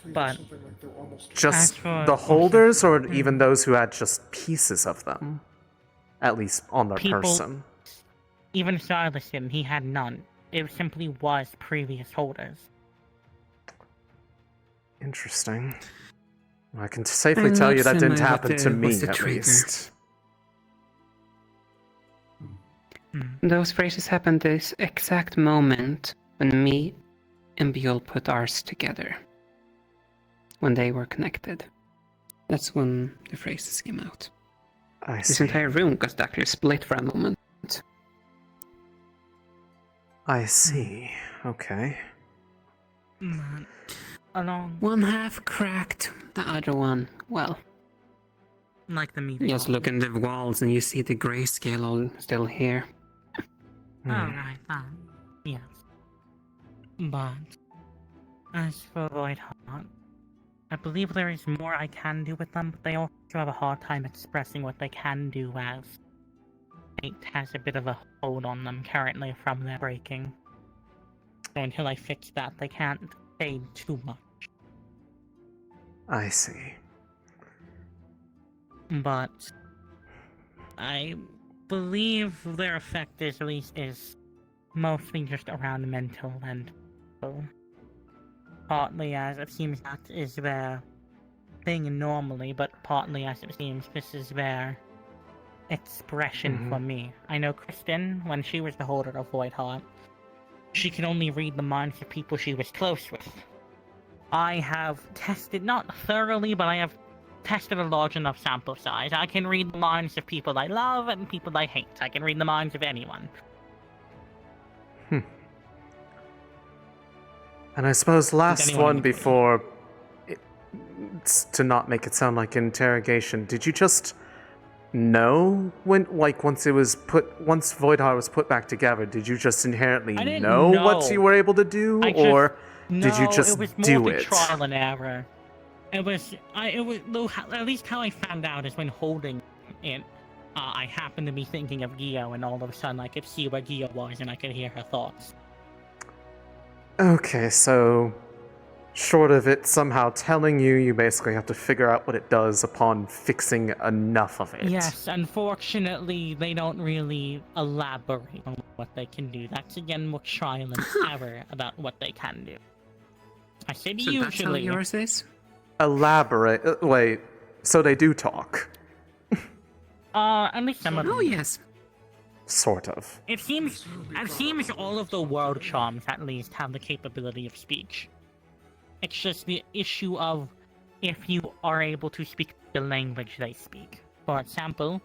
Speaker 3: But
Speaker 1: Just
Speaker 3: as for-
Speaker 1: the holders, or even those who had just pieces of them? At least on their
Speaker 3: People-
Speaker 1: person.
Speaker 3: Even Silaston, he had none. It simply was previous holders.
Speaker 1: Interesting. Well, I can safely tell you that didn't happen to me, at least.
Speaker 20: Those phrases happened this exact moment when me and Biol put ours together. When they were connected. That's when the phrases came out.
Speaker 1: I
Speaker 20: This
Speaker 1: see.
Speaker 20: entire room got actually split for a moment.
Speaker 1: I see. Okay.
Speaker 3: Along.
Speaker 20: One half cracked, the other one, well.
Speaker 3: Like the meeting.
Speaker 20: Just look in the walls and you see the grayscale all still here.
Speaker 3: Alright, yes. But as for Voidheart, I believe there is more I can do with them, but they also have a hard time expressing what they can do, as fate has a bit of a hold on them currently from their breaking. So until I fix that, they can't say too much.
Speaker 1: I see.
Speaker 3: But I believe their effect is, at least, is mostly just around mental and physical. Partly as it seems that is their thing normally, but partly as it seems this is their expression for me. I know Kristen, when she was the holder of Voidheart, she could only read the minds of people she was close with. I have tested, not thoroughly, but I have tested a large enough sample size. I can read the minds of people I love and people I hate. I can read the minds of anyone.
Speaker 1: And I suppose last
Speaker 3: anyone
Speaker 1: one
Speaker 3: in between.
Speaker 1: before, to not make it sound like interrogation, did you just know when, like, once Voidheart was put back together, did you just inherently
Speaker 3: I didn't
Speaker 1: know what
Speaker 3: know.
Speaker 1: you were able to do, or did you just
Speaker 3: it was
Speaker 1: do
Speaker 3: more
Speaker 1: it?
Speaker 3: through trial and error. At least how I found out is when holding it, I happened to be thinking of Gio, and all of a sudden I could see where Gio was, and I could hear her thoughts.
Speaker 1: Okay, so short of it somehow telling you, you basically have to figure out what it does upon fixing enough of it.
Speaker 3: Yes, unfortunately, they don't really elaborate on what they can do. That's again more trial and error about what they can do. I said
Speaker 20: So that's how
Speaker 3: usually.
Speaker 20: yours is?
Speaker 1: Elaborate. Wait, so they do talk?
Speaker 3: At least some of them.
Speaker 20: Oh, yes.
Speaker 1: Sort of.
Speaker 3: It seems all of the world charms at least have the capability of speech. It's just the issue of if you are able to speak the language they speak. For example,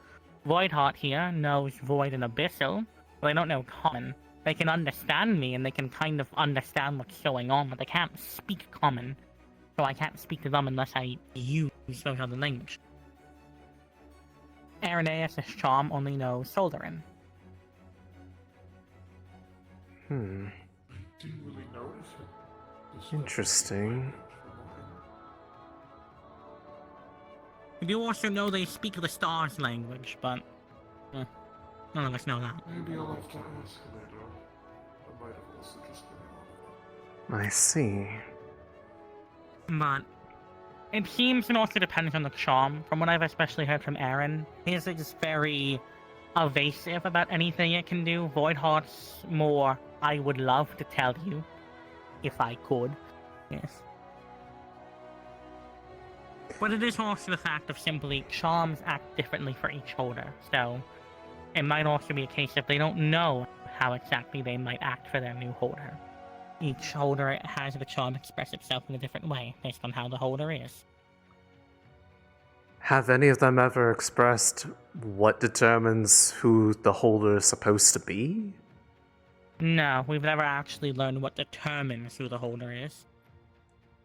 Speaker 3: Voidheart here knows Void and Abyssal, but they don't know Common. They can understand me and they can kind of understand what's going on, but they can't speak Common. So I can't speak to them unless I use those other languages. Irenaeus' charm only knows Soldarin.
Speaker 13: Didn't really notice it.
Speaker 1: Interesting.
Speaker 3: You also know they speak the stars language, but none of us know that.
Speaker 13: Maybe I'll have to ask later. I might have also just been
Speaker 1: I see.
Speaker 3: But it seems it also depends on the charm. From what I've especially heard from Aaron, his is very evasive about anything it can do. Voidheart's more, I would love to tell you, if I could. Yes. But it is also the fact of simply charms act differently for each holder, so it might also be a case if they don't know how exactly they might act for their new holder. Each holder has the charm express itself in a different way, based on how the holder is.
Speaker 1: Have any of them ever expressed what determines who the holder is supposed to be?
Speaker 3: No, we've never actually learned what determines who the holder is.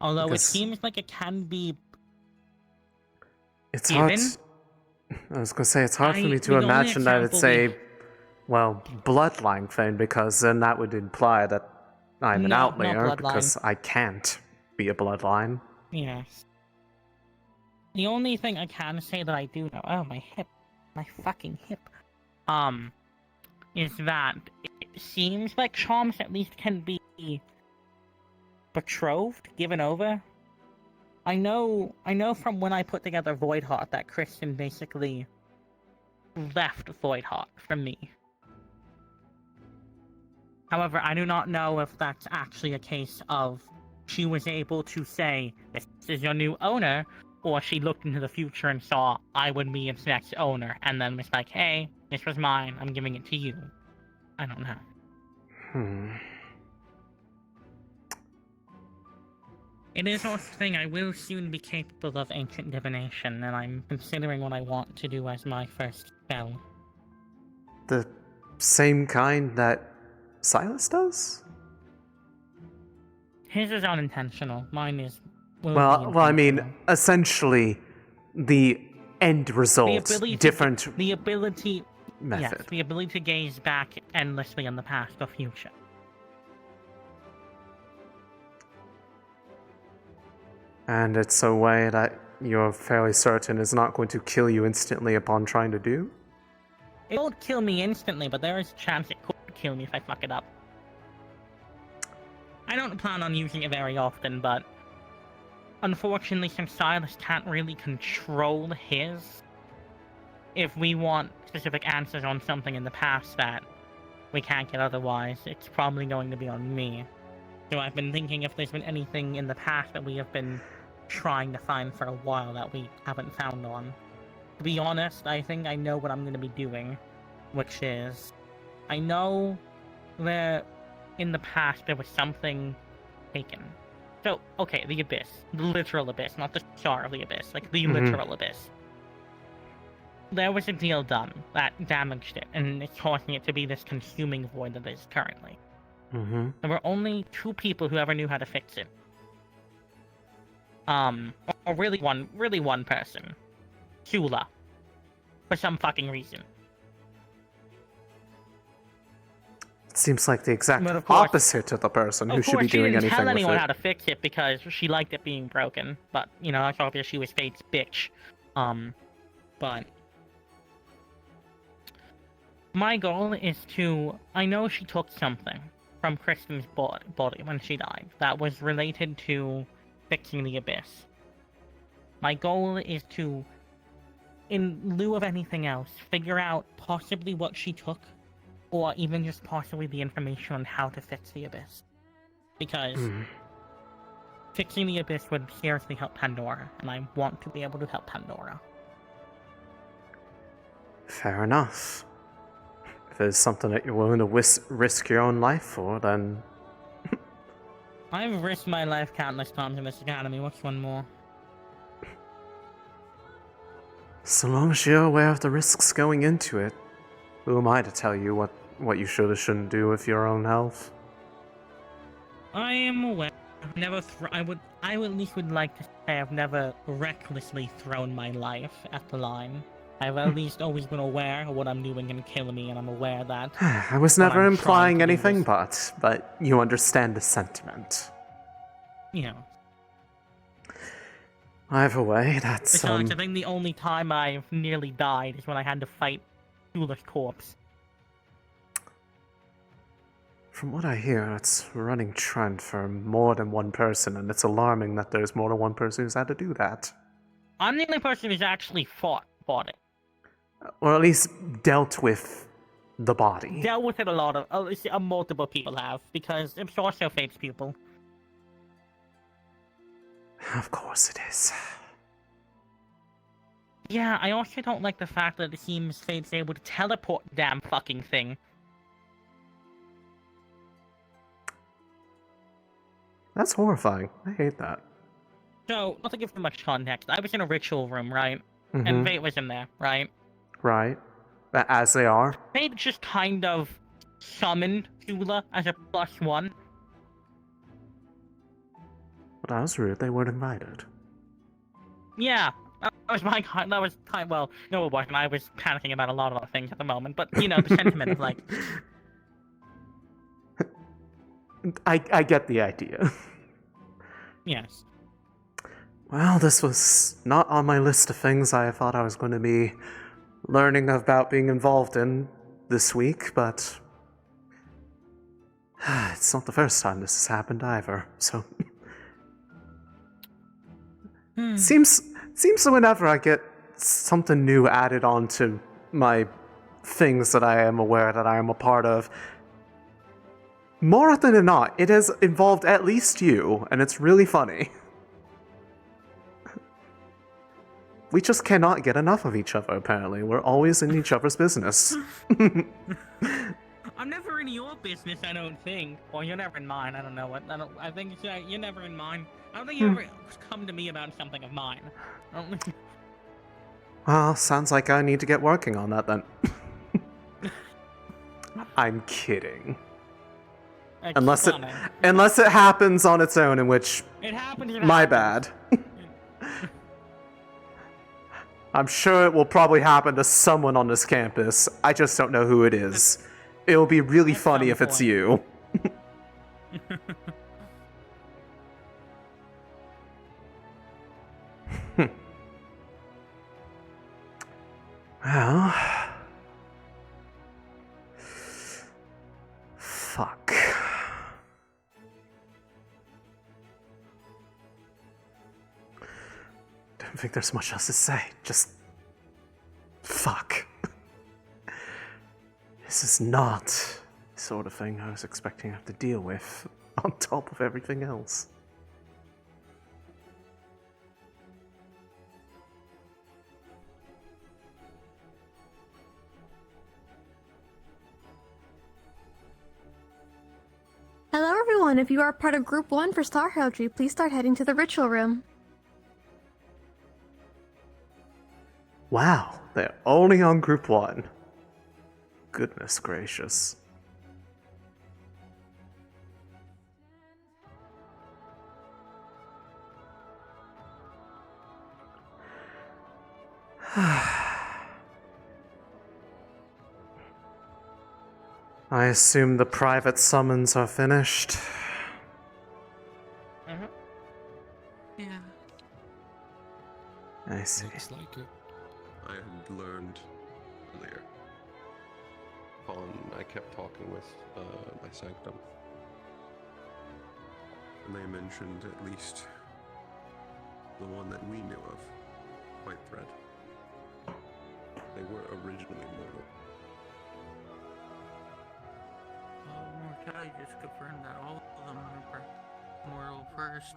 Speaker 3: Although
Speaker 1: Because
Speaker 3: it seems like it can be
Speaker 1: It's
Speaker 3: given.
Speaker 1: hard. I was gonna say it's hard for me to
Speaker 3: the only
Speaker 1: imagine that it's
Speaker 3: example
Speaker 1: well, bloodline thing, because then that would imply that I'm an
Speaker 3: No, not
Speaker 1: outlier
Speaker 3: bloodline.
Speaker 1: because I can't be a bloodline.
Speaker 3: Yes. The only thing I can say that I do know, oh my hip, my fucking hip, is that it seems like charms at least can be betrothed, given over. I know from when I put together Voidheart that Kristen basically left Voidheart from me. However, I do not know if that's actually a case of she was able to say, this is your new owner, or she looked into the future and saw I would be its next owner, and then was like, hey, this was mine, I'm giving it to you. I don't know. It is also a thing, I will soon be capable of ancient divination, and I'm considering what I want to do as my first spell.
Speaker 1: The same kind that Silas does?
Speaker 3: His is unintentional, mine is...
Speaker 1: Well, I mean, essentially, the end result, different
Speaker 3: the ability...
Speaker 1: method.
Speaker 3: Yes, the ability to gaze back endlessly on the past or future.
Speaker 1: And it's a way that you're fairly certain is not going to kill you instantly upon trying to do?
Speaker 3: It won't kill me instantly, but there is a chance it could kill me if I fuck it up. I don't plan on using it very often, but unfortunately, since Silas can't really control his, if we want specific answers on something in the past that we can't get otherwise, it's probably going to be on me. So I've been thinking if there's been anything in the past that we have been trying to find for a while that we haven't found on. To be honest, I think I know what I'm going to be doing, which is, I know that in the past there was something taken. So, okay, the abyss. The literal abyss, not the star of the abyss. Like, the
Speaker 1: Mhm.
Speaker 3: literal abyss. There was a deal done that damaged it, and it's causing it to be this consuming void that it is currently.
Speaker 1: Mm-hmm.
Speaker 3: There were only 2 people who ever knew how to fix it. Or really one person. Shula. For some fucking reason.
Speaker 1: It seems like the exact
Speaker 3: But of course-
Speaker 1: opposite of the person who
Speaker 3: Of
Speaker 1: should be
Speaker 3: course, she
Speaker 1: doing
Speaker 3: didn't
Speaker 1: anything
Speaker 3: tell
Speaker 1: with
Speaker 3: anyone
Speaker 1: it.
Speaker 3: how to fix it because she liked it being broken. But, you know, that's obvious she was Fate's bitch. But... My goal is to... I know she took something from Kristen's body when she died that was related to fixing the abyss. My goal is to, in lieu of anything else, figure out possibly what she took, or even just possibly the information on how to fix the abyss. Because fixing the abyss would seriously help Pandora, and I want to be able to help Pandora.
Speaker 1: Fair enough. If it's something that you're willing to risk your own life for, then
Speaker 3: I've risked my life countless times in this academy. What's one more?
Speaker 1: so long as you're aware of the risks going into it, who am I to tell you what you should or shouldn't do with your own health?
Speaker 3: I am aware. I've never I at least would like to say I've never recklessly thrown my life at the line. I've at least always been aware of what I'm doing can kill me, and I'm aware that...
Speaker 1: I was
Speaker 3: when
Speaker 1: never
Speaker 3: I'm
Speaker 1: implying
Speaker 3: trying to do
Speaker 1: anything,
Speaker 3: this-
Speaker 1: but you understand the sentiment.
Speaker 3: You know.
Speaker 1: Either way, that's
Speaker 3: Besides, I think the only time I've nearly died is when I had to fight Shula's corpse.
Speaker 1: From what I hear, it's a running trend for more than one person, and it's alarming that there's more than one person who's had to do that.
Speaker 3: I'm the only person who's actually fought it.
Speaker 1: Or at least dealt with the body.
Speaker 3: Dealt with it a lot of... multiple people have, because it's also Fate's pupil.
Speaker 1: Of course it is.
Speaker 3: Yeah, I also don't like the fact that it seems Fate's able to teleport the damn fucking thing.
Speaker 1: That's horrifying. I hate that.
Speaker 3: So, not to give too much context, I was in a ritual room, right?
Speaker 1: Mhm.
Speaker 3: And Fate was in there, right?
Speaker 1: Right. As they are.
Speaker 3: Fate just kind of summoned Shula as a +1.
Speaker 1: But that was rude. They weren't invited.
Speaker 3: Yeah, that was my kind. That was kind. Well, no, it wasn't. I was panicking about a lot of other things at the moment. But you know, the sentiment of like,
Speaker 1: I get the idea.
Speaker 3: yes.
Speaker 1: Well, this was not on my list of things I thought I was going to be learning about being involved in this week, but it's not the first time this has happened either, so... Seems whenever I get something new added on to my things that I am aware that I am a part of, more often than not, it has involved at least you, and it's really funny. We just cannot get enough of each other, apparently. We're always in each other's business.
Speaker 3: I'm never in your business, I don't think. Or you're never in mine. I don't know what. I think it's, you're never in mine. I don't think you ever come to me about something of mine.
Speaker 1: Well, sounds like I need to get working on that then. I'm kidding. Unless it happens on its own, in which
Speaker 3: it happens.
Speaker 1: My bad. I'm sure it will probably happen to someone on this campus. I just don't know who it is. It'll be really funny if it's you. Well... Fuck. Don't think there's much else to say. Just... Fuck. This is not the sort of thing I was expecting to have to deal with, on top of everything else.
Speaker 22: Hello, everyone.
Speaker 11: and if you are part of Group 1 for Star Heraldry, please start heading to the ritual room.
Speaker 1: Wow, they're only on Group 1. Goodness gracious. I assume the private summons are finished.
Speaker 12: Yeah.
Speaker 1: I see.
Speaker 5: Looks like it.
Speaker 9: I had learned earlier. I kept talking with my sanctum. And they mentioned at least the one that we knew of, White Thread. They were originally mortal.
Speaker 16: Mortai just confirmed that all of them were mortal first.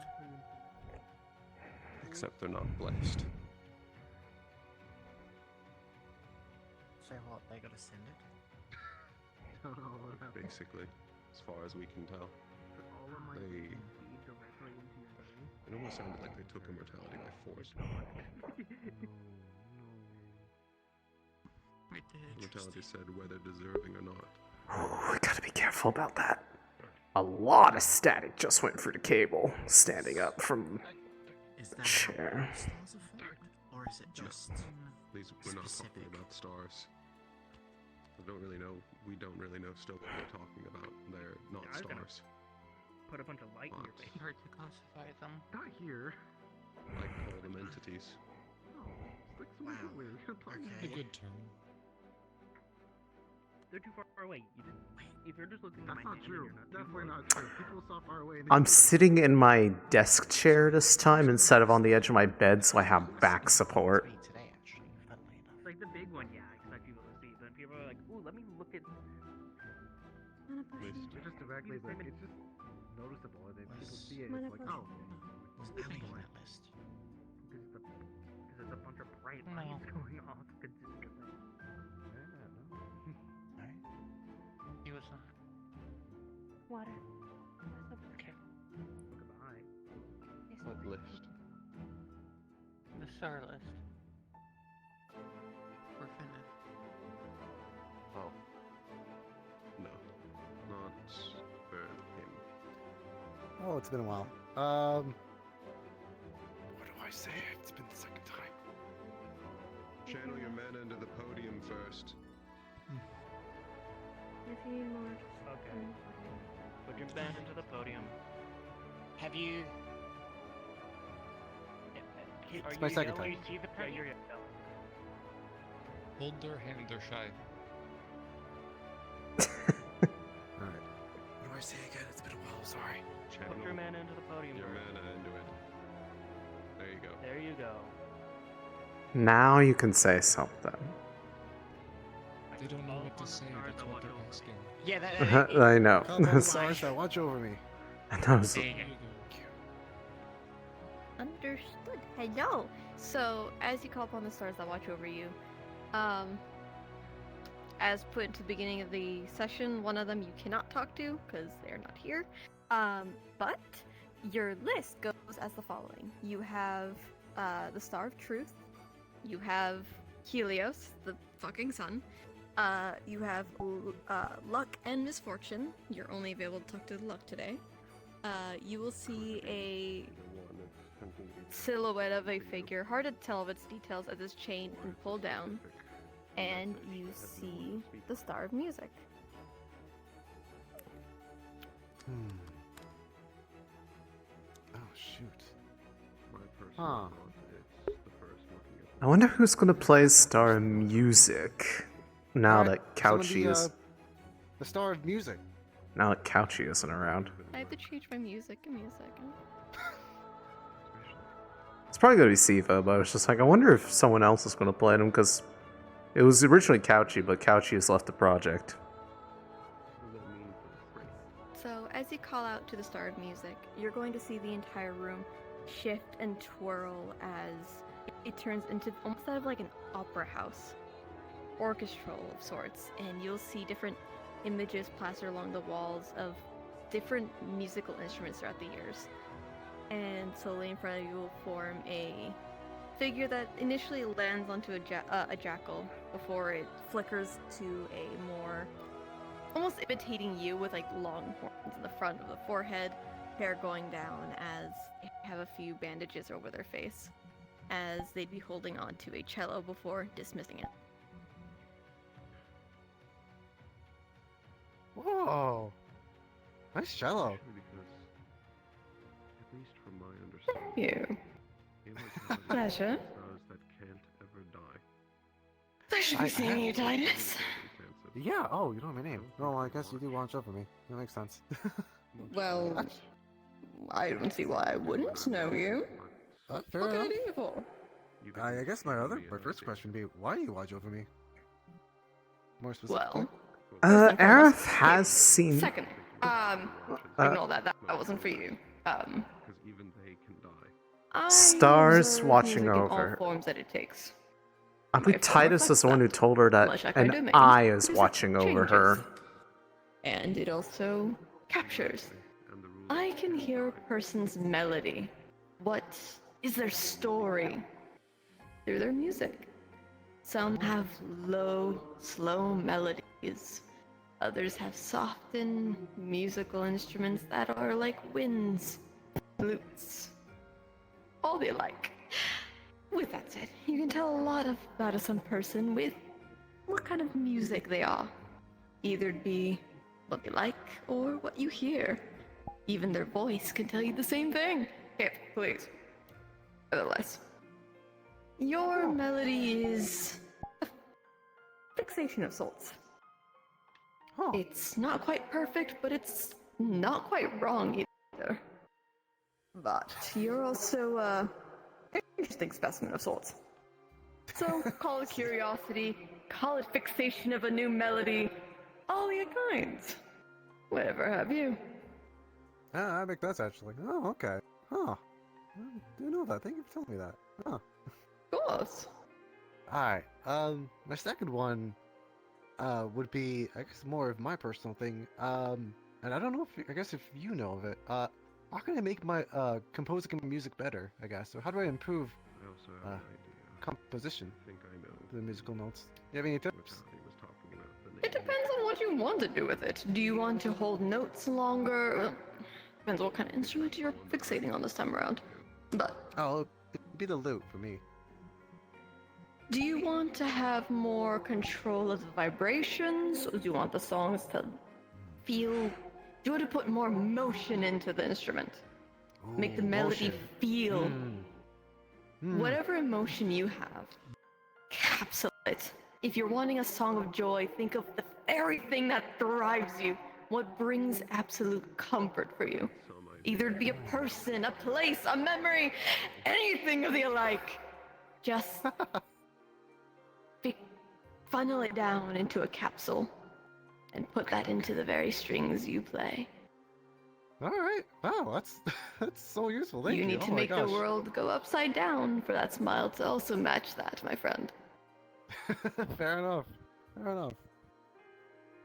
Speaker 9: Except they're not blessed.
Speaker 18: Say what? They got Descendant?
Speaker 9: Basically, as far as we can tell. It almost sounded like they took immortality by force. Immortality said whether deserving or not.
Speaker 1: Ooh, we gotta be careful about that. A lot of static just went through the cable, standing up from the chair.
Speaker 10: Or is it just
Speaker 9: These we're not talking about stars. I don't really know. We don't really know still what we're talking about. They're not stars.
Speaker 17: Put a bunch of light in your face.
Speaker 16: Hard to classify them.
Speaker 17: Not here.
Speaker 9: I call them entities.
Speaker 17: Wow.
Speaker 5: A good term.
Speaker 17: They're too far away. If you're just looking at my
Speaker 14: That's not
Speaker 17: hand,
Speaker 14: true.
Speaker 17: you're not
Speaker 14: Definitely not true. People saw far away.
Speaker 1: I'm sitting in my desk chair this time instead of on the edge of my bed, so I have back support.
Speaker 17: It's like the big one, yeah, I expect people to see. But then people are like, ooh, let me look at.
Speaker 14: It's just directly, but it's just noticeable. And then people see it. It's like, oh.
Speaker 17: What's happening on that list? Because there's a bunch of bright lights going off consistently.
Speaker 16: He was not.
Speaker 7: Water.
Speaker 17: Okay. Look behind.
Speaker 9: What list?
Speaker 16: The star list. We're finished.
Speaker 9: Oh. No. Not for him.
Speaker 6: Oh, it's been a while. What do I say? It's been the second time.
Speaker 9: Channel your mana into the podium first.
Speaker 7: If you need more.
Speaker 17: Okay. Put your band into the podium.
Speaker 18: Have you?
Speaker 17: Are
Speaker 6: It's my
Speaker 17: you
Speaker 6: second
Speaker 17: yellow?
Speaker 6: time.
Speaker 17: You see the yeah, you're yellow.
Speaker 5: Hold their hand, they're shy.
Speaker 6: Alright.
Speaker 10: What do I say again? It's been a while, sorry.
Speaker 9: Channel
Speaker 17: Put your mana into the podium.
Speaker 9: your mana into it. There you go.
Speaker 17: There you go.
Speaker 1: Now you can say something.
Speaker 5: They don't know what to say, that's what they're asking.
Speaker 18: Yeah,
Speaker 1: I know.
Speaker 6: Call upon the stars that watch over me.
Speaker 1: I know.
Speaker 5: There you go.
Speaker 22: Understood. Hello. So, as you call upon the stars that watch over you, as put into the beginning of the session, one of them you cannot talk to because they're not here. But your list goes as the following: you have the Star of Truth, you have Helios, the fucking sun. You have luck and misfortune. You're only available to talk to luck today. You will see a silhouette of a figure, hard to tell of its details as it's chained and pulled down. And you see the Star of Music.
Speaker 6: Oh, shoot.
Speaker 9: Huh.
Speaker 1: I wonder who's gonna play Star of Music now that Couchy is.
Speaker 6: The Star of Music.
Speaker 1: Now that Couchy isn't around.
Speaker 22: I have to change my music. Give me a second.
Speaker 1: It's probably gonna be Siva, but I was just like, I wonder if someone else is gonna play them because it was originally Couchy, but Couchy has left the project.
Speaker 22: So, as you call out to the Star of Music, you're going to see the entire room shift and twirl as it turns into almost out of like an opera house, orchestral of sorts, and you'll see different images plastered along the walls of different musical instruments throughout the years. And slowly in front of you will form a figure that initially lands onto a jackal before it flickers to a more almost imitating you with like long horns in the front of the forehead, hair going down as they have a few bandages over their face, as they'd be holding on to a cello before dismissing it.
Speaker 6: Whoa! Nice cello.
Speaker 9: Because, at least from my understanding,
Speaker 11: You.
Speaker 9: immortality
Speaker 11: Pleasure.
Speaker 9: stars that can't ever die.
Speaker 11: Pleasure to be seeing you, Tidus.
Speaker 6: Yeah, oh, you know my name. Well, I guess you do watch over me. That makes sense.
Speaker 11: Well, I don't see why I wouldn't know you.
Speaker 6: Fair
Speaker 11: What can I
Speaker 6: enough.
Speaker 11: do you for?
Speaker 6: I guess my first question would be, why do you watch over me? More specifically.
Speaker 11: Well,
Speaker 1: Aerith has seen.
Speaker 11: Second, ignore that. That wasn't for you.
Speaker 9: Because even they can die.
Speaker 11: I
Speaker 1: Stars
Speaker 11: observe
Speaker 1: watching
Speaker 11: music in
Speaker 1: over.
Speaker 11: all forms that it takes.
Speaker 1: I believe
Speaker 11: My form
Speaker 1: Titus is
Speaker 11: reflects
Speaker 1: the one who
Speaker 11: that.
Speaker 1: told her
Speaker 11: Unless
Speaker 1: that
Speaker 11: I
Speaker 1: an
Speaker 11: do make
Speaker 1: eye is
Speaker 11: music
Speaker 1: watching over her.
Speaker 11: changes. And it also captures. I can hear a person's melody. What is their story? Through their music. Some have low, slow melodies. Others have softened musical instruments that are like winds, flutes, all the like. With that said, you can tell a lot about some person with what kind of music they are. Either it be what they like or what you hear. Even their voice can tell you the same thing. Here, please. Nevertheless, your melody is a fixation of sorts. It's not quite perfect, but it's not quite wrong either. But you're also an interesting specimen of sorts. So call it curiosity, call it fixation of a new melody, all the kinds. Whatever have you.
Speaker 6: Ah, that makes sense actually. Oh, okay. Huh. I didn't know that. Thank you for telling me that. Huh.
Speaker 11: Of course.
Speaker 6: Alright, my second one, would be, I guess, more of my personal thing, and I don't know if, I guess if you know of it, how can I make my, composing music better, I guess, or how do I improve,
Speaker 9: I also have an idea.
Speaker 6: composition?
Speaker 9: I think I know.
Speaker 6: The musical notes. Do you have any tips?
Speaker 9: He was talking about the name.
Speaker 11: It depends on what you want to do with it. Do you want to hold notes longer? Well, depends what kind of instrument you're fixating on this time around. But
Speaker 6: Oh, it'd be the lute for me.
Speaker 11: do you want to have more control of the vibrations, or do you want the songs to feel? Do you want to put more motion into the instrument? Make the melody
Speaker 6: motion.
Speaker 11: feel. Whatever emotion you have, capsule it. If you're wanting a song of joy, think of the very thing that drives you, what brings absolute comfort for you. Either it be a person, a place, a memory, anything of the alike. Just funnel it down into a capsule and put that into the very strings you play.
Speaker 6: Alright, wow, that's so useful, thank you.
Speaker 11: You need to
Speaker 6: Oh my
Speaker 11: make the
Speaker 6: gosh.
Speaker 11: world go upside down for that smile to also match that, my friend.
Speaker 6: Fair enough. Fair enough.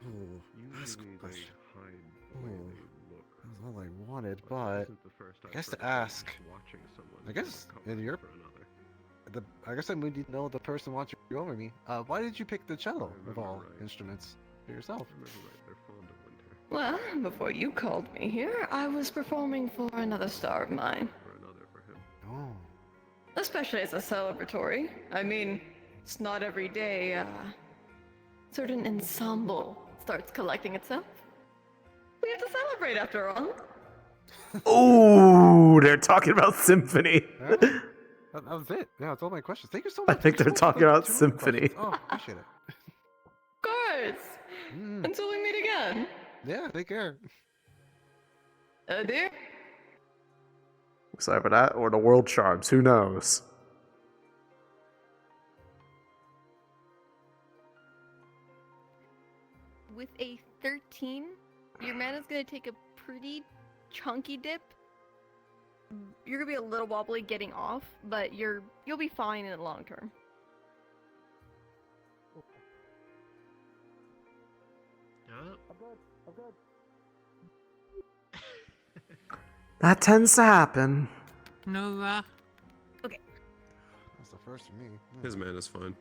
Speaker 6: Ooh,
Speaker 9: Usually they
Speaker 6: question.
Speaker 9: hide the way
Speaker 6: Ooh,
Speaker 9: they look.
Speaker 6: that's all I wanted, but
Speaker 9: Isn't the first
Speaker 6: I guess
Speaker 9: I've
Speaker 6: to
Speaker 9: heard of
Speaker 6: ask.
Speaker 9: watching someone
Speaker 6: I guess
Speaker 9: cover
Speaker 6: in your
Speaker 9: for another.
Speaker 6: I guess I would need to know the person watching over me. Why did you pick the cello of
Speaker 9: remember
Speaker 6: all
Speaker 9: right.
Speaker 6: instruments for yourself?
Speaker 9: I remember right, they're fond of winter.
Speaker 11: Well, before you called me here, I was performing for another star of mine.
Speaker 9: For another for him.
Speaker 6: Oh.
Speaker 11: Especially as a celebratory. I mean, it's not every day a certain ensemble starts collecting itself. We have to celebrate after all.
Speaker 1: Ooh, they're talking about symphony.
Speaker 6: Yeah, that was it. Yeah, that's all my questions. Thank you so
Speaker 1: I
Speaker 6: much.
Speaker 1: think they're
Speaker 6: Thanks so much
Speaker 1: talking
Speaker 6: for
Speaker 1: about
Speaker 6: the 2
Speaker 1: symphony.
Speaker 6: questions. Oh, appreciate it.
Speaker 11: Of course! Until we meet again.
Speaker 6: Yeah, take care.
Speaker 11: Adieu.
Speaker 1: Excited for that, or the world charms? Who knows?
Speaker 22: With a 13, your mana's gonna take a pretty chunky dip. You're gonna be a little wobbly getting off, but you'll be fine in the long term.
Speaker 4: Yeah.
Speaker 6: I'm good.
Speaker 1: That tends to happen.
Speaker 16: No,
Speaker 22: Okay.
Speaker 6: That's the first for me.
Speaker 9: His man is fine.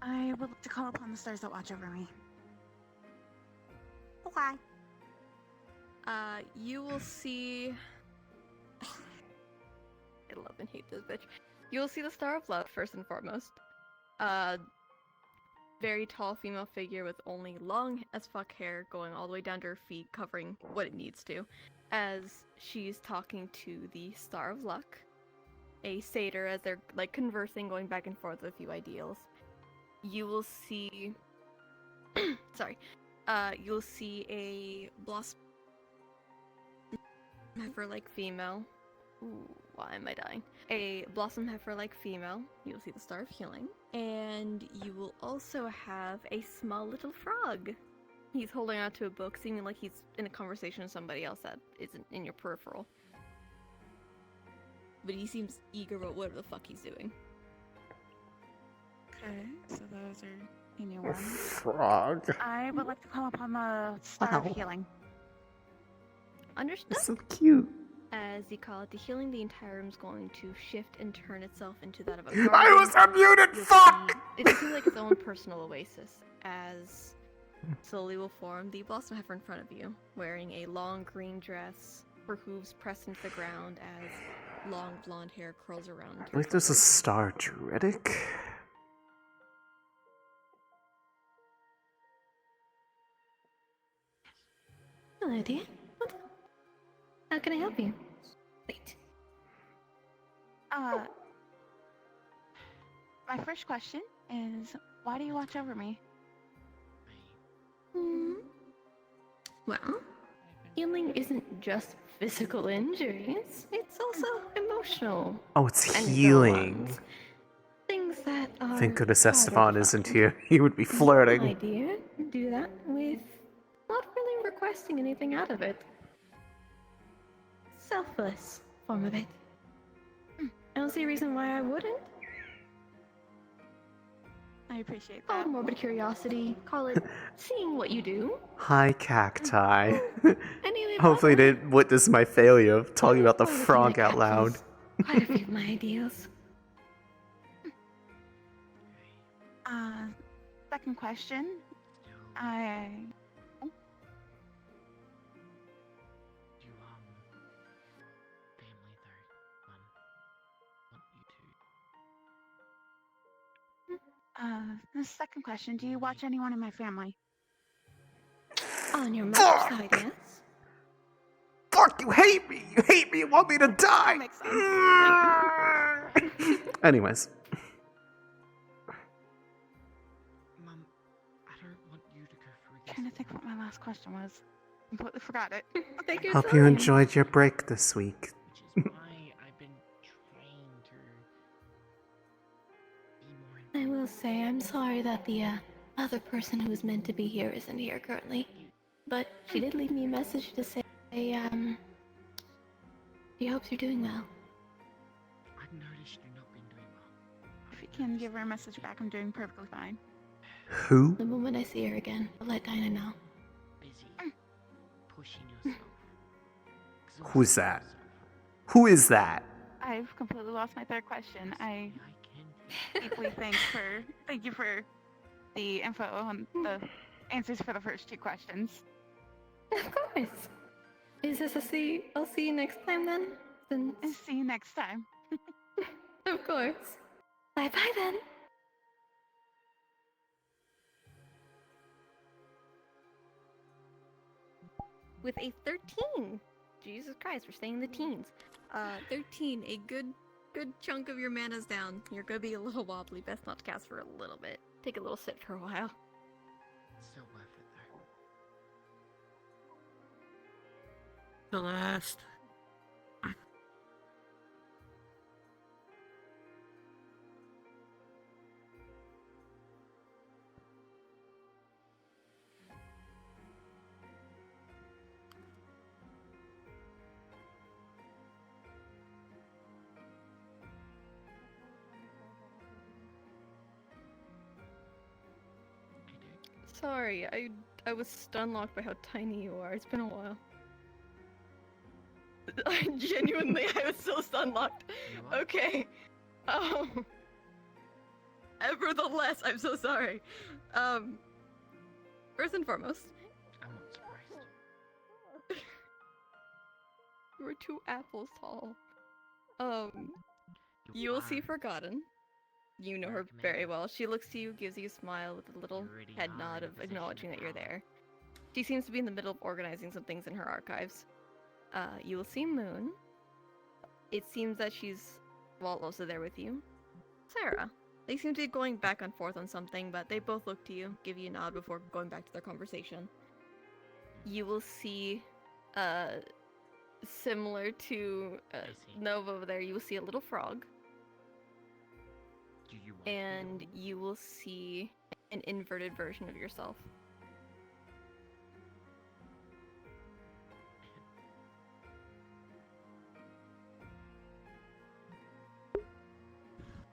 Speaker 2: I would like to call upon the stars that watch over me.
Speaker 22: Okay. You will see. I love and hate this bitch. You will see the Star of Love first and foremost. Very tall female figure with only long as fuck hair going all the way down to her feet, covering what it needs to, as she's talking to the Star of Luck, a satyr, as they're like conversing, going back and forth with a few ideals. You will see. Sorry. You'll see a blossom heifer-like female. Ooh, why am I dying? A blossom heifer-like female. You'll see the Star of Healing. And you will also have a small little frog. He's holding on to a book, seeming like he's in a conversation with somebody else that isn't in your peripheral. But he seems eager about whatever the fuck he's doing.
Speaker 2: Okay, so those are in your one.
Speaker 1: Frog.
Speaker 2: I would like to call upon the Star of Healing.
Speaker 22: Understood?
Speaker 1: So cute.
Speaker 22: As you call it, the healing, the entire room's going to shift and turn itself into that of a garden.
Speaker 1: I was unmuted, fuck!
Speaker 22: It seems like its own personal oasis, as slowly will form the blossom heifer in front of you, wearing a long green dress, her hooves pressed into the ground as long blonde hair curls around.
Speaker 1: Like there's a star druidic.
Speaker 11: Hello, dear. How can I help you? Wait.
Speaker 2: My first question is, why do you watch over me?
Speaker 11: Well, healing isn't just physical injuries, it's also emotional.
Speaker 1: Oh, it's
Speaker 11: and
Speaker 1: healing.
Speaker 11: so on. Things that are.
Speaker 1: Thank goodness
Speaker 11: harder to
Speaker 1: Esteban isn't
Speaker 11: find.
Speaker 1: here. He would be
Speaker 11: My
Speaker 1: flirting.
Speaker 11: dear, do that with not really requesting anything out of it. Selfless form of it. I don't see a reason why I wouldn't.
Speaker 2: I appreciate
Speaker 11: Call
Speaker 2: that.
Speaker 11: it morbid curiosity. Call it seeing what you do.
Speaker 1: Hi, cacti.
Speaker 11: Anyway,
Speaker 1: Hopefully, they didn't witness my failure of talking about the frog out loud.
Speaker 11: quite a few of my ideals.
Speaker 2: Second question. The second question, do you watch anyone in my family?
Speaker 11: On your mother's side, yes?
Speaker 1: Fuck, you hate me! You hate me! You want me to die!
Speaker 2: That makes sense.
Speaker 1: Anyways.
Speaker 2: Mom, I don't want you to go through this. Trying to think what my last question was. Completely forgot it.
Speaker 11: Take your
Speaker 1: Hope you
Speaker 11: time.
Speaker 1: enjoyed your break this week.
Speaker 11: I will say I'm sorry that the other person who was meant to be here isn't here currently. But she did leave me a message to say, she hopes you're doing well.
Speaker 2: I've noticed you've not been doing well. If you can give her a message back, I'm doing perfectly fine.
Speaker 1: Who?
Speaker 11: The moment I see her again, I'll let Dinah know.
Speaker 2: Pushing yourself.
Speaker 1: Who's that? Who is that?
Speaker 2: I've completely lost my third question. I deeply thank you for the info on the answers for the first two questions.
Speaker 11: Of course. Is this a see? I'll see you next time then?
Speaker 2: See you next time.
Speaker 11: Of course. Bye-bye then.
Speaker 22: With a 13. Jesus Christ, we're staying in the teens. 13, a good chunk of your mana's down. You're gonna be a little wobbly. Best not to cast for a little bit. Take a little sit for a while.
Speaker 4: Still worth it though.
Speaker 16: The last.
Speaker 11: sorry. I was stun-locked by how tiny you are. It's been a while. Genuinely, I was so stun-locked. Okay. Nevertheless, I'm so sorry. First and foremost,
Speaker 12: I'm not surprised.
Speaker 11: you were 2 apples tall. You will see Forgotten. You know her very well. She looks to you, gives you a smile with a little head nod of acknowledging that you're there. She seems to be in the middle of organizing some things in her archives. You will see Moon. It seems that she's, well, also there with you. Sarah. They seem to be going back and forth on something, but they both look to you, give you a nod before going back to their conversation. You will see, similar to Nova over there, you will see a little frog. And you will see an inverted version of yourself.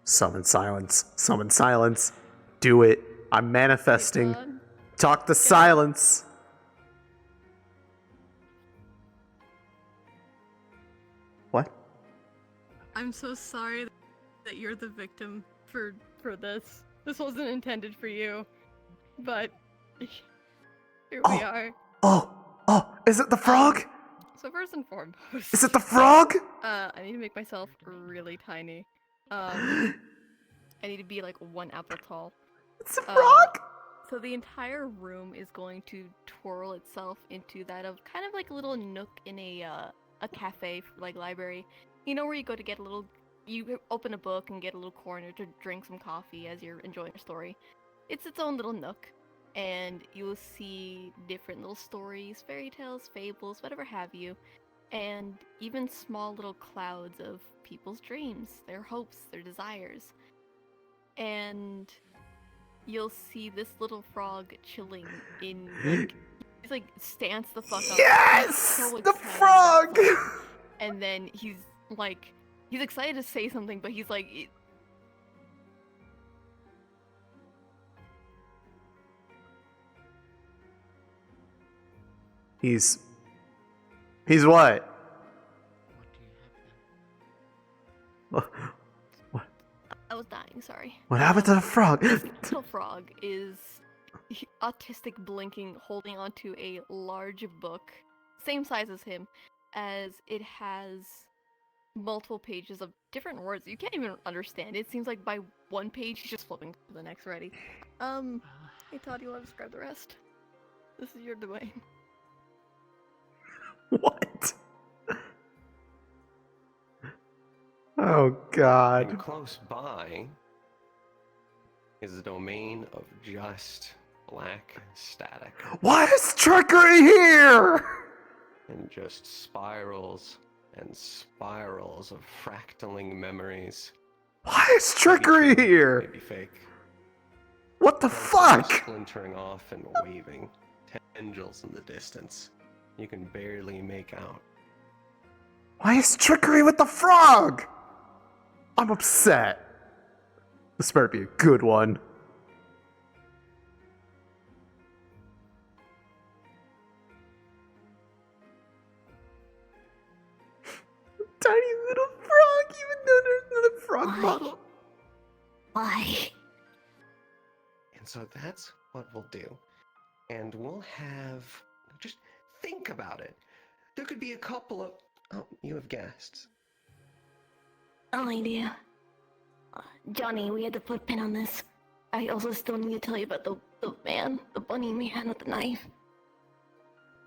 Speaker 1: Summon silence. Summon silence. Do it. I'm manifesting. Talk to silence. What?
Speaker 11: I'm so sorry that you're the victim for this. This wasn't intended for you. But here we are.
Speaker 1: Oh, is it the frog?
Speaker 11: So first and foremost,
Speaker 1: Is it the frog?
Speaker 11: I need to make myself really tiny. I need to be like 1 apple tall.
Speaker 1: It's a frog!
Speaker 11: So the entire room is going to twirl itself into that of kind of like a little nook in a cafe, like library. You know where you go to get a little, you open a book and get a little corner to drink some coffee as you're enjoying a story. It's its own little nook. And you will see different little stories, fairy tales, fables, whatever have you. And even small little clouds of people's dreams, their hopes, their desires. And you'll see this little frog chilling in, like, he's like, stance the fuck up.
Speaker 1: Yes!
Speaker 11: So
Speaker 1: The
Speaker 11: excited
Speaker 1: frog!
Speaker 11: about something. And then he's excited to say something, but he's like,
Speaker 1: He's what?
Speaker 11: I was dying, sorry.
Speaker 1: What happened to the frog?
Speaker 11: This little frog is autistic blinking, holding onto a large book, same size as him, as it has multiple pages of different words you can't even understand. It seems like by one page he's just flipping to the next already. Hey Todd, you want to describe the rest? This is your domain.
Speaker 1: What? Oh god.
Speaker 9: And close by is the domain of just black static.
Speaker 1: Why is trickery here?
Speaker 9: And just spirals and spirals of fractaling memories.
Speaker 1: Why is trickery here?
Speaker 9: Maybe fake.
Speaker 1: What the fuck?
Speaker 9: Splintering off and waving. Tendrils in the distance. You can barely make out.
Speaker 1: Why is trickery with the frog? I'm upset. This better be a good one. Tiny little frog, even though there's another frog model.
Speaker 9: Why? And so that's what we'll do. And we'll have... Just think about it. There could be a couple of... Oh, you have guests.
Speaker 19: No idea. Johnny, we had to put a pin on this. I also still need to tell you about the bunny man with the knife.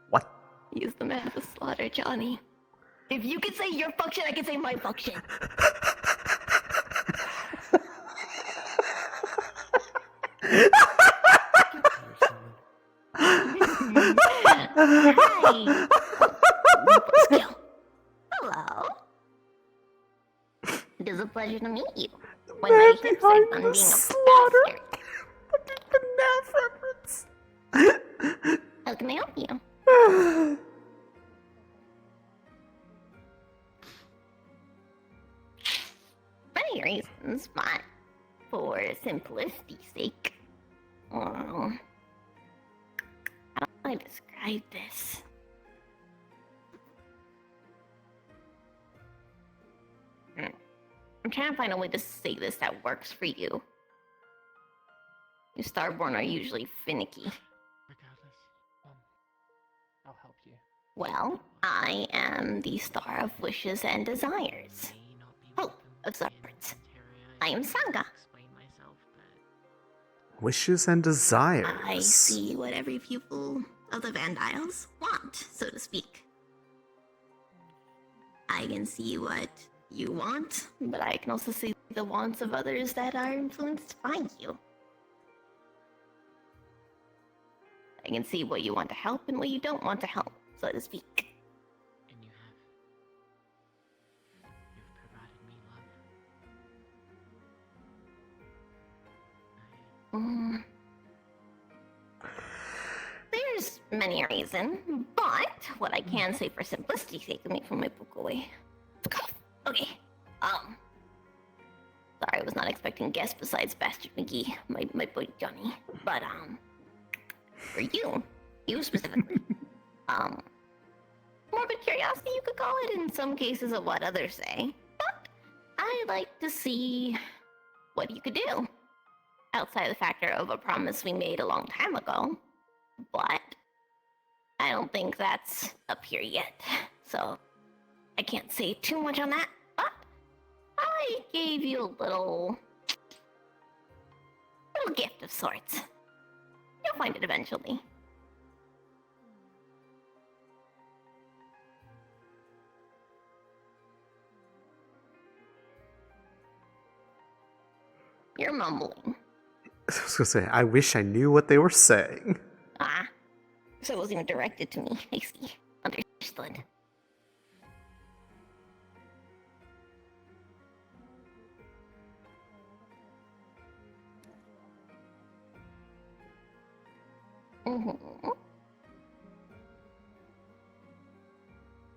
Speaker 1: What?
Speaker 19: He's the man of the slaughter, Johnny. If you can say your function, I can say my function. Hi. Skill. Hello. It is a pleasure to meet you. When I hit on being a bastard.
Speaker 1: FNAF reference.
Speaker 19: How can I help you? Many reasons, but for simplicity's sake, I describe this? I'm trying to find a way to say this that works for you. You Starborn are usually finicky.
Speaker 12: Regardless, I'll help you.
Speaker 19: Well, I am the star of wishes and desires. Hope of sorts. I am Saga.
Speaker 1: Wishes and desires.
Speaker 19: I see what every pupil of the Vandiles want, so to speak. I can see what you want, but I can also see the wants of others that are influenced by you. I can see what you want to help and what you don't want to help, so to speak.
Speaker 12: And you've provided me love.
Speaker 19: There's many a reason, but what I can say for simplicity's sake, let me put my book away. Okay. Sorry, I was not expecting guests besides Bastard McGee, my boy Johnny. But for you specifically, morbid curiosity, you could call it, in some cases of what others say. But I like to see what you could do outside the factor of a promise we made a long time ago. But I don't think that's up here yet, so I can't say too much on that. But I gave you a little gift of sorts. You'll find it eventually. You're mumbling.
Speaker 1: I was gonna say, I wish I knew what they were saying.
Speaker 19: So it wasn't even directed to me. I see. Understood.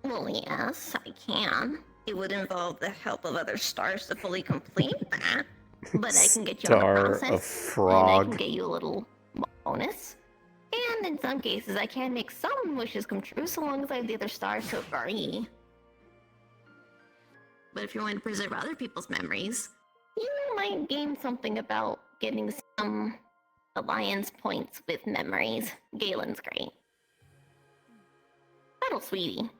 Speaker 19: Well, yes, I can. It would involve the help of other stars to fully complete that. But I can get you on the
Speaker 1: Star
Speaker 19: process.
Speaker 1: of Frog.
Speaker 19: And I can get you a little bonus. And in some cases, I can make some wishes come true so long as I have the other stars to agree. But if you're wanting to preserve other people's memories, you might gain something about getting some alliance points with memories. Galen's great. Little sweetie.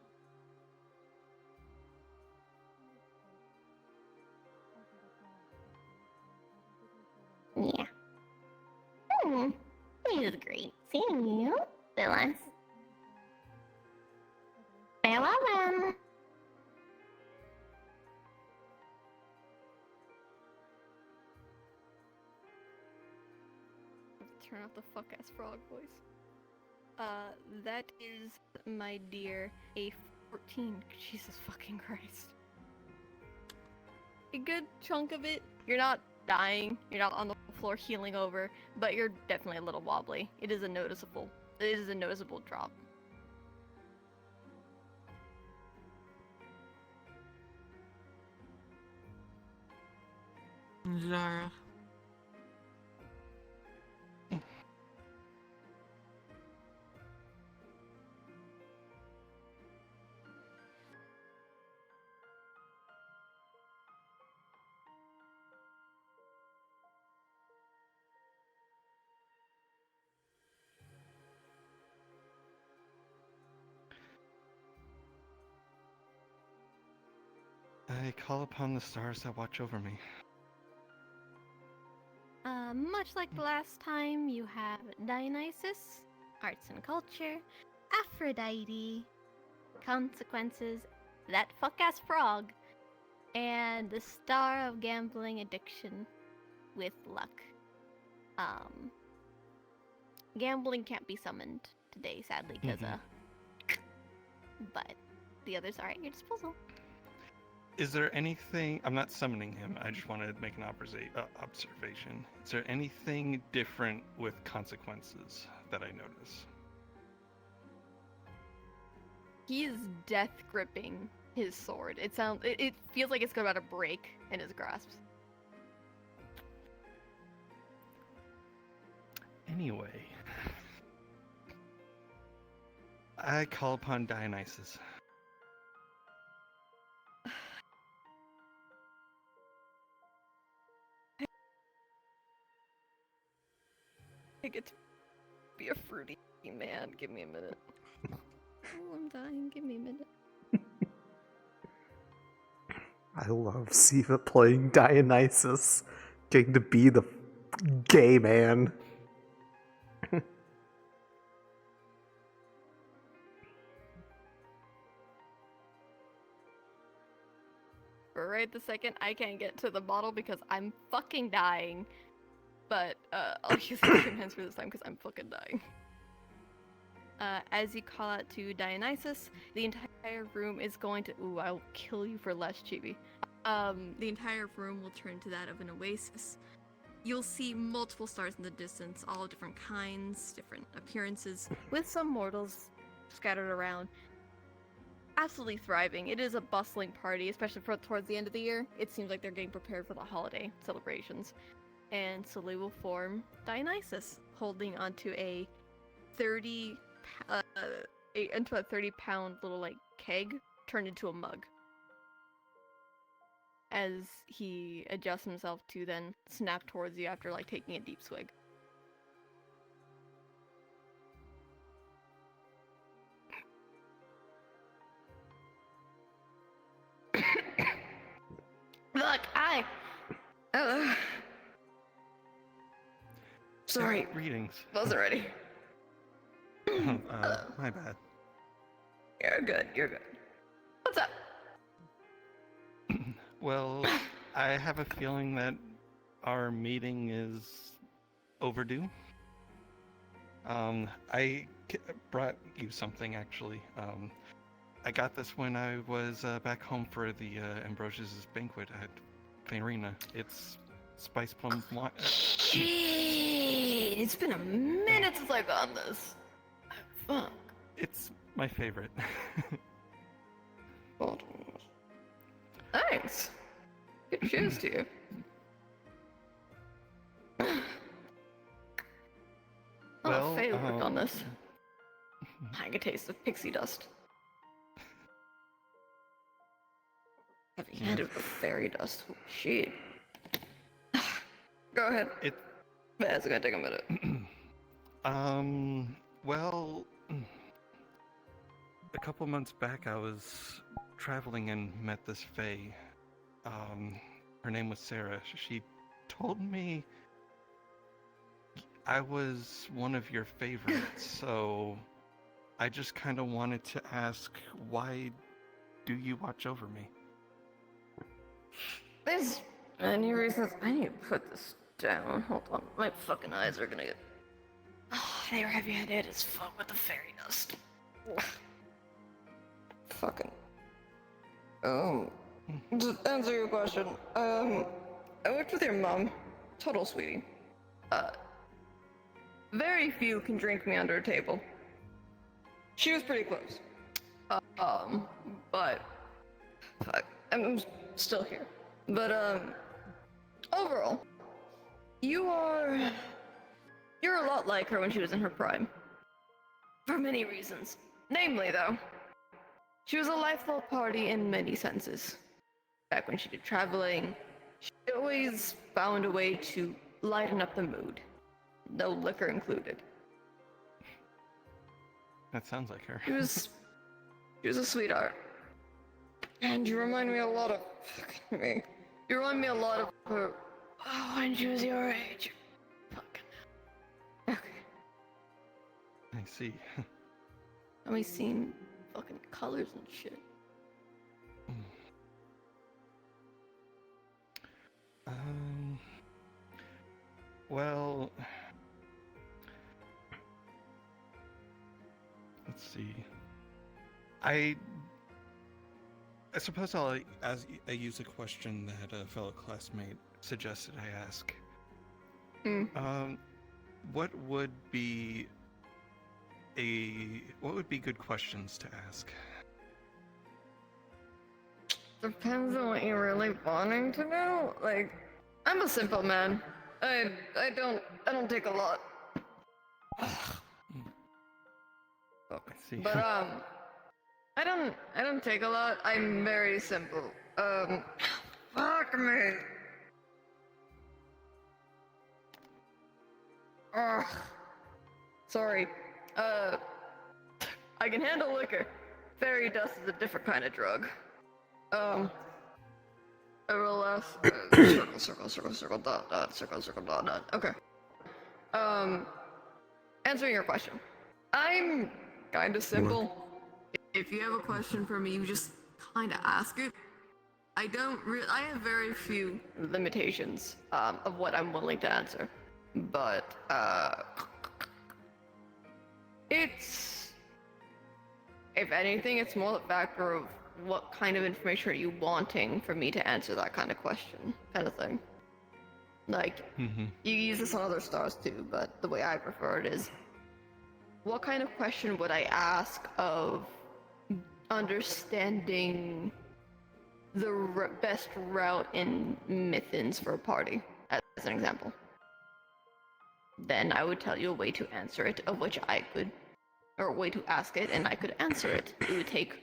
Speaker 19: Yeah. It was great seeing you, Phyllis. Farewell then.
Speaker 22: Turn off the fuck-ass frog voice. That is, my dear, a 14. Jesus fucking Christ. A good chunk of it, you're not dying, you're not on the floor healing over, but you're definitely a little wobbly. It is a noticeable drop.
Speaker 16: Zara.
Speaker 15: I call upon the stars that watch over me.
Speaker 22: Much like the last time, you have Dionysus, arts and culture, Aphrodite, consequences, that fuck-ass frog, and the star of gambling addiction with luck. Gambling can't be summoned today, sadly, because, but the others are at your disposal.
Speaker 15: Is there anything... I'm not summoning him, I just want to make an observation. Is there anything different with consequences that I notice?
Speaker 22: He is death gripping his sword. It feels like it's about to break in his grasp.
Speaker 15: Anyway. I call upon Dionysus.
Speaker 11: I get to be a fruity man. Give me a minute. Oh, I'm dying. Give me a minute.
Speaker 1: I love Siva playing Dionysus, getting to be the gay man.
Speaker 11: For right the second, I can't get to the bottle because I'm fucking dying. But I'll use the same hands for this time because I'm fucking dying. As you call out to Dionysus, the entire room is going to. Ooh, I'll kill you for less, Chibi. The entire room will turn to that of an oasis. You'll see multiple stars in the distance, all different kinds, different appearances, with some mortals scattered around. Absolutely thriving. It is a bustling party, especially towards the end of the year. It seems like they're getting prepared for the holiday celebrations. And slowly will form Dionysus, holding onto a 30-pound little like keg turned into a mug. As he adjusts himself to then snap towards you after like taking a deep swig. Look, sorry.
Speaker 15: Greetings.
Speaker 11: Wasn't ready.
Speaker 15: My bad.
Speaker 11: You're good. You're good. What's up?
Speaker 15: Well, I have a feeling that our meeting is overdue. I brought you something actually. I got this when I was back home for the Ambrosius' banquet at Fairina. It's spice plum wine.
Speaker 11: Shit! It's been a minute since I've gotten this. Fuck.
Speaker 15: It's my favorite.
Speaker 11: Thanks. Good cheers to you.
Speaker 15: Well,
Speaker 11: Faye work on this. I can taste the pixie dust. Heavy-handed with fairy dust. Oh, shit. Go ahead. Yeah, it's gonna take a minute.
Speaker 15: Well, a couple months back I was traveling and met this Fae. Her name was Sarah. She told me I was one of your favorites, so I just kind of wanted to ask, why do you watch over me?
Speaker 11: There's many reasons. I need to put this down. Hold on. My fucking eyes are gonna get. Oh, they were heavy-handed as fuck with the fairy dust. Fucking. To answer your question, I worked with your mom. Total sweetie. Very few can drink me under a table. She was pretty close. But fuck, I'm still here. But overall, you're a lot like her when she was in her prime. For many reasons. Namely, though, she was a lifelong party in many senses. Back when she did traveling, she always found a way to lighten up the mood. No liquor included.
Speaker 15: That sounds like her.
Speaker 11: She was a sweetheart. And you remind me a lot of fucking me. You remind me a lot of her when she was your age. Fucking. Okay.
Speaker 15: I see.
Speaker 11: And we seen fucking colors and shit.
Speaker 15: Well, let's see. I suppose I use a question that a fellow classmate suggested I ask. What would be good questions to ask?
Speaker 11: Depends on what you're really wanting to know. Like, I'm a simple man. I don't take a lot.
Speaker 15: See.
Speaker 11: But I don't take a lot. I'm very simple. Fuck me. Ugh. Sorry. I can handle liquor. Fairy dust is a different kind of drug. I will ask. Circle, dot, circle, dot. Okay. Answering your question. I'm kinda simple. If you have a question for me, you just kinda ask it. I have very few limitations, of what I'm willing to answer. But, if anything, it's more the factor of what kind of information are you wanting for me to answer that kind of question, kind of thing. Like, you use this on other stars too, but the way I prefer it is, what kind of question would I ask of understanding the best route in Mythins for a party, as an example? Then I would tell you a way to answer it, of which I could, or a way to ask it, and I could answer it. It would take,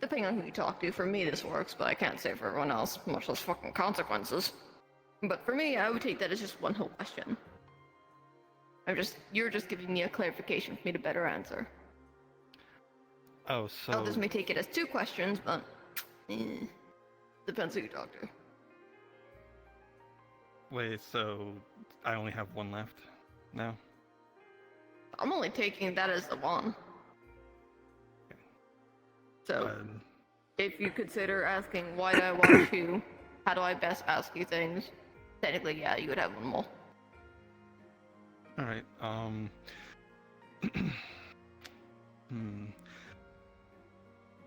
Speaker 11: depending on who you talk to, for me this works, but I can't say for everyone else, much less fucking consequences. But for me, I would take that as just one whole question. You're just giving me a clarification for me to better answer.
Speaker 15: Oh, so...
Speaker 11: Others may take it as two questions, but... depends who you talk to.
Speaker 15: Wait, so I only have one left now?
Speaker 11: I'm only taking that as the one. So, if you consider asking why do I want to, how do I best ask you things, technically, yeah, you would have one more.
Speaker 15: Alright,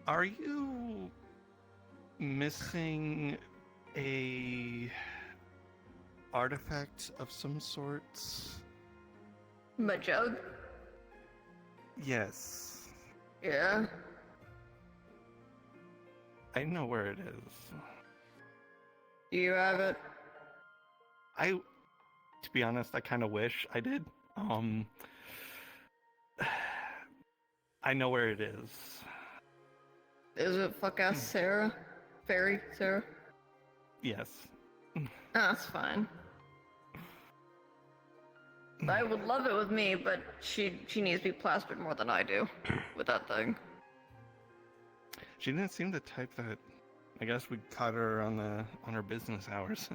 Speaker 15: Are you missing a artifact of some sorts?
Speaker 11: My jug?
Speaker 15: Yes.
Speaker 11: Yeah.
Speaker 15: I know where it is.
Speaker 11: Do you have it?
Speaker 15: To be honest, I kind of wish I did. I know where it is.
Speaker 11: Is it fuck-ass Sarah? Fairy Sarah?
Speaker 15: Yes.
Speaker 11: That's fine. I would love it with me, but she needs to be plastered more than I do with that thing.
Speaker 15: She didn't seem the type that... I guess we caught her on her business hours.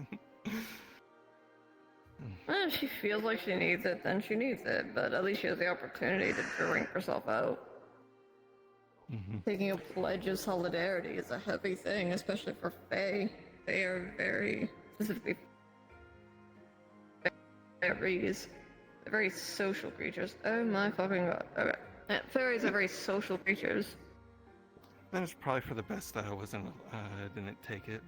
Speaker 11: If she feels like she needs it, then she needs it, but at least she has the opportunity to drink herself out. Taking a pledge of solidarity is a heavy thing, especially for Fae. They are very, specifically fairies, they're very social creatures. Oh my fucking god. Okay. Yeah, fairies are very social creatures.
Speaker 15: Then it's probably for the best that I didn't take it.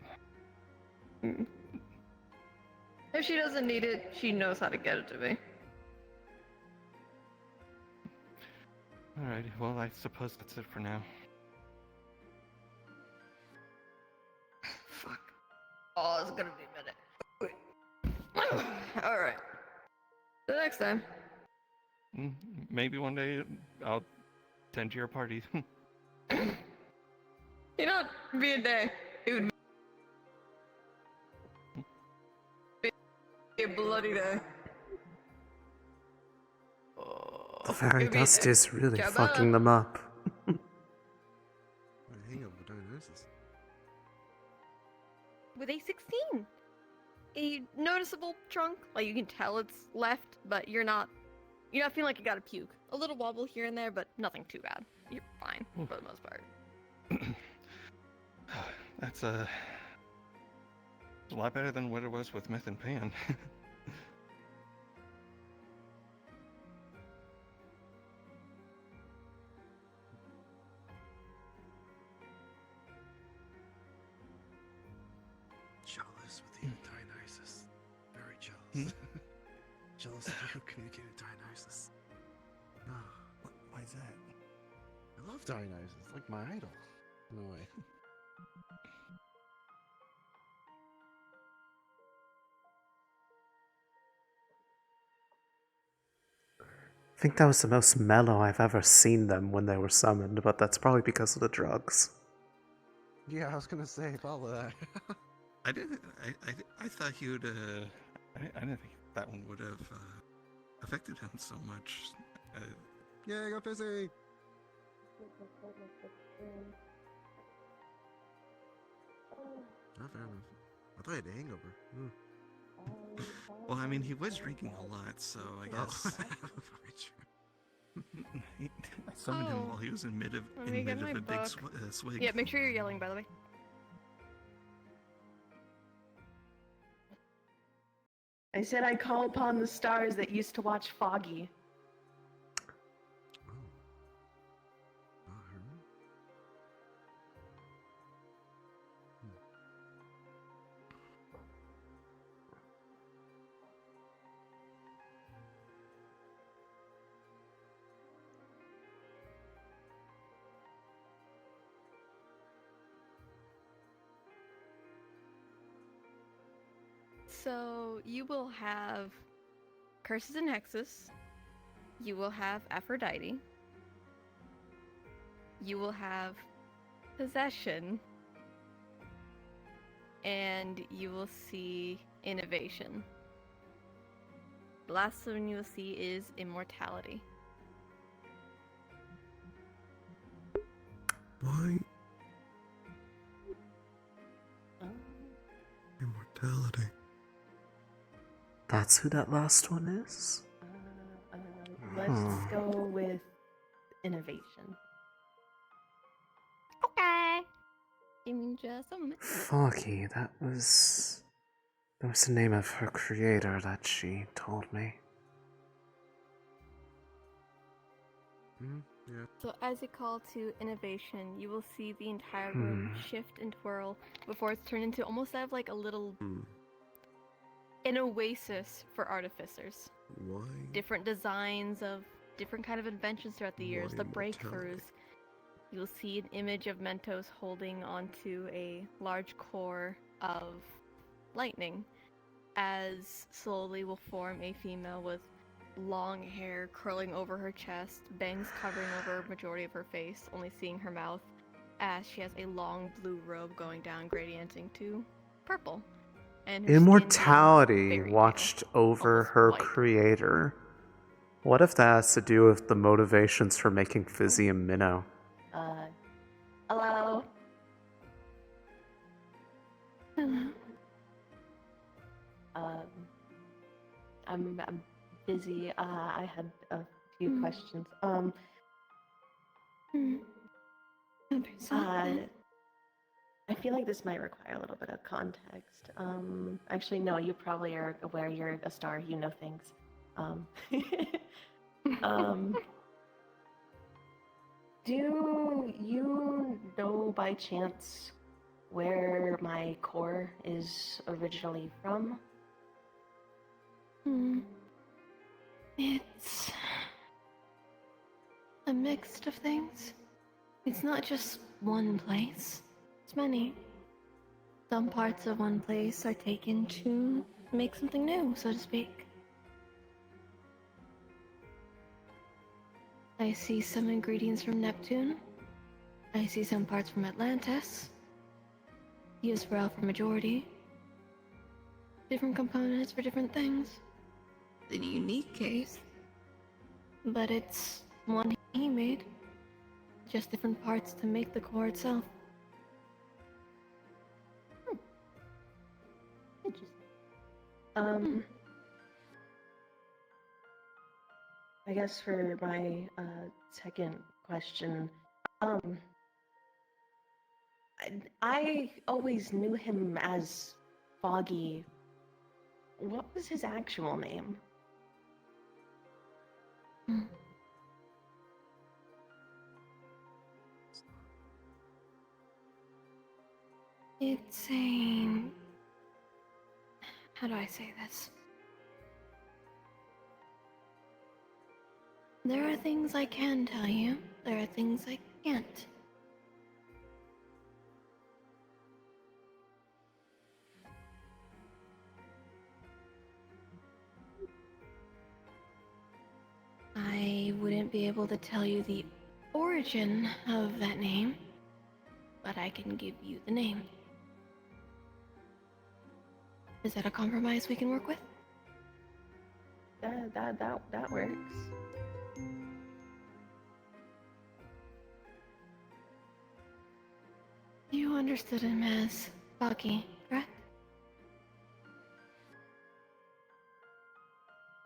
Speaker 11: If she doesn't need it, she knows how to get it to me.
Speaker 15: Alrighty, well, I suppose that's it for now.
Speaker 11: Fuck. Oh, it's gonna be a minute. Alright. The next time.
Speaker 15: Maybe one day I'll attend to your party.
Speaker 11: You know, it'd be a day. It would be a bloody day.
Speaker 1: The fairy dust is really
Speaker 11: Jabba.
Speaker 1: fucking them up.
Speaker 9: Hang on, what diagnosis?
Speaker 22: With A16, a noticeable chunk, like you can tell it's left, but you're not feeling like you gotta puke. A little wobble here and there, but nothing too bad. You're fine for the most part.
Speaker 15: That's a lot better than what it was with Myth and Pan.
Speaker 9: Jealous with the Dionysus. Very jealous. Jealous of you communicating with Dionysus. Why is that? I love Dionysus. It's like my idol. In a way.
Speaker 1: I think that was the most mellow I've ever seen them when they were summoned, but that's probably because of the drugs.
Speaker 6: Yeah, I was gonna say follow that.
Speaker 15: I didn't. I thought he would. I didn't think that one would have affected him so much.
Speaker 6: Yeah, go Fizzy! Not fair enough. I thought he had a hangover.
Speaker 15: Well, I mean, he was drinking a lot, so I guess. I summoned him while he was in mid of
Speaker 22: Let me get my
Speaker 15: a big
Speaker 22: book.
Speaker 15: swig.
Speaker 22: Yeah, make sure you're yelling, by the way.
Speaker 11: I said I call upon the stars that used to watch Foggy.
Speaker 22: So you will have Curses and Hexes. You will have Aphrodite. You will have Possession. And you will see Innovation. The last one you will see is Immortality.
Speaker 9: Why? Immortality.
Speaker 1: That's who that last one is?
Speaker 11: Let's go with Innovation.
Speaker 22: Okay. Give me just a minute.
Speaker 1: Foggy, that was the name of her creator that she told me.
Speaker 6: Yeah.
Speaker 22: So as you call to Innovation, you will see the entire room shift and twirl before it's turned into almost out of like a little an oasis for artificers.
Speaker 9: Why?
Speaker 22: Different designs of different kind of inventions throughout the years, the breakthroughs. You'll see an image of Mentos holding onto a large core of lightning, as slowly will form a female with long hair curling over her chest, bangs covering over a majority of her face, only seeing her mouth, as she has a long blue robe going down, gradienting to purple. And her skin being
Speaker 1: Immortality
Speaker 22: very
Speaker 1: watched over her creator. What if that has to do with the motivations for making Fizzy and Minnow?
Speaker 11: Hello?
Speaker 22: Hello.
Speaker 11: I'm busy. I had a few questions. I feel like this might require a little bit of context. Actually, no, you probably are aware you're a star. You know things. Do you know by chance where my core is originally from?
Speaker 22: It's a mix of things. It's not just one place. It's many. Some parts of one place are taken to make something new, so to speak. I see some ingredients from Neptune. I see some parts from Atlantis. Used for Alpha Majority. Different components for different things. It's a unique case. But it's one he made. Just different parts to make the core itself.
Speaker 11: Interesting. I guess for my second question, I always knew him as Foggy. What was his actual name?
Speaker 22: It's a... How do I say this? There are things I can tell you. There are things I can't. I
Speaker 11: wouldn't be able to tell you the origin of that name, but I can give you the name. Is that a compromise we can work with?
Speaker 8: That works.
Speaker 11: You understood him as Bucky, correct?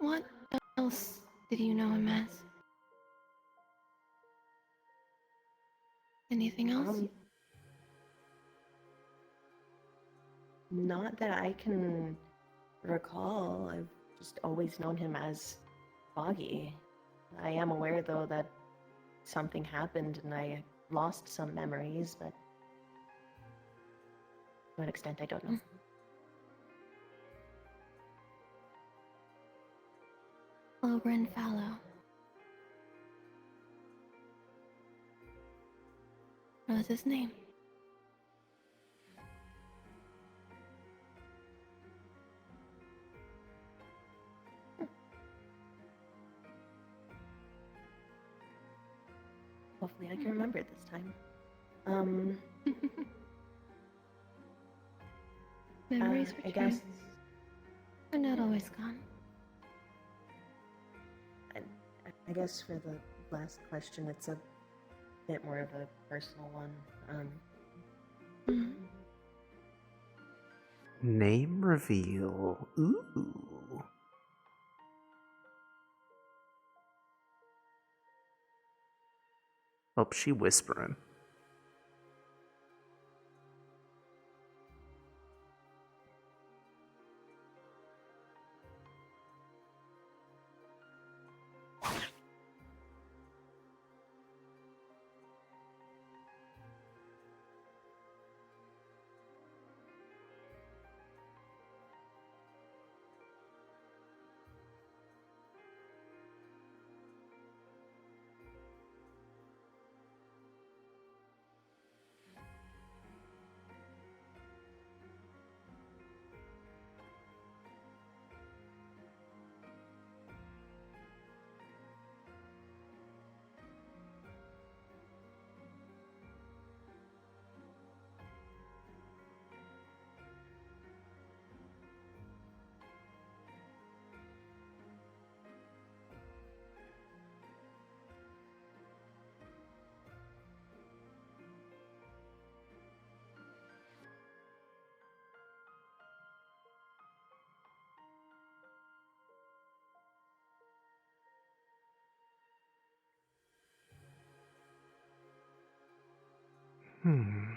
Speaker 11: What else did you know him as? Anything else?
Speaker 8: Not that I can recall. I've just always known him as Foggy. I am aware, though, that something happened and I lost some memories, but to an extent, I don't know.
Speaker 11: Logren Fallow. What was his name?
Speaker 8: Hopefully I can remember it this time.
Speaker 11: Memories
Speaker 8: I guess
Speaker 11: are not always gone.
Speaker 8: I guess for the last question, it's a bit more of a personal one.
Speaker 1: Name reveal. Ooh. Oh, she whispering. Hmm.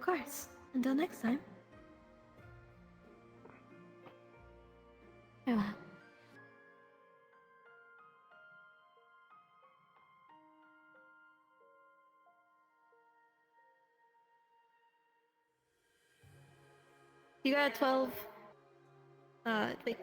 Speaker 11: course. Until next time. Farewell. You got 12 twigs.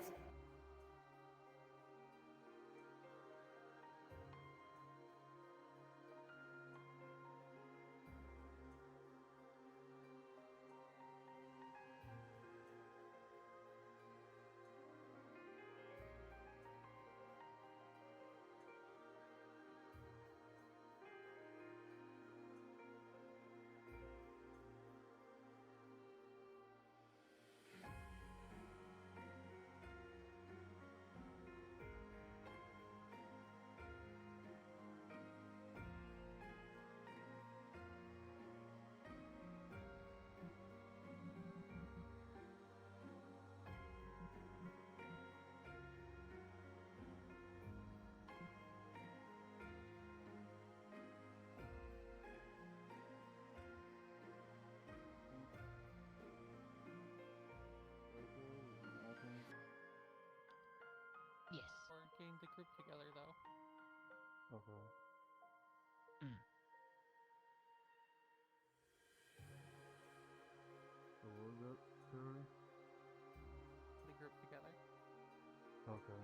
Speaker 16: Yes. We're getting the group together though.
Speaker 12: Okay. So what was that, Terry?
Speaker 16: The group together.
Speaker 12: Okay.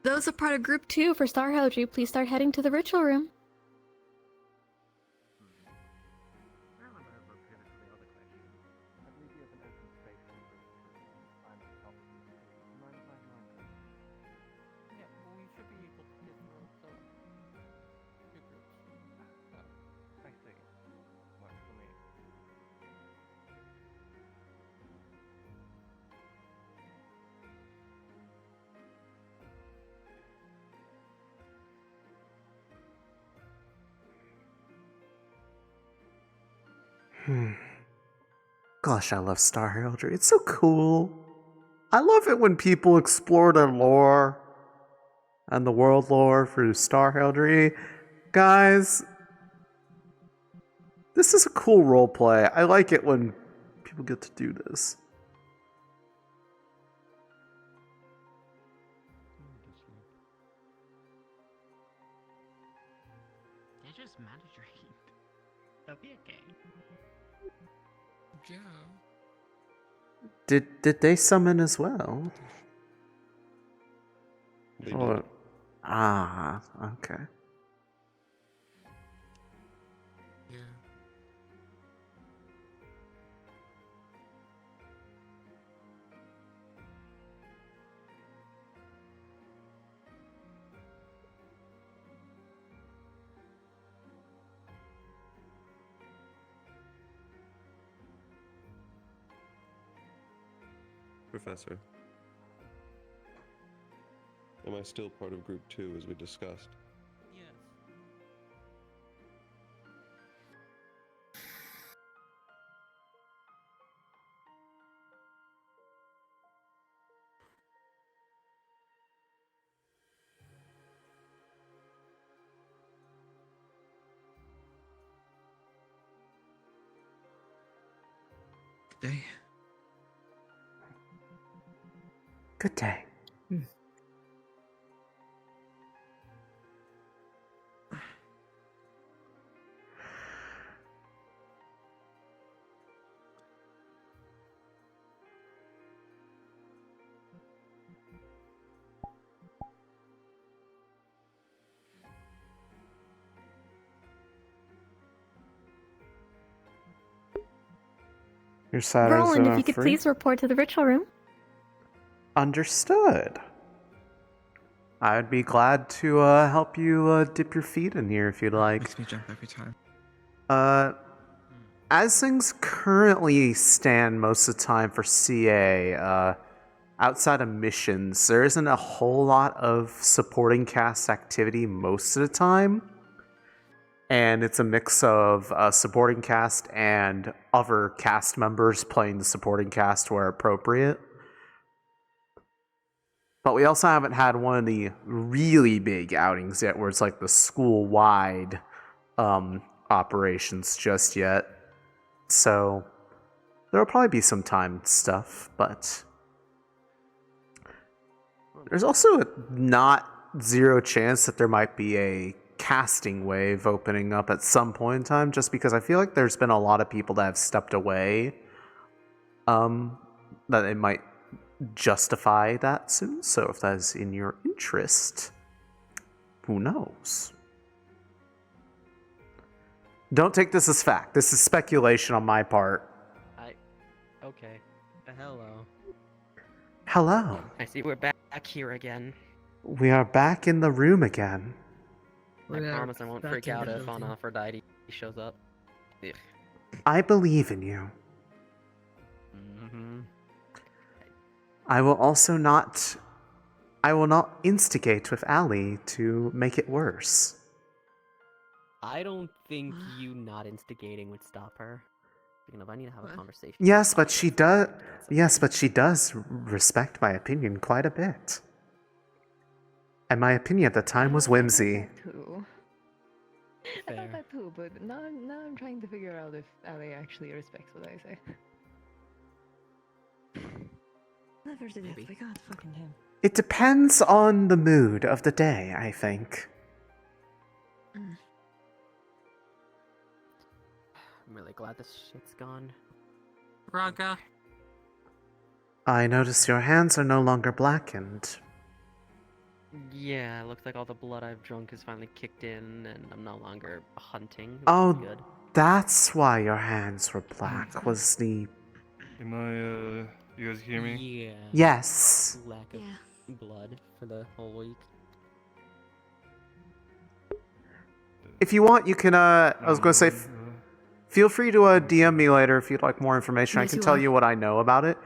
Speaker 11: Those a part of group 2 for Star Heraldry, please start heading to the ritual room.
Speaker 17: Now I'm going to pivot to the other question. I believe you have an open space in group 2. I'm at the top of group 3. Do you mind if I join them?
Speaker 16: Yeah, well, we should be able to get through, so. Two groups. So.
Speaker 17: I see. Works for me.
Speaker 1: Gosh, I love Star Heraldry. It's so cool. I love it when people explore the lore and the world lore through Star Heraldry. Guys, this is a cool roleplay. I like it when people get to do this.
Speaker 18: They're just mana drained. They'll be okay.
Speaker 5: Yeah.
Speaker 1: Did they summon as well?
Speaker 9: They
Speaker 1: Or-
Speaker 9: did.
Speaker 1: Ah, okay.
Speaker 5: Yeah.
Speaker 9: Professor. Am I still part of Group 2 as we discussed?
Speaker 3: Yes.
Speaker 5: Day.
Speaker 1: Good day. Your Saturdays
Speaker 11: Roland, if
Speaker 1: are
Speaker 11: you could
Speaker 1: free?
Speaker 11: please report to the ritual room.
Speaker 1: Understood. I'd be glad to help you dip your feet in here if you'd like.
Speaker 5: Makes me jump every time.
Speaker 1: As things currently stand most of the time for CA, outside of missions, there isn't a whole lot of supporting cast activity most of the time. and it's a mix of supporting cast and other cast members playing the supporting cast where appropriate. But we also haven't had one of the really big outings yet, where it's like the school-wide operations just yet. So there'll probably be some timed stuff, but there's also a not zero chance that there might be a casting wave opening up at some point in time, just because I feel like there's been a lot of people that have stepped away, that it might justify that soon. So if that is in your interest, who knows? Don't take this as fact. This is speculation on my part.
Speaker 20: Okay. Hello.
Speaker 1: Hello.
Speaker 20: I see we're back here again.
Speaker 1: We are back in the room again.
Speaker 20: I promise I won't freak out if Aphrodite shows up. Ugh.
Speaker 1: I believe in you.
Speaker 20: Mm-hmm.
Speaker 1: I will not instigate with Allie to make it worse.
Speaker 20: I don't think you not instigating would stop her. You know, I need to have a conversation.
Speaker 1: Yes, but she does. Yes, but she does respect my opinion quite a bit. And my opinion at the time was whimsy.
Speaker 11: I thought that too, but now I'm trying to figure out if Ali actually respects what I say. Never did it. We got fucking him.
Speaker 1: It depends on the mood of the day, I think.
Speaker 20: I'm really glad this shit's gone.
Speaker 16: Raga.
Speaker 1: I notice your hands are no longer blackened.
Speaker 20: Yeah, it looks like all the blood I've drunk has finally kicked in, and I'm no longer hunting. Which
Speaker 1: Oh,
Speaker 20: is good.
Speaker 1: that's why your hands were black, was the...
Speaker 15: Am I, you guys hear me?
Speaker 20: Yeah.
Speaker 1: Yes.
Speaker 20: Lack of blood for the whole week.
Speaker 1: If you want, you can, I was going to say, feel free to DM me later if you'd like more information. I
Speaker 15: Yes,
Speaker 1: can
Speaker 15: you
Speaker 1: tell
Speaker 15: are.
Speaker 1: you what I know about it.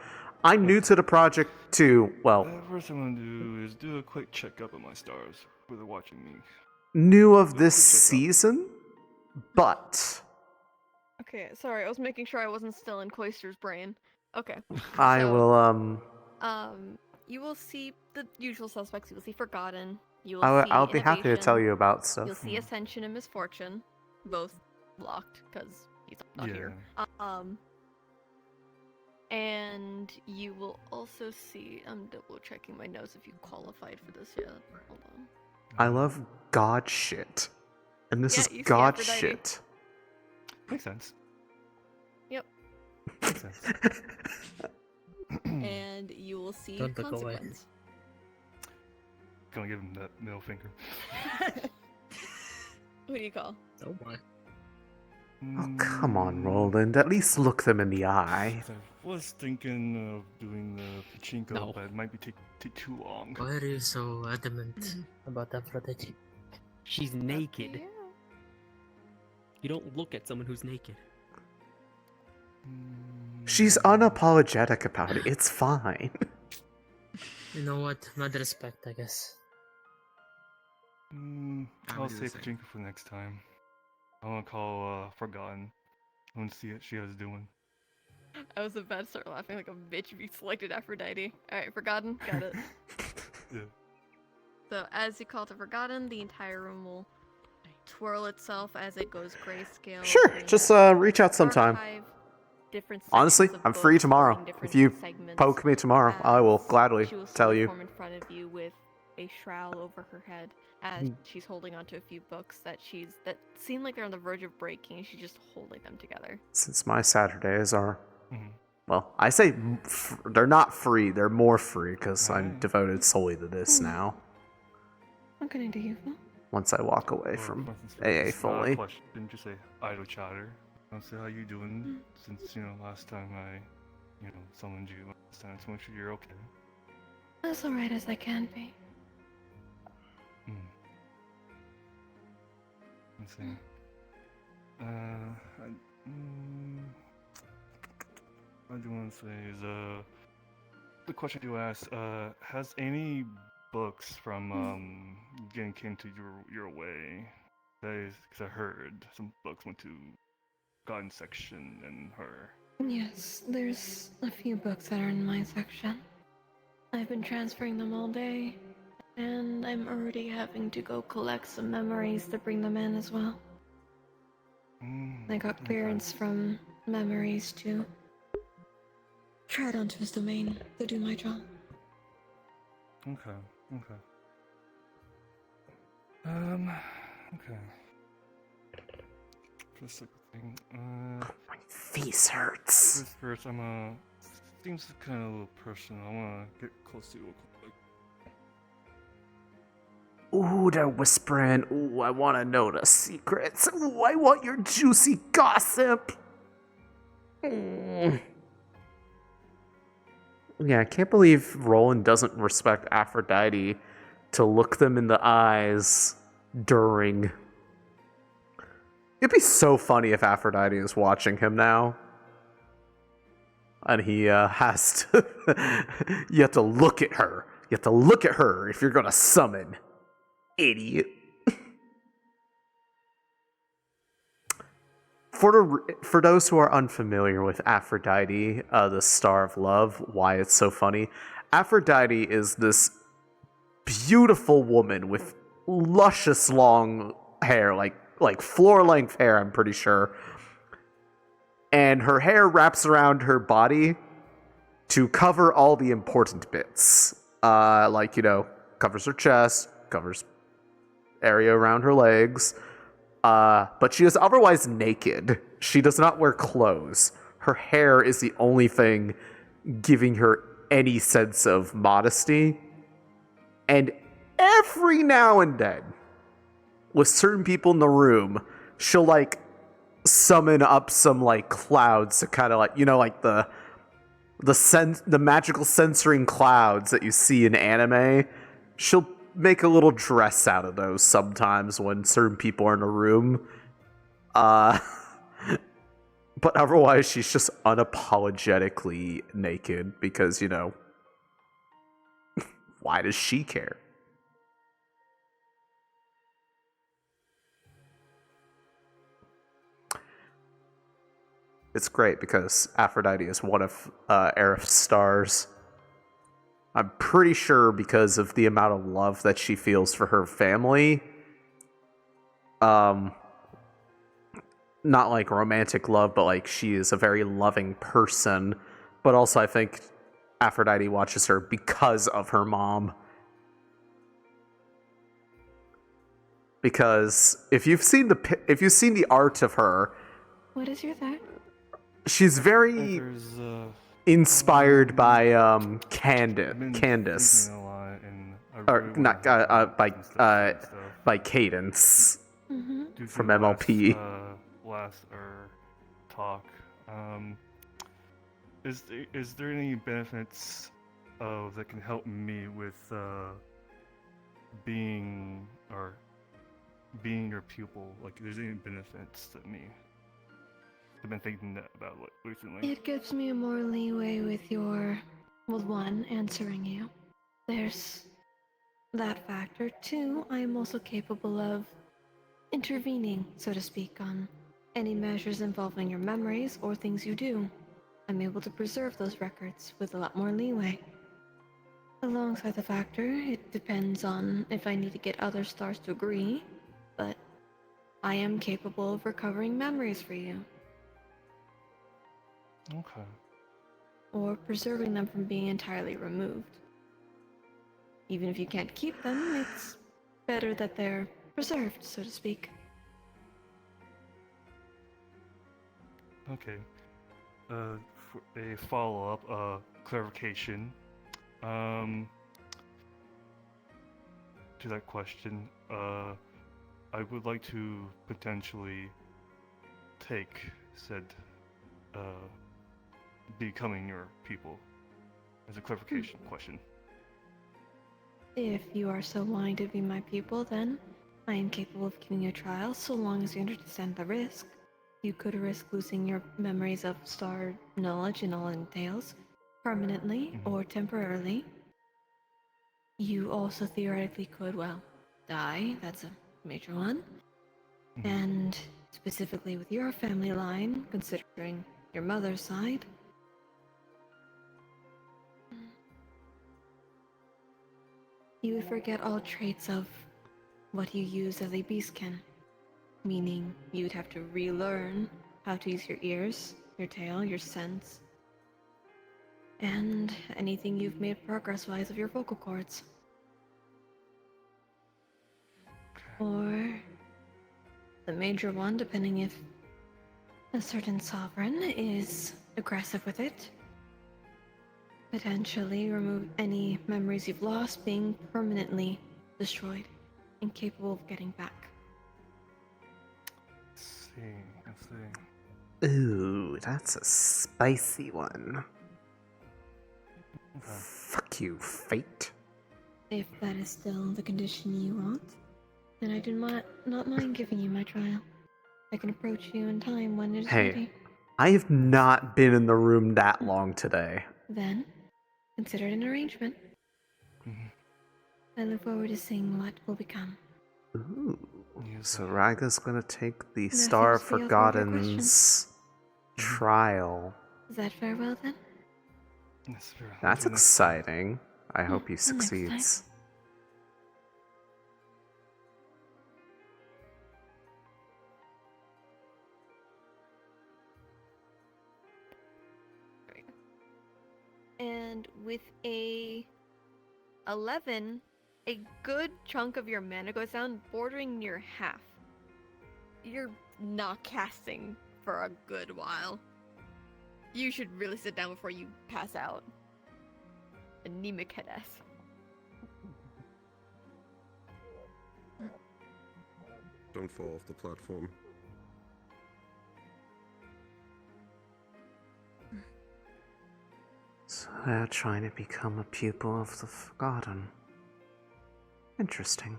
Speaker 1: I'm new to the project too. Well,
Speaker 15: First I'm gonna do is do a quick checkup of my stars before they're watching me.
Speaker 1: new of this season, but
Speaker 22: Okay, sorry, I was making sure I wasn't still in Cloister's brain. Okay.
Speaker 1: I
Speaker 22: so,
Speaker 1: will,
Speaker 22: you will see the usual suspects. You will see Forgotten. You will see
Speaker 1: I'll be happy to tell
Speaker 22: Innovation.
Speaker 1: you about stuff.
Speaker 22: You'll see Ascension and Misfortune, both locked because he's not here. And you will also see. I'm double checking my notes if you qualified for this yet. Hold on.
Speaker 1: I love God shit. And this
Speaker 22: Yeah,
Speaker 1: is
Speaker 22: you see
Speaker 1: God
Speaker 22: Aphrodite.
Speaker 1: shit.
Speaker 15: Makes sense.
Speaker 22: Yep.
Speaker 15: Makes sense.
Speaker 22: And you will see
Speaker 15: Don't look away.
Speaker 22: Consequence.
Speaker 15: Gonna give him that middle finger.
Speaker 22: What do you call?
Speaker 16: Oh my.
Speaker 1: Oh, come on, Roland. At least look them in the eye.
Speaker 15: I was thinking of doing the pachinko, but it might be take too long.
Speaker 16: Why are you so adamant about Aphrodite?
Speaker 20: She's naked. You don't look at someone who's naked.
Speaker 1: She's unapologetic about it. It's fine.
Speaker 16: You know what? Mad respect, I guess.
Speaker 15: I'll save pachinko for next time. I wanna call Forgotten. I wanna see what she was doing.
Speaker 22: I was about to start laughing like a bitch if you selected Aphrodite. Alright, Forgotten, got it.
Speaker 15: Yeah.
Speaker 22: So as you call to Forgotten, the entire room will twirl itself as it goes grayscale.
Speaker 1: Sure, just reach out sometime.
Speaker 22: Archive different
Speaker 1: Honestly,
Speaker 22: sections of
Speaker 1: I'm free
Speaker 22: books
Speaker 1: tomorrow.
Speaker 22: holding
Speaker 1: If
Speaker 22: different
Speaker 1: you
Speaker 22: segments
Speaker 1: poke me tomorrow, I will gladly
Speaker 22: she will
Speaker 1: tell
Speaker 22: slowly
Speaker 1: you.
Speaker 22: form in front of you with a shroud over her head as she's holding onto a few books that seem like they're on the verge of breaking. She's just holding them together.
Speaker 1: Since my Saturdays are, well, I say they're not free. They're more free because I'm devoted solely to this now.
Speaker 22: What can I do you for?
Speaker 1: Once I walk away from AA fully.
Speaker 15: Question, just say idle chatter. I'll say how you doing since last time I, summoned you last time. So make sure you're okay.
Speaker 22: As alright as I can be.
Speaker 15: Let's see. What I do want to say is, the question you asked, has any books from getting came to your way Because I heard some books went to gun section and her.
Speaker 11: Yes, there's a few books that are in my section. I've been transferring them all day, and I'm already having to go collect some memories to bring them in as well. I got clearance from memories to tread onto his domain to do my job.
Speaker 15: Okay. Okay. Just like a thing.
Speaker 1: My face hurts.
Speaker 15: First, seems kind of a little personal. I wanna get close to you real quick.
Speaker 1: Ooh, they're whispering. Ooh, I want to know the secrets. Ooh, I want your juicy gossip. Mm. Yeah, I can't believe Roland doesn't respect Aphrodite to look them in the eyes during. It'd be so funny if Aphrodite is watching him now. And he has to. You have to look at her. You have to look at her if you're gonna summon. Idiot. For those who are unfamiliar with Aphrodite, the Star of Love, why it's so funny, Aphrodite is this beautiful woman with luscious long hair, like floor-length hair, I'm pretty sure. And her hair wraps around her body to cover all the important bits. Covers her chest, covers area around her legs. But she is otherwise naked. She does not wear clothes. Her hair is the only thing giving her any sense of modesty. And every now and then, with certain people in the room, she'll summon up some clouds to kind of the magical censoring clouds that you see in anime. She'll make a little dress out of those sometimes when certain people are in a room. But otherwise, she's just unapologetically naked because, why does she care? It's great because Aphrodite is one of Aerith's stars. I'm pretty sure because of the amount of love that she feels for her family. Not like romantic love, but she is a very loving person. But also I think Aphrodite watches her because of her mom. Because if you've seen the art of her,
Speaker 11: What is your thought?
Speaker 1: she's very inspired by Candace. Or not by Cadence from MLP.
Speaker 15: Last talk. Is there any benefits that can help me with being your pupil? There's any benefits to me? I've been thinking about it recently.
Speaker 11: It gives me more leeway with one, answering you. There's that factor. Two, I am also capable of intervening, so to speak, on any measures involving your memories or things you do. I'm able to preserve those records with a lot more leeway. Alongside the factor, it depends on if I need to get other stars to agree, but I am capable of recovering memories for you.
Speaker 15: Okay.
Speaker 11: Or preserving them from being entirely removed. Even if you can't keep them, it's better that they're preserved, so to speak.
Speaker 15: Okay. For a follow-up, clarification. To that question, I would like to potentially take said becoming your pupil as a clarification question.
Speaker 11: If you are so willing to be my pupil, then I am capable of giving you a trial so long as you understand the risk. You could risk losing your memories of star knowledge and all it entails, permanently or temporarily. You also theoretically could, die, that's a major one. And specifically with your family line, considering your mother's side, you would forget all traits of what you use as a beastkin. Meaning, you would have to relearn how to use your ears, your tail, your sense, and anything you've made progress-wise of your vocal cords. Or the major one, depending if a certain sovereign is aggressive with it. Potentially remove any memories you've lost, being permanently destroyed, incapable of getting back.
Speaker 5: Let's see.
Speaker 1: Ooh, that's a spicy one. Fuck you, fate.
Speaker 11: If that is still the condition you want, then I do not mind giving you my trial. I can approach you in time when it is
Speaker 1: Hey,
Speaker 11: ready.
Speaker 1: I have not been in the room that long today.
Speaker 11: Then, consider it an arrangement. I look forward to seeing what will become.
Speaker 1: Ooh. So Raiga's gonna take the
Speaker 11: That
Speaker 1: Star of
Speaker 11: seems to be all for your
Speaker 1: Forgotten's trial.
Speaker 11: Is that farewell then?
Speaker 1: That's exciting. I hope he
Speaker 11: Next time.
Speaker 1: succeeds.
Speaker 22: And with a 11, a good chunk of your mana goes down, bordering near half. You're not casting for a good while. You should really sit down before you pass out. Anemic head ass.
Speaker 9: Don't fall off the platform.
Speaker 1: So they're trying to become a pupil of the Forgotten. Interesting.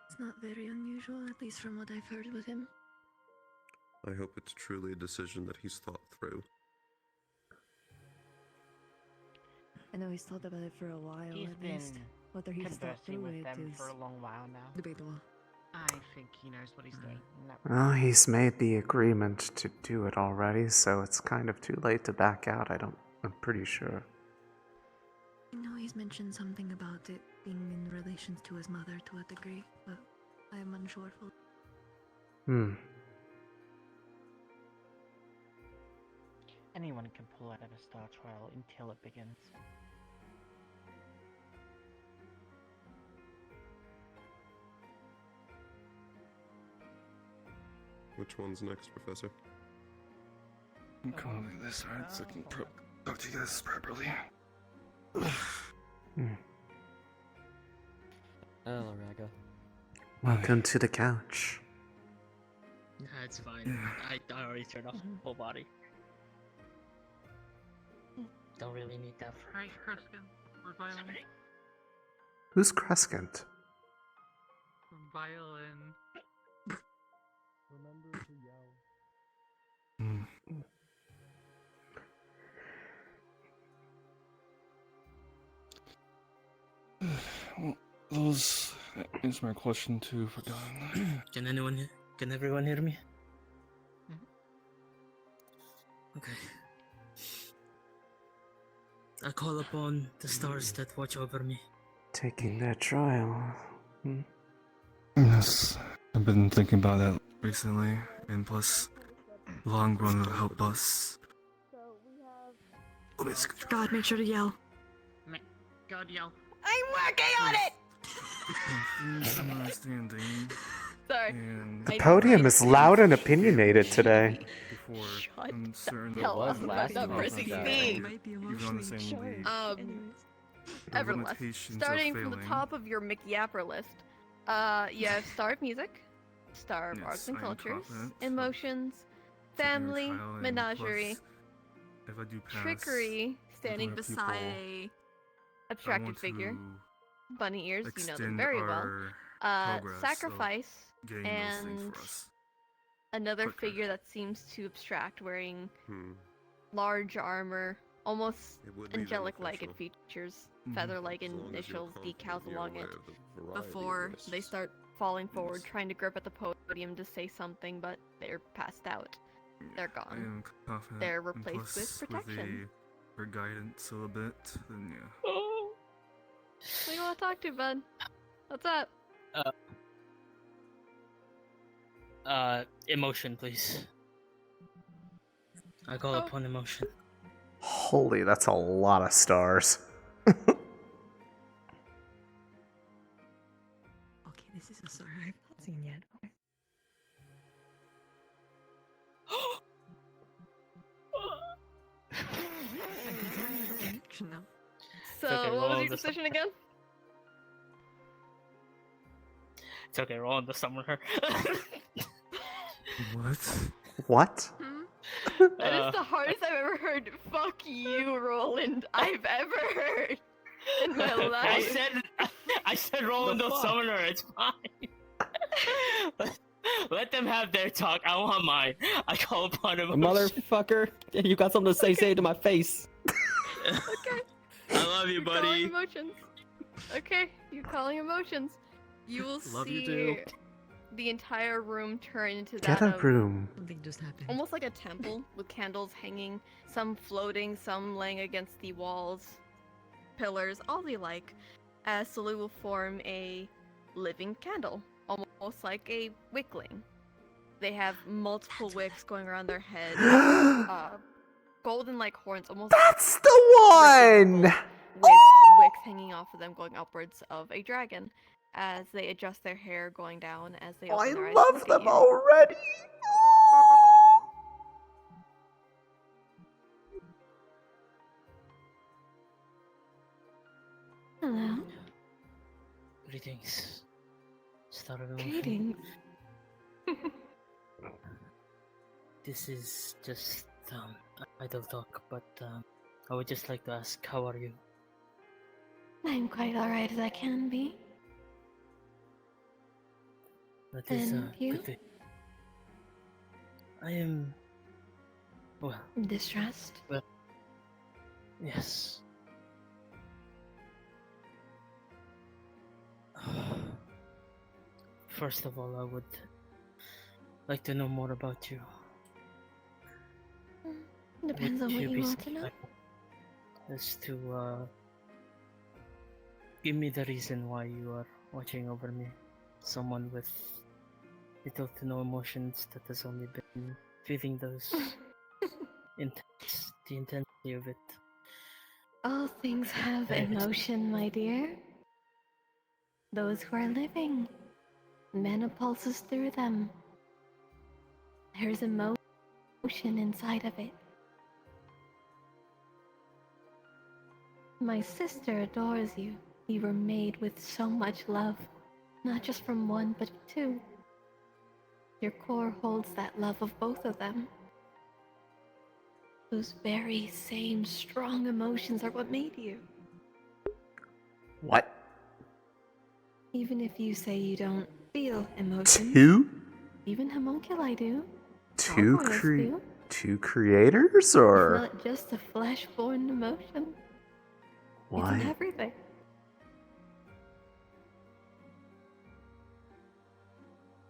Speaker 7: It's not very unusual, at least from what I've heard with him.
Speaker 9: I hope it's truly a decision that he's thought through.
Speaker 7: I know he's thought about it for a while,
Speaker 13: He's
Speaker 7: at
Speaker 13: been
Speaker 7: least. Whether he's thought
Speaker 13: conversing
Speaker 7: through
Speaker 13: with
Speaker 7: it
Speaker 13: them
Speaker 7: is
Speaker 13: for a long while now.
Speaker 7: debatable.
Speaker 13: I think he knows what he's doing.
Speaker 1: Well, he's made the agreement to do it already, so it's kind of too late to back out. I'm pretty sure.
Speaker 7: I know he's mentioned something about it being in relation to his mother to a degree, but I am unsure for.
Speaker 13: Anyone can pull out of a star trial until it begins.
Speaker 9: Which one's next, Professor?
Speaker 5: I'm calling this hard so I can talk to you guys properly.
Speaker 20: Hello, Raga.
Speaker 1: Welcome to the couch.
Speaker 12: Nah, it's fine. I already turned off the whole body. Don't really need that for
Speaker 3: Hi, Kreskin. Or Violin.
Speaker 1: Who's Crescent?
Speaker 3: Violin.
Speaker 17: Remember to yell.
Speaker 5: Well, those answer my question too, Forgotten.
Speaker 12: Can everyone hear me? Okay. I call upon the stars that watch over me.
Speaker 1: Taking their trial.
Speaker 5: Yes, I've been thinking about that recently, and plus, long run will help us.
Speaker 7: God, make sure to yell.
Speaker 3: God, yell.
Speaker 22: I'm working on it!
Speaker 5: Understanding.
Speaker 22: Sorry.
Speaker 5: And
Speaker 1: The podium is loud and opinionated today.
Speaker 5: before
Speaker 22: Shut
Speaker 5: I'm certain
Speaker 22: the hell up.
Speaker 5: that
Speaker 22: Stop pressing me.
Speaker 5: you're on the same league.
Speaker 22: Everless.
Speaker 5: limitations
Speaker 22: Starting
Speaker 5: of
Speaker 22: from the
Speaker 5: failing.
Speaker 22: top of your Mickey Yapper list. You have Star of Music, Star of
Speaker 5: Yes,
Speaker 22: Arts and
Speaker 5: I am
Speaker 22: Cultures,
Speaker 5: confident.
Speaker 22: Emotions,
Speaker 5: Taking our
Speaker 22: Family,
Speaker 5: trial and
Speaker 22: Menagerie,
Speaker 5: plus, if I do pass,
Speaker 22: Trickery, standing
Speaker 5: become a
Speaker 22: beside
Speaker 5: pupil,
Speaker 22: a abstracted
Speaker 5: want
Speaker 22: figure,
Speaker 5: to
Speaker 22: bunny ears, you know them
Speaker 5: extend
Speaker 22: very well.
Speaker 5: our progress of
Speaker 22: Sacrifice,
Speaker 5: getting those things
Speaker 22: and
Speaker 5: for us.
Speaker 22: another
Speaker 5: quicker.
Speaker 22: figure that seems to abstract, wearing
Speaker 9: Hmm.
Speaker 22: large armor, almost
Speaker 9: It would be
Speaker 22: angelic-like in
Speaker 9: beneficial.
Speaker 22: features,
Speaker 5: Mhm.
Speaker 22: feather-like
Speaker 9: As long as you're
Speaker 22: initials,
Speaker 9: confident
Speaker 22: decals
Speaker 9: you're
Speaker 22: along
Speaker 9: aware
Speaker 22: it.
Speaker 9: of the variety of
Speaker 22: Before they
Speaker 9: risks.
Speaker 22: start falling forward, trying to grip at the podium to say something, but they're passed out. They're
Speaker 5: I
Speaker 22: gone.
Speaker 5: am confident.
Speaker 22: They're
Speaker 5: and
Speaker 22: replaced with
Speaker 5: plus
Speaker 22: protection.
Speaker 5: her guidance a little bit, then yeah.
Speaker 22: Oh. Who do you want to talk to, bud? What's up?
Speaker 3: Emotion, please. I call upon emotion.
Speaker 1: Holy, that's a lot of stars.
Speaker 7: Okay, this is a story I've not seen yet. Okay. I can tell you the reaction now.
Speaker 22: So,
Speaker 3: okay,
Speaker 22: what
Speaker 3: roll
Speaker 22: was your
Speaker 3: the
Speaker 22: decision again?
Speaker 3: It's okay, roll on the summon her.
Speaker 5: What?
Speaker 1: What?
Speaker 22: That is the hardest I've ever heard "fuck you" Roland I've ever heard in my life.
Speaker 3: I said roll on the
Speaker 22: fuck?
Speaker 3: summoner, it's fine. Let them have their talk, I want mine. I call upon emotion.
Speaker 20: Motherfucker, you got something to say it to my face.
Speaker 22: Okay.
Speaker 3: I love you,
Speaker 22: You're
Speaker 3: buddy.
Speaker 22: calling emotions. Okay, you're calling emotions. You will
Speaker 20: Love you
Speaker 22: see
Speaker 20: too.
Speaker 22: the entire room turn into
Speaker 1: Get
Speaker 22: that
Speaker 1: a
Speaker 22: of
Speaker 1: room.
Speaker 7: Something just happened.
Speaker 22: almost like a temple with candles hanging, some floating, some laying against the walls, pillars, all they like, as Salu will form a living candle, almost like a wickling. They have multiple wicks going around their head, golden like horns, almost.
Speaker 1: That's the one!
Speaker 22: With wicks hanging off of them going upwards of a dragon, as they adjust their hair going down as they open their eyes.
Speaker 1: I
Speaker 22: to
Speaker 1: love
Speaker 22: look at
Speaker 1: them
Speaker 22: you.
Speaker 1: already.
Speaker 19: Hello.
Speaker 3: Greetings. Start of emotion.
Speaker 19: Greetings.
Speaker 3: This is just idle talk, but I would just like to ask, how are you?
Speaker 19: I'm quite alright as I can be.
Speaker 3: That is
Speaker 19: And you?
Speaker 3: good. I am well.
Speaker 19: Distressed?
Speaker 3: Well, yes. First of all, I would like to know more about you.
Speaker 19: Depends on what you want to know.
Speaker 3: As to give me the reason why you are watching over me. Someone with little to no emotions that has only been feeling those the intensity of it.
Speaker 19: All things have emotion, my dear. Those who are living, mana pulses through them. There's emotion inside of it. My sister adores you. You were made with so much love, not just from one, but two. Your core holds that love of both of them. Those very same strong emotions are what made you.
Speaker 1: What?
Speaker 19: Even if you say you don't feel emotions.
Speaker 1: Two?
Speaker 19: Even homunculi do.
Speaker 1: Two
Speaker 19: Gargoyles do.
Speaker 1: two creators,
Speaker 19: It's
Speaker 1: or
Speaker 19: not just a flesh-born emotion.
Speaker 1: what?
Speaker 19: It's in everything.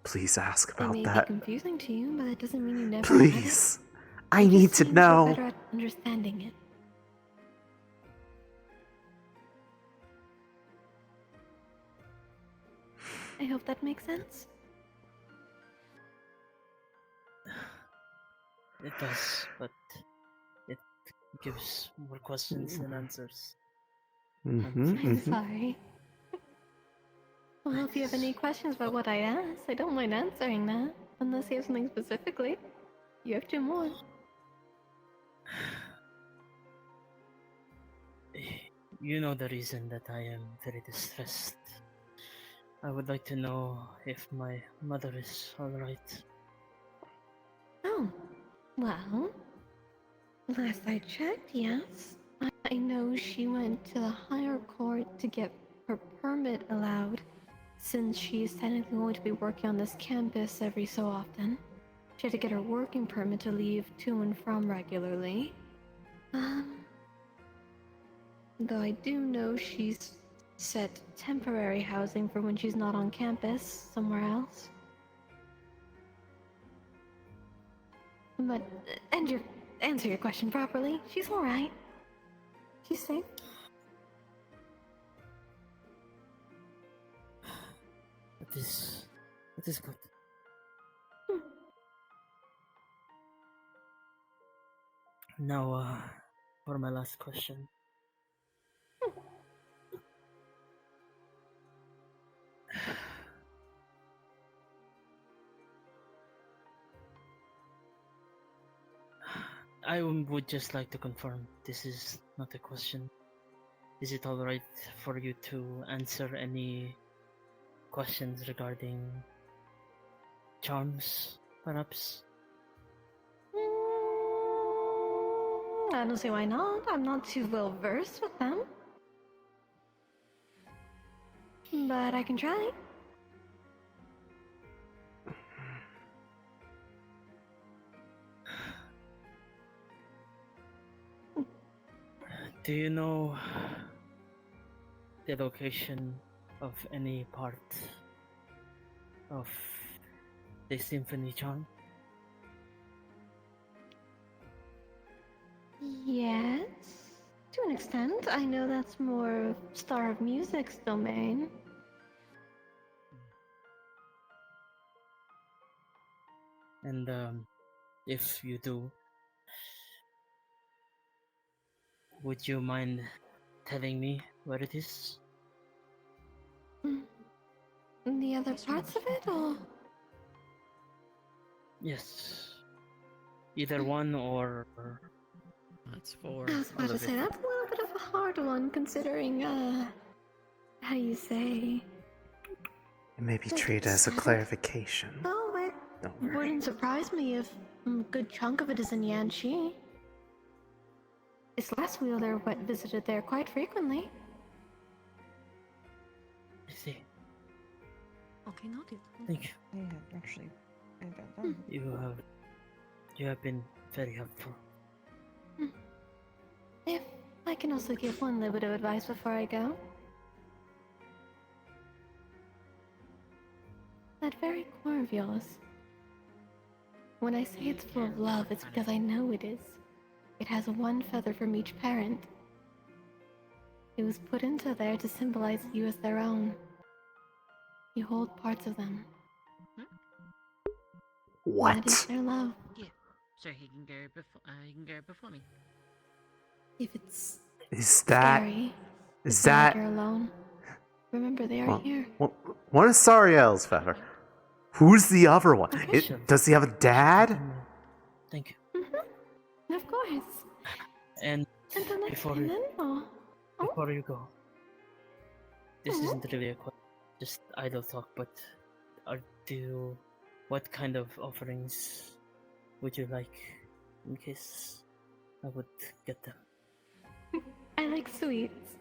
Speaker 1: Please ask
Speaker 19: It
Speaker 1: about
Speaker 19: may be
Speaker 1: that.
Speaker 19: confusing to you, but that doesn't mean you never
Speaker 1: Please.
Speaker 19: had it.
Speaker 1: I
Speaker 19: It
Speaker 1: need
Speaker 19: just
Speaker 1: to
Speaker 19: means you're
Speaker 1: know.
Speaker 19: better at understanding it. I hope that makes sense.
Speaker 3: It does, but it gives more questions than answers.
Speaker 19: I'm sorry. Well, if you have any questions about what I asked, I don't mind answering that. Unless you have something specifically. You have two more.
Speaker 3: You know the reason that I am very distressed. I would like to know if my mother is alright.
Speaker 19: Oh, well, last I checked, yes. I know she went to the higher court to get her permit allowed, since she's technically going to be working on this campus every so often. She had to get her working permit to leave to and from regularly. Though I do know she's
Speaker 8: said temporary housing for when she's not on campus, somewhere else. But, answer your question properly. She's alright. She's safe.
Speaker 14: It is good. Now, for my last question. I would just like to confirm this is not a question. Is it alright for you to answer any questions regarding charms, perhaps?
Speaker 8: I don't see why not. I'm not too well versed with them. But I can try.
Speaker 14: Do you know the location of any part of the symphony charm?
Speaker 8: Yes, to an extent. I know that's more Star of Music's domain.
Speaker 14: And if you do, would you mind telling me where it is?
Speaker 8: The other parts of it, or?
Speaker 14: Yes. Either one or...
Speaker 20: That's four.
Speaker 8: I was about to say, that's a little bit of a hard one, considering, how do you say?
Speaker 1: It may be treated as a clarification.
Speaker 8: Oh, it
Speaker 1: Don't worry.
Speaker 8: wouldn't surprise me if a good chunk of it is in Yanxi. This last wielder visited there quite frequently.
Speaker 14: I see.
Speaker 7: Okay, noted.
Speaker 14: Thank you.
Speaker 7: Yeah, actually, I got
Speaker 8: Hmm.
Speaker 14: You have been very helpful.
Speaker 8: If I can also give one little bit of advice before I go. That very core of yours. When I say it's full of love, it's because I know it is. It has one feather from each parent. It was put into there to symbolize you as their own. You hold parts of them. That is
Speaker 1: What?
Speaker 8: their love.
Speaker 21: Yeah, so he can go before me.
Speaker 8: If it's
Speaker 1: Is that...
Speaker 8: scary,
Speaker 1: Is
Speaker 8: it's not like
Speaker 1: that...
Speaker 8: you're alone. Remember, they are here.
Speaker 1: What is Sariel's feather? Who's the other one? Does he have a dad?
Speaker 14: Thank you.
Speaker 8: Of course.
Speaker 14: And
Speaker 8: Until next
Speaker 14: before
Speaker 8: time
Speaker 14: you,
Speaker 8: then, or...
Speaker 14: before you go, this isn't really a question, just idle talk, but what kind of offerings would you like in case I would get them?
Speaker 8: I like sweets.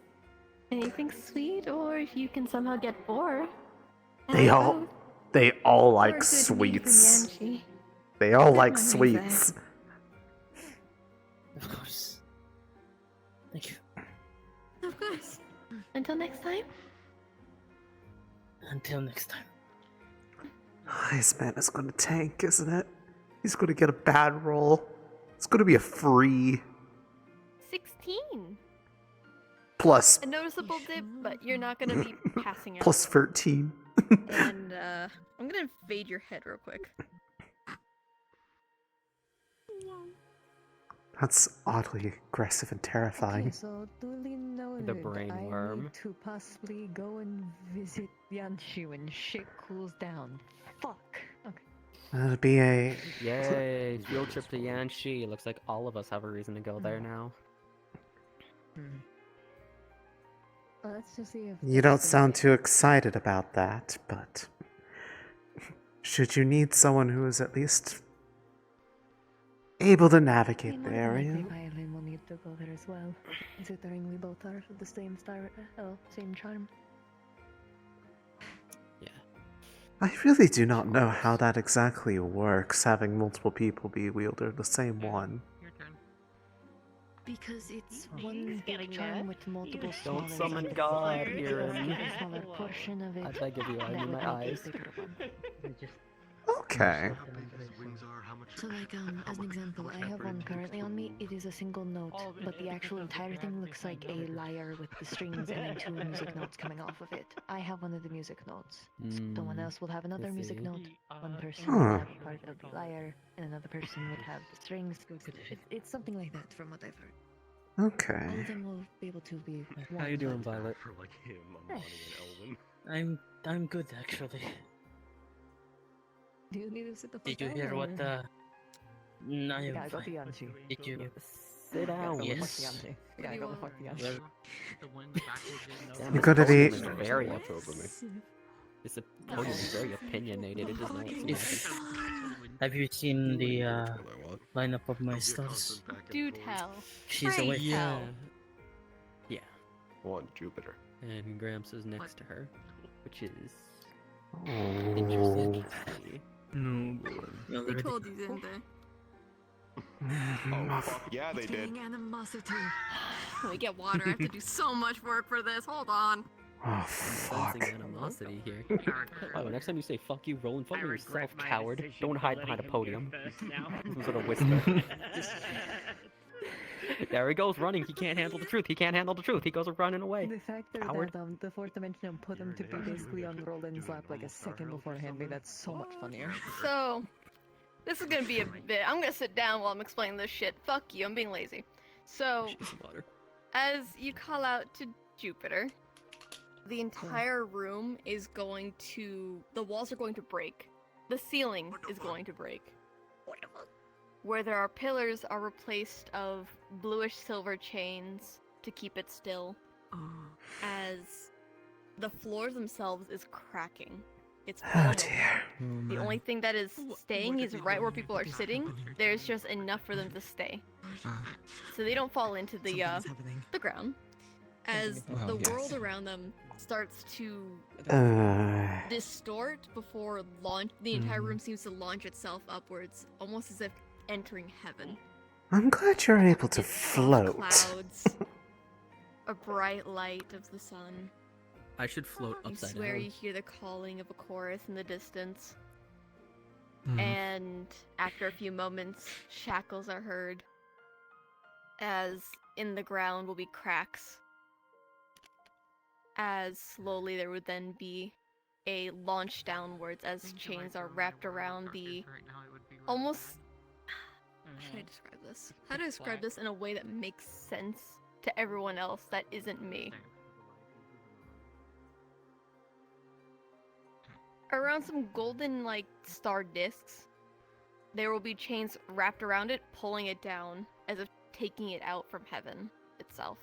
Speaker 8: Anything sweet, or if you can somehow get four.
Speaker 1: They all
Speaker 8: Or
Speaker 1: like
Speaker 8: a good meat from
Speaker 1: sweets.
Speaker 8: Yanxi.
Speaker 1: They all
Speaker 8: Good
Speaker 1: like
Speaker 8: memories,
Speaker 1: sweets.
Speaker 14: Of course. Thank you.
Speaker 8: Of course. Until next time.
Speaker 14: Until next time.
Speaker 1: This man is gonna tank, isn't it? He's gonna get a bad roll. It's gonna be a free
Speaker 22: 16.
Speaker 1: plus
Speaker 22: A noticeable dip, but you're not gonna be passing out.
Speaker 1: plus 13.
Speaker 22: And I'm gonna invade your head real quick.
Speaker 1: That's oddly aggressive and terrifying.
Speaker 7: Okay, so duly noted.
Speaker 20: The brain
Speaker 7: I
Speaker 20: worm.
Speaker 7: need to possibly go and visit Yanxi when shit cools down. Fuck. Okay.
Speaker 1: That'll be a...
Speaker 20: Yay! Field trip to Yanxi. Looks like all of us have a reason to go there now.
Speaker 7: Let's just see if
Speaker 1: You don't sound too excited about that, but... Should you need someone who is at least able to navigate the area?
Speaker 7: I think Eileen will need to go there as well, considering we both are the same same charm.
Speaker 1: I really do not know how that exactly works, having multiple people be wielder the same one.
Speaker 21: Your turn.
Speaker 7: Because it's
Speaker 21: He's
Speaker 7: one
Speaker 21: getting
Speaker 7: big
Speaker 21: there.
Speaker 7: charm with multiple smaller
Speaker 11: Don't summon
Speaker 7: ones.
Speaker 11: God,
Speaker 7: If you
Speaker 11: Aaron.
Speaker 7: give a smaller portion of it,
Speaker 11: I beg of you, I
Speaker 7: that
Speaker 11: need
Speaker 7: would
Speaker 11: my
Speaker 7: make
Speaker 11: eyes.
Speaker 7: a bigger one.
Speaker 1: Okay.
Speaker 7: So like as an example, I have one currently on me. It is a single note, but the actual entire thing looks like a lyre with the strings and then two music notes coming off of it. I have one of the music notes. Someone else will have another music note. One person will have part of the lyre, and another person would have the strings. It's something like that from what I've heard. All
Speaker 1: Okay.
Speaker 7: of them will be able to be
Speaker 11: How you
Speaker 7: one,
Speaker 11: doing,
Speaker 7: but-
Speaker 11: Violet?
Speaker 17: For like him, I'm
Speaker 14: I'm good actually.
Speaker 7: Do you need to sit the fuck
Speaker 14: Did you
Speaker 7: down,
Speaker 14: hear
Speaker 7: or-
Speaker 14: what No, I'm
Speaker 20: Yeah, go
Speaker 14: fine.
Speaker 20: Bianchi.
Speaker 14: Did you?
Speaker 20: Sit down.
Speaker 14: Yes.
Speaker 20: Bianchi. Yeah, go the fuck Bianchi.
Speaker 11: Damn,
Speaker 1: You
Speaker 11: this
Speaker 1: gotta
Speaker 11: podium
Speaker 1: be-
Speaker 11: is very This podium is very opinionated. It does not
Speaker 14: If, have you seen the lineup of my stars?
Speaker 2: Do tell.
Speaker 14: She's
Speaker 2: Pray
Speaker 14: awake.
Speaker 2: tell.
Speaker 11: Yeah.
Speaker 9: One, Jupiter.
Speaker 11: And Gramps is next to her, which is
Speaker 1: Oh.
Speaker 11: interesting. to see.
Speaker 14: No, boy.
Speaker 7: They told you, didn't they?
Speaker 9: Oh, fuck yeah, they
Speaker 7: It's
Speaker 9: did.
Speaker 7: getting animosity.
Speaker 2: We get water. I have to do so much work for this. Hold on.
Speaker 1: Oh,
Speaker 11: Sensing animosity here. Oh, next time you say "fuck you," roll in front of yourself, coward. Don't hide behind a podium. Some sort of whisper. There he goes running. He can't handle the truth. He can't handle the truth. He goes running away.
Speaker 20: The fact that
Speaker 11: Coward.
Speaker 20: the fourth dimension put him to be basically on Roland's lap like a second beforehand made that so much funnier.
Speaker 2: So, this is gonna be a bit. I'm gonna sit down while I'm explaining this shit. Fuck you. I'm being lazy. So, as you call out to Jupiter, the entire room is going to. The walls are going to break. The ceiling is going to break. Where there are pillars are replaced of bluish silver chains to keep it still. As the floors themselves is cracking. It's
Speaker 1: Oh
Speaker 2: falling
Speaker 1: dear.
Speaker 2: apart. The only thing that is staying is right where people are sitting. There's just enough for them to stay. So they don't fall into the ground. As
Speaker 1: Oh,
Speaker 2: the
Speaker 1: yes.
Speaker 2: world around them starts to distort before launch, the entire room seems to launch itself upwards, almost as if entering heaven.
Speaker 1: I'm glad you're able to
Speaker 2: Soft
Speaker 1: float.
Speaker 2: Clouds, a bright light of the sun.
Speaker 11: I should float
Speaker 2: You
Speaker 11: upside
Speaker 2: swear
Speaker 11: down.
Speaker 2: you hear the calling of a chorus in the distance.
Speaker 11: Mhm.
Speaker 2: And after a few moments, shackles are heard. As in the ground will be cracks. As slowly there would then be a launch downwards as chains are wrapped around the almost. How should I describe this? How to describe this in a way that makes sense to everyone else that isn't me? Around some golden, like, star discs, there will be chains wrapped around it, pulling it down, as if taking it out from heaven itself.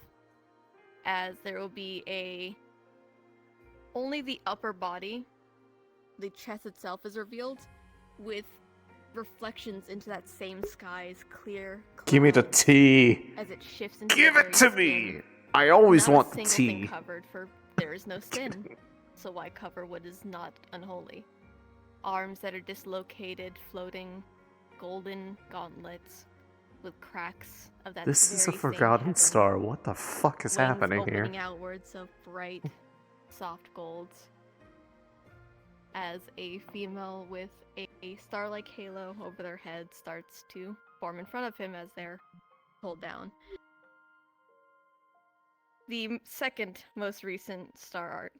Speaker 2: As there will be only the upper body, the chest itself is revealed, with reflections into that same sky's clear
Speaker 1: Give me the
Speaker 2: clouds
Speaker 1: tea.
Speaker 2: as it shifts into
Speaker 1: Give
Speaker 2: the
Speaker 1: it
Speaker 2: very
Speaker 1: to me.
Speaker 2: skin.
Speaker 1: I always
Speaker 2: Not
Speaker 1: want
Speaker 2: a
Speaker 1: the
Speaker 2: single thing
Speaker 1: tea.
Speaker 2: covered, for there is no sin. So why cover what is not unholy? Arms that are dislocated, floating, golden gauntlets with cracks of that.
Speaker 1: This is a
Speaker 2: very same
Speaker 1: forgotten
Speaker 2: heaven.
Speaker 1: star. What the fuck is
Speaker 2: Wings
Speaker 1: happening
Speaker 2: opening
Speaker 1: here?
Speaker 2: outwards of bright, soft golds. As a female with a star-like halo over their head starts to form in front of him as they're pulled down. The second most recent star art.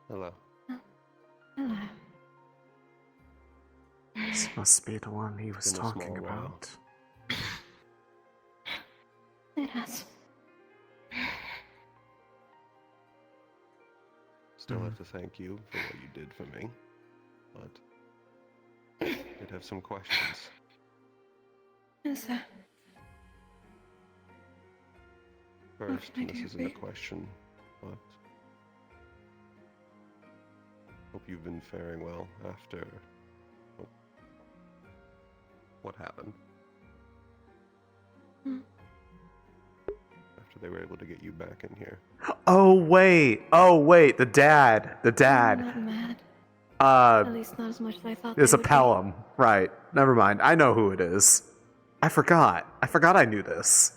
Speaker 9: Hello.
Speaker 1: This must be the one he was
Speaker 9: Been a
Speaker 1: talking
Speaker 9: small while.
Speaker 1: about.
Speaker 19: It has.
Speaker 9: Still have to thank you for what you did for me, but I did have some questions.
Speaker 19: Is that?
Speaker 9: First,
Speaker 19: can I
Speaker 9: and this
Speaker 19: do
Speaker 9: isn't
Speaker 19: for
Speaker 9: a
Speaker 19: you?
Speaker 9: question, but hope you've been faring well after what happened.
Speaker 19: Hmm.
Speaker 9: After after they were able to get you back in here.
Speaker 1: Oh wait, the dad.
Speaker 2: I'm not mad. At least not as much as I thought
Speaker 1: It's
Speaker 2: they
Speaker 1: a
Speaker 2: would be.
Speaker 1: Pelham. Right. Never mind. I know who it is. I forgot I knew this.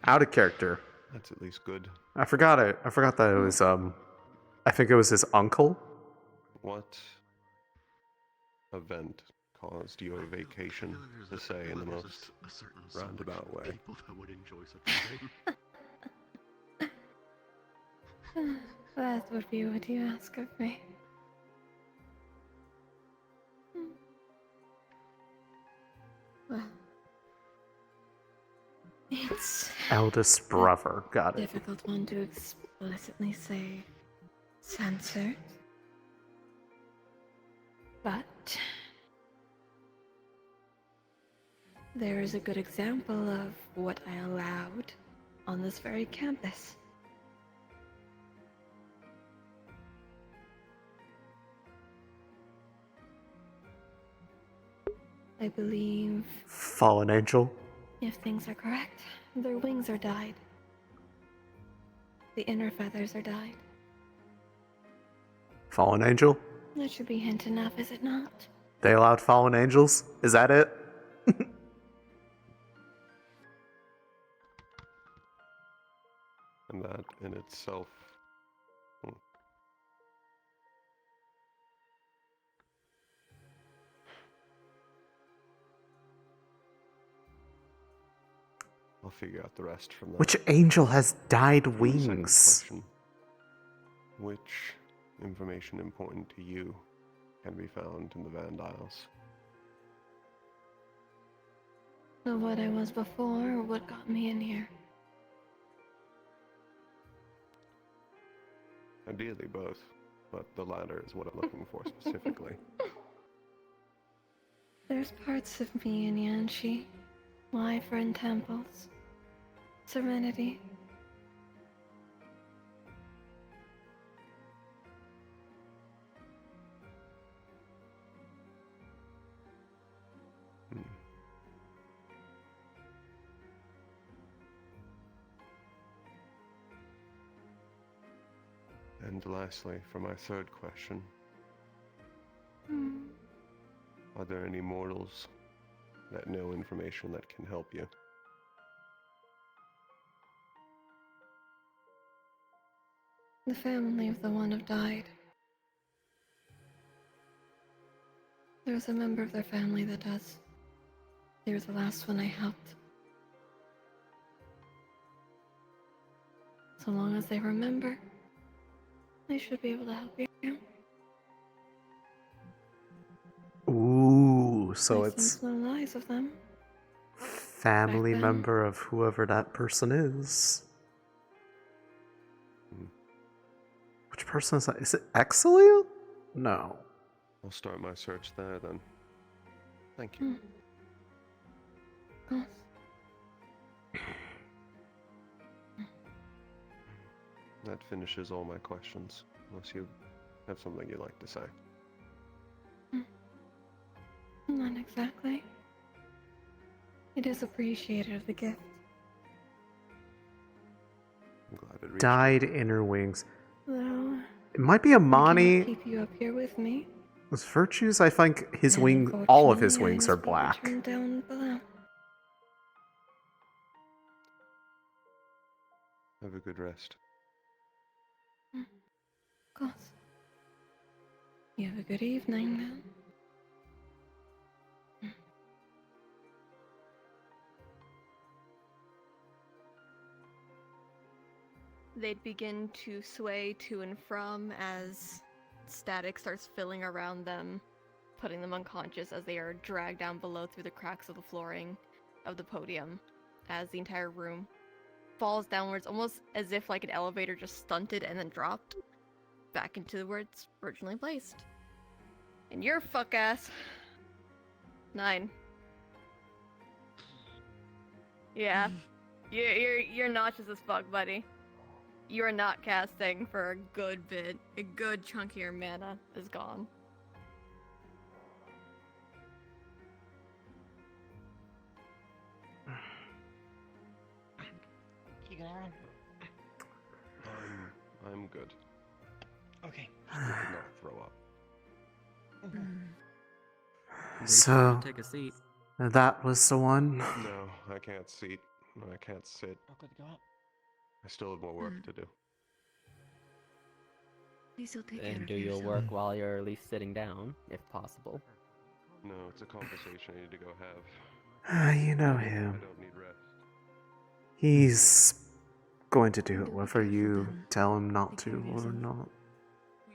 Speaker 1: Out of character.
Speaker 9: That's at least good.
Speaker 1: I forgot that it was I think it was his uncle.
Speaker 9: What event caused your vacation to say in the most roundabout way?
Speaker 4: People that would enjoy such a thing.
Speaker 2: That would be what you ask of me. Well, it's
Speaker 1: Eldest brother. Got
Speaker 2: a
Speaker 1: it.
Speaker 2: difficult one to explicitly say censored. But there is a good example of what I allowed on this very campus. I believe,
Speaker 1: Fallen angel.
Speaker 2: if things are correct, their wings are dyed. The inner feathers are dyed.
Speaker 1: Fallen angel.
Speaker 2: That should be hint enough, is it not?
Speaker 1: They allowed fallen angels? Is that it?
Speaker 9: And that in itself. I'll figure out the rest from that.
Speaker 1: Which angel has dyed
Speaker 9: Second
Speaker 1: wings?
Speaker 9: question. Which information important to you can be found in the Vandiles?
Speaker 2: Of what I was before or what got me in here?
Speaker 9: Ideally both, but the latter is what I'm looking for specifically.
Speaker 2: There's parts of me in Yanshi. Wyvern temples. Serenity.
Speaker 9: And lastly, for my third question, are there any mortals that know information that can help you?
Speaker 2: The family of the one who died. There's a member of their family that does. They were the last one I helped. So long as they remember, they should be able to help you.
Speaker 1: Ooh, so
Speaker 2: I
Speaker 1: it's
Speaker 2: sense no lies of them.
Speaker 1: family
Speaker 2: Back then.
Speaker 1: member of whoever that person is. Which person is that? Is it Exiliel? No.
Speaker 9: I'll start my search there then. Thank you. That finishes all my questions, unless you have something you'd like to say.
Speaker 2: Not exactly. It is appreciated of the gift.
Speaker 9: I'm glad it reached
Speaker 1: Dyed inner wings.
Speaker 2: Though
Speaker 1: It might be a
Speaker 2: I cannot
Speaker 1: Mani.
Speaker 2: keep you up here with me.
Speaker 1: With virtues, I think his
Speaker 2: And
Speaker 1: wing, all of his
Speaker 2: unfortunately, I
Speaker 1: wings are
Speaker 2: must be
Speaker 1: black.
Speaker 2: returned down below.
Speaker 9: Have a good rest.
Speaker 2: Of course. You have a good evening now.
Speaker 22: They'd begin to sway to and from as static starts filling around them, putting them unconscious as they are dragged down below through the cracks of the flooring of the podium, as the entire room falls downwards, almost as if like an elevator just stunted and then dropped back into where it's originally placed. And your fuck ass. 9. Yeah. You're nauseous as fuck, buddy. You are not casting for a good bit. A good chunk of your mana is gone.
Speaker 9: I'm good.
Speaker 20: Okay.
Speaker 9: Just need to not throw up.
Speaker 1: So,
Speaker 20: Take a seat.
Speaker 1: that was the one.
Speaker 9: No, I can't seat. No, I can't sit. I still have more work to do.
Speaker 7: Please do take care
Speaker 20: And
Speaker 7: of
Speaker 20: do your
Speaker 7: yourself.
Speaker 20: work while you're at least sitting down, if possible.
Speaker 9: No, it's a conversation I need to go have.
Speaker 1: You know
Speaker 9: I
Speaker 1: him.
Speaker 9: don't need rest.
Speaker 1: He's going to do it whether you tell him not to or not.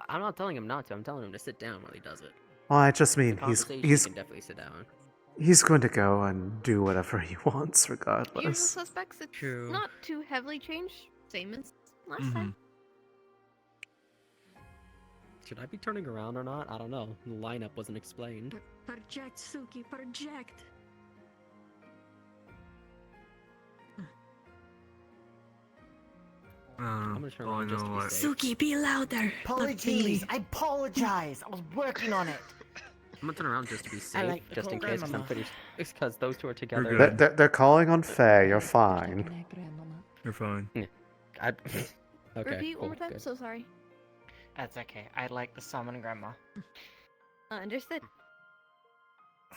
Speaker 20: I'm not telling him not to. I'm telling him to sit down while he does it.
Speaker 1: Well, I just mean
Speaker 20: It's a conversation,
Speaker 1: he's
Speaker 20: he can definitely sit down.
Speaker 1: he's going to go and do whatever he wants
Speaker 2: Usual
Speaker 1: regardless.
Speaker 2: suspects, it's not too heavily changed. Same as last
Speaker 1: Mm-hmm.
Speaker 2: time.
Speaker 20: Should I be turning around or not? I don't know. The lineup wasn't explained.
Speaker 7: Project, Suki, project.
Speaker 20: I'm gonna turn around just to be safe.
Speaker 7: Suki, be louder.
Speaker 13: Apologies. I apologize. I was working on it.
Speaker 20: I'm gonna turn around just to be
Speaker 13: I
Speaker 20: safe,
Speaker 13: like the
Speaker 20: just in case, because I'm
Speaker 13: grandmama.
Speaker 20: pretty. It's because those two are together.
Speaker 5: good.
Speaker 1: They're calling on Faye. You're fine.
Speaker 5: You're fine.
Speaker 20: Yeah. Okay.
Speaker 2: Repeat
Speaker 20: cool,
Speaker 2: one more time.
Speaker 20: good.
Speaker 2: So sorry.
Speaker 13: That's okay. I like the summon grandma.
Speaker 2: Understood.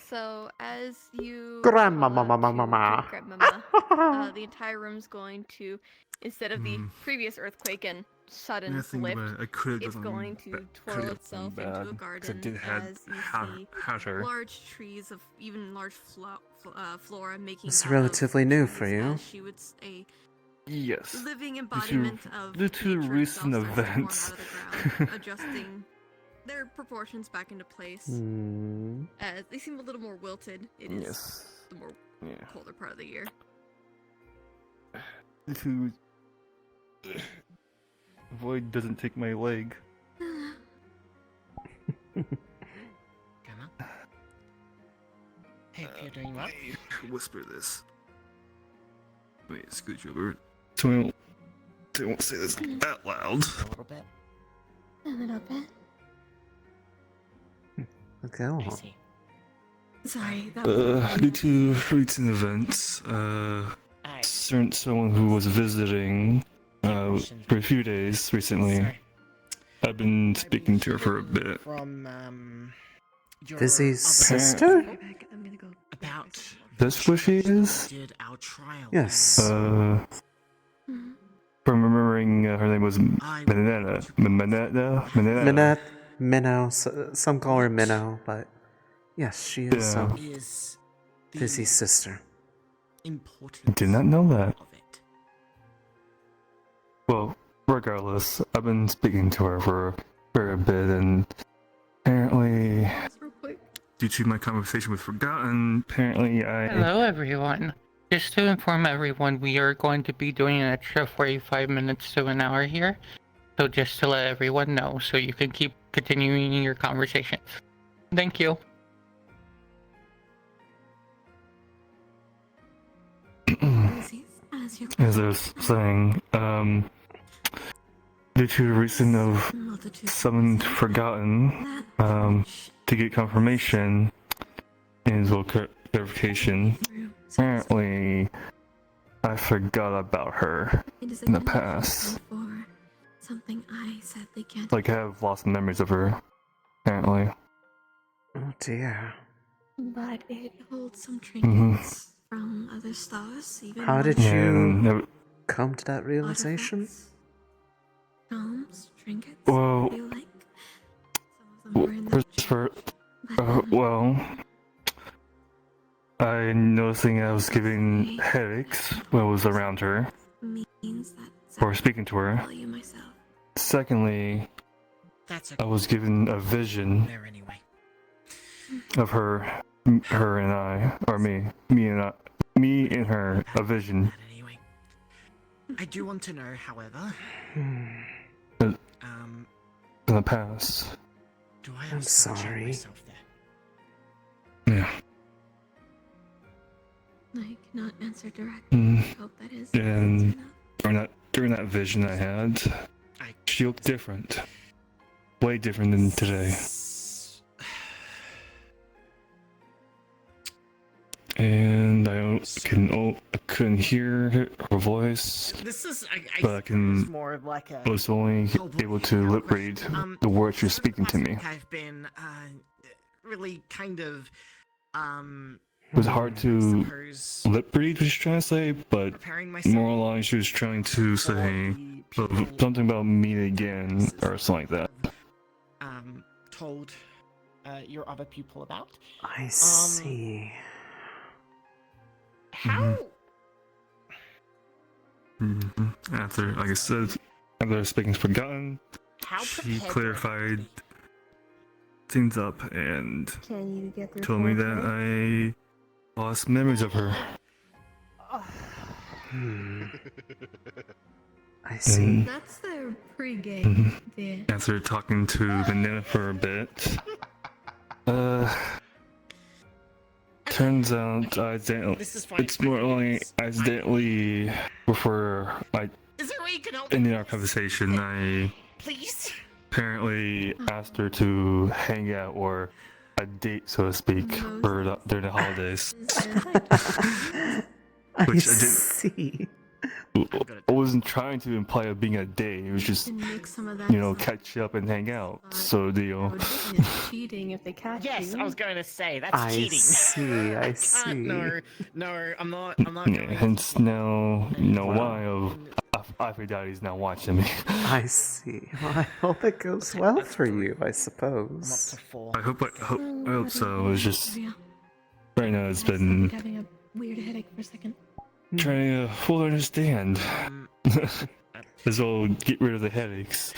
Speaker 2: So as you
Speaker 1: Grandma,
Speaker 2: call out
Speaker 1: mama,
Speaker 2: to
Speaker 1: mama.
Speaker 2: Grandmama, the entire room's going to, instead of the previous earthquake and sudden
Speaker 5: Yeah, think
Speaker 2: lift,
Speaker 5: about it. I could've
Speaker 2: it's
Speaker 5: done
Speaker 2: going
Speaker 5: something
Speaker 2: to
Speaker 5: could've
Speaker 2: twirl
Speaker 5: done
Speaker 2: itself
Speaker 5: something
Speaker 2: into a
Speaker 5: bad, 'cause I
Speaker 2: garden
Speaker 5: did had
Speaker 2: as you see
Speaker 5: Hatter.
Speaker 2: large trees of even large flora making
Speaker 1: It's
Speaker 2: out
Speaker 1: relatively
Speaker 2: of
Speaker 1: new
Speaker 2: trees
Speaker 1: for you.
Speaker 2: as she would a
Speaker 5: Yes.
Speaker 2: living embodiment of
Speaker 5: Due to
Speaker 2: nature
Speaker 5: recent
Speaker 2: itself starts to form
Speaker 5: events.
Speaker 2: out of the ground, adjusting their proportions back into place.
Speaker 1: Hmm.
Speaker 2: As they seem a little more wilted. It is
Speaker 5: Yes.
Speaker 2: the more
Speaker 5: Yeah.
Speaker 2: colder part of the year.
Speaker 5: To Void doesn't take my leg.
Speaker 13: Hey, you're doing well.
Speaker 5: Whisper this. Wait, scooch over. So I won't say this that loud.
Speaker 13: A little bit.
Speaker 7: A little bit.
Speaker 1: Okay. Well.
Speaker 13: I see.
Speaker 7: Sorry, that was
Speaker 5: Due to recent events, someone who was visiting for a few days recently, I've been speaking to her for a bit.
Speaker 13: From your
Speaker 1: Fizzy's
Speaker 13: other-
Speaker 1: sister?
Speaker 7: I'm gonna go.
Speaker 13: About
Speaker 5: That's what she is?
Speaker 13: did our trial.
Speaker 1: Yes.
Speaker 5: From remembering her name was Minetta.
Speaker 1: Minette, Minnow. Some call her Minnow, but yes, she is
Speaker 13: Is the
Speaker 1: Fizzy's sister.
Speaker 13: important
Speaker 5: Did not know that.
Speaker 13: of it.
Speaker 5: Well, regardless, I've been speaking to her for a bit, and apparently, due to my conversation with Forgotten, apparently
Speaker 16: Hello, everyone. Just to inform everyone, we are going to be doing an extra 45 minutes to an hour here. So just to let everyone know, so you can keep continuing your conversations. Thank you.
Speaker 5: As I was saying, due to the recent of summoned Forgotten, to get confirmation and as well clarification, apparently I forgot about her in the past.
Speaker 7: Something I sadly can't.
Speaker 5: Like, I have lost memories of her, apparently.
Speaker 1: Oh dear.
Speaker 7: But it holds some
Speaker 5: Mhm.
Speaker 7: trinkets from other stars. Even
Speaker 1: How did
Speaker 7: ones-
Speaker 1: you come to that realization?
Speaker 7: Gnomes, trinkets.
Speaker 5: Well,
Speaker 7: I feel like some of them were in the
Speaker 5: well, I noticing I was giving headaches when I was around her,
Speaker 7: means that
Speaker 5: or speaking to her.
Speaker 7: value myself.
Speaker 5: Secondly,
Speaker 13: That's
Speaker 5: I was given a vision
Speaker 13: there anyway.
Speaker 5: of her and I, or me and her, a vision.
Speaker 13: Anyway, I do want to know, however,
Speaker 5: In the past.
Speaker 13: do I
Speaker 1: I'm
Speaker 13: have to check
Speaker 1: sorry.
Speaker 13: myself there?
Speaker 5: Yeah.
Speaker 7: I cannot answer directly.
Speaker 5: Mm.
Speaker 7: I hope that is.
Speaker 5: And during that vision I had, she looked different. Way different than today. And I couldn't hear her voice,
Speaker 21: This is
Speaker 5: but I can.
Speaker 21: more of like a.
Speaker 5: I was only able to lip read the words you're speaking to me.
Speaker 21: I've been really kind of
Speaker 5: It was hard to lip read what she's trying to say, but more along she was trying to say something about meet again or something like that.
Speaker 21: told your other pupil about.
Speaker 1: I see.
Speaker 21: How?
Speaker 5: After, like I said, after speaking's forgotten,
Speaker 21: How
Speaker 5: she
Speaker 21: prepared
Speaker 5: clarified things up and
Speaker 22: Can you get
Speaker 5: told me that I lost memories of her.
Speaker 1: I see.
Speaker 22: That's the pregame. Yeah.
Speaker 5: After talking to Banana for a bit, turns out I accidentally, it's more only accidentally before I ended our conversation, I apparently asked her to hang out or a date, so to speak, for during the holidays. Which I didn't
Speaker 1: see.
Speaker 5: I wasn't trying to imply it being a date. It was just, catch up and hang out. So deal.
Speaker 22: Cheating if they catch
Speaker 21: Yes,
Speaker 22: you.
Speaker 21: I was going to say that's cheating.
Speaker 1: I see.
Speaker 21: No, I'm not.
Speaker 5: Yeah, hence now you know why of Aphrodite's now watching me.
Speaker 1: I see. Well, I hope it goes well for you, I suppose.
Speaker 5: I hope so. It's just right now it's been
Speaker 22: Having a weird headache for a second.
Speaker 5: trying to fully understand. As well, get rid of the headaches.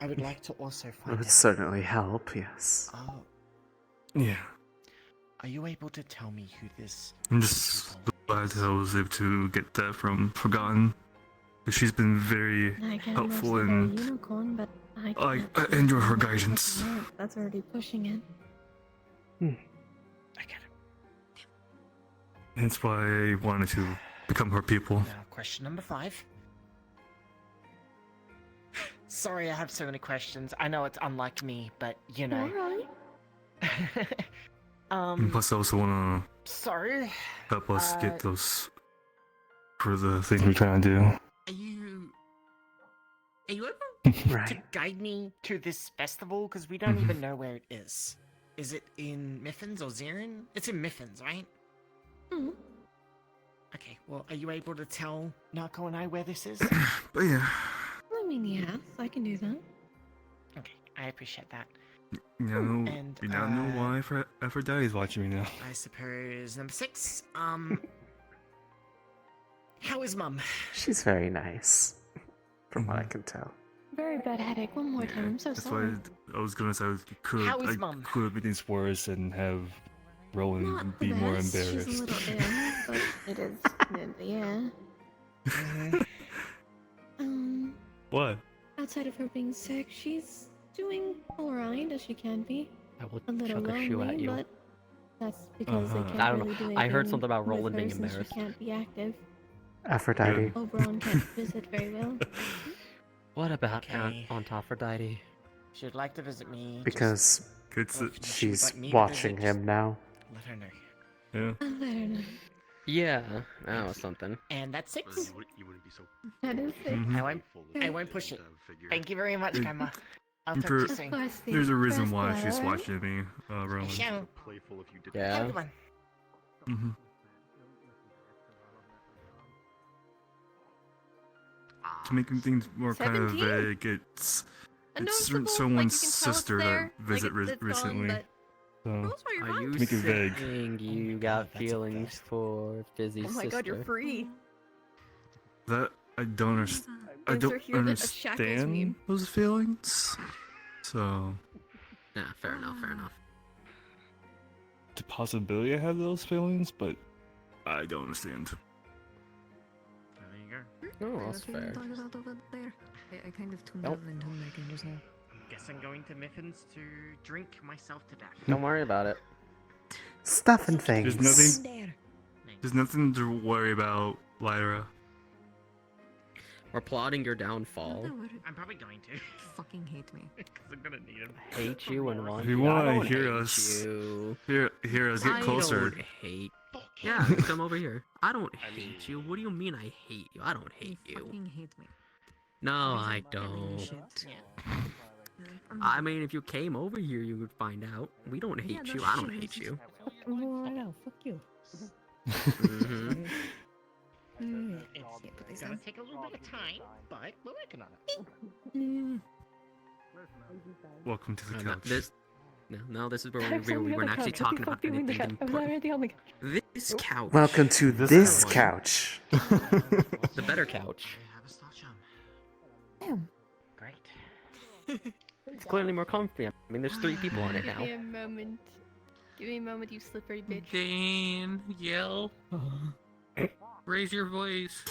Speaker 21: I would like to also
Speaker 1: It
Speaker 21: find
Speaker 1: would
Speaker 21: out.
Speaker 1: certainly help, yes.
Speaker 5: Yeah,
Speaker 21: Are you able to tell me who this?
Speaker 5: I'm just glad that I was able to get that from Forgotten. She's been very
Speaker 22: I can
Speaker 5: helpful
Speaker 22: imagine
Speaker 5: and
Speaker 22: a unicorn, but I
Speaker 5: I
Speaker 22: can't.
Speaker 5: enjoy her guidance.
Speaker 22: That's already pushing it.
Speaker 5: Hence why I wanted to become her pupil.
Speaker 21: Now, question number 5. Sorry, I have so many questions. I know it's unlike me, but you know.
Speaker 5: And plus, I also wanna
Speaker 21: Sorry.
Speaker 5: help us get those for the things we're trying to do.
Speaker 21: Are you able to
Speaker 1: Right.
Speaker 21: guide me to this festival? Because we don't even know where it is. Is it in Miffins or Zirin? It's in Miffins, right?
Speaker 22: Mm.
Speaker 21: Okay, well, are you able to tell Narco and I where this is?
Speaker 5: But yeah,
Speaker 22: I mean, yes, I can do that.
Speaker 21: Okay, I appreciate that.
Speaker 5: you now know why Aphrodite's watching me now.
Speaker 21: I suppose number 6. How is Mum?
Speaker 1: She's very nice, from what I can tell.
Speaker 22: Very bad headache. One more time. I'm so
Speaker 5: That's
Speaker 22: sorry.
Speaker 5: why I was gonna say I
Speaker 21: How is
Speaker 5: could
Speaker 21: Mum?
Speaker 5: have made things worse and have Roland
Speaker 22: Not
Speaker 5: be
Speaker 22: the
Speaker 5: more
Speaker 22: best.
Speaker 5: embarrassed.
Speaker 22: She's a little ill, but it is. Yeah.
Speaker 5: What?
Speaker 22: Outside of her being sick, she's doing alright as she can be.
Speaker 20: I will
Speaker 22: A little
Speaker 20: chuck a shoe
Speaker 22: lonely,
Speaker 20: at you.
Speaker 22: but that's because they can't
Speaker 20: I don't
Speaker 22: really
Speaker 20: know.
Speaker 22: do
Speaker 20: I heard
Speaker 22: anything
Speaker 20: something about
Speaker 22: with
Speaker 20: Roland
Speaker 22: her
Speaker 20: being
Speaker 22: since
Speaker 20: embarrassed.
Speaker 22: She can't be active.
Speaker 1: Aphrodite.
Speaker 22: Oberon can't visit very well.
Speaker 20: What about
Speaker 21: Okay.
Speaker 20: Aunt Aphrodite?
Speaker 21: She'd like to visit me.
Speaker 1: Because she's
Speaker 21: like me to
Speaker 1: watching
Speaker 21: visit,
Speaker 1: him now.
Speaker 21: Let her know.
Speaker 5: Yeah.
Speaker 22: I'll let her know.
Speaker 20: Yeah, that was something.
Speaker 21: And that's 6.
Speaker 4: You wouldn't be so.
Speaker 22: That is it.
Speaker 21: I won't push it. Thank you very much,
Speaker 5: It-
Speaker 21: Grandma. I'll
Speaker 5: And
Speaker 21: talk to you
Speaker 5: for-
Speaker 21: soon.
Speaker 22: Of course,
Speaker 5: There's a reason
Speaker 22: first
Speaker 5: why
Speaker 22: blood,
Speaker 5: she's
Speaker 22: alright?
Speaker 5: watching me, Roland.
Speaker 21: Shall.
Speaker 4: Playful if you did.
Speaker 20: Yeah.
Speaker 21: Have a good one.
Speaker 5: Mm-hmm. To make things more kind of
Speaker 2: 17?
Speaker 5: vague, it's
Speaker 2: A noticeable,
Speaker 5: someone's
Speaker 2: like, you can tell it's
Speaker 5: sister
Speaker 2: there,
Speaker 5: that visited
Speaker 2: like, it's gone,
Speaker 5: recently.
Speaker 2: but-
Speaker 5: So
Speaker 20: Are you
Speaker 5: to make it vague.
Speaker 20: saying you got feelings for Fizzy's
Speaker 22: Oh my
Speaker 20: sister?
Speaker 22: god, you're free.
Speaker 5: That I don't understand. I
Speaker 22: Answer
Speaker 5: don't
Speaker 22: here that a shackles
Speaker 5: understand
Speaker 22: me.
Speaker 5: those feelings. So
Speaker 20: Nah, fair enough, fair enough.
Speaker 5: the possibility I have those feelings, but I don't understand.
Speaker 21: There you go.
Speaker 20: Oh, that's fair.
Speaker 7: I kind of tuned
Speaker 20: Nope.
Speaker 7: out and tuned back in just now.
Speaker 21: Guess I'm going to Miffins to drink myself to death.
Speaker 20: Don't worry about it.
Speaker 1: Stuff and things.
Speaker 5: There's nothing to worry about, Lyra.
Speaker 20: We're plotting your downfall.
Speaker 21: I'm probably going to.
Speaker 7: Fucking hate me.
Speaker 21: Because I'm gonna need him.
Speaker 20: Hate you and want
Speaker 5: If you
Speaker 20: I
Speaker 5: want
Speaker 20: don't
Speaker 5: to hear
Speaker 20: hate
Speaker 5: us,
Speaker 20: you.
Speaker 5: hear us get
Speaker 20: I
Speaker 5: closer.
Speaker 20: don't hate.
Speaker 6: Yeah, come over here. I don't hate you. What do you mean I hate you? I don't hate you.
Speaker 10: Fucking hate me.
Speaker 6: No, I don't. I mean, if you came over here, you would find out. We don't hate you. I don't hate you.
Speaker 10: Oh, I know. Fuck you.
Speaker 6: Mm-hmm.
Speaker 21: It's gonna take a little bit of time, but we're working on it.
Speaker 5: Welcome to the couch.
Speaker 6: No, this is where we weren't actually talking about anything important. This couch.
Speaker 1: Welcome to this couch.
Speaker 6: The better couch.
Speaker 10: Damn.
Speaker 21: Great.
Speaker 6: It's clearly more comfy. I mean, there's 3 people on it now.
Speaker 2: Give me a moment. Give me a moment, you slippery bitch.
Speaker 16: Dan, yell. Raise your voice.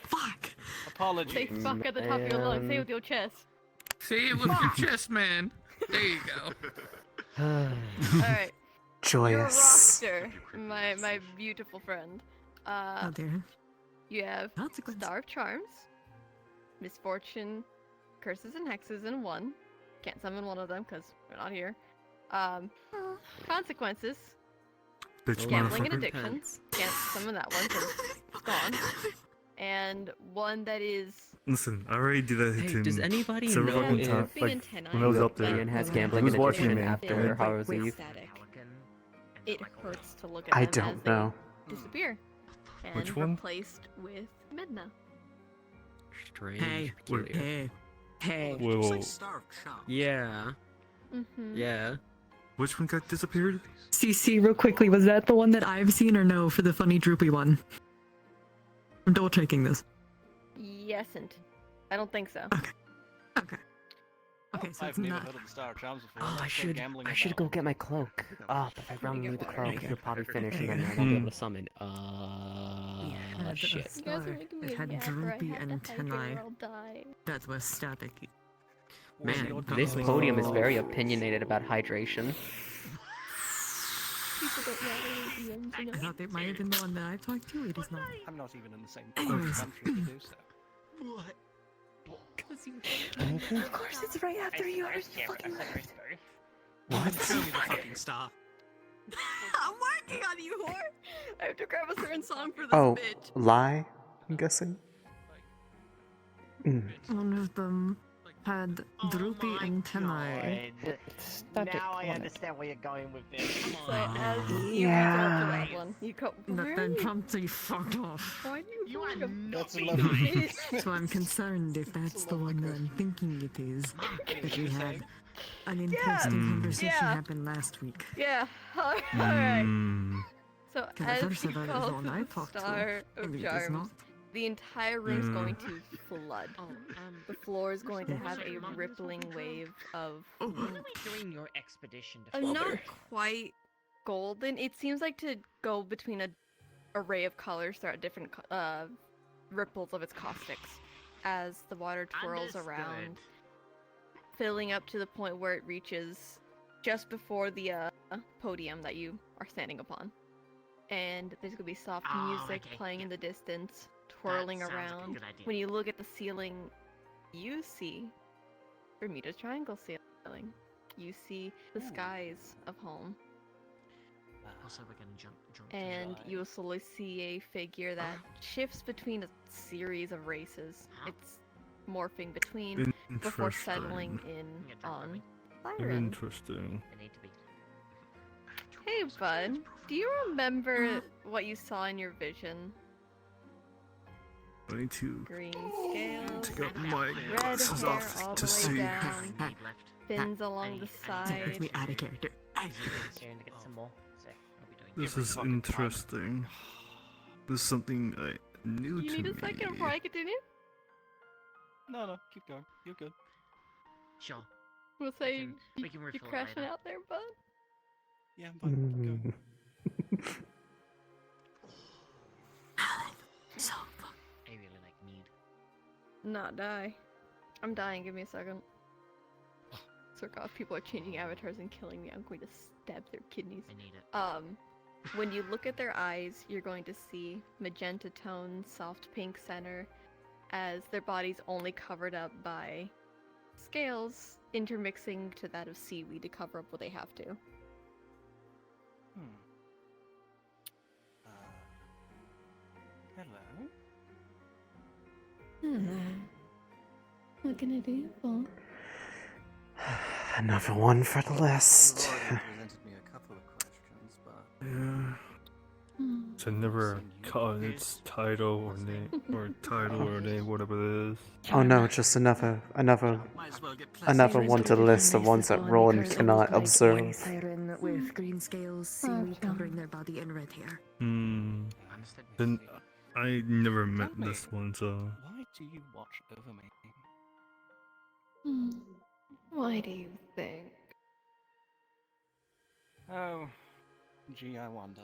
Speaker 10: Fuck.
Speaker 12: Apologies.
Speaker 2: Say fuck at the top of your lungs. Say it with your chest.
Speaker 16: Say it with your chest, man. There you go.
Speaker 2: Alright.
Speaker 1: Joyous.
Speaker 2: Your roster, my beautiful friend.
Speaker 10: Oh dear.
Speaker 2: You have Star of Charms, Misfortune, Curses and Hexes in 1. Can't summon one of them because we're not here. Consequences.
Speaker 5: Bitch,
Speaker 2: Gambling and
Speaker 5: motherfucker.
Speaker 2: Addictions. Can't summon that one because it's gone. And one that is...
Speaker 5: Listen, I already did that to him.
Speaker 6: Does anybody
Speaker 5: several
Speaker 6: know
Speaker 5: fucking
Speaker 6: if
Speaker 5: times, like, when I was up there.
Speaker 6: Ian has
Speaker 5: He
Speaker 6: gambling
Speaker 5: was
Speaker 6: and
Speaker 5: watching
Speaker 6: addiction
Speaker 5: me.
Speaker 6: after Harrow's Eve?
Speaker 2: It hurts to look at
Speaker 1: I
Speaker 2: them
Speaker 1: don't
Speaker 2: as they
Speaker 1: know.
Speaker 2: disappear. And
Speaker 5: Which one?
Speaker 2: replaced with Midna.
Speaker 6: Strange.
Speaker 10: Hey.
Speaker 6: Peculiar.
Speaker 10: Hey.
Speaker 5: Whoa.
Speaker 6: Yeah.
Speaker 2: Mm-hmm.
Speaker 6: Yeah.
Speaker 5: Which one got disappeared?
Speaker 10: CC, real quickly, was that the one that I've seen or no for the funny droopy one? I'm double checking this.
Speaker 2: Yesn't. I don't think so.
Speaker 10: Okay, so
Speaker 12: I've
Speaker 10: it's
Speaker 12: never
Speaker 10: not.
Speaker 12: heard of the Star of Charms before.
Speaker 6: Oh,
Speaker 12: What's so gambling
Speaker 6: I should
Speaker 12: about?
Speaker 6: go get my cloak. But if I run with the cloak, it'll probably finish and then I won't be able to summon. Shit.
Speaker 2: You guys are making me
Speaker 10: It had
Speaker 2: a yapper.
Speaker 10: droopy
Speaker 2: I have to
Speaker 10: antennae.
Speaker 2: hydrate or I'll die.
Speaker 10: That was static.
Speaker 6: Man, this podium is very opinionated about hydration.
Speaker 2: People don't know what
Speaker 10: I thought it might have been the one that I talked to. It is not.
Speaker 12: I'm not even in the same
Speaker 10: Anyways.
Speaker 12: country to do so.
Speaker 21: What?
Speaker 10: Of course, it's right after you are fucking.
Speaker 21: What? Show me the fucking star.
Speaker 22: I'm working on you, whore! I have to grab a certain song for this
Speaker 1: Oh,
Speaker 22: bitch.
Speaker 1: lie? I'm guessing.
Speaker 10: One of them had droopy antennae.
Speaker 21: Now I understand where you're going with this.
Speaker 2: So as you
Speaker 1: Yeah.
Speaker 2: go to that one, you go.
Speaker 10: That then promptly fucked off.
Speaker 2: Why do you bring a
Speaker 21: That's
Speaker 2: bitch?
Speaker 10: So I'm concerned if that's the one that I'm thinking it is. That we had an interesting conversation happen last week.
Speaker 2: Yeah. Alright. So
Speaker 10: Because at
Speaker 2: as
Speaker 10: first I
Speaker 2: you
Speaker 10: thought it was
Speaker 2: call
Speaker 10: the one I
Speaker 2: the
Speaker 10: talked to.
Speaker 2: Star of
Speaker 10: Maybe it is
Speaker 2: Charms,
Speaker 10: not.
Speaker 2: the entire room's going to flood. The floor is going to have a rippling wave of
Speaker 21: When are we doing your expedition to
Speaker 2: not
Speaker 21: Father?
Speaker 2: quite golden. It seems like to go between a array of colors throughout different ripples of its caustics as the water twirls around, filling up to the point where it reaches just before the podium that you are standing upon. And there's gonna be soft music playing in the distance, twirling
Speaker 21: sounds like a
Speaker 2: around.
Speaker 21: good idea.
Speaker 2: When you look at the ceiling, you see Bermuda Triangle ceiling. You see the skies of home.
Speaker 21: Also, we're gonna jump
Speaker 2: And you will slowly see a figure that shifts between a series of races. It's morphing between before settling in on Byron.
Speaker 5: Interesting.
Speaker 2: Hey, bud. Do you remember what you saw in your vision?
Speaker 5: I need to
Speaker 2: Green scales,
Speaker 5: take out my
Speaker 2: red
Speaker 5: glasses
Speaker 2: hair
Speaker 5: off
Speaker 2: all
Speaker 5: to
Speaker 2: the way
Speaker 5: see.
Speaker 2: down, fins along the side.
Speaker 10: Takes me out of character.
Speaker 5: This is interesting. This is something new
Speaker 2: You
Speaker 5: to
Speaker 2: need
Speaker 5: me.
Speaker 2: a second before I continue?
Speaker 12: No, keep going. You're good.
Speaker 21: Sure.
Speaker 2: We'll say
Speaker 21: we can
Speaker 2: you're
Speaker 21: refill it
Speaker 2: crashing
Speaker 21: later.
Speaker 2: out there, bud.
Speaker 12: Yeah, I'm fine.
Speaker 10: So
Speaker 21: I really like mead.
Speaker 2: Not die. I'm dying, give me a second. Circa, if people are changing avatars and killing me, I'm going to stab their kidneys.
Speaker 21: I need it.
Speaker 2: When you look at their eyes, you're going to see magenta tone, soft pink center, as their body's only covered up by scales intermixing to that of seaweed to cover up what they have to.
Speaker 15: Hello.
Speaker 11: What can I do you for?
Speaker 1: Another one for the list.
Speaker 15: Presented me a couple of questions, but
Speaker 5: Yeah. So never caught its title or name or name, whatever it is.
Speaker 1: Oh no, just another one to the list of ones that Roland cannot
Speaker 10: Like a
Speaker 1: observe.
Speaker 10: siren with green scales, seaweed covering their body, and red hair.
Speaker 5: Then I never met this one, so.
Speaker 15: why do you watch over me?
Speaker 11: Why do you think?
Speaker 15: Oh, gee, I wonder.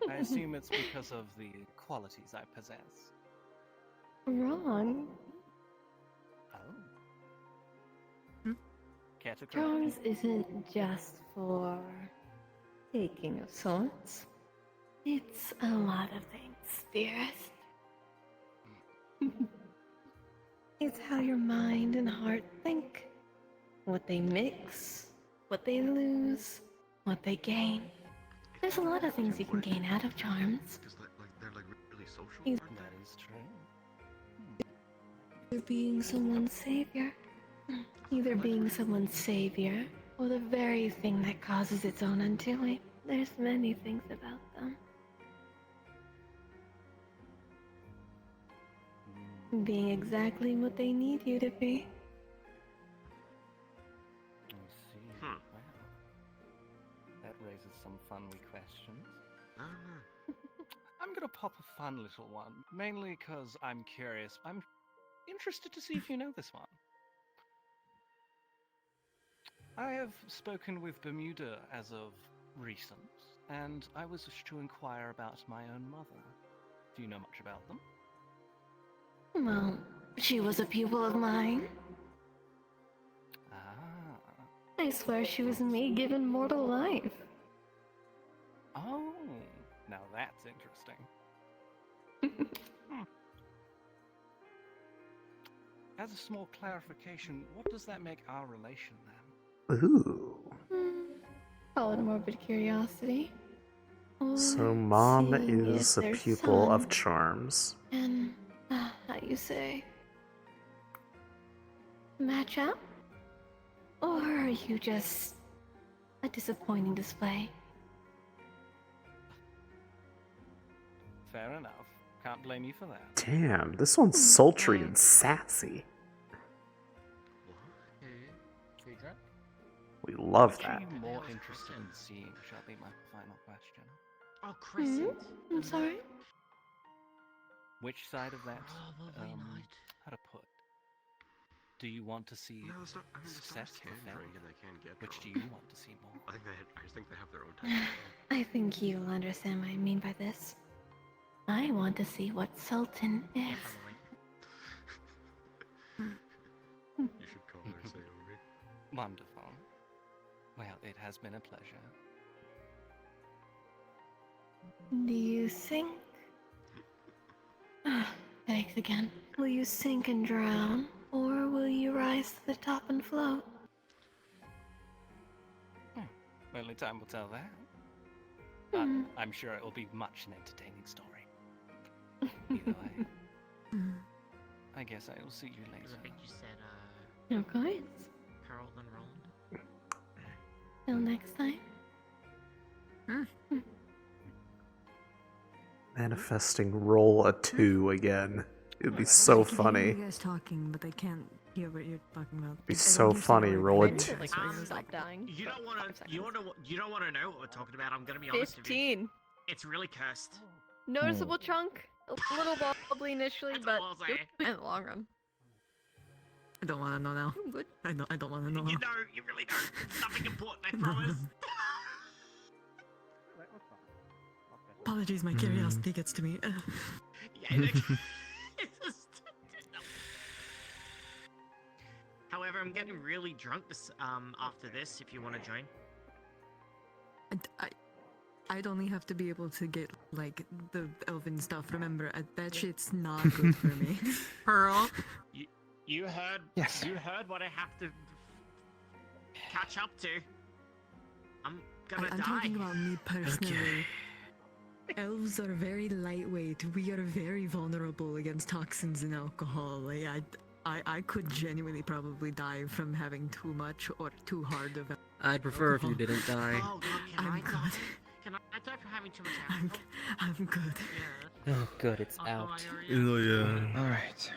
Speaker 15: I assume it's because of the qualities I possess.
Speaker 11: Wrong.
Speaker 15: Oh. Care to correct
Speaker 11: Charms
Speaker 15: me?
Speaker 11: isn't just for taking of sorts. It's a lot of things, dearest. It's how your mind and heart think. What they mix, what they lose, what they gain. There's a lot of things you can gain out of charms.
Speaker 4: They're like really social.
Speaker 15: That is true.
Speaker 11: Either being someone's savior. Either being someone's savior, or the very thing that causes its own undoing. There's many things about them. Being exactly what they need you to be.
Speaker 15: I see. Wow. That raises some funny questions. I'm gonna pop a fun little one, mainly because I'm curious. I'm interested to see if you know this one. I have spoken with Bermuda as of recent, and I was to inquire about my own mother. Do you know much about them?
Speaker 11: Well, she was a pupil of mine.
Speaker 15: Ah.
Speaker 11: I swear she was me given mortal life.
Speaker 15: Oh, now that's interesting. As a small clarification, what does that make our relation then?
Speaker 1: Ooh.
Speaker 11: Call it a morbid curiosity. Or
Speaker 1: So Mom
Speaker 11: seeing
Speaker 1: is
Speaker 11: if
Speaker 1: a
Speaker 11: their
Speaker 1: pupil of
Speaker 11: son
Speaker 1: charms.
Speaker 11: can, how you say, match up? Or are you just a disappointing display?
Speaker 15: Fair enough. Can't blame you for that.
Speaker 1: Damn, this one's sultry and sassy. We love
Speaker 15: Which
Speaker 1: that.
Speaker 15: are you more interested in seeing, shall be my final question.
Speaker 18: Oh, Crescent.
Speaker 11: I'm sorry?
Speaker 15: Which side of that, how to put? Do you want to see success or failure? Which do you want to see more?
Speaker 4: I just think they have their own type.
Speaker 11: I think you'll understand what I mean by this. I want to see what Sultan is.
Speaker 4: You should call her Sayori.
Speaker 15: Wonderful. Well, it has been a pleasure.
Speaker 11: Do you sink? Thanks again. Will you sink and drown, or will you rise to the top and float?
Speaker 15: Only time will tell that. But I'm sure it will be much an entertaining story. Either way. I guess I will see you later.
Speaker 18: I think you said,
Speaker 11: Of course.
Speaker 18: Pearl and Roland.
Speaker 11: Till next time.
Speaker 1: Manifesting roll a 2 again. It'd be so
Speaker 10: I can hear
Speaker 1: funny.
Speaker 10: you guys talking, but I can't hear what you're talking about.
Speaker 1: It'd be so funny. Roll a 2.
Speaker 11: Stop dying.
Speaker 18: You don't want to. You don't want to know what we're talking about. I'm gonna be honest with you.
Speaker 2: 15.
Speaker 18: It's really cursed.
Speaker 2: Noticeable chunk. A little wobbly initially, but
Speaker 22: In the long run.
Speaker 10: I don't want to know now.
Speaker 22: Good.
Speaker 10: I don't want to know.
Speaker 18: You know, you really don't. It's nothing important, I promise.
Speaker 10: Apologies, my curiosity gets to me.
Speaker 18: Yeah, it's just, however, I'm getting really drunk this after this. If you want to join.
Speaker 10: I'd only have to be able to get like the elven stuff. Remember, that shit's not good for me.
Speaker 18: Pearl, you heard?
Speaker 10: Yes.
Speaker 18: You heard what I have to catch up to. I'm gonna
Speaker 10: I'm
Speaker 18: die.
Speaker 10: talking about me personally. Elves are very lightweight. We are very vulnerable against toxins and alcohol. Like, I could genuinely probably die from having too much or too hard of.
Speaker 20: I'd prefer if you didn't die.
Speaker 18: Oh, God,
Speaker 10: I'm good.
Speaker 18: Can I die for having too much alcohol?
Speaker 10: I'm good.
Speaker 20: Oh, good, it's out.
Speaker 3: Alright.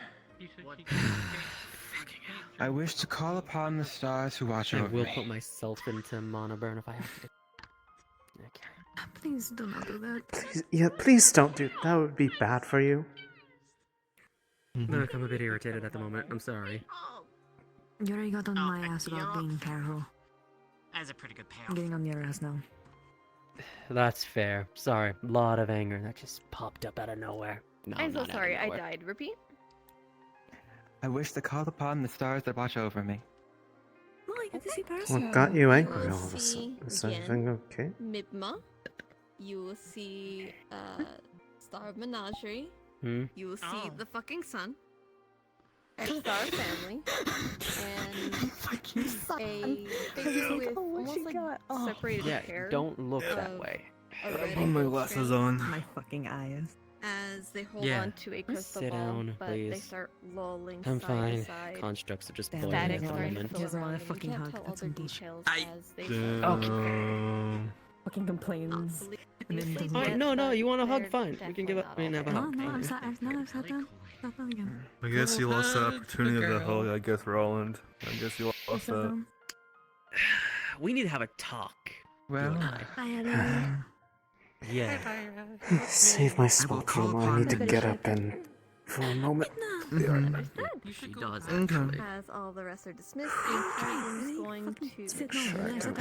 Speaker 3: I wish to call upon the stars who watch
Speaker 20: I
Speaker 3: over
Speaker 20: will
Speaker 3: me.
Speaker 20: put myself into mana burn if I have to.
Speaker 10: Please do not do that.
Speaker 1: Yeah, please don't do that. Would be bad for you.
Speaker 20: Look, I'm a bit irritated at the moment. I'm sorry.
Speaker 10: You already got on my ass about being careful.
Speaker 18: That's a pretty good
Speaker 10: I'm
Speaker 18: payoff.
Speaker 10: getting on your ass now.
Speaker 20: That's fair. Sorry, lot of anger that just popped up out of nowhere. No,
Speaker 2: I'm so
Speaker 20: not out of
Speaker 2: sorry, I
Speaker 20: nowhere.
Speaker 2: died. Repeat?
Speaker 3: I wish to call upon the stars that watch over me.
Speaker 10: Oh, I get to see person.
Speaker 1: What got you angry
Speaker 22: will
Speaker 1: all of a
Speaker 22: see
Speaker 1: sudden? Is
Speaker 22: Yen,
Speaker 1: everything okay?
Speaker 22: Mibma. You will see Star Menagerie.
Speaker 20: Hmm?
Speaker 22: You will see the fucking sun. Star Family. And a figure with almost like separated
Speaker 20: Yeah,
Speaker 22: hair.
Speaker 20: don't look that
Speaker 22: of
Speaker 20: way.
Speaker 22: a red
Speaker 3: Put my
Speaker 22: gold
Speaker 3: glasses
Speaker 22: strand
Speaker 3: on.
Speaker 10: My fucking eyes.
Speaker 22: As they hold
Speaker 20: Yeah.
Speaker 22: on to a crystal
Speaker 20: Sit
Speaker 22: ball,
Speaker 20: down,
Speaker 22: but they
Speaker 20: please.
Speaker 22: start lulling
Speaker 20: I'm
Speaker 22: side
Speaker 20: fine.
Speaker 22: to side.
Speaker 20: Constructs are just
Speaker 10: Damn,
Speaker 20: boiling
Speaker 22: Static
Speaker 20: at the
Speaker 22: starting to
Speaker 20: moment.
Speaker 22: fill
Speaker 10: Just
Speaker 22: around
Speaker 10: want a
Speaker 22: it, and you
Speaker 10: fucking
Speaker 22: can't
Speaker 10: hug.
Speaker 22: tell
Speaker 10: That's
Speaker 22: other
Speaker 10: some bullshit.
Speaker 22: details
Speaker 18: I-
Speaker 22: as they
Speaker 10: Fucking complains.
Speaker 22: You
Speaker 10: And then
Speaker 22: see
Speaker 10: doesn't
Speaker 22: Jet,
Speaker 20: No,
Speaker 22: but
Speaker 20: you want a hug?
Speaker 22: they're
Speaker 20: Fine. We can give up. I mean, have a
Speaker 10: No,
Speaker 20: hug.
Speaker 10: no,
Speaker 20: Fine.
Speaker 10: I've sat down. Sat down again.
Speaker 5: I guess you lost the
Speaker 16: Hug,
Speaker 5: opportunity of
Speaker 16: good
Speaker 5: the hug,
Speaker 16: girl.
Speaker 5: I guess, Roland. I guess you lost
Speaker 10: Sat
Speaker 5: that.
Speaker 10: down.
Speaker 20: We need to have a talk.
Speaker 3: Well,
Speaker 20: you and I.
Speaker 10: Hi, Ellie.
Speaker 20: Yeah.
Speaker 1: Save my spot for a moment. I need to get up and for a moment.
Speaker 20: She does
Speaker 3: Okay.
Speaker 20: actually.
Speaker 22: As all the rest are dismissed, the entire room is going to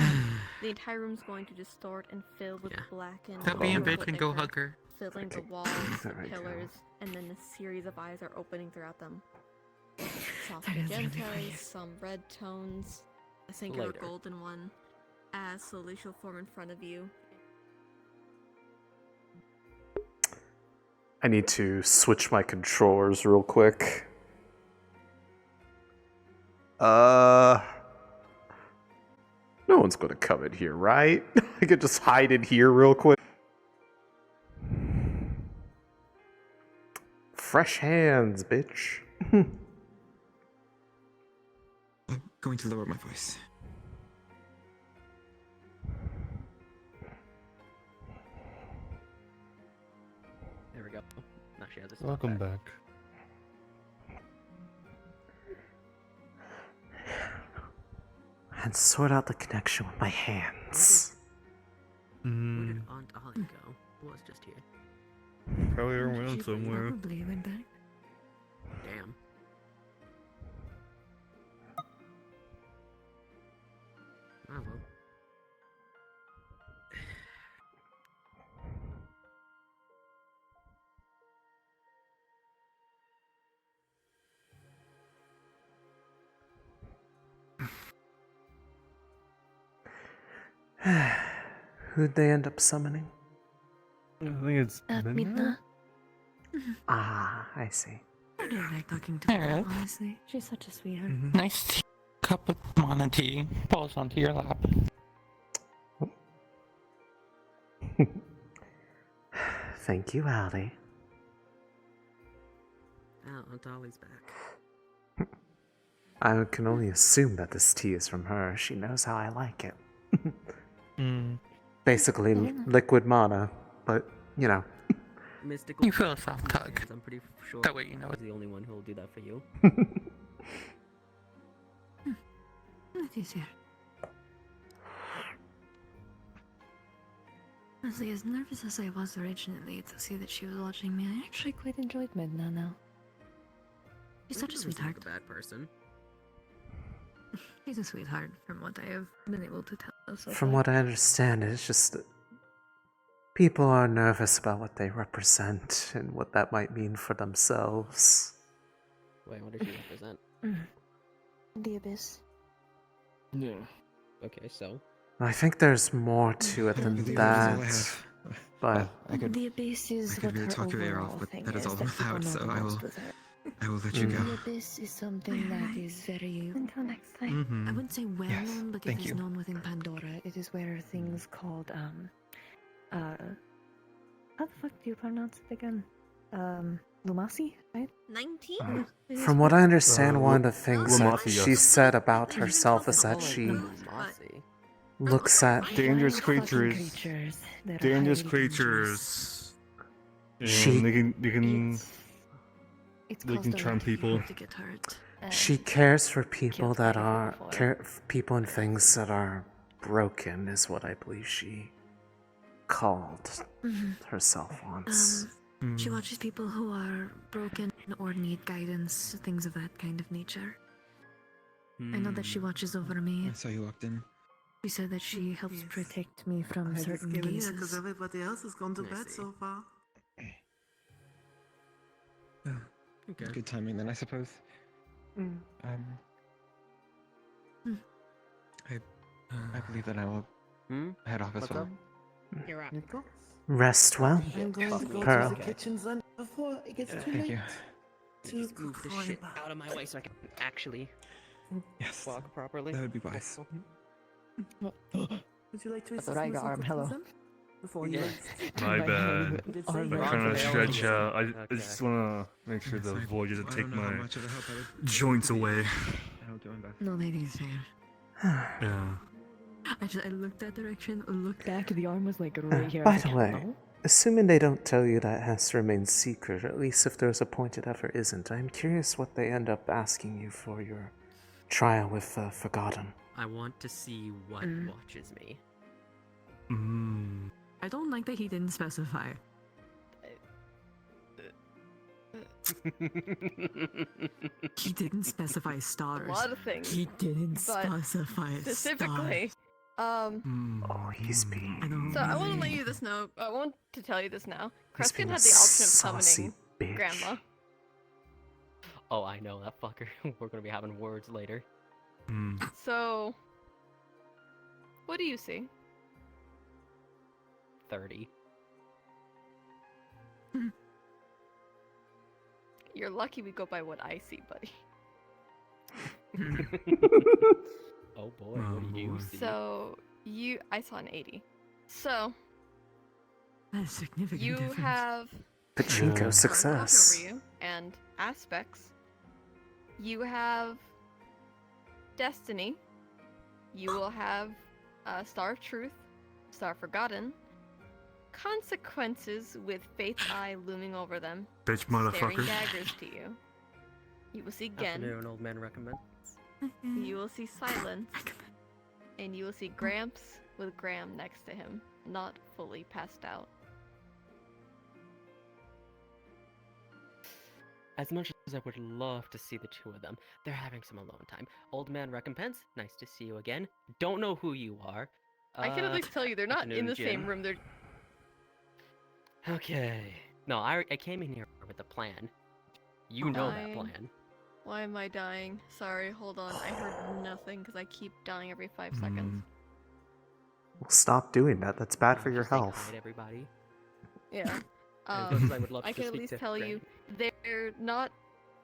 Speaker 22: the entire room's going to distort and fill with blackened
Speaker 16: Stop being a
Speaker 22: purple
Speaker 16: bitch and go
Speaker 22: ichor,
Speaker 16: hug her.
Speaker 22: filling the walls, the
Speaker 1: There we go.
Speaker 22: pillars, and then a series of eyes are opening throughout them. Soft
Speaker 10: That is really
Speaker 22: magentas,
Speaker 10: weird.
Speaker 22: some red tones, a singular
Speaker 20: Later.
Speaker 22: golden one, as slowly she'll form in front of you.
Speaker 1: I need to switch my controllers real quick. No one's gonna come in here, right? I could just hide in here real quick. Fresh hands, bitch.
Speaker 3: I'm going to lower my voice.
Speaker 20: There we go. Now she has this.
Speaker 5: Welcome back.
Speaker 1: And sort out the connection with my hands.
Speaker 20: Where did Aunt Ollie go? Who was just here?
Speaker 5: Probably around somewhere.
Speaker 10: Probably went back.
Speaker 20: Damn. Oh well.
Speaker 1: Who'd they end up summoning?
Speaker 5: I think it's Midna?
Speaker 1: Ah, I see.
Speaker 10: I really like talking to her,
Speaker 16: Aerith.
Speaker 10: honestly. She's such a sweetheart.
Speaker 16: Nice cup of mana tea falls onto your lap.
Speaker 1: Thank you, Allie.
Speaker 20: Oh, Aunt Ollie's back.
Speaker 1: I can only assume that this tea is from her. She knows how I like it. Basically, liquid mana, but, you know.
Speaker 20: Mystical.
Speaker 16: You feel a soft tug.
Speaker 20: I'm pretty sure
Speaker 16: That way you know
Speaker 20: I'm the only one who will do that for you.
Speaker 10: It is here. Honestly, as nervous as I was originally to see that she was watching me, I actually quite enjoyed Midna now. She's such a
Speaker 20: Doesn't seem
Speaker 10: sweetheart.
Speaker 20: like a bad person.
Speaker 10: She's a sweetheart, from what I have been able to tell so
Speaker 1: From
Speaker 10: far.
Speaker 1: what I understand, it's just that people are nervous about what they represent and what that might mean for themselves.
Speaker 20: Wait, what does she represent?
Speaker 10: The Abyss.
Speaker 3: Yeah.
Speaker 20: Okay, so.
Speaker 1: I think there's more to it than that. But
Speaker 3: I could,
Speaker 10: The Abyss is
Speaker 3: I could
Speaker 10: what
Speaker 3: really
Speaker 10: her
Speaker 3: talk your ear
Speaker 10: overall
Speaker 3: off, but
Speaker 10: thing
Speaker 3: that is
Speaker 10: is
Speaker 3: all
Speaker 10: that people
Speaker 3: allowed,
Speaker 10: know
Speaker 3: so
Speaker 10: the
Speaker 3: I
Speaker 10: most
Speaker 3: will,
Speaker 10: with her.
Speaker 3: I will let you go.
Speaker 10: The Abyss is something that is very...
Speaker 2: Until next time.
Speaker 10: I wouldn't say well
Speaker 3: Yes,
Speaker 10: known, but
Speaker 3: thank
Speaker 10: it is
Speaker 3: you.
Speaker 10: known within Pandora. It is where things called
Speaker 7: How the fuck do you pronounce it again? Lumasi, right?
Speaker 22: 19?
Speaker 1: From what I understand, one of the things that
Speaker 5: Lumasi,
Speaker 1: she
Speaker 5: yes.
Speaker 1: said about herself is that she looks at
Speaker 5: Dangerous
Speaker 7: Fucking
Speaker 5: creatures.
Speaker 7: that are
Speaker 5: Dangerous
Speaker 7: highly
Speaker 5: creatures. And
Speaker 1: She-
Speaker 5: they can
Speaker 7: It's
Speaker 5: they can
Speaker 7: caused a
Speaker 5: charm
Speaker 7: lot of
Speaker 5: people.
Speaker 7: to get hurt.
Speaker 1: she cares for people that are people and things that are broken is what I believe she called herself once.
Speaker 10: She watches people who are broken or need guidance, things of that kind of nature. I know that she watches over me.
Speaker 3: I saw you walked in.
Speaker 10: She said that she helps protect me from certain
Speaker 8: because
Speaker 10: cases.
Speaker 8: everybody else has gone to
Speaker 20: I
Speaker 8: bed
Speaker 20: see.
Speaker 8: so far.
Speaker 3: Okay. Good timing then, I suppose.
Speaker 22: Mm.
Speaker 3: I believe that I will head off as
Speaker 12: What's
Speaker 3: well.
Speaker 12: up?
Speaker 18: You're up.
Speaker 1: Rest well,
Speaker 8: I'm going to go
Speaker 1: Pearl.
Speaker 8: to the kitchen then before it gets too
Speaker 3: Thank
Speaker 8: late.
Speaker 3: you.
Speaker 8: To
Speaker 20: Just move
Speaker 8: cook
Speaker 20: this
Speaker 8: for
Speaker 20: shit
Speaker 8: you.
Speaker 20: out of my way so I can actually walk properly.
Speaker 3: That would be wise.
Speaker 8: Would you like to
Speaker 10: The
Speaker 8: assist
Speaker 10: right
Speaker 8: me with
Speaker 10: arm,
Speaker 8: cooking
Speaker 10: hello.
Speaker 8: them? Before you
Speaker 20: Yeah.
Speaker 8: leave?
Speaker 5: My bad.
Speaker 8: You did
Speaker 5: I'm
Speaker 8: say
Speaker 5: trying to
Speaker 20: Rafael.
Speaker 5: stretch out. I
Speaker 20: Okay.
Speaker 5: just want to make sure the void doesn't
Speaker 3: I
Speaker 5: take
Speaker 3: don't know how
Speaker 5: my
Speaker 3: much of a help I would
Speaker 5: joints away.
Speaker 3: I'll do my best.
Speaker 10: No, that is fair.
Speaker 5: Yeah.
Speaker 10: I looked that direction, looked back, the arm was like right here. I
Speaker 1: By
Speaker 10: was
Speaker 1: the
Speaker 10: like,
Speaker 1: way,
Speaker 10: "Oh."
Speaker 1: assuming they don't tell you that has to remain secret, or at least if there's a point it ever isn't, I'm curious what they end up asking you for your trial with Forgotten.
Speaker 20: I want to see what
Speaker 10: Mm.
Speaker 20: watches me.
Speaker 10: I don't like that he didn't specify. He didn't specify stars.
Speaker 2: A lot of things.
Speaker 10: He didn't
Speaker 2: but
Speaker 10: specify
Speaker 2: specifically.
Speaker 10: stars.
Speaker 1: Oh, he's being.
Speaker 2: So I want to let you this know. I want to tell you this now.
Speaker 1: He's
Speaker 2: Kreskin
Speaker 1: being
Speaker 2: had
Speaker 1: a
Speaker 2: the option of
Speaker 1: saucy
Speaker 2: summoning
Speaker 1: bitch.
Speaker 2: Grandma.
Speaker 20: Oh, I know that fucker. We're gonna be having words later.
Speaker 2: So, what do you see?
Speaker 20: 30.
Speaker 2: You're lucky we go by what I see, buddy.
Speaker 20: Oh boy, what do you see?
Speaker 2: So I saw an 80. So
Speaker 10: That's significant.
Speaker 2: you
Speaker 10: difference.
Speaker 2: have
Speaker 1: Pachinko
Speaker 2: Burnt
Speaker 1: success.
Speaker 2: over you and aspects. You have destiny. You will have Star of Truth, Star Forgotten, consequences with Faith's Eye looming over them,
Speaker 5: Bitch
Speaker 2: staring
Speaker 5: motherfucker.
Speaker 2: daggers to you. You will see Gen.
Speaker 20: Afternoon, old man recommend.
Speaker 2: You will see Silence, and you will see Gramps with Graham next to him, not fully passed out.
Speaker 20: As much as I would love to see the two of them, they're having some alone time. Old man recompense, nice to see you again. Don't know who you are.
Speaker 2: I can at least tell you they're not in
Speaker 20: afternoon,
Speaker 2: the same
Speaker 20: Jim.
Speaker 2: room. They're
Speaker 20: Okay. No, I came in here with a plan. You know that plan.
Speaker 2: Why am I dying? Sorry, hold on. I heard nothing because I keep dying every 5 seconds.
Speaker 1: Well, stop doing that. That's bad for your
Speaker 20: Just saying hi
Speaker 1: health.
Speaker 20: to everybody.
Speaker 2: Yeah.
Speaker 20: As much as I would love
Speaker 2: I
Speaker 20: to
Speaker 2: can at
Speaker 20: speak
Speaker 2: least
Speaker 20: to
Speaker 2: tell you
Speaker 20: Graham.
Speaker 2: they're not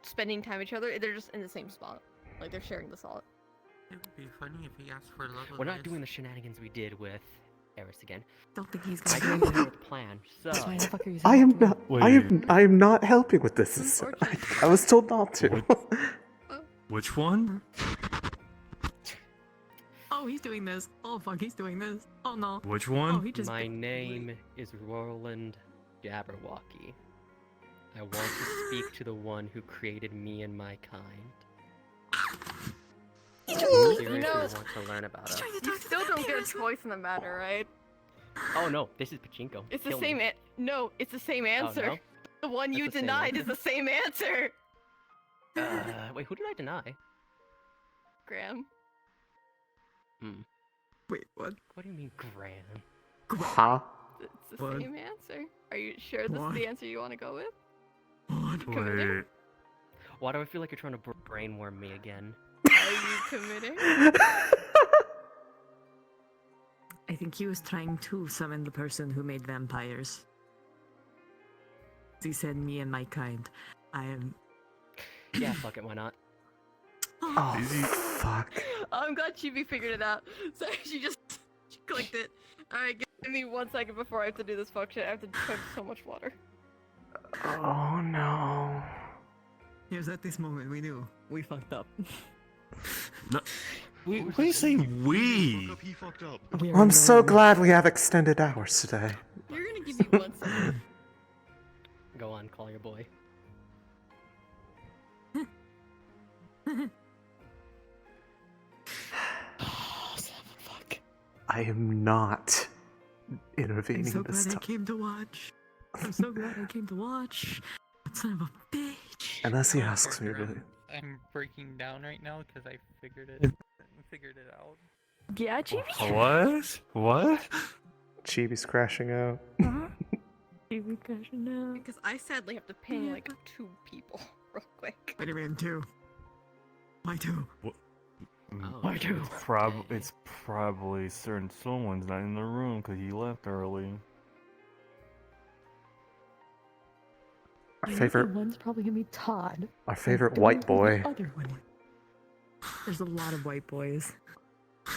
Speaker 2: spending time with each other. They're just in the same spot. Like they're sharing the spot.
Speaker 16: It would be funny if he asked for love.
Speaker 20: We're not doing the shenanigans we did with Aerith again.
Speaker 10: Don't think he's
Speaker 20: I
Speaker 10: gonna
Speaker 20: came in here with a plan, so...
Speaker 10: Why the fuck are you
Speaker 1: I
Speaker 10: saying
Speaker 1: am
Speaker 10: that to
Speaker 1: not.
Speaker 10: me?
Speaker 1: I am not helping with this. I was told not to.
Speaker 5: Which one?
Speaker 10: Oh, he's doing this. Oh fuck, he's doing this. Oh no.
Speaker 5: Which one?
Speaker 10: Oh, he just.
Speaker 20: My name is Roland Jabberwocky. I want to speak to the one who created me and my kind. I'm curious if you want to learn about us.
Speaker 2: You still don't get a choice in the matter, right?
Speaker 20: Oh no, this is Pachinko.
Speaker 2: It's the
Speaker 20: Kill
Speaker 2: same.
Speaker 20: me.
Speaker 2: No, it's the same answer.
Speaker 20: no?
Speaker 2: The one
Speaker 20: That's
Speaker 2: you
Speaker 20: the same
Speaker 2: denied
Speaker 20: one.
Speaker 2: is the same answer.
Speaker 20: Wait, who did I deny?
Speaker 2: Graham.
Speaker 10: Wait, what?
Speaker 20: What do you mean, Graham?
Speaker 1: Huh?
Speaker 2: It's the
Speaker 20: What?
Speaker 2: same answer. Are you sure this
Speaker 20: What?
Speaker 2: is the answer you want to go with? Committing?
Speaker 5: Wait.
Speaker 20: Why do I feel like you're trying to brainworm me again?
Speaker 2: Are you committing?
Speaker 10: I think he was trying to summon the person who made vampires. He said, "Me and my kind." I am.
Speaker 20: Yeah, fuck it, why not?
Speaker 1: Oh, fuck.
Speaker 2: I'm glad Chibi figured it out. So she clicked it. Alright, give me 1 second before I have to do this fuck shit. I have to chug so much water.
Speaker 1: Oh no.
Speaker 10: It was at this moment we knew we fucked up.
Speaker 14: No, what are you saying? We.
Speaker 4: He fucked up.
Speaker 1: I'm so glad we have extended hours today.
Speaker 2: You're gonna give me 1 second.
Speaker 20: Go on, call your boy.
Speaker 1: I am not intervening
Speaker 10: I'm so
Speaker 1: this
Speaker 10: glad I
Speaker 1: time.
Speaker 10: came to watch. I'm so glad I came to watch. That son of a bitch.
Speaker 1: Unless he asks me really.
Speaker 16: I'm breaking down right now because I figured it out.
Speaker 11: Yeah, Chibi.
Speaker 5: What? What?
Speaker 1: Chibi's crashing out.
Speaker 11: Chibi crashing out.
Speaker 2: Because I sadly have to ping like 2 people real quick.
Speaker 10: Spider-Man 2. Why 2?
Speaker 5: What?
Speaker 11: Why do?
Speaker 5: It's probably certain someone's not in the room because he left early.
Speaker 1: Our favorite,
Speaker 11: one's probably gonna be Todd.
Speaker 1: our favorite white boy.
Speaker 11: Other one.
Speaker 10: There's a lot of white boys.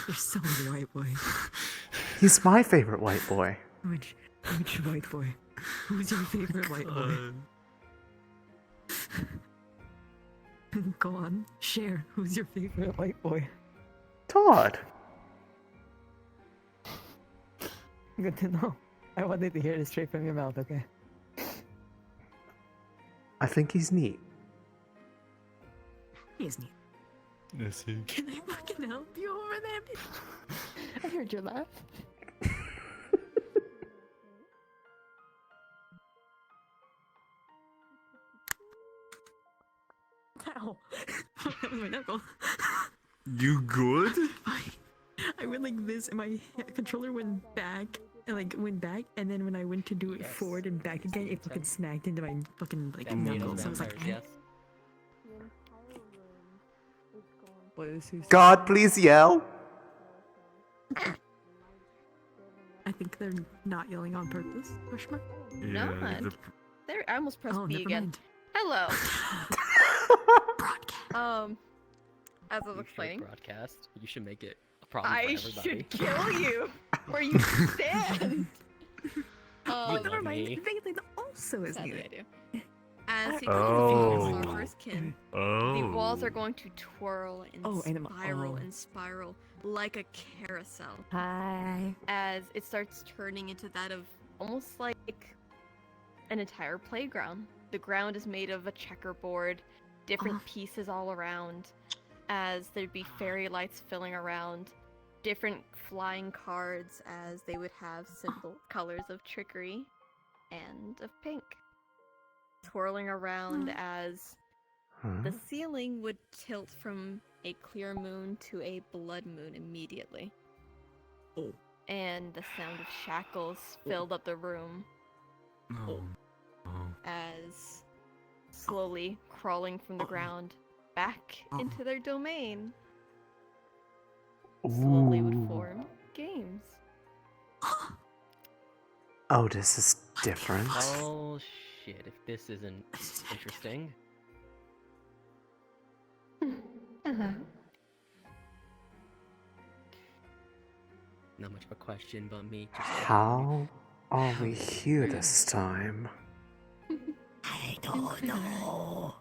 Speaker 10: There's so many white boys.
Speaker 1: He's my favorite white boy.
Speaker 10: Which white boy? Who's your favorite white boy? Go on, share. Who's your favorite white boy?
Speaker 1: Todd.
Speaker 11: Good to know. I wanted to hear it straight from your mouth, okay?
Speaker 1: I think he's neat.
Speaker 10: He is neat.
Speaker 5: Is he?
Speaker 10: Can I fucking help you over there?
Speaker 11: I heard your laugh.
Speaker 10: Ow. That was my knuckle.
Speaker 14: You good?
Speaker 10: I went like this and my controller went back. And then when I went to do it forward and back again, it fucking snagged into my fucking knuckle. So I was like,
Speaker 20: yes.
Speaker 10: what is he?
Speaker 1: God, please yell.
Speaker 10: I think they're not yelling on purpose. Question mark?
Speaker 2: Not. There, I almost pressed
Speaker 10: Oh,
Speaker 2: B
Speaker 10: never
Speaker 2: again.
Speaker 10: mind.
Speaker 2: Hello. As I was explaining,
Speaker 20: Broadcast. You should make it a problem for
Speaker 2: I
Speaker 20: everybody.
Speaker 2: should kill you where you stand.
Speaker 10: Never mind. Vaguely also is
Speaker 2: Sadly,
Speaker 10: needed.
Speaker 2: I do. As you
Speaker 5: Oh.
Speaker 2: come to our first kin, the
Speaker 5: Oh.
Speaker 2: walls are going to twirl and
Speaker 10: and
Speaker 2: spiral
Speaker 10: oh.
Speaker 2: and spiral like a carousel.
Speaker 11: Hi.
Speaker 2: As it starts turning into that of almost like an entire playground. The ground is made of a checkerboard, different pieces all around, as there'd be fairy lights filling around, different flying cards as they would have simple colors of trickery and of pink. Twirling around as the ceiling would tilt from a clear moon to a blood moon immediately. And the sound of shackles filled up the room as slowly crawling from the ground back into their domain slowly would form games.
Speaker 1: Oh, this is different.
Speaker 20: Oh shit, if this isn't interesting.
Speaker 11: Hello.
Speaker 20: Not much of a question, but me just...
Speaker 1: How are we here this time?
Speaker 10: I don't know.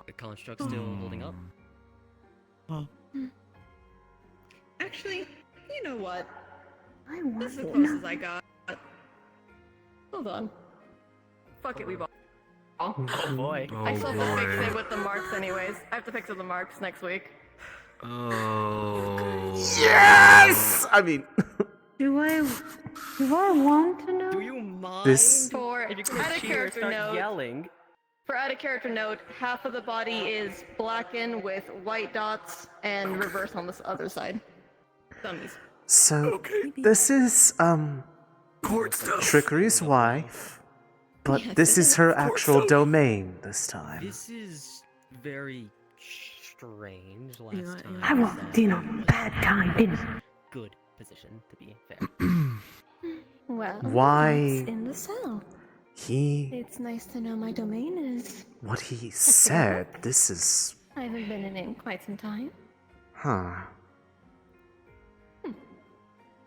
Speaker 20: The construct still holding up?
Speaker 2: Actually, you know what?
Speaker 11: I want
Speaker 2: This is as
Speaker 11: it
Speaker 2: close
Speaker 11: now.
Speaker 2: as I got. Hold on. Fuck it, we bought.
Speaker 20: Oh boy.
Speaker 2: I still have to fix it with the marks anyways. I have to fix it with the marks next week.
Speaker 14: Oh.
Speaker 1: Yes! I mean,
Speaker 11: Do I want to know?
Speaker 20: Do you mind?
Speaker 1: This-
Speaker 2: For
Speaker 20: If you
Speaker 2: add a
Speaker 20: could cheer or
Speaker 2: character
Speaker 20: start
Speaker 2: note,
Speaker 20: yelling.
Speaker 2: for add a character note, half of the body is blackened with white dots and reverse on this other side. Dummies.
Speaker 1: so this is Trickery's wife, but
Speaker 2: Yes,
Speaker 1: this
Speaker 2: it
Speaker 1: is
Speaker 2: is.
Speaker 1: her actual domain this time.
Speaker 20: This is very strange. Last
Speaker 10: Yeah,
Speaker 20: time
Speaker 10: yeah.
Speaker 11: I walked in on bad time, didn't I?
Speaker 20: good position, to be fair.
Speaker 2: Well,
Speaker 1: Why-
Speaker 2: it's in the cell.
Speaker 1: He,
Speaker 2: It's nice to know my domain is.
Speaker 1: what he said, this is,
Speaker 2: I haven't been in it in quite some time.
Speaker 1: huh.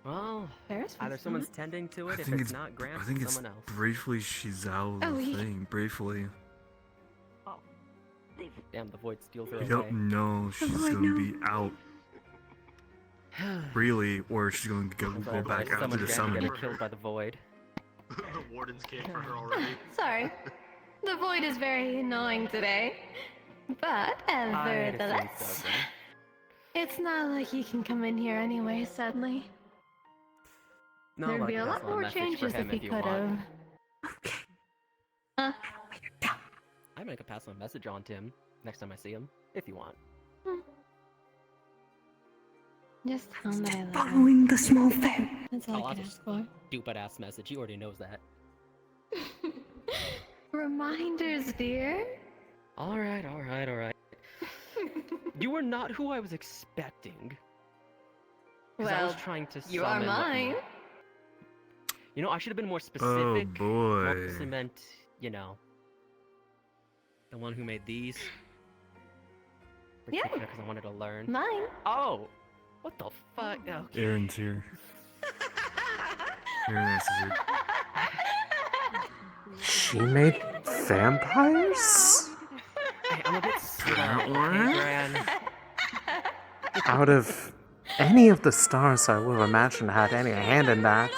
Speaker 20: Well, either someone's tending to it. If
Speaker 5: think
Speaker 20: it's not Gramps,
Speaker 5: I think
Speaker 20: it's
Speaker 5: it's
Speaker 20: someone else.
Speaker 5: briefly she's out
Speaker 11: Oh,
Speaker 5: of the
Speaker 11: he-
Speaker 5: thing. Briefly.
Speaker 20: Damn, the void steals her
Speaker 5: We
Speaker 20: away.
Speaker 5: don't know she's gonna be out. Really, or she's gonna go back out to
Speaker 20: Someone's
Speaker 5: the
Speaker 20: gonna
Speaker 5: summon.
Speaker 20: get killed by the void.
Speaker 4: The wardens came for her already.
Speaker 2: Sorry. The void is very annoying today. But nevertheless, it's not like he can come in here anyway, sadly.
Speaker 20: No,
Speaker 2: There'd
Speaker 20: but I
Speaker 2: be
Speaker 20: can
Speaker 2: a
Speaker 20: pass
Speaker 2: lot
Speaker 20: on a
Speaker 2: more
Speaker 20: message
Speaker 2: changes
Speaker 20: for him
Speaker 2: if he
Speaker 20: you
Speaker 2: could
Speaker 20: want.
Speaker 2: have.
Speaker 20: I might could pass on a message on to him next time I see him, if you want.
Speaker 11: Just tell him that I love him.
Speaker 10: Following the small fair.
Speaker 11: That's all
Speaker 20: I'll
Speaker 11: I can
Speaker 20: have
Speaker 11: ask for.
Speaker 20: Stupid ass message. He already knows that.
Speaker 2: Reminders, dear.
Speaker 20: Alright. You were not who I was expecting. 'Cause I was
Speaker 2: Well,
Speaker 20: trying to
Speaker 2: you are
Speaker 20: summon what-
Speaker 2: mine.
Speaker 20: You know, I should have been more
Speaker 5: Oh
Speaker 20: specific.
Speaker 5: boy.
Speaker 20: Mostly meant, you know, the one who made these.
Speaker 2: Yeah.
Speaker 20: Because I wanted to learn.
Speaker 2: Mine.
Speaker 20: Oh! What the fuck? Okay.
Speaker 5: Aaron's here. Aaron answers it.
Speaker 1: She made vampires?
Speaker 20: Hey, I'm a bit slow.
Speaker 5: That
Speaker 20: okay,
Speaker 5: one?
Speaker 20: Gran?
Speaker 1: Out of any of the stars I would have imagined had any hand in that.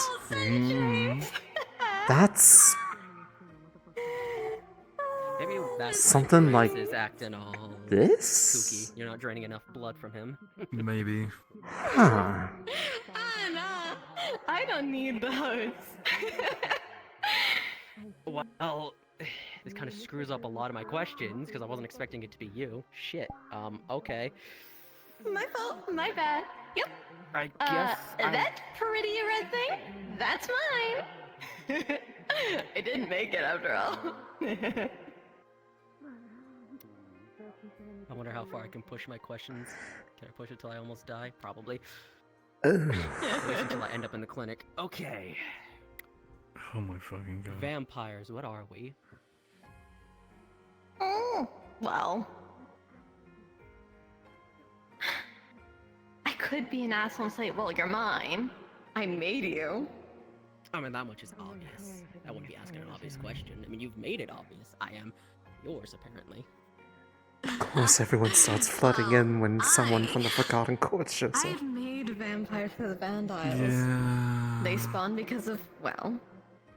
Speaker 1: That's
Speaker 20: Maybe that's
Speaker 1: something
Speaker 20: why
Speaker 1: like
Speaker 20: Grace is acting all
Speaker 1: this?
Speaker 20: kooky. You're not draining enough blood from him.
Speaker 5: Maybe.
Speaker 1: Huh.
Speaker 2: I don't need those.
Speaker 20: Well, this kind of screws up a lot of my questions because I wasn't expecting it to be you. Shit. Okay.
Speaker 2: My fault. My bad. Yep.
Speaker 20: I guess.
Speaker 2: That pretty red thing? That's mine. I didn't make it after all.
Speaker 20: I wonder how far I can push my questions. Can I push it till I almost die? Probably.
Speaker 1: Ugh.
Speaker 20: At least until I end up in the clinic. Okay.
Speaker 5: Oh my fucking god.
Speaker 20: Vampires, what are we?
Speaker 2: Well, I could be an asshole and say, well, you're mine. I made you.
Speaker 20: I mean, that much is obvious. I wouldn't be asking an obvious question. I mean, you've made it obvious. I am yours, apparently.
Speaker 1: Of course, everyone starts flooding in when someone from the Forgotten Court shows up.
Speaker 2: I've made vampires for the Vandiles.
Speaker 5: Yeah.
Speaker 2: They spawned because of, well,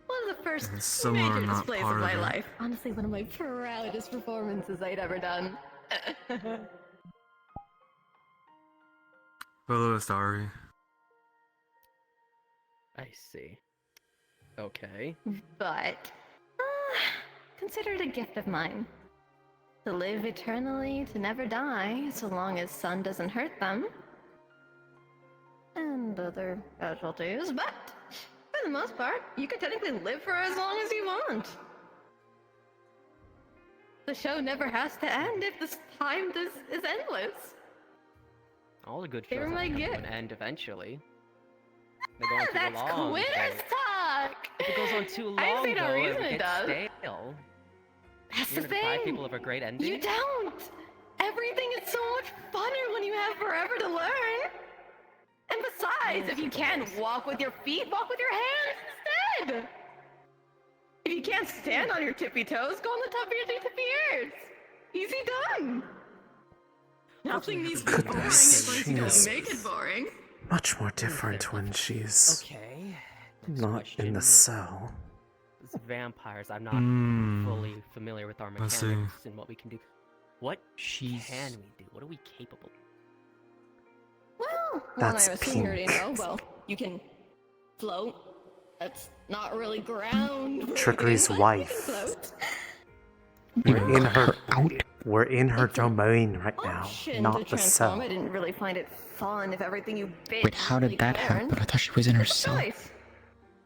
Speaker 2: one of the first
Speaker 5: Some are
Speaker 2: major
Speaker 5: not
Speaker 2: displays
Speaker 5: part
Speaker 2: of my
Speaker 5: of it.
Speaker 2: life. Honestly, one of my proudest performances I'd ever done.
Speaker 5: Hello, Starry.
Speaker 20: I see. Okay.
Speaker 2: But, consider it a gift of mine. To live eternally, to never die, so long as sun doesn't hurt them. And other casualties, but for the most part, you can technically live for as long as you want. The show never has to end if this time is endless.
Speaker 20: All the good
Speaker 2: They
Speaker 20: shows
Speaker 2: were
Speaker 20: have
Speaker 2: my
Speaker 20: to come to
Speaker 2: gift.
Speaker 20: an end eventually. They go on too
Speaker 2: That's
Speaker 20: long.
Speaker 2: quitters talk!
Speaker 20: If it goes on too long,
Speaker 2: I see no
Speaker 20: though,
Speaker 2: reason
Speaker 20: it
Speaker 2: it
Speaker 20: gets
Speaker 2: does.
Speaker 20: stale.
Speaker 2: That's
Speaker 20: You're
Speaker 2: the
Speaker 20: gonna deprive
Speaker 2: thing.
Speaker 20: people of a great ending?
Speaker 2: You don't! Everything is so much funner when you have forever to learn! And besides, if you can't walk with your feet, walk with your hands instead! If you can't stand on your tippy toes, go on the top of your tippy ears! Easy done! Nothing needs to be boring
Speaker 1: Goodness,
Speaker 2: unless you don't
Speaker 1: she's
Speaker 2: make it boring.
Speaker 1: much more different when she's
Speaker 20: Okay.
Speaker 1: not in the cell.
Speaker 20: As vampires, I'm not
Speaker 5: Hmm.
Speaker 20: fully familiar with our
Speaker 5: I see.
Speaker 20: mechanics and what we can do. What can we do? What are we capable of?
Speaker 2: Well,
Speaker 1: That's
Speaker 2: I assume you already
Speaker 1: pink.
Speaker 2: know. Well, you can float. That's not really ground.
Speaker 1: Trickery's
Speaker 2: but
Speaker 1: wife.
Speaker 2: You can float.
Speaker 1: We're in her domain right now,
Speaker 2: Option to
Speaker 1: not the
Speaker 2: transform.
Speaker 1: cell.
Speaker 2: I didn't really find it fun if everything you bit.
Speaker 3: Wait, how did that happen? I thought she was in her cell.
Speaker 2: Choice.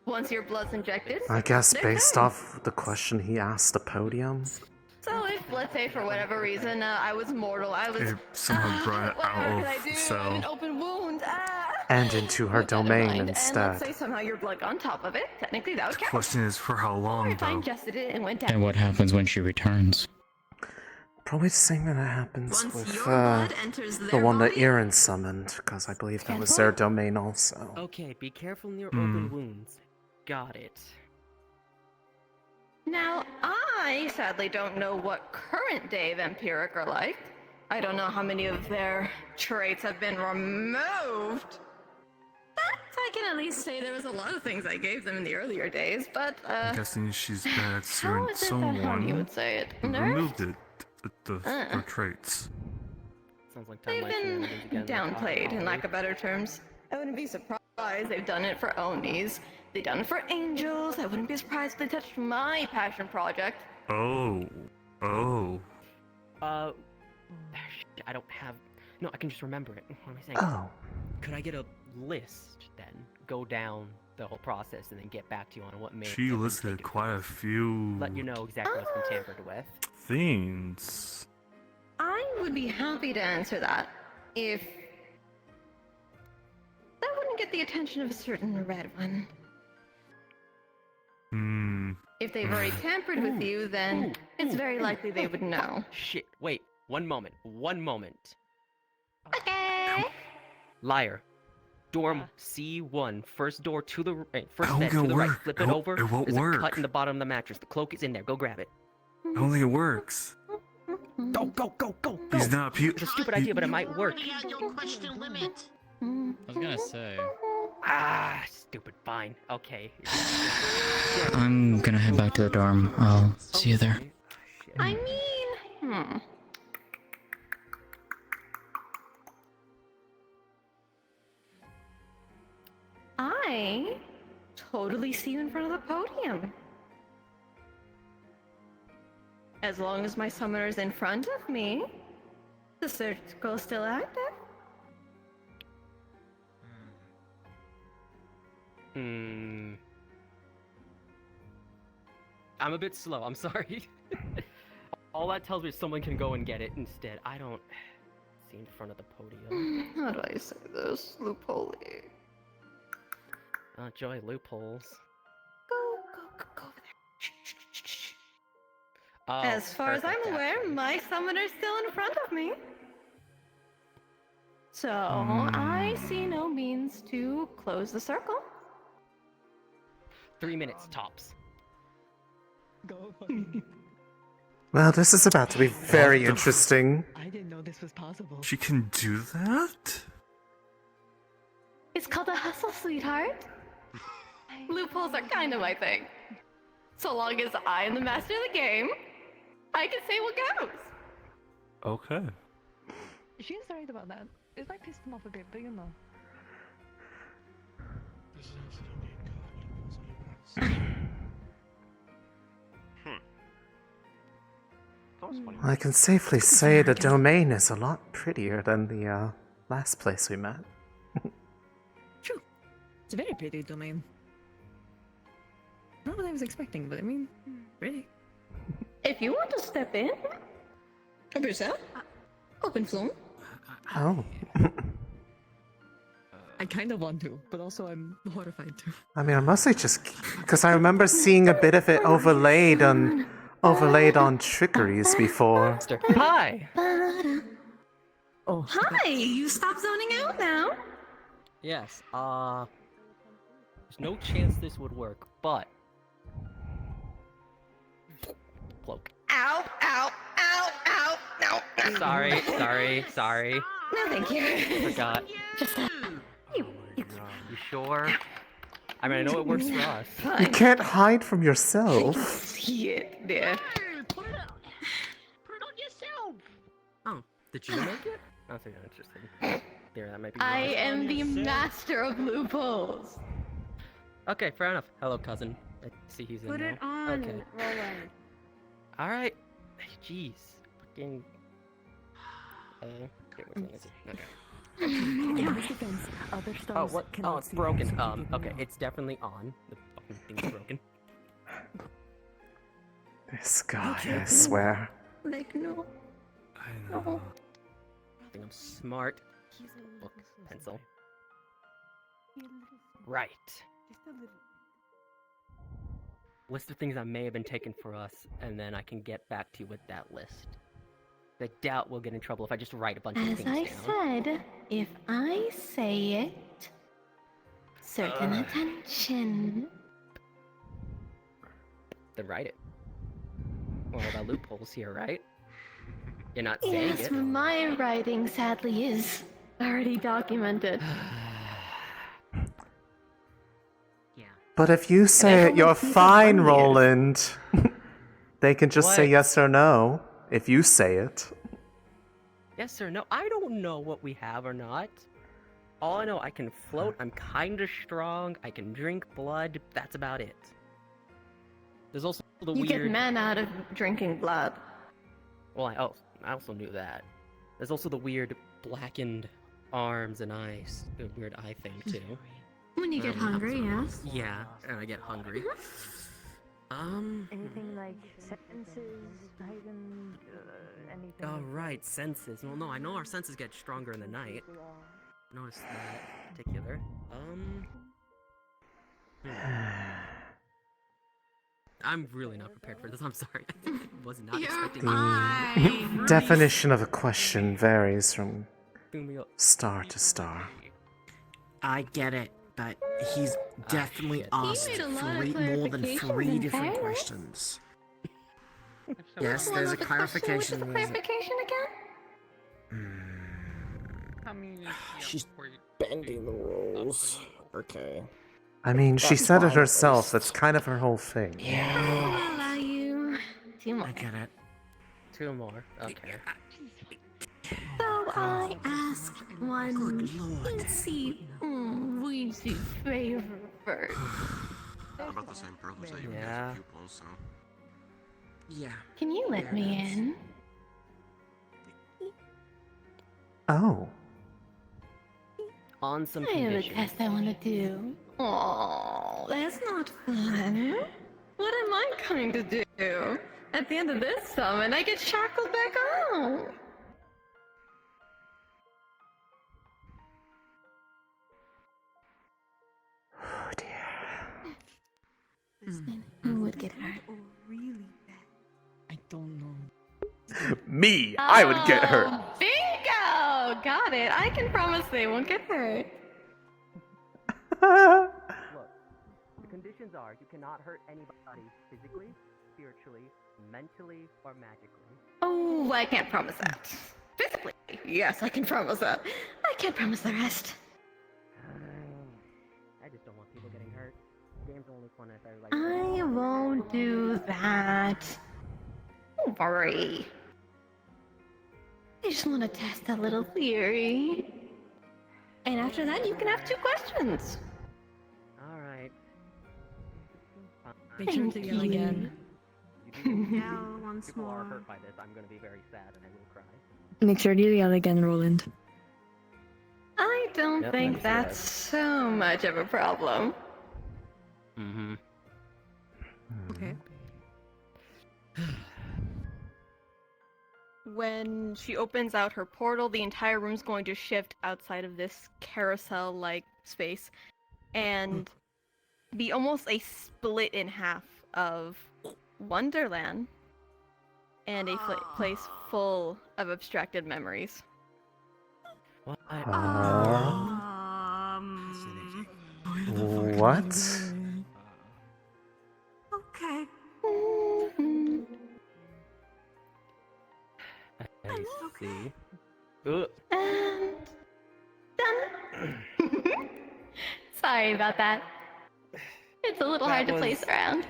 Speaker 2: Once your blood's injected.
Speaker 1: I guess
Speaker 2: they're
Speaker 1: based
Speaker 2: done.
Speaker 1: off the question he asked the podium.
Speaker 2: So if, let's say, for whatever reason, I was mortal, I was.
Speaker 5: It somehow brought it
Speaker 2: whatever
Speaker 5: out
Speaker 2: could I
Speaker 5: of
Speaker 2: do?
Speaker 5: the
Speaker 2: I
Speaker 5: cell.
Speaker 2: have an open wound.
Speaker 1: And into her
Speaker 2: With that in
Speaker 1: domain
Speaker 2: mind, And
Speaker 1: instead.
Speaker 2: let's say somehow your blood got on top of it. Technically, that would
Speaker 5: The
Speaker 2: count.
Speaker 5: question is for how
Speaker 2: Or
Speaker 5: long
Speaker 2: if I
Speaker 5: though?
Speaker 2: ingested it and went down.
Speaker 3: And what happens when she returns?
Speaker 1: Probably the same that happens
Speaker 22: Once
Speaker 1: with
Speaker 22: your blood enters
Speaker 1: the
Speaker 22: their
Speaker 1: one that
Speaker 22: body,
Speaker 1: Aaron summoned, because I believe that was their domain also.
Speaker 20: Okay, be careful near open wounds. Got it.
Speaker 2: Now, I sadly don't know what current day Vampiric are like. I don't know how many of their traits have been removed. But I can at least say there was a lot of things I gave them in the earlier days, but,
Speaker 5: I'm guessing she's bad at
Speaker 2: how is it that
Speaker 5: someone
Speaker 2: you would say it?
Speaker 5: who
Speaker 2: Nerfed?
Speaker 5: removed her traits.
Speaker 20: Sounds like
Speaker 2: They've
Speaker 20: timeline
Speaker 2: been
Speaker 20: shenanigans again.
Speaker 2: downplayed, in lack of better terms. I wouldn't be surprised they've done it for Onis. They've done it for Angels. I wouldn't be surprised if they touched my passion project.
Speaker 5: Oh.
Speaker 20: I don't have. No, I can just remember it. What am I saying?
Speaker 1: Oh.
Speaker 20: Could I get a list then? Go down the whole process and then get back to you on what made.
Speaker 5: She listed quite a few
Speaker 20: Let you know exactly what's been tampered with.
Speaker 5: things.
Speaker 2: I would be happy to answer that if that wouldn't get the attention of a certain red one. If they've already tampered with you, then it's very likely they would know.
Speaker 20: Shit, wait, one moment.
Speaker 2: Okay.
Speaker 20: Liar. Dorm C1, first door to the first
Speaker 5: It
Speaker 20: bed to
Speaker 5: won't
Speaker 20: the right.
Speaker 5: work.
Speaker 20: Flip
Speaker 5: It
Speaker 20: it
Speaker 5: won't-
Speaker 20: over.
Speaker 5: it won't
Speaker 20: There's a
Speaker 5: work.
Speaker 20: cut in the bottom of the mattress. The cloak is in there. Go grab it.
Speaker 5: I don't think it works.
Speaker 20: Go.
Speaker 5: He's not
Speaker 20: It's a stupid idea, but it might work.
Speaker 18: Your question limit.
Speaker 17: I was gonna say.
Speaker 20: Stupid. Fine. Okay.
Speaker 17: I'm gonna head back to the dorm. I'll see you there.
Speaker 2: I mean, I totally see you in front of the podium. As long as my summoner's in front of me, the circle's still active.
Speaker 20: I'm a bit slow. I'm sorry. All that tells me is someone can go and get it instead. I don't see in front of the podium.
Speaker 2: How do I say this? Loophole.
Speaker 20: Joy loopholes.
Speaker 2: Go over there. As far as I'm aware, my summoner's still in front of me. So, I see no means to close the circle.
Speaker 20: 3 minutes tops.
Speaker 1: Well, this is about to be very interesting.
Speaker 10: I didn't know this was possible.
Speaker 5: She can do that?
Speaker 2: It's called a hustle, sweetheart. Loopholes are kind of my thing. So long as I am the master of the game, I can say what goes.
Speaker 5: Okay.
Speaker 10: She's right about that. It might piss them off a bit, but you know.
Speaker 1: I can safely say the domain is a lot prettier than the last place we met.
Speaker 10: True. It's a very pretty domain. Not what I was expecting, but I mean, really.
Speaker 2: If you want to step in, help yourself. Open floor.
Speaker 1: Oh.
Speaker 10: I kind of want to, but also I'm horrified to.
Speaker 1: I mean, I mostly just because I remember seeing a bit of it overlaid on trickeries before.
Speaker 20: Hi.
Speaker 10: Oh.
Speaker 2: Hi. You stop zoning out now.
Speaker 20: Yes. There's no chance this would work, but cloak.
Speaker 2: Ow! No.
Speaker 20: Sorry.
Speaker 2: No, thank you.
Speaker 20: Forgot.
Speaker 2: You
Speaker 20: sure? I mean, I know it works for us.
Speaker 1: You can't hide from yourself.
Speaker 2: See it there.
Speaker 18: Put it on yourself.
Speaker 20: Oh, did you make it? I think I'm interested. There, that might be.
Speaker 2: I
Speaker 20: wrong.
Speaker 2: am the master of loopholes.
Speaker 20: Okay, fair enough. Hello, cousin. I see he's in
Speaker 2: Put
Speaker 20: now.
Speaker 2: it on,
Speaker 20: Okay.
Speaker 2: Roland.
Speaker 20: All right. Jeez. Fucking. Okay, which one is it? Okay.
Speaker 10: In his defense, other
Speaker 20: Oh,
Speaker 10: stars
Speaker 20: what?
Speaker 10: cannot
Speaker 20: Oh, it's
Speaker 10: see
Speaker 20: broken.
Speaker 10: us, so we can
Speaker 20: Okay,
Speaker 10: know.
Speaker 20: it's definitely on. The fucking thing's broken.
Speaker 1: This guy, I swear.
Speaker 2: Like, no.
Speaker 5: I know.
Speaker 20: I think I'm smart. Book, pencil. Right. List of things that may have been taken for us, and then I can get back to you with that list. I doubt we'll get in trouble if I just write a bunch of
Speaker 11: As
Speaker 20: things
Speaker 11: I
Speaker 20: down.
Speaker 11: said, if I say it, certain attention.
Speaker 20: Then write it. All about loopholes here, right? You're not saying
Speaker 11: Yes,
Speaker 20: it.
Speaker 11: my writing sadly is already documented.
Speaker 1: But if you say it, you're fine, Roland. They can just say
Speaker 20: What?
Speaker 1: yes or no if you say it.
Speaker 20: Yes or no? I don't know what we have or not. All I know, I can float, I'm kinda strong, I can drink blood, that's about it. There's also the
Speaker 11: You
Speaker 20: weird...
Speaker 11: get men out of drinking blood.
Speaker 20: Well, I also knew that. There's also the weird blackened arms and eyes, the weird eye thing too.
Speaker 11: When you get hungry, yes.
Speaker 20: Yeah, and I get hungry.
Speaker 7: Anything like sentences, heightened, anything.
Speaker 20: Oh right, senses. Well, no, I know our senses get stronger in the night. Notice that in particular. I'm really not prepared for this. I'm sorry. I was not expecting
Speaker 1: The definition of a question varies from star to star.
Speaker 21: I get it, but he's definitely asked
Speaker 11: made a lot of
Speaker 21: more than
Speaker 11: clarifications
Speaker 21: three
Speaker 11: in
Speaker 21: different
Speaker 11: fairness.
Speaker 21: questions. Yes, there's a
Speaker 11: What
Speaker 21: clarification.
Speaker 11: was the clarification again?
Speaker 21: She's bending the rules. Okay.
Speaker 1: I mean, she
Speaker 21: That's
Speaker 1: said it
Speaker 21: fine,
Speaker 1: herself.
Speaker 21: at
Speaker 1: That's kind of her whole thing.
Speaker 11: I'll allow you 2 more.
Speaker 21: I get it.
Speaker 20: 2 more. Okay.
Speaker 11: So I asked one weensy favor first.
Speaker 4: About the same problems that you would
Speaker 20: Yeah.
Speaker 4: get for pupils, so.
Speaker 21: Yeah.
Speaker 11: Can you let me in?
Speaker 1: Oh.
Speaker 20: On some
Speaker 11: I have a
Speaker 20: conditions.
Speaker 11: test I want to do. Oh, that's not fun. What am I going to do? At the end of this summon, I get shackled back on.
Speaker 1: Oh dear.
Speaker 11: Who would get hurt?
Speaker 21: I don't know.
Speaker 1: Me! I would get hurt.
Speaker 11: Oh, bingo! Got it. I can promise they won't get hurt.
Speaker 20: Look, the conditions are you cannot hurt anybody physically, spiritually, mentally, or magically.
Speaker 11: Oh, I can't promise that. Physically, yes, I can promise that. I can't promise the rest.
Speaker 20: I just don't want people getting hurt. Games are only fun if they're like.
Speaker 11: I won't do that. Don't worry. I just want to test a little theory. And after that, you can have 2 questions.
Speaker 20: Alright.
Speaker 10: Make sure to yell again.
Speaker 8: Yell once
Speaker 20: People are
Speaker 8: more.
Speaker 20: hurt by this. I'm gonna be very sad and I will cry.
Speaker 10: Make sure to yell again, Roland.
Speaker 11: I don't
Speaker 20: Yep,
Speaker 11: think
Speaker 20: I
Speaker 11: that's so much of a problem.
Speaker 20: Mm-hmm.
Speaker 10: Okay.
Speaker 2: When she opens out her portal, the entire room's going to shift outside of this carousel-like space and be almost a split in half of Wonderland and a place full of abstracted memories.
Speaker 20: What?
Speaker 1: What?
Speaker 8: Okay.
Speaker 20: I see. Ugh.
Speaker 11: And done. Sorry about that. It's a little hard to place
Speaker 20: was-
Speaker 11: around.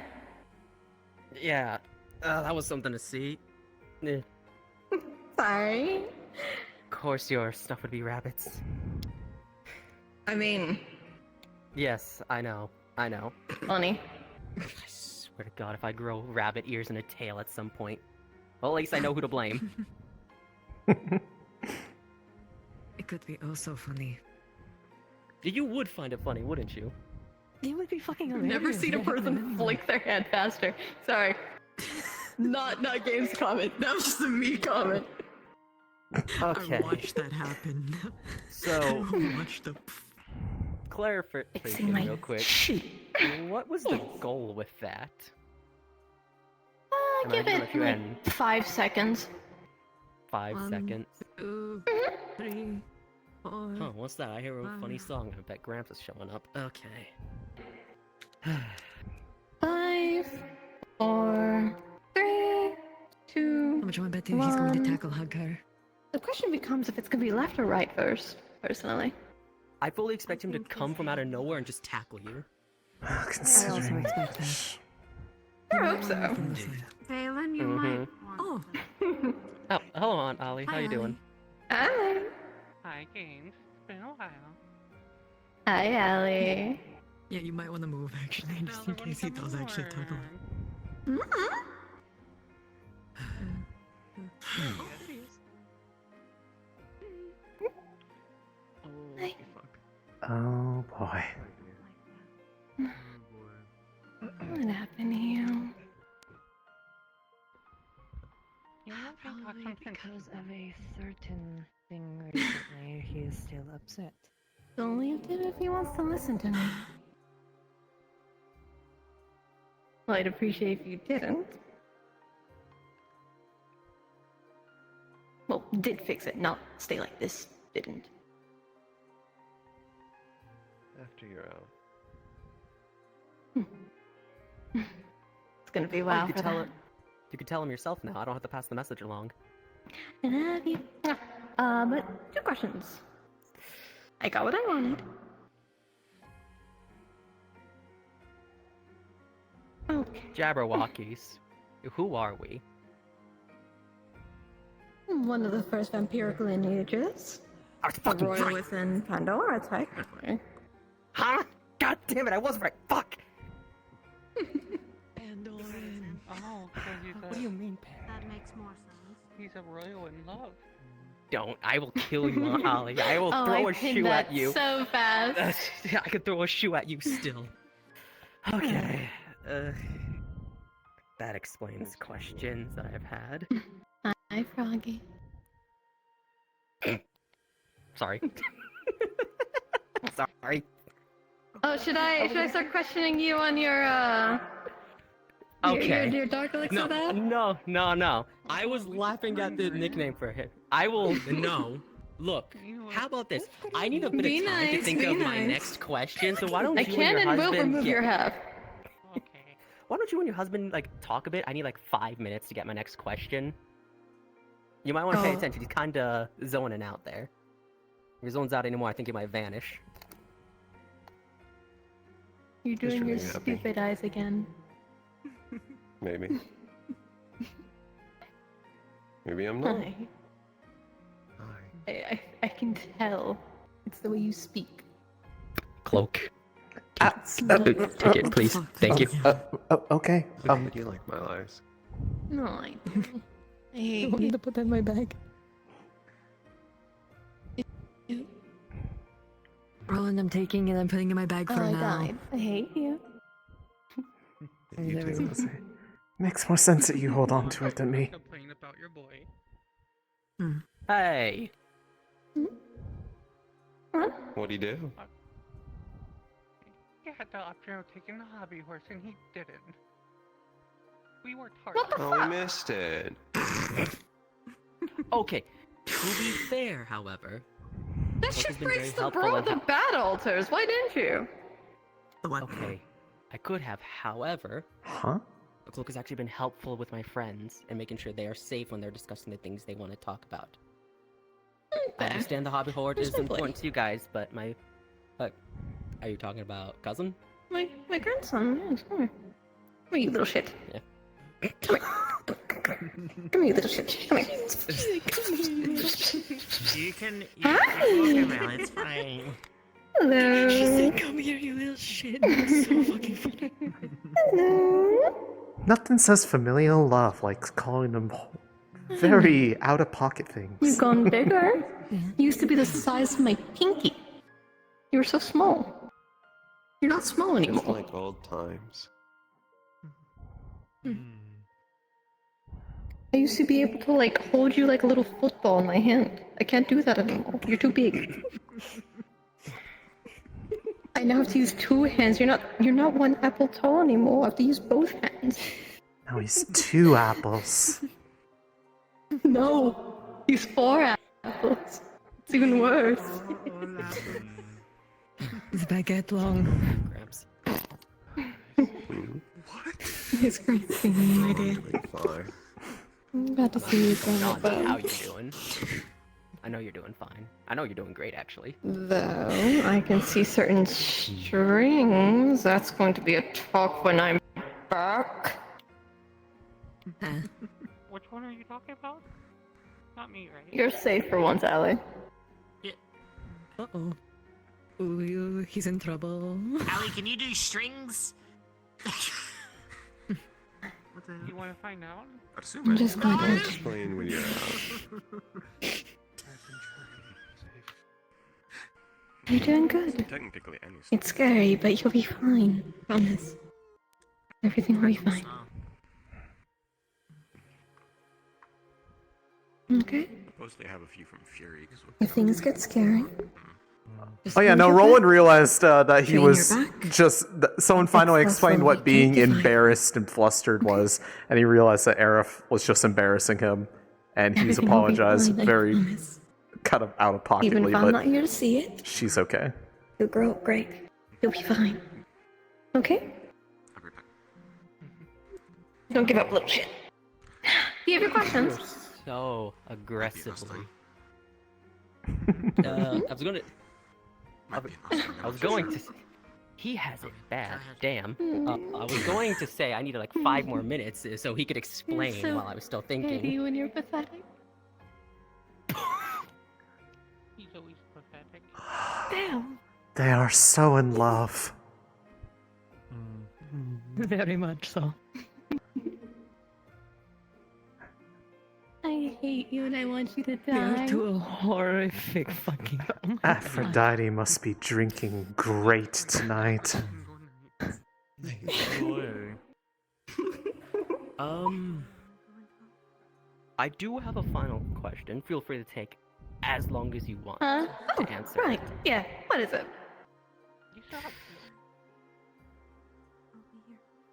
Speaker 20: Yeah, that was something to see. Eh.
Speaker 11: Sorry.
Speaker 20: Of course your stuff would be rabbits.
Speaker 11: I mean,
Speaker 20: Yes, I know. I know.
Speaker 11: funny.
Speaker 20: I swear to God, if I grow rabbit ears and a tail at some point, well, at least I know who to blame.
Speaker 10: It could be oh so funny.
Speaker 20: You would find it funny, wouldn't you?
Speaker 10: It would be fucking
Speaker 2: I've
Speaker 10: hilarious.
Speaker 2: never seen a person flick their hand faster. Sorry. Not Game's comment. That was just a me comment.
Speaker 20: Okay.
Speaker 10: I watched that happen.
Speaker 20: So,
Speaker 10: I watched the.
Speaker 20: clarification
Speaker 11: my
Speaker 20: real quick. What was the goal with that?
Speaker 11: Give
Speaker 20: Imagine
Speaker 11: it
Speaker 20: if you
Speaker 11: like
Speaker 20: end
Speaker 11: 5 seconds.
Speaker 20: 5
Speaker 10: 1,
Speaker 20: seconds.
Speaker 10: 2, 3, 4.
Speaker 20: Oh, what's that? I hear a funny song. I bet Gramps is showing up. Okay.
Speaker 11: 5, 4, 3, 2.
Speaker 10: How much want to bet he's going to tackle hug her?
Speaker 11: The question becomes if it's gonna be left or right first, personally.
Speaker 20: I fully expect him to come from out of nowhere and just tackle you.
Speaker 10: I also expect that.
Speaker 11: I hope so.
Speaker 8: Valen, you might
Speaker 10: Oh.
Speaker 20: Oh, hello, Aunt Ollie. How you doing?
Speaker 11: Hi.
Speaker 16: Hi, Games. It's been a while.
Speaker 11: Hi, Allie.
Speaker 10: Yeah, you might want to move actually, just in case he does actually tackle her.
Speaker 1: Oh boy.
Speaker 11: What happened to you?
Speaker 7: Probably because of a certain thing recently, he is still upset.
Speaker 11: Don't leave it if he wants to listen to me. Well, I'd appreciate if you didn't. Well, did fix it, not stay like this. Didn't.
Speaker 12: After you're out.
Speaker 11: It's gonna be a
Speaker 20: Oh,
Speaker 11: while
Speaker 20: you
Speaker 11: for
Speaker 20: could tell
Speaker 11: that.
Speaker 20: it. You could tell him yourself now. I don't have to pass the message along.
Speaker 11: I love you. But 2 questions. I got what I wanted. Okay.
Speaker 20: Jabberwockies. Who are we?
Speaker 11: One of the first vampiric lineages.
Speaker 20: I was
Speaker 11: A
Speaker 20: fucking
Speaker 11: royal
Speaker 20: right.
Speaker 11: within Pandora, technically.
Speaker 20: Huh? God damn it! I was right. Fuck.
Speaker 10: Pandoran.
Speaker 16: Oh, so he's a...
Speaker 20: What do you mean,
Speaker 8: That makes more sense.
Speaker 16: He's a royal in love.
Speaker 20: Don't. I will kill you, Aunt Ollie. I will
Speaker 11: Oh,
Speaker 20: throw
Speaker 11: I
Speaker 20: a
Speaker 11: pinned
Speaker 20: shoe
Speaker 11: that
Speaker 20: at you.
Speaker 11: so fast.
Speaker 20: I could throw a shoe at you still. Okay. That explains questions that I've had.
Speaker 11: Hi, Froggy.
Speaker 20: Sorry. Sorry.
Speaker 11: Oh, should I start questioning you on your
Speaker 20: Okay.
Speaker 11: your dark elixir there?
Speaker 20: No. I was laughing at the nickname for him. I will. No. Look, how about this? I need a bit
Speaker 11: Be
Speaker 20: of time to
Speaker 11: nice,
Speaker 20: think
Speaker 11: be
Speaker 20: of my
Speaker 11: nice.
Speaker 20: next question. So why don't
Speaker 11: I
Speaker 20: you
Speaker 11: can
Speaker 20: and your
Speaker 11: and will
Speaker 20: husband
Speaker 11: remove your half.
Speaker 16: Okay.
Speaker 20: Why don't you and your husband like talk a bit? I need like 5 minutes to get my next question. You might want to pay
Speaker 11: Oh.
Speaker 20: attention. He's kind of zoning out there. If he zones out anymore, I think he might vanish.
Speaker 11: You're
Speaker 12: Just
Speaker 11: doing your
Speaker 12: really happy.
Speaker 11: stupid eyes again.
Speaker 12: Maybe. Maybe I'm not.
Speaker 11: Hi. I can tell. It's the way you speak.
Speaker 20: Cloak.
Speaker 11: Take
Speaker 20: it, please. Thank you.
Speaker 1: Okay.
Speaker 12: Do you like my eyes?
Speaker 11: No, I don't. I hate
Speaker 10: want me
Speaker 11: you.
Speaker 10: to put that in my bag? Roland, I'm taking it. I'm putting it in my bag
Speaker 11: Oh,
Speaker 10: for
Speaker 11: I
Speaker 10: now.
Speaker 11: died. I hate you.
Speaker 12: You
Speaker 10: There we
Speaker 12: do.
Speaker 10: go.
Speaker 1: Makes more sense that you hold on to it than me.
Speaker 16: Complain about your boy.
Speaker 20: Hey.
Speaker 12: What'd he do?
Speaker 16: He had the option of taking the hobby horse and he didn't. We worked hard.
Speaker 12: Oh, we missed it.
Speaker 20: Okay. To be fair, however,
Speaker 11: That
Speaker 20: Cloak
Speaker 11: shit
Speaker 20: has been very
Speaker 11: breaks the
Speaker 20: helpful
Speaker 11: bro
Speaker 20: in
Speaker 11: the bat altars. Why didn't you?
Speaker 20: Okay. I could have, however,
Speaker 1: Huh?
Speaker 20: the Cloak has actually been helpful with my friends and making sure they are safe when they're discussing the things they want to talk about. I understand the hobby horde is important to you guys, but are you talking about cousin?
Speaker 11: My grandson. Yes, come here. Come here, you little shit.
Speaker 20: Yeah.
Speaker 11: Come here. Come here, you little shit. Come here.
Speaker 18: You can.
Speaker 11: Hi.
Speaker 18: You can it's fine.
Speaker 11: Hello.
Speaker 10: She said, "Come here, you little shit." It's so fucking funny.
Speaker 11: Hello.
Speaker 1: Nothing says familial love like calling them very out-of-pocket things.
Speaker 11: You've gone bigger. You used to be the size of my pinky. You were so small. You're not small
Speaker 12: Just
Speaker 11: anymore.
Speaker 12: like old times.
Speaker 11: I used to be able to like hold you like a little football in my hand. I can't do that anymore. You're too big. I now have to use 2 hands. You're not 1 apple tall anymore. I have to use both hands.
Speaker 1: Now he's 2 apples.
Speaker 11: No. He's 4 apples. It's even worse.
Speaker 10: Is baguette long?
Speaker 20: Gramps.
Speaker 10: It's great singing, my dear.
Speaker 4: Fine.
Speaker 11: I'm glad to see you grow
Speaker 20: Not
Speaker 11: up.
Speaker 20: how you doing. I know you're doing fine. I know you're doing great, actually.
Speaker 11: Though I can see certain strings. That's going to be a talk when I'm back.
Speaker 13: Which one are you talking about? Not me, right?
Speaker 11: You're safe for once, Allie.
Speaker 10: Uh-oh. Ooh, he's in trouble.
Speaker 18: Allie, can you do strings?
Speaker 13: You want to find out?
Speaker 11: I'm just glad you're
Speaker 4: Explain when you're
Speaker 11: You're doing good.
Speaker 4: Technically, any
Speaker 11: It's scary, but you'll be fine. Promise. Everything will be fine. Okay?
Speaker 4: Suppose they have a few from Fury.
Speaker 11: If things get scary.
Speaker 1: Oh yeah, no, Roland realized that he
Speaker 11: Train
Speaker 1: was
Speaker 11: your back.
Speaker 1: just... someone finally
Speaker 11: less
Speaker 1: explained
Speaker 11: lonely.
Speaker 1: what being
Speaker 11: Take it.
Speaker 1: embarrassed and flustered was, and he realized that Aerith was just embarrassing him, and he's
Speaker 11: Everything will be
Speaker 1: apologized
Speaker 11: fine, I
Speaker 1: very
Speaker 11: promise.
Speaker 1: kind of out of
Speaker 11: Even
Speaker 1: pocketly,
Speaker 11: if I'm
Speaker 1: but
Speaker 11: not here to see it,
Speaker 1: she's okay.
Speaker 11: you'll grow up great. You'll be fine. Okay? Don't give up, little shit. Do you have your questions?
Speaker 20: So aggressively. I was going to say, he has it bad, damn. I was going to say I needed like 5 more minutes so he could explain
Speaker 11: so
Speaker 20: while I was still
Speaker 11: petty
Speaker 20: thinking.
Speaker 11: when you're pathetic.
Speaker 13: He's always pathetic.
Speaker 11: Damn.
Speaker 1: They are so in love.
Speaker 10: Very much so.
Speaker 11: I hate you and I want you to
Speaker 10: They're
Speaker 11: die.
Speaker 10: too horrific fucking. Oh my God.
Speaker 1: Aphrodite must be drinking great tonight.
Speaker 20: I do have a final question. Feel free to take as long as you want
Speaker 11: Huh?
Speaker 20: to answer.
Speaker 11: Right. Yeah. What is it?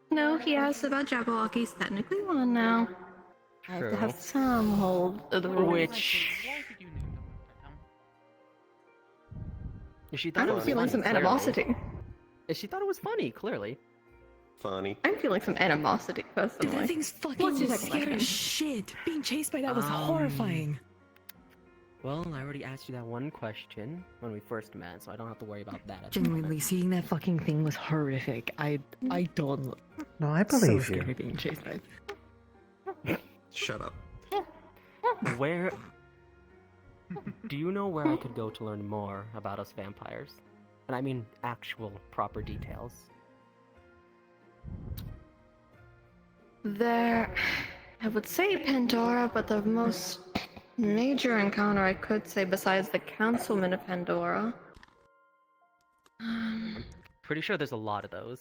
Speaker 11: No, he asked about Jabberwockies. Technically one now. I have to have some hold of the rules.
Speaker 20: Which she thought it
Speaker 11: I'm
Speaker 20: was
Speaker 11: feeling
Speaker 20: funny,
Speaker 11: some
Speaker 20: clearly.
Speaker 11: animosity.
Speaker 20: She thought it was funny, clearly.
Speaker 4: Funny.
Speaker 11: I'm feeling some animosity, personally.
Speaker 10: That thing's fucking
Speaker 11: What's your second
Speaker 10: scared
Speaker 11: question?
Speaker 10: as shit. Being chased by that was horrifying.
Speaker 20: Well, I already asked you that one question when we first met, so I don't have to worry about that. At the
Speaker 10: Genuinely,
Speaker 20: moment.
Speaker 10: seeing that fucking thing was horrific. I don't.
Speaker 1: No, I
Speaker 10: So
Speaker 1: believe
Speaker 10: scary
Speaker 1: you.
Speaker 10: being chased by.
Speaker 4: Shut up.
Speaker 20: Where? Do you know where I could go to learn more about us vampires? And I mean actual, proper details.
Speaker 11: There, I would say Pandora, but the most major encounter I could say besides the Councilman of Pandora.
Speaker 20: Pretty sure there's a lot of those.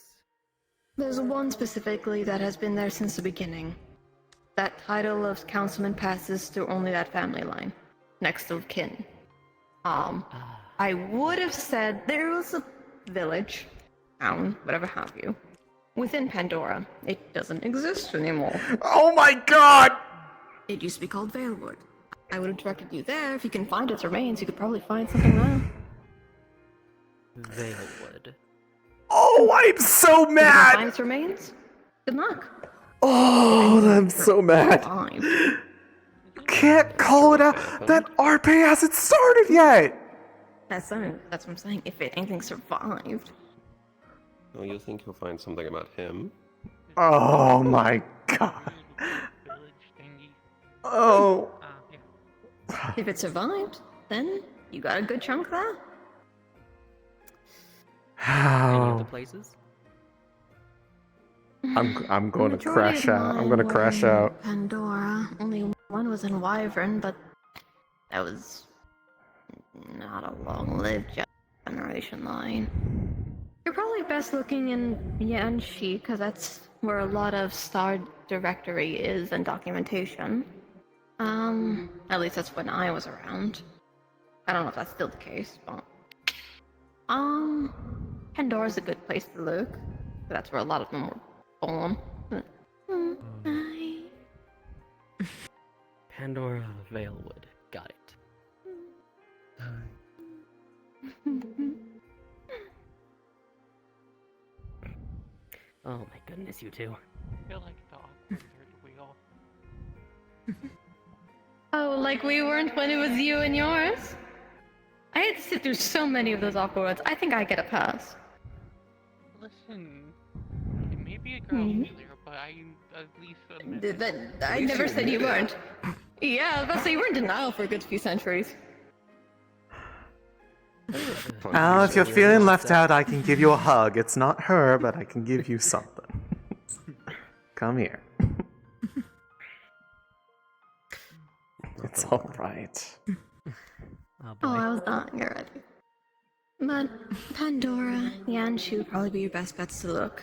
Speaker 11: There's one specifically that has been there since the beginning. That title of Councilman passes through only that family line, next of kin. I would have said there was a village, town, whatever have you, within Pandora. It doesn't exist anymore.
Speaker 1: Oh my god!
Speaker 11: It used to be called Valewood. I would have directed you there. If you can find its remains, you could probably find something there.
Speaker 20: Valewood.
Speaker 1: Oh, I'm so
Speaker 11: If you can
Speaker 1: mad!
Speaker 11: find its remains, good luck.
Speaker 1: Oh, I'm so mad.
Speaker 11: Fine.
Speaker 1: Can't call it out. That RP hasn't started yet.
Speaker 11: That's what I'm saying. If anything survived.
Speaker 4: Oh, you think you'll find something about him?
Speaker 1: Oh my god. Oh.
Speaker 11: If it survived, then you got a good chunk there.
Speaker 20: Any other
Speaker 1: Oh.
Speaker 20: places?
Speaker 1: I'm going to
Speaker 11: Majority
Speaker 1: crash
Speaker 11: of
Speaker 1: out. I'm
Speaker 11: mine
Speaker 1: going to
Speaker 11: were
Speaker 1: crash
Speaker 11: in
Speaker 1: out.
Speaker 11: Pandora. Only one was in Wyvern, but that was not a long-lived generation line. You're probably best looking in Yanxi, because that's where a lot of Star Directory is and documentation. At least that's when I was around. I don't know if that's still the case, but... Pandora's a good place to look. That's where a lot of them were born.
Speaker 20: Pandora Valewood. Oh my goodness, you two.
Speaker 16: I feel like the awkward third wheel.
Speaker 11: Oh, like we weren't when it was you and yours? I had to sit through so many of those awkward ones. I think I get a pass.
Speaker 16: Listen, it may be a girl failure, but I at least admit
Speaker 11: I never said you weren't. Yeah, I was about to say you were in denial for a good few centuries.
Speaker 1: If you're feeling left out, I can give you a hug. It's not her, but I can give you something. Come here. It's alright.
Speaker 22: Oh, I was dying already. But Pandora, Yanshu would probably be your best bets to look.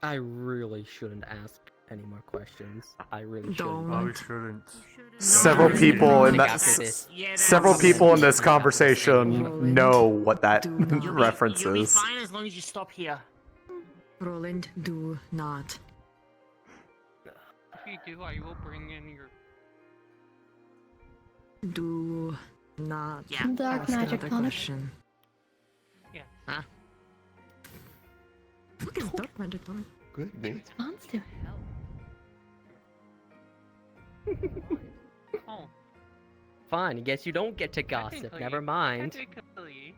Speaker 20: I really shouldn't ask any more questions. I really shouldn't.
Speaker 5: Oh, we shouldn't.
Speaker 1: Several people in that
Speaker 20: After this.
Speaker 1: several people in this conversation know what that reference
Speaker 21: You'll be
Speaker 1: is.
Speaker 21: fine as long as you stop here.
Speaker 10: Roland, do not.
Speaker 16: if you do, I will bring in your.
Speaker 10: Do not
Speaker 22: Dark
Speaker 10: ask
Speaker 22: magic
Speaker 10: another
Speaker 22: on it.
Speaker 10: question.
Speaker 16: Yeah.
Speaker 20: Huh?
Speaker 10: What is dark magic on it?
Speaker 4: Good me.
Speaker 22: Responds to it.
Speaker 16: Oh.
Speaker 20: Fine, I guess you don't get to gossip.
Speaker 16: Technically-
Speaker 20: Never mind.
Speaker 16: Technically,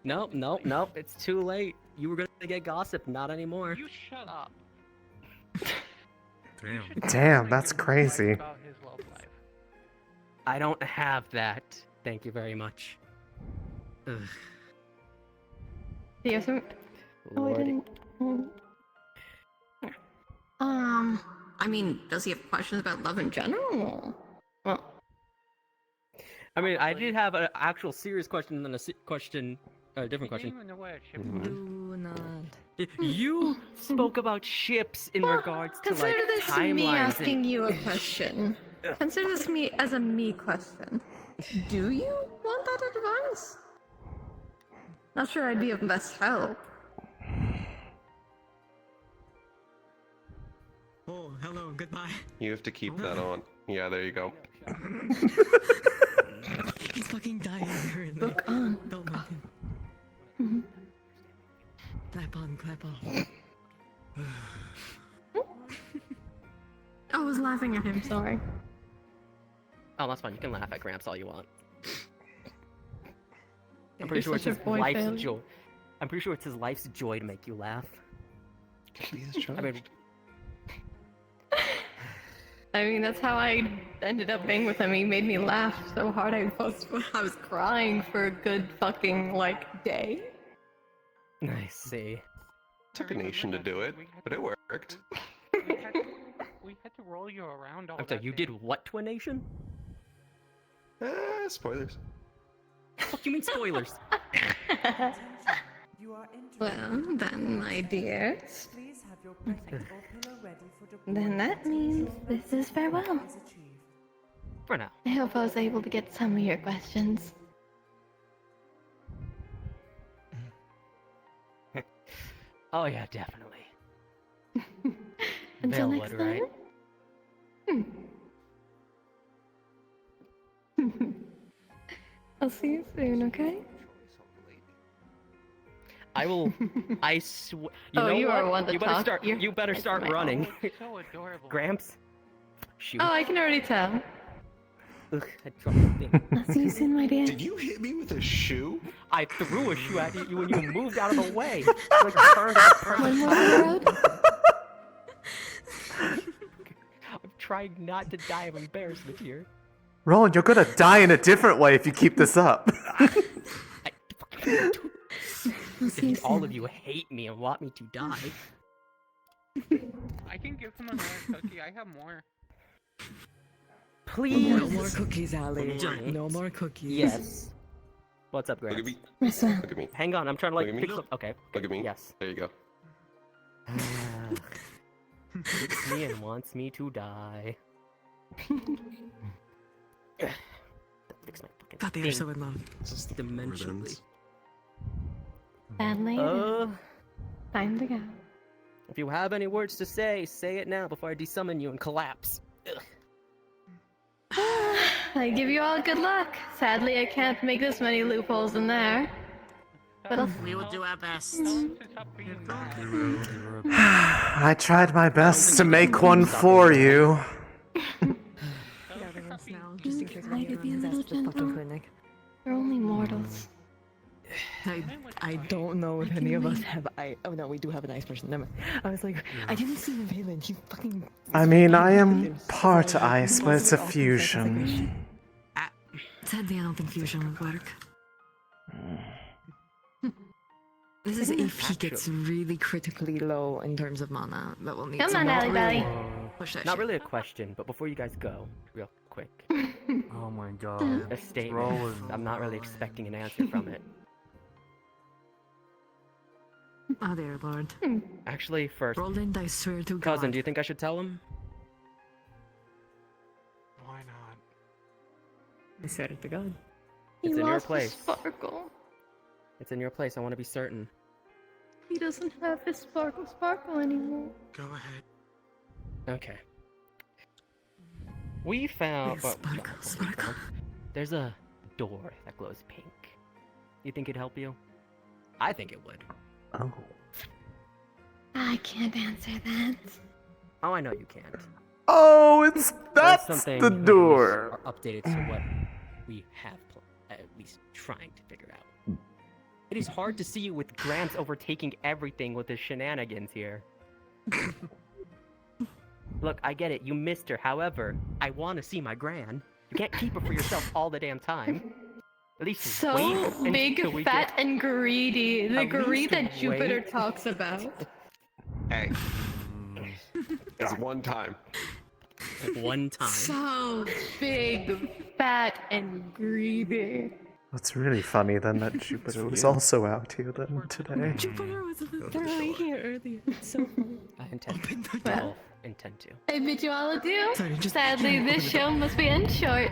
Speaker 20: Nope, nope, nope. It's too late. You were gonna get gossip, not anymore.
Speaker 16: you shut up.
Speaker 5: Damn.
Speaker 1: Damn, that's crazy.
Speaker 16: About his love life.
Speaker 20: I don't have that. Thank you very much. Ugh.
Speaker 11: Yes, oh, I
Speaker 20: Lordy.
Speaker 11: didn't. I mean, does he have questions about love in general? Well,
Speaker 20: I mean, I did have an actual serious question and then a different
Speaker 16: I didn't
Speaker 20: question.
Speaker 16: even know what a ship
Speaker 4: Mhm.
Speaker 16: was.
Speaker 10: Do not.
Speaker 20: You spoke about ships in regards to like
Speaker 22: Consider this
Speaker 20: timelines.
Speaker 22: me
Speaker 20: and-
Speaker 22: asking you a question. Consider this me as a me question. Do you want that advice? Not sure I'd be of best help.
Speaker 10: Oh, hello, goodbye.
Speaker 4: You have to keep that on. Yeah, there you go.
Speaker 10: He's fucking dying currently.
Speaker 22: Look on.
Speaker 10: Don't mind him. Clap on, clap on.
Speaker 22: I was laughing at him, sorry.
Speaker 20: Oh, that's fine. You can laugh at Gramps all you want. I'm
Speaker 11: You're
Speaker 20: pretty sure it's
Speaker 11: such a
Speaker 20: his
Speaker 11: boy
Speaker 20: life's
Speaker 11: failure.
Speaker 20: joy. I'm pretty sure it's his life's joy to make you laugh. I mean,
Speaker 11: I mean, that's how I ended up being with him. He made me laugh so hard I was crying for a good fucking, like, day.
Speaker 20: I see.
Speaker 4: Took a nation to do it, but it worked.
Speaker 16: We had to roll you around all
Speaker 20: I'm sorry,
Speaker 16: that
Speaker 20: you
Speaker 16: day.
Speaker 20: did what to a nation?
Speaker 4: Spoilers.
Speaker 20: Fuck you mean spoilers?
Speaker 22: Well, then, my dears. Then that means this is farewell.
Speaker 20: For now.
Speaker 22: I hope I was able to get some of your questions.
Speaker 20: Oh yeah, definitely.
Speaker 22: Until
Speaker 20: Vale
Speaker 22: next
Speaker 20: would,
Speaker 22: time.
Speaker 20: right?
Speaker 22: I'll see you soon, okay?
Speaker 20: I will. I swear.
Speaker 22: Oh, you are one to
Speaker 20: you better
Speaker 22: talk.
Speaker 20: start.
Speaker 22: You're-
Speaker 20: You better
Speaker 22: it's
Speaker 20: start
Speaker 22: my
Speaker 20: running.
Speaker 16: So adorable.
Speaker 20: Gramps. Shoot.
Speaker 22: Oh, I can already tell.
Speaker 20: Ugh, I dropped the thing.
Speaker 22: I'll see you soon, my dear.
Speaker 4: Did you hit me with a shoe?
Speaker 20: I threw a shoe at you when you moved out of the way. Like turned at the
Speaker 22: One
Speaker 20: perfect
Speaker 22: more
Speaker 20: time.
Speaker 22: road.
Speaker 20: I'm trying not to die of embarrassment here.
Speaker 1: Roland, you're gonna die in a different way if you keep this up.
Speaker 20: If all of you hate me and want me to die.
Speaker 16: I can give him another cookie. I have more.
Speaker 20: Please.
Speaker 10: No more cookies, Ali.
Speaker 20: Don't.
Speaker 10: No more cookies.
Speaker 20: Yes. What's up,
Speaker 4: Look at
Speaker 20: Gramps?
Speaker 4: me.
Speaker 22: Yes, sir.
Speaker 4: Look at me.
Speaker 20: Hang on, I'm trying to like
Speaker 4: Look at me.
Speaker 20: fix up. Okay.
Speaker 4: Look at me.
Speaker 20: Yes.
Speaker 4: There you go.
Speaker 20: Hates me and wants me to die. Fix my fucking
Speaker 10: God, they are
Speaker 20: thing.
Speaker 10: so in love.
Speaker 20: Dimensionally.
Speaker 22: Bad lady. Time to go.
Speaker 20: If you have any words to say it now before I desummon you and collapse. Ugh.
Speaker 2: I give you all good luck. Sadly, I can't make this many loopholes in there. But
Speaker 21: We will do our best.
Speaker 1: I tried my best to make one for you.
Speaker 7: Just in case anyone has asked the fucking clinic.
Speaker 2: We're only mortals.
Speaker 10: I don't know if any of us have oh no, we do have an ice person. Never mind. I was like, I didn't see Rivele. She fucking.
Speaker 1: I mean, I am part ice, but it's a fusion.
Speaker 10: Sadly, I don't think fusion would work. This is if he gets really critically low in terms of mana. That will need
Speaker 2: Come
Speaker 10: some
Speaker 2: on, Ally Belly.
Speaker 10: push that
Speaker 20: Not
Speaker 10: shit.
Speaker 20: really a question, but before you guys go, real quick.
Speaker 14: Oh my god.
Speaker 20: A statement.
Speaker 14: Roland.
Speaker 20: I'm not really expecting an answer from it.
Speaker 10: Oh dear lord.
Speaker 20: Actually, first,
Speaker 10: Roland, I swear to God.
Speaker 20: cousin, do you think I should tell him?
Speaker 14: Why not?
Speaker 10: I swear to God.
Speaker 20: It's in your place.
Speaker 2: Sparkle.
Speaker 20: It's in your place. I want to be certain.
Speaker 2: He doesn't have his sparkle anymore.
Speaker 14: Go ahead.
Speaker 20: Okay. We found. well, there's a door that glows pink. You think it'd help you? I think it would.
Speaker 1: Oh.
Speaker 2: I can't answer that.
Speaker 20: Oh, I know you can't.
Speaker 1: Oh, it's that's
Speaker 20: something
Speaker 1: the
Speaker 20: whose
Speaker 1: door.
Speaker 20: Are updated to what we have at least trying to figure out. It is hard to see with Gramps overtaking everything with his shenanigans here. Look, I get it. You missed her. However, I want to see my Gran. You can't keep her for yourself all the damn time. At least
Speaker 2: So
Speaker 20: wait
Speaker 2: big,
Speaker 20: until we
Speaker 2: fat,
Speaker 20: get...
Speaker 2: and greedy. The
Speaker 20: At
Speaker 2: greed
Speaker 20: least
Speaker 2: that Jupiter
Speaker 20: wait.
Speaker 2: talks about.
Speaker 4: Hey. It's one time.
Speaker 20: One time.
Speaker 2: So big, fat, and greedy.
Speaker 1: What's really funny then that Jupiter was also out here then today.
Speaker 10: Jupiter was literally here earlier. It's so funny.
Speaker 20: I intend to.
Speaker 2: Well,
Speaker 20: intend to.
Speaker 2: I bid you all adieu.
Speaker 10: Sorry, just-
Speaker 2: Sadly, this show must be end short.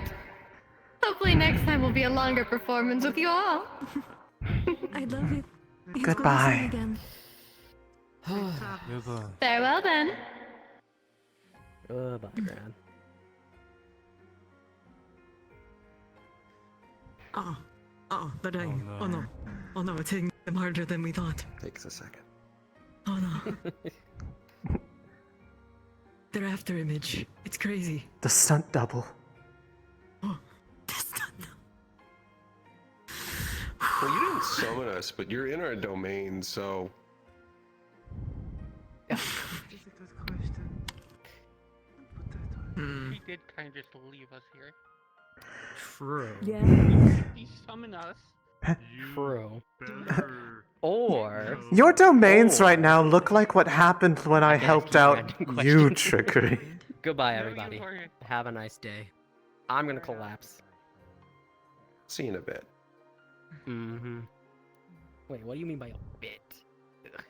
Speaker 2: Hopefully next time will be a longer performance with you all.
Speaker 10: I love it. He's
Speaker 1: Goodbye.
Speaker 10: going to see
Speaker 14: Goodbye.
Speaker 2: Farewell then.
Speaker 20: Goodbye, Gran.
Speaker 10: But oh no. Oh no, it's hitting them harder than we thought.
Speaker 4: Takes a second.
Speaker 10: Oh no. Their after image. It's crazy.
Speaker 1: The stunt double.
Speaker 4: Well, you didn't summon us, but you're in our domain, so.
Speaker 16: He did kind of just leave us here.
Speaker 20: True.
Speaker 10: Yeah.
Speaker 16: He summoned us.
Speaker 20: True. Or...
Speaker 1: Your domains right now look like what happened when I helped out you, Trickery.
Speaker 20: Goodbye, everybody. Have a nice day. I'm gonna collapse.
Speaker 4: See you in a bit.
Speaker 20: Mm-hmm. Wait, what do you mean by a bit? Ugh.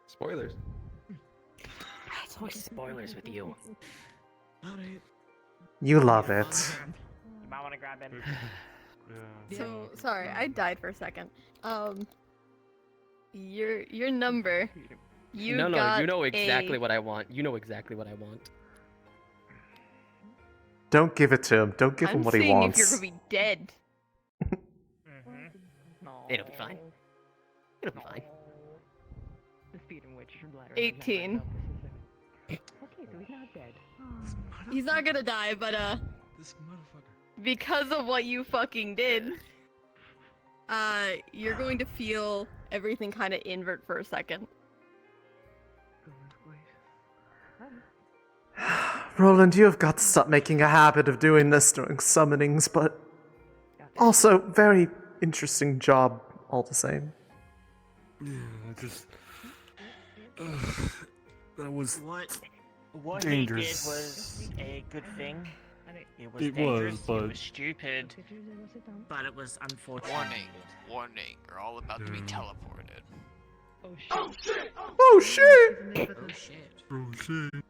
Speaker 4: Spoilers.
Speaker 20: It's always spoilers with you.
Speaker 1: You love it.
Speaker 13: You might want to grab him.
Speaker 2: So sorry, I died for a second. Your number. You
Speaker 20: no,
Speaker 2: got
Speaker 20: you know exactly
Speaker 2: a...
Speaker 20: what I want. You know exactly what I want.
Speaker 1: Don't give it to him. Don't give him what he
Speaker 2: I'm seeing
Speaker 1: wants.
Speaker 2: if you're gonna be dead.
Speaker 20: It'll be fine. It'll be fine.
Speaker 10: The speed in which your bladder
Speaker 2: 18.
Speaker 10: Okay, so he's not dead.
Speaker 2: He's not gonna die, but
Speaker 14: This motherfucker.
Speaker 2: because of what you fucking did, you're going to feel everything kind of invert for a second.
Speaker 1: Roland, you have got to stop making a habit of doing this during summonings, but also very interesting job all the same.
Speaker 14: Yeah, I just. That was
Speaker 18: What
Speaker 14: dangerous.
Speaker 18: he did was a good thing. It was
Speaker 14: It
Speaker 18: dangerous.
Speaker 14: was, but-
Speaker 18: It was stupid. But it was unfortunate.
Speaker 9: Warning, you're all about to be teleported.
Speaker 1: Oh shit!
Speaker 21: Oh shit.
Speaker 14: Oh shit.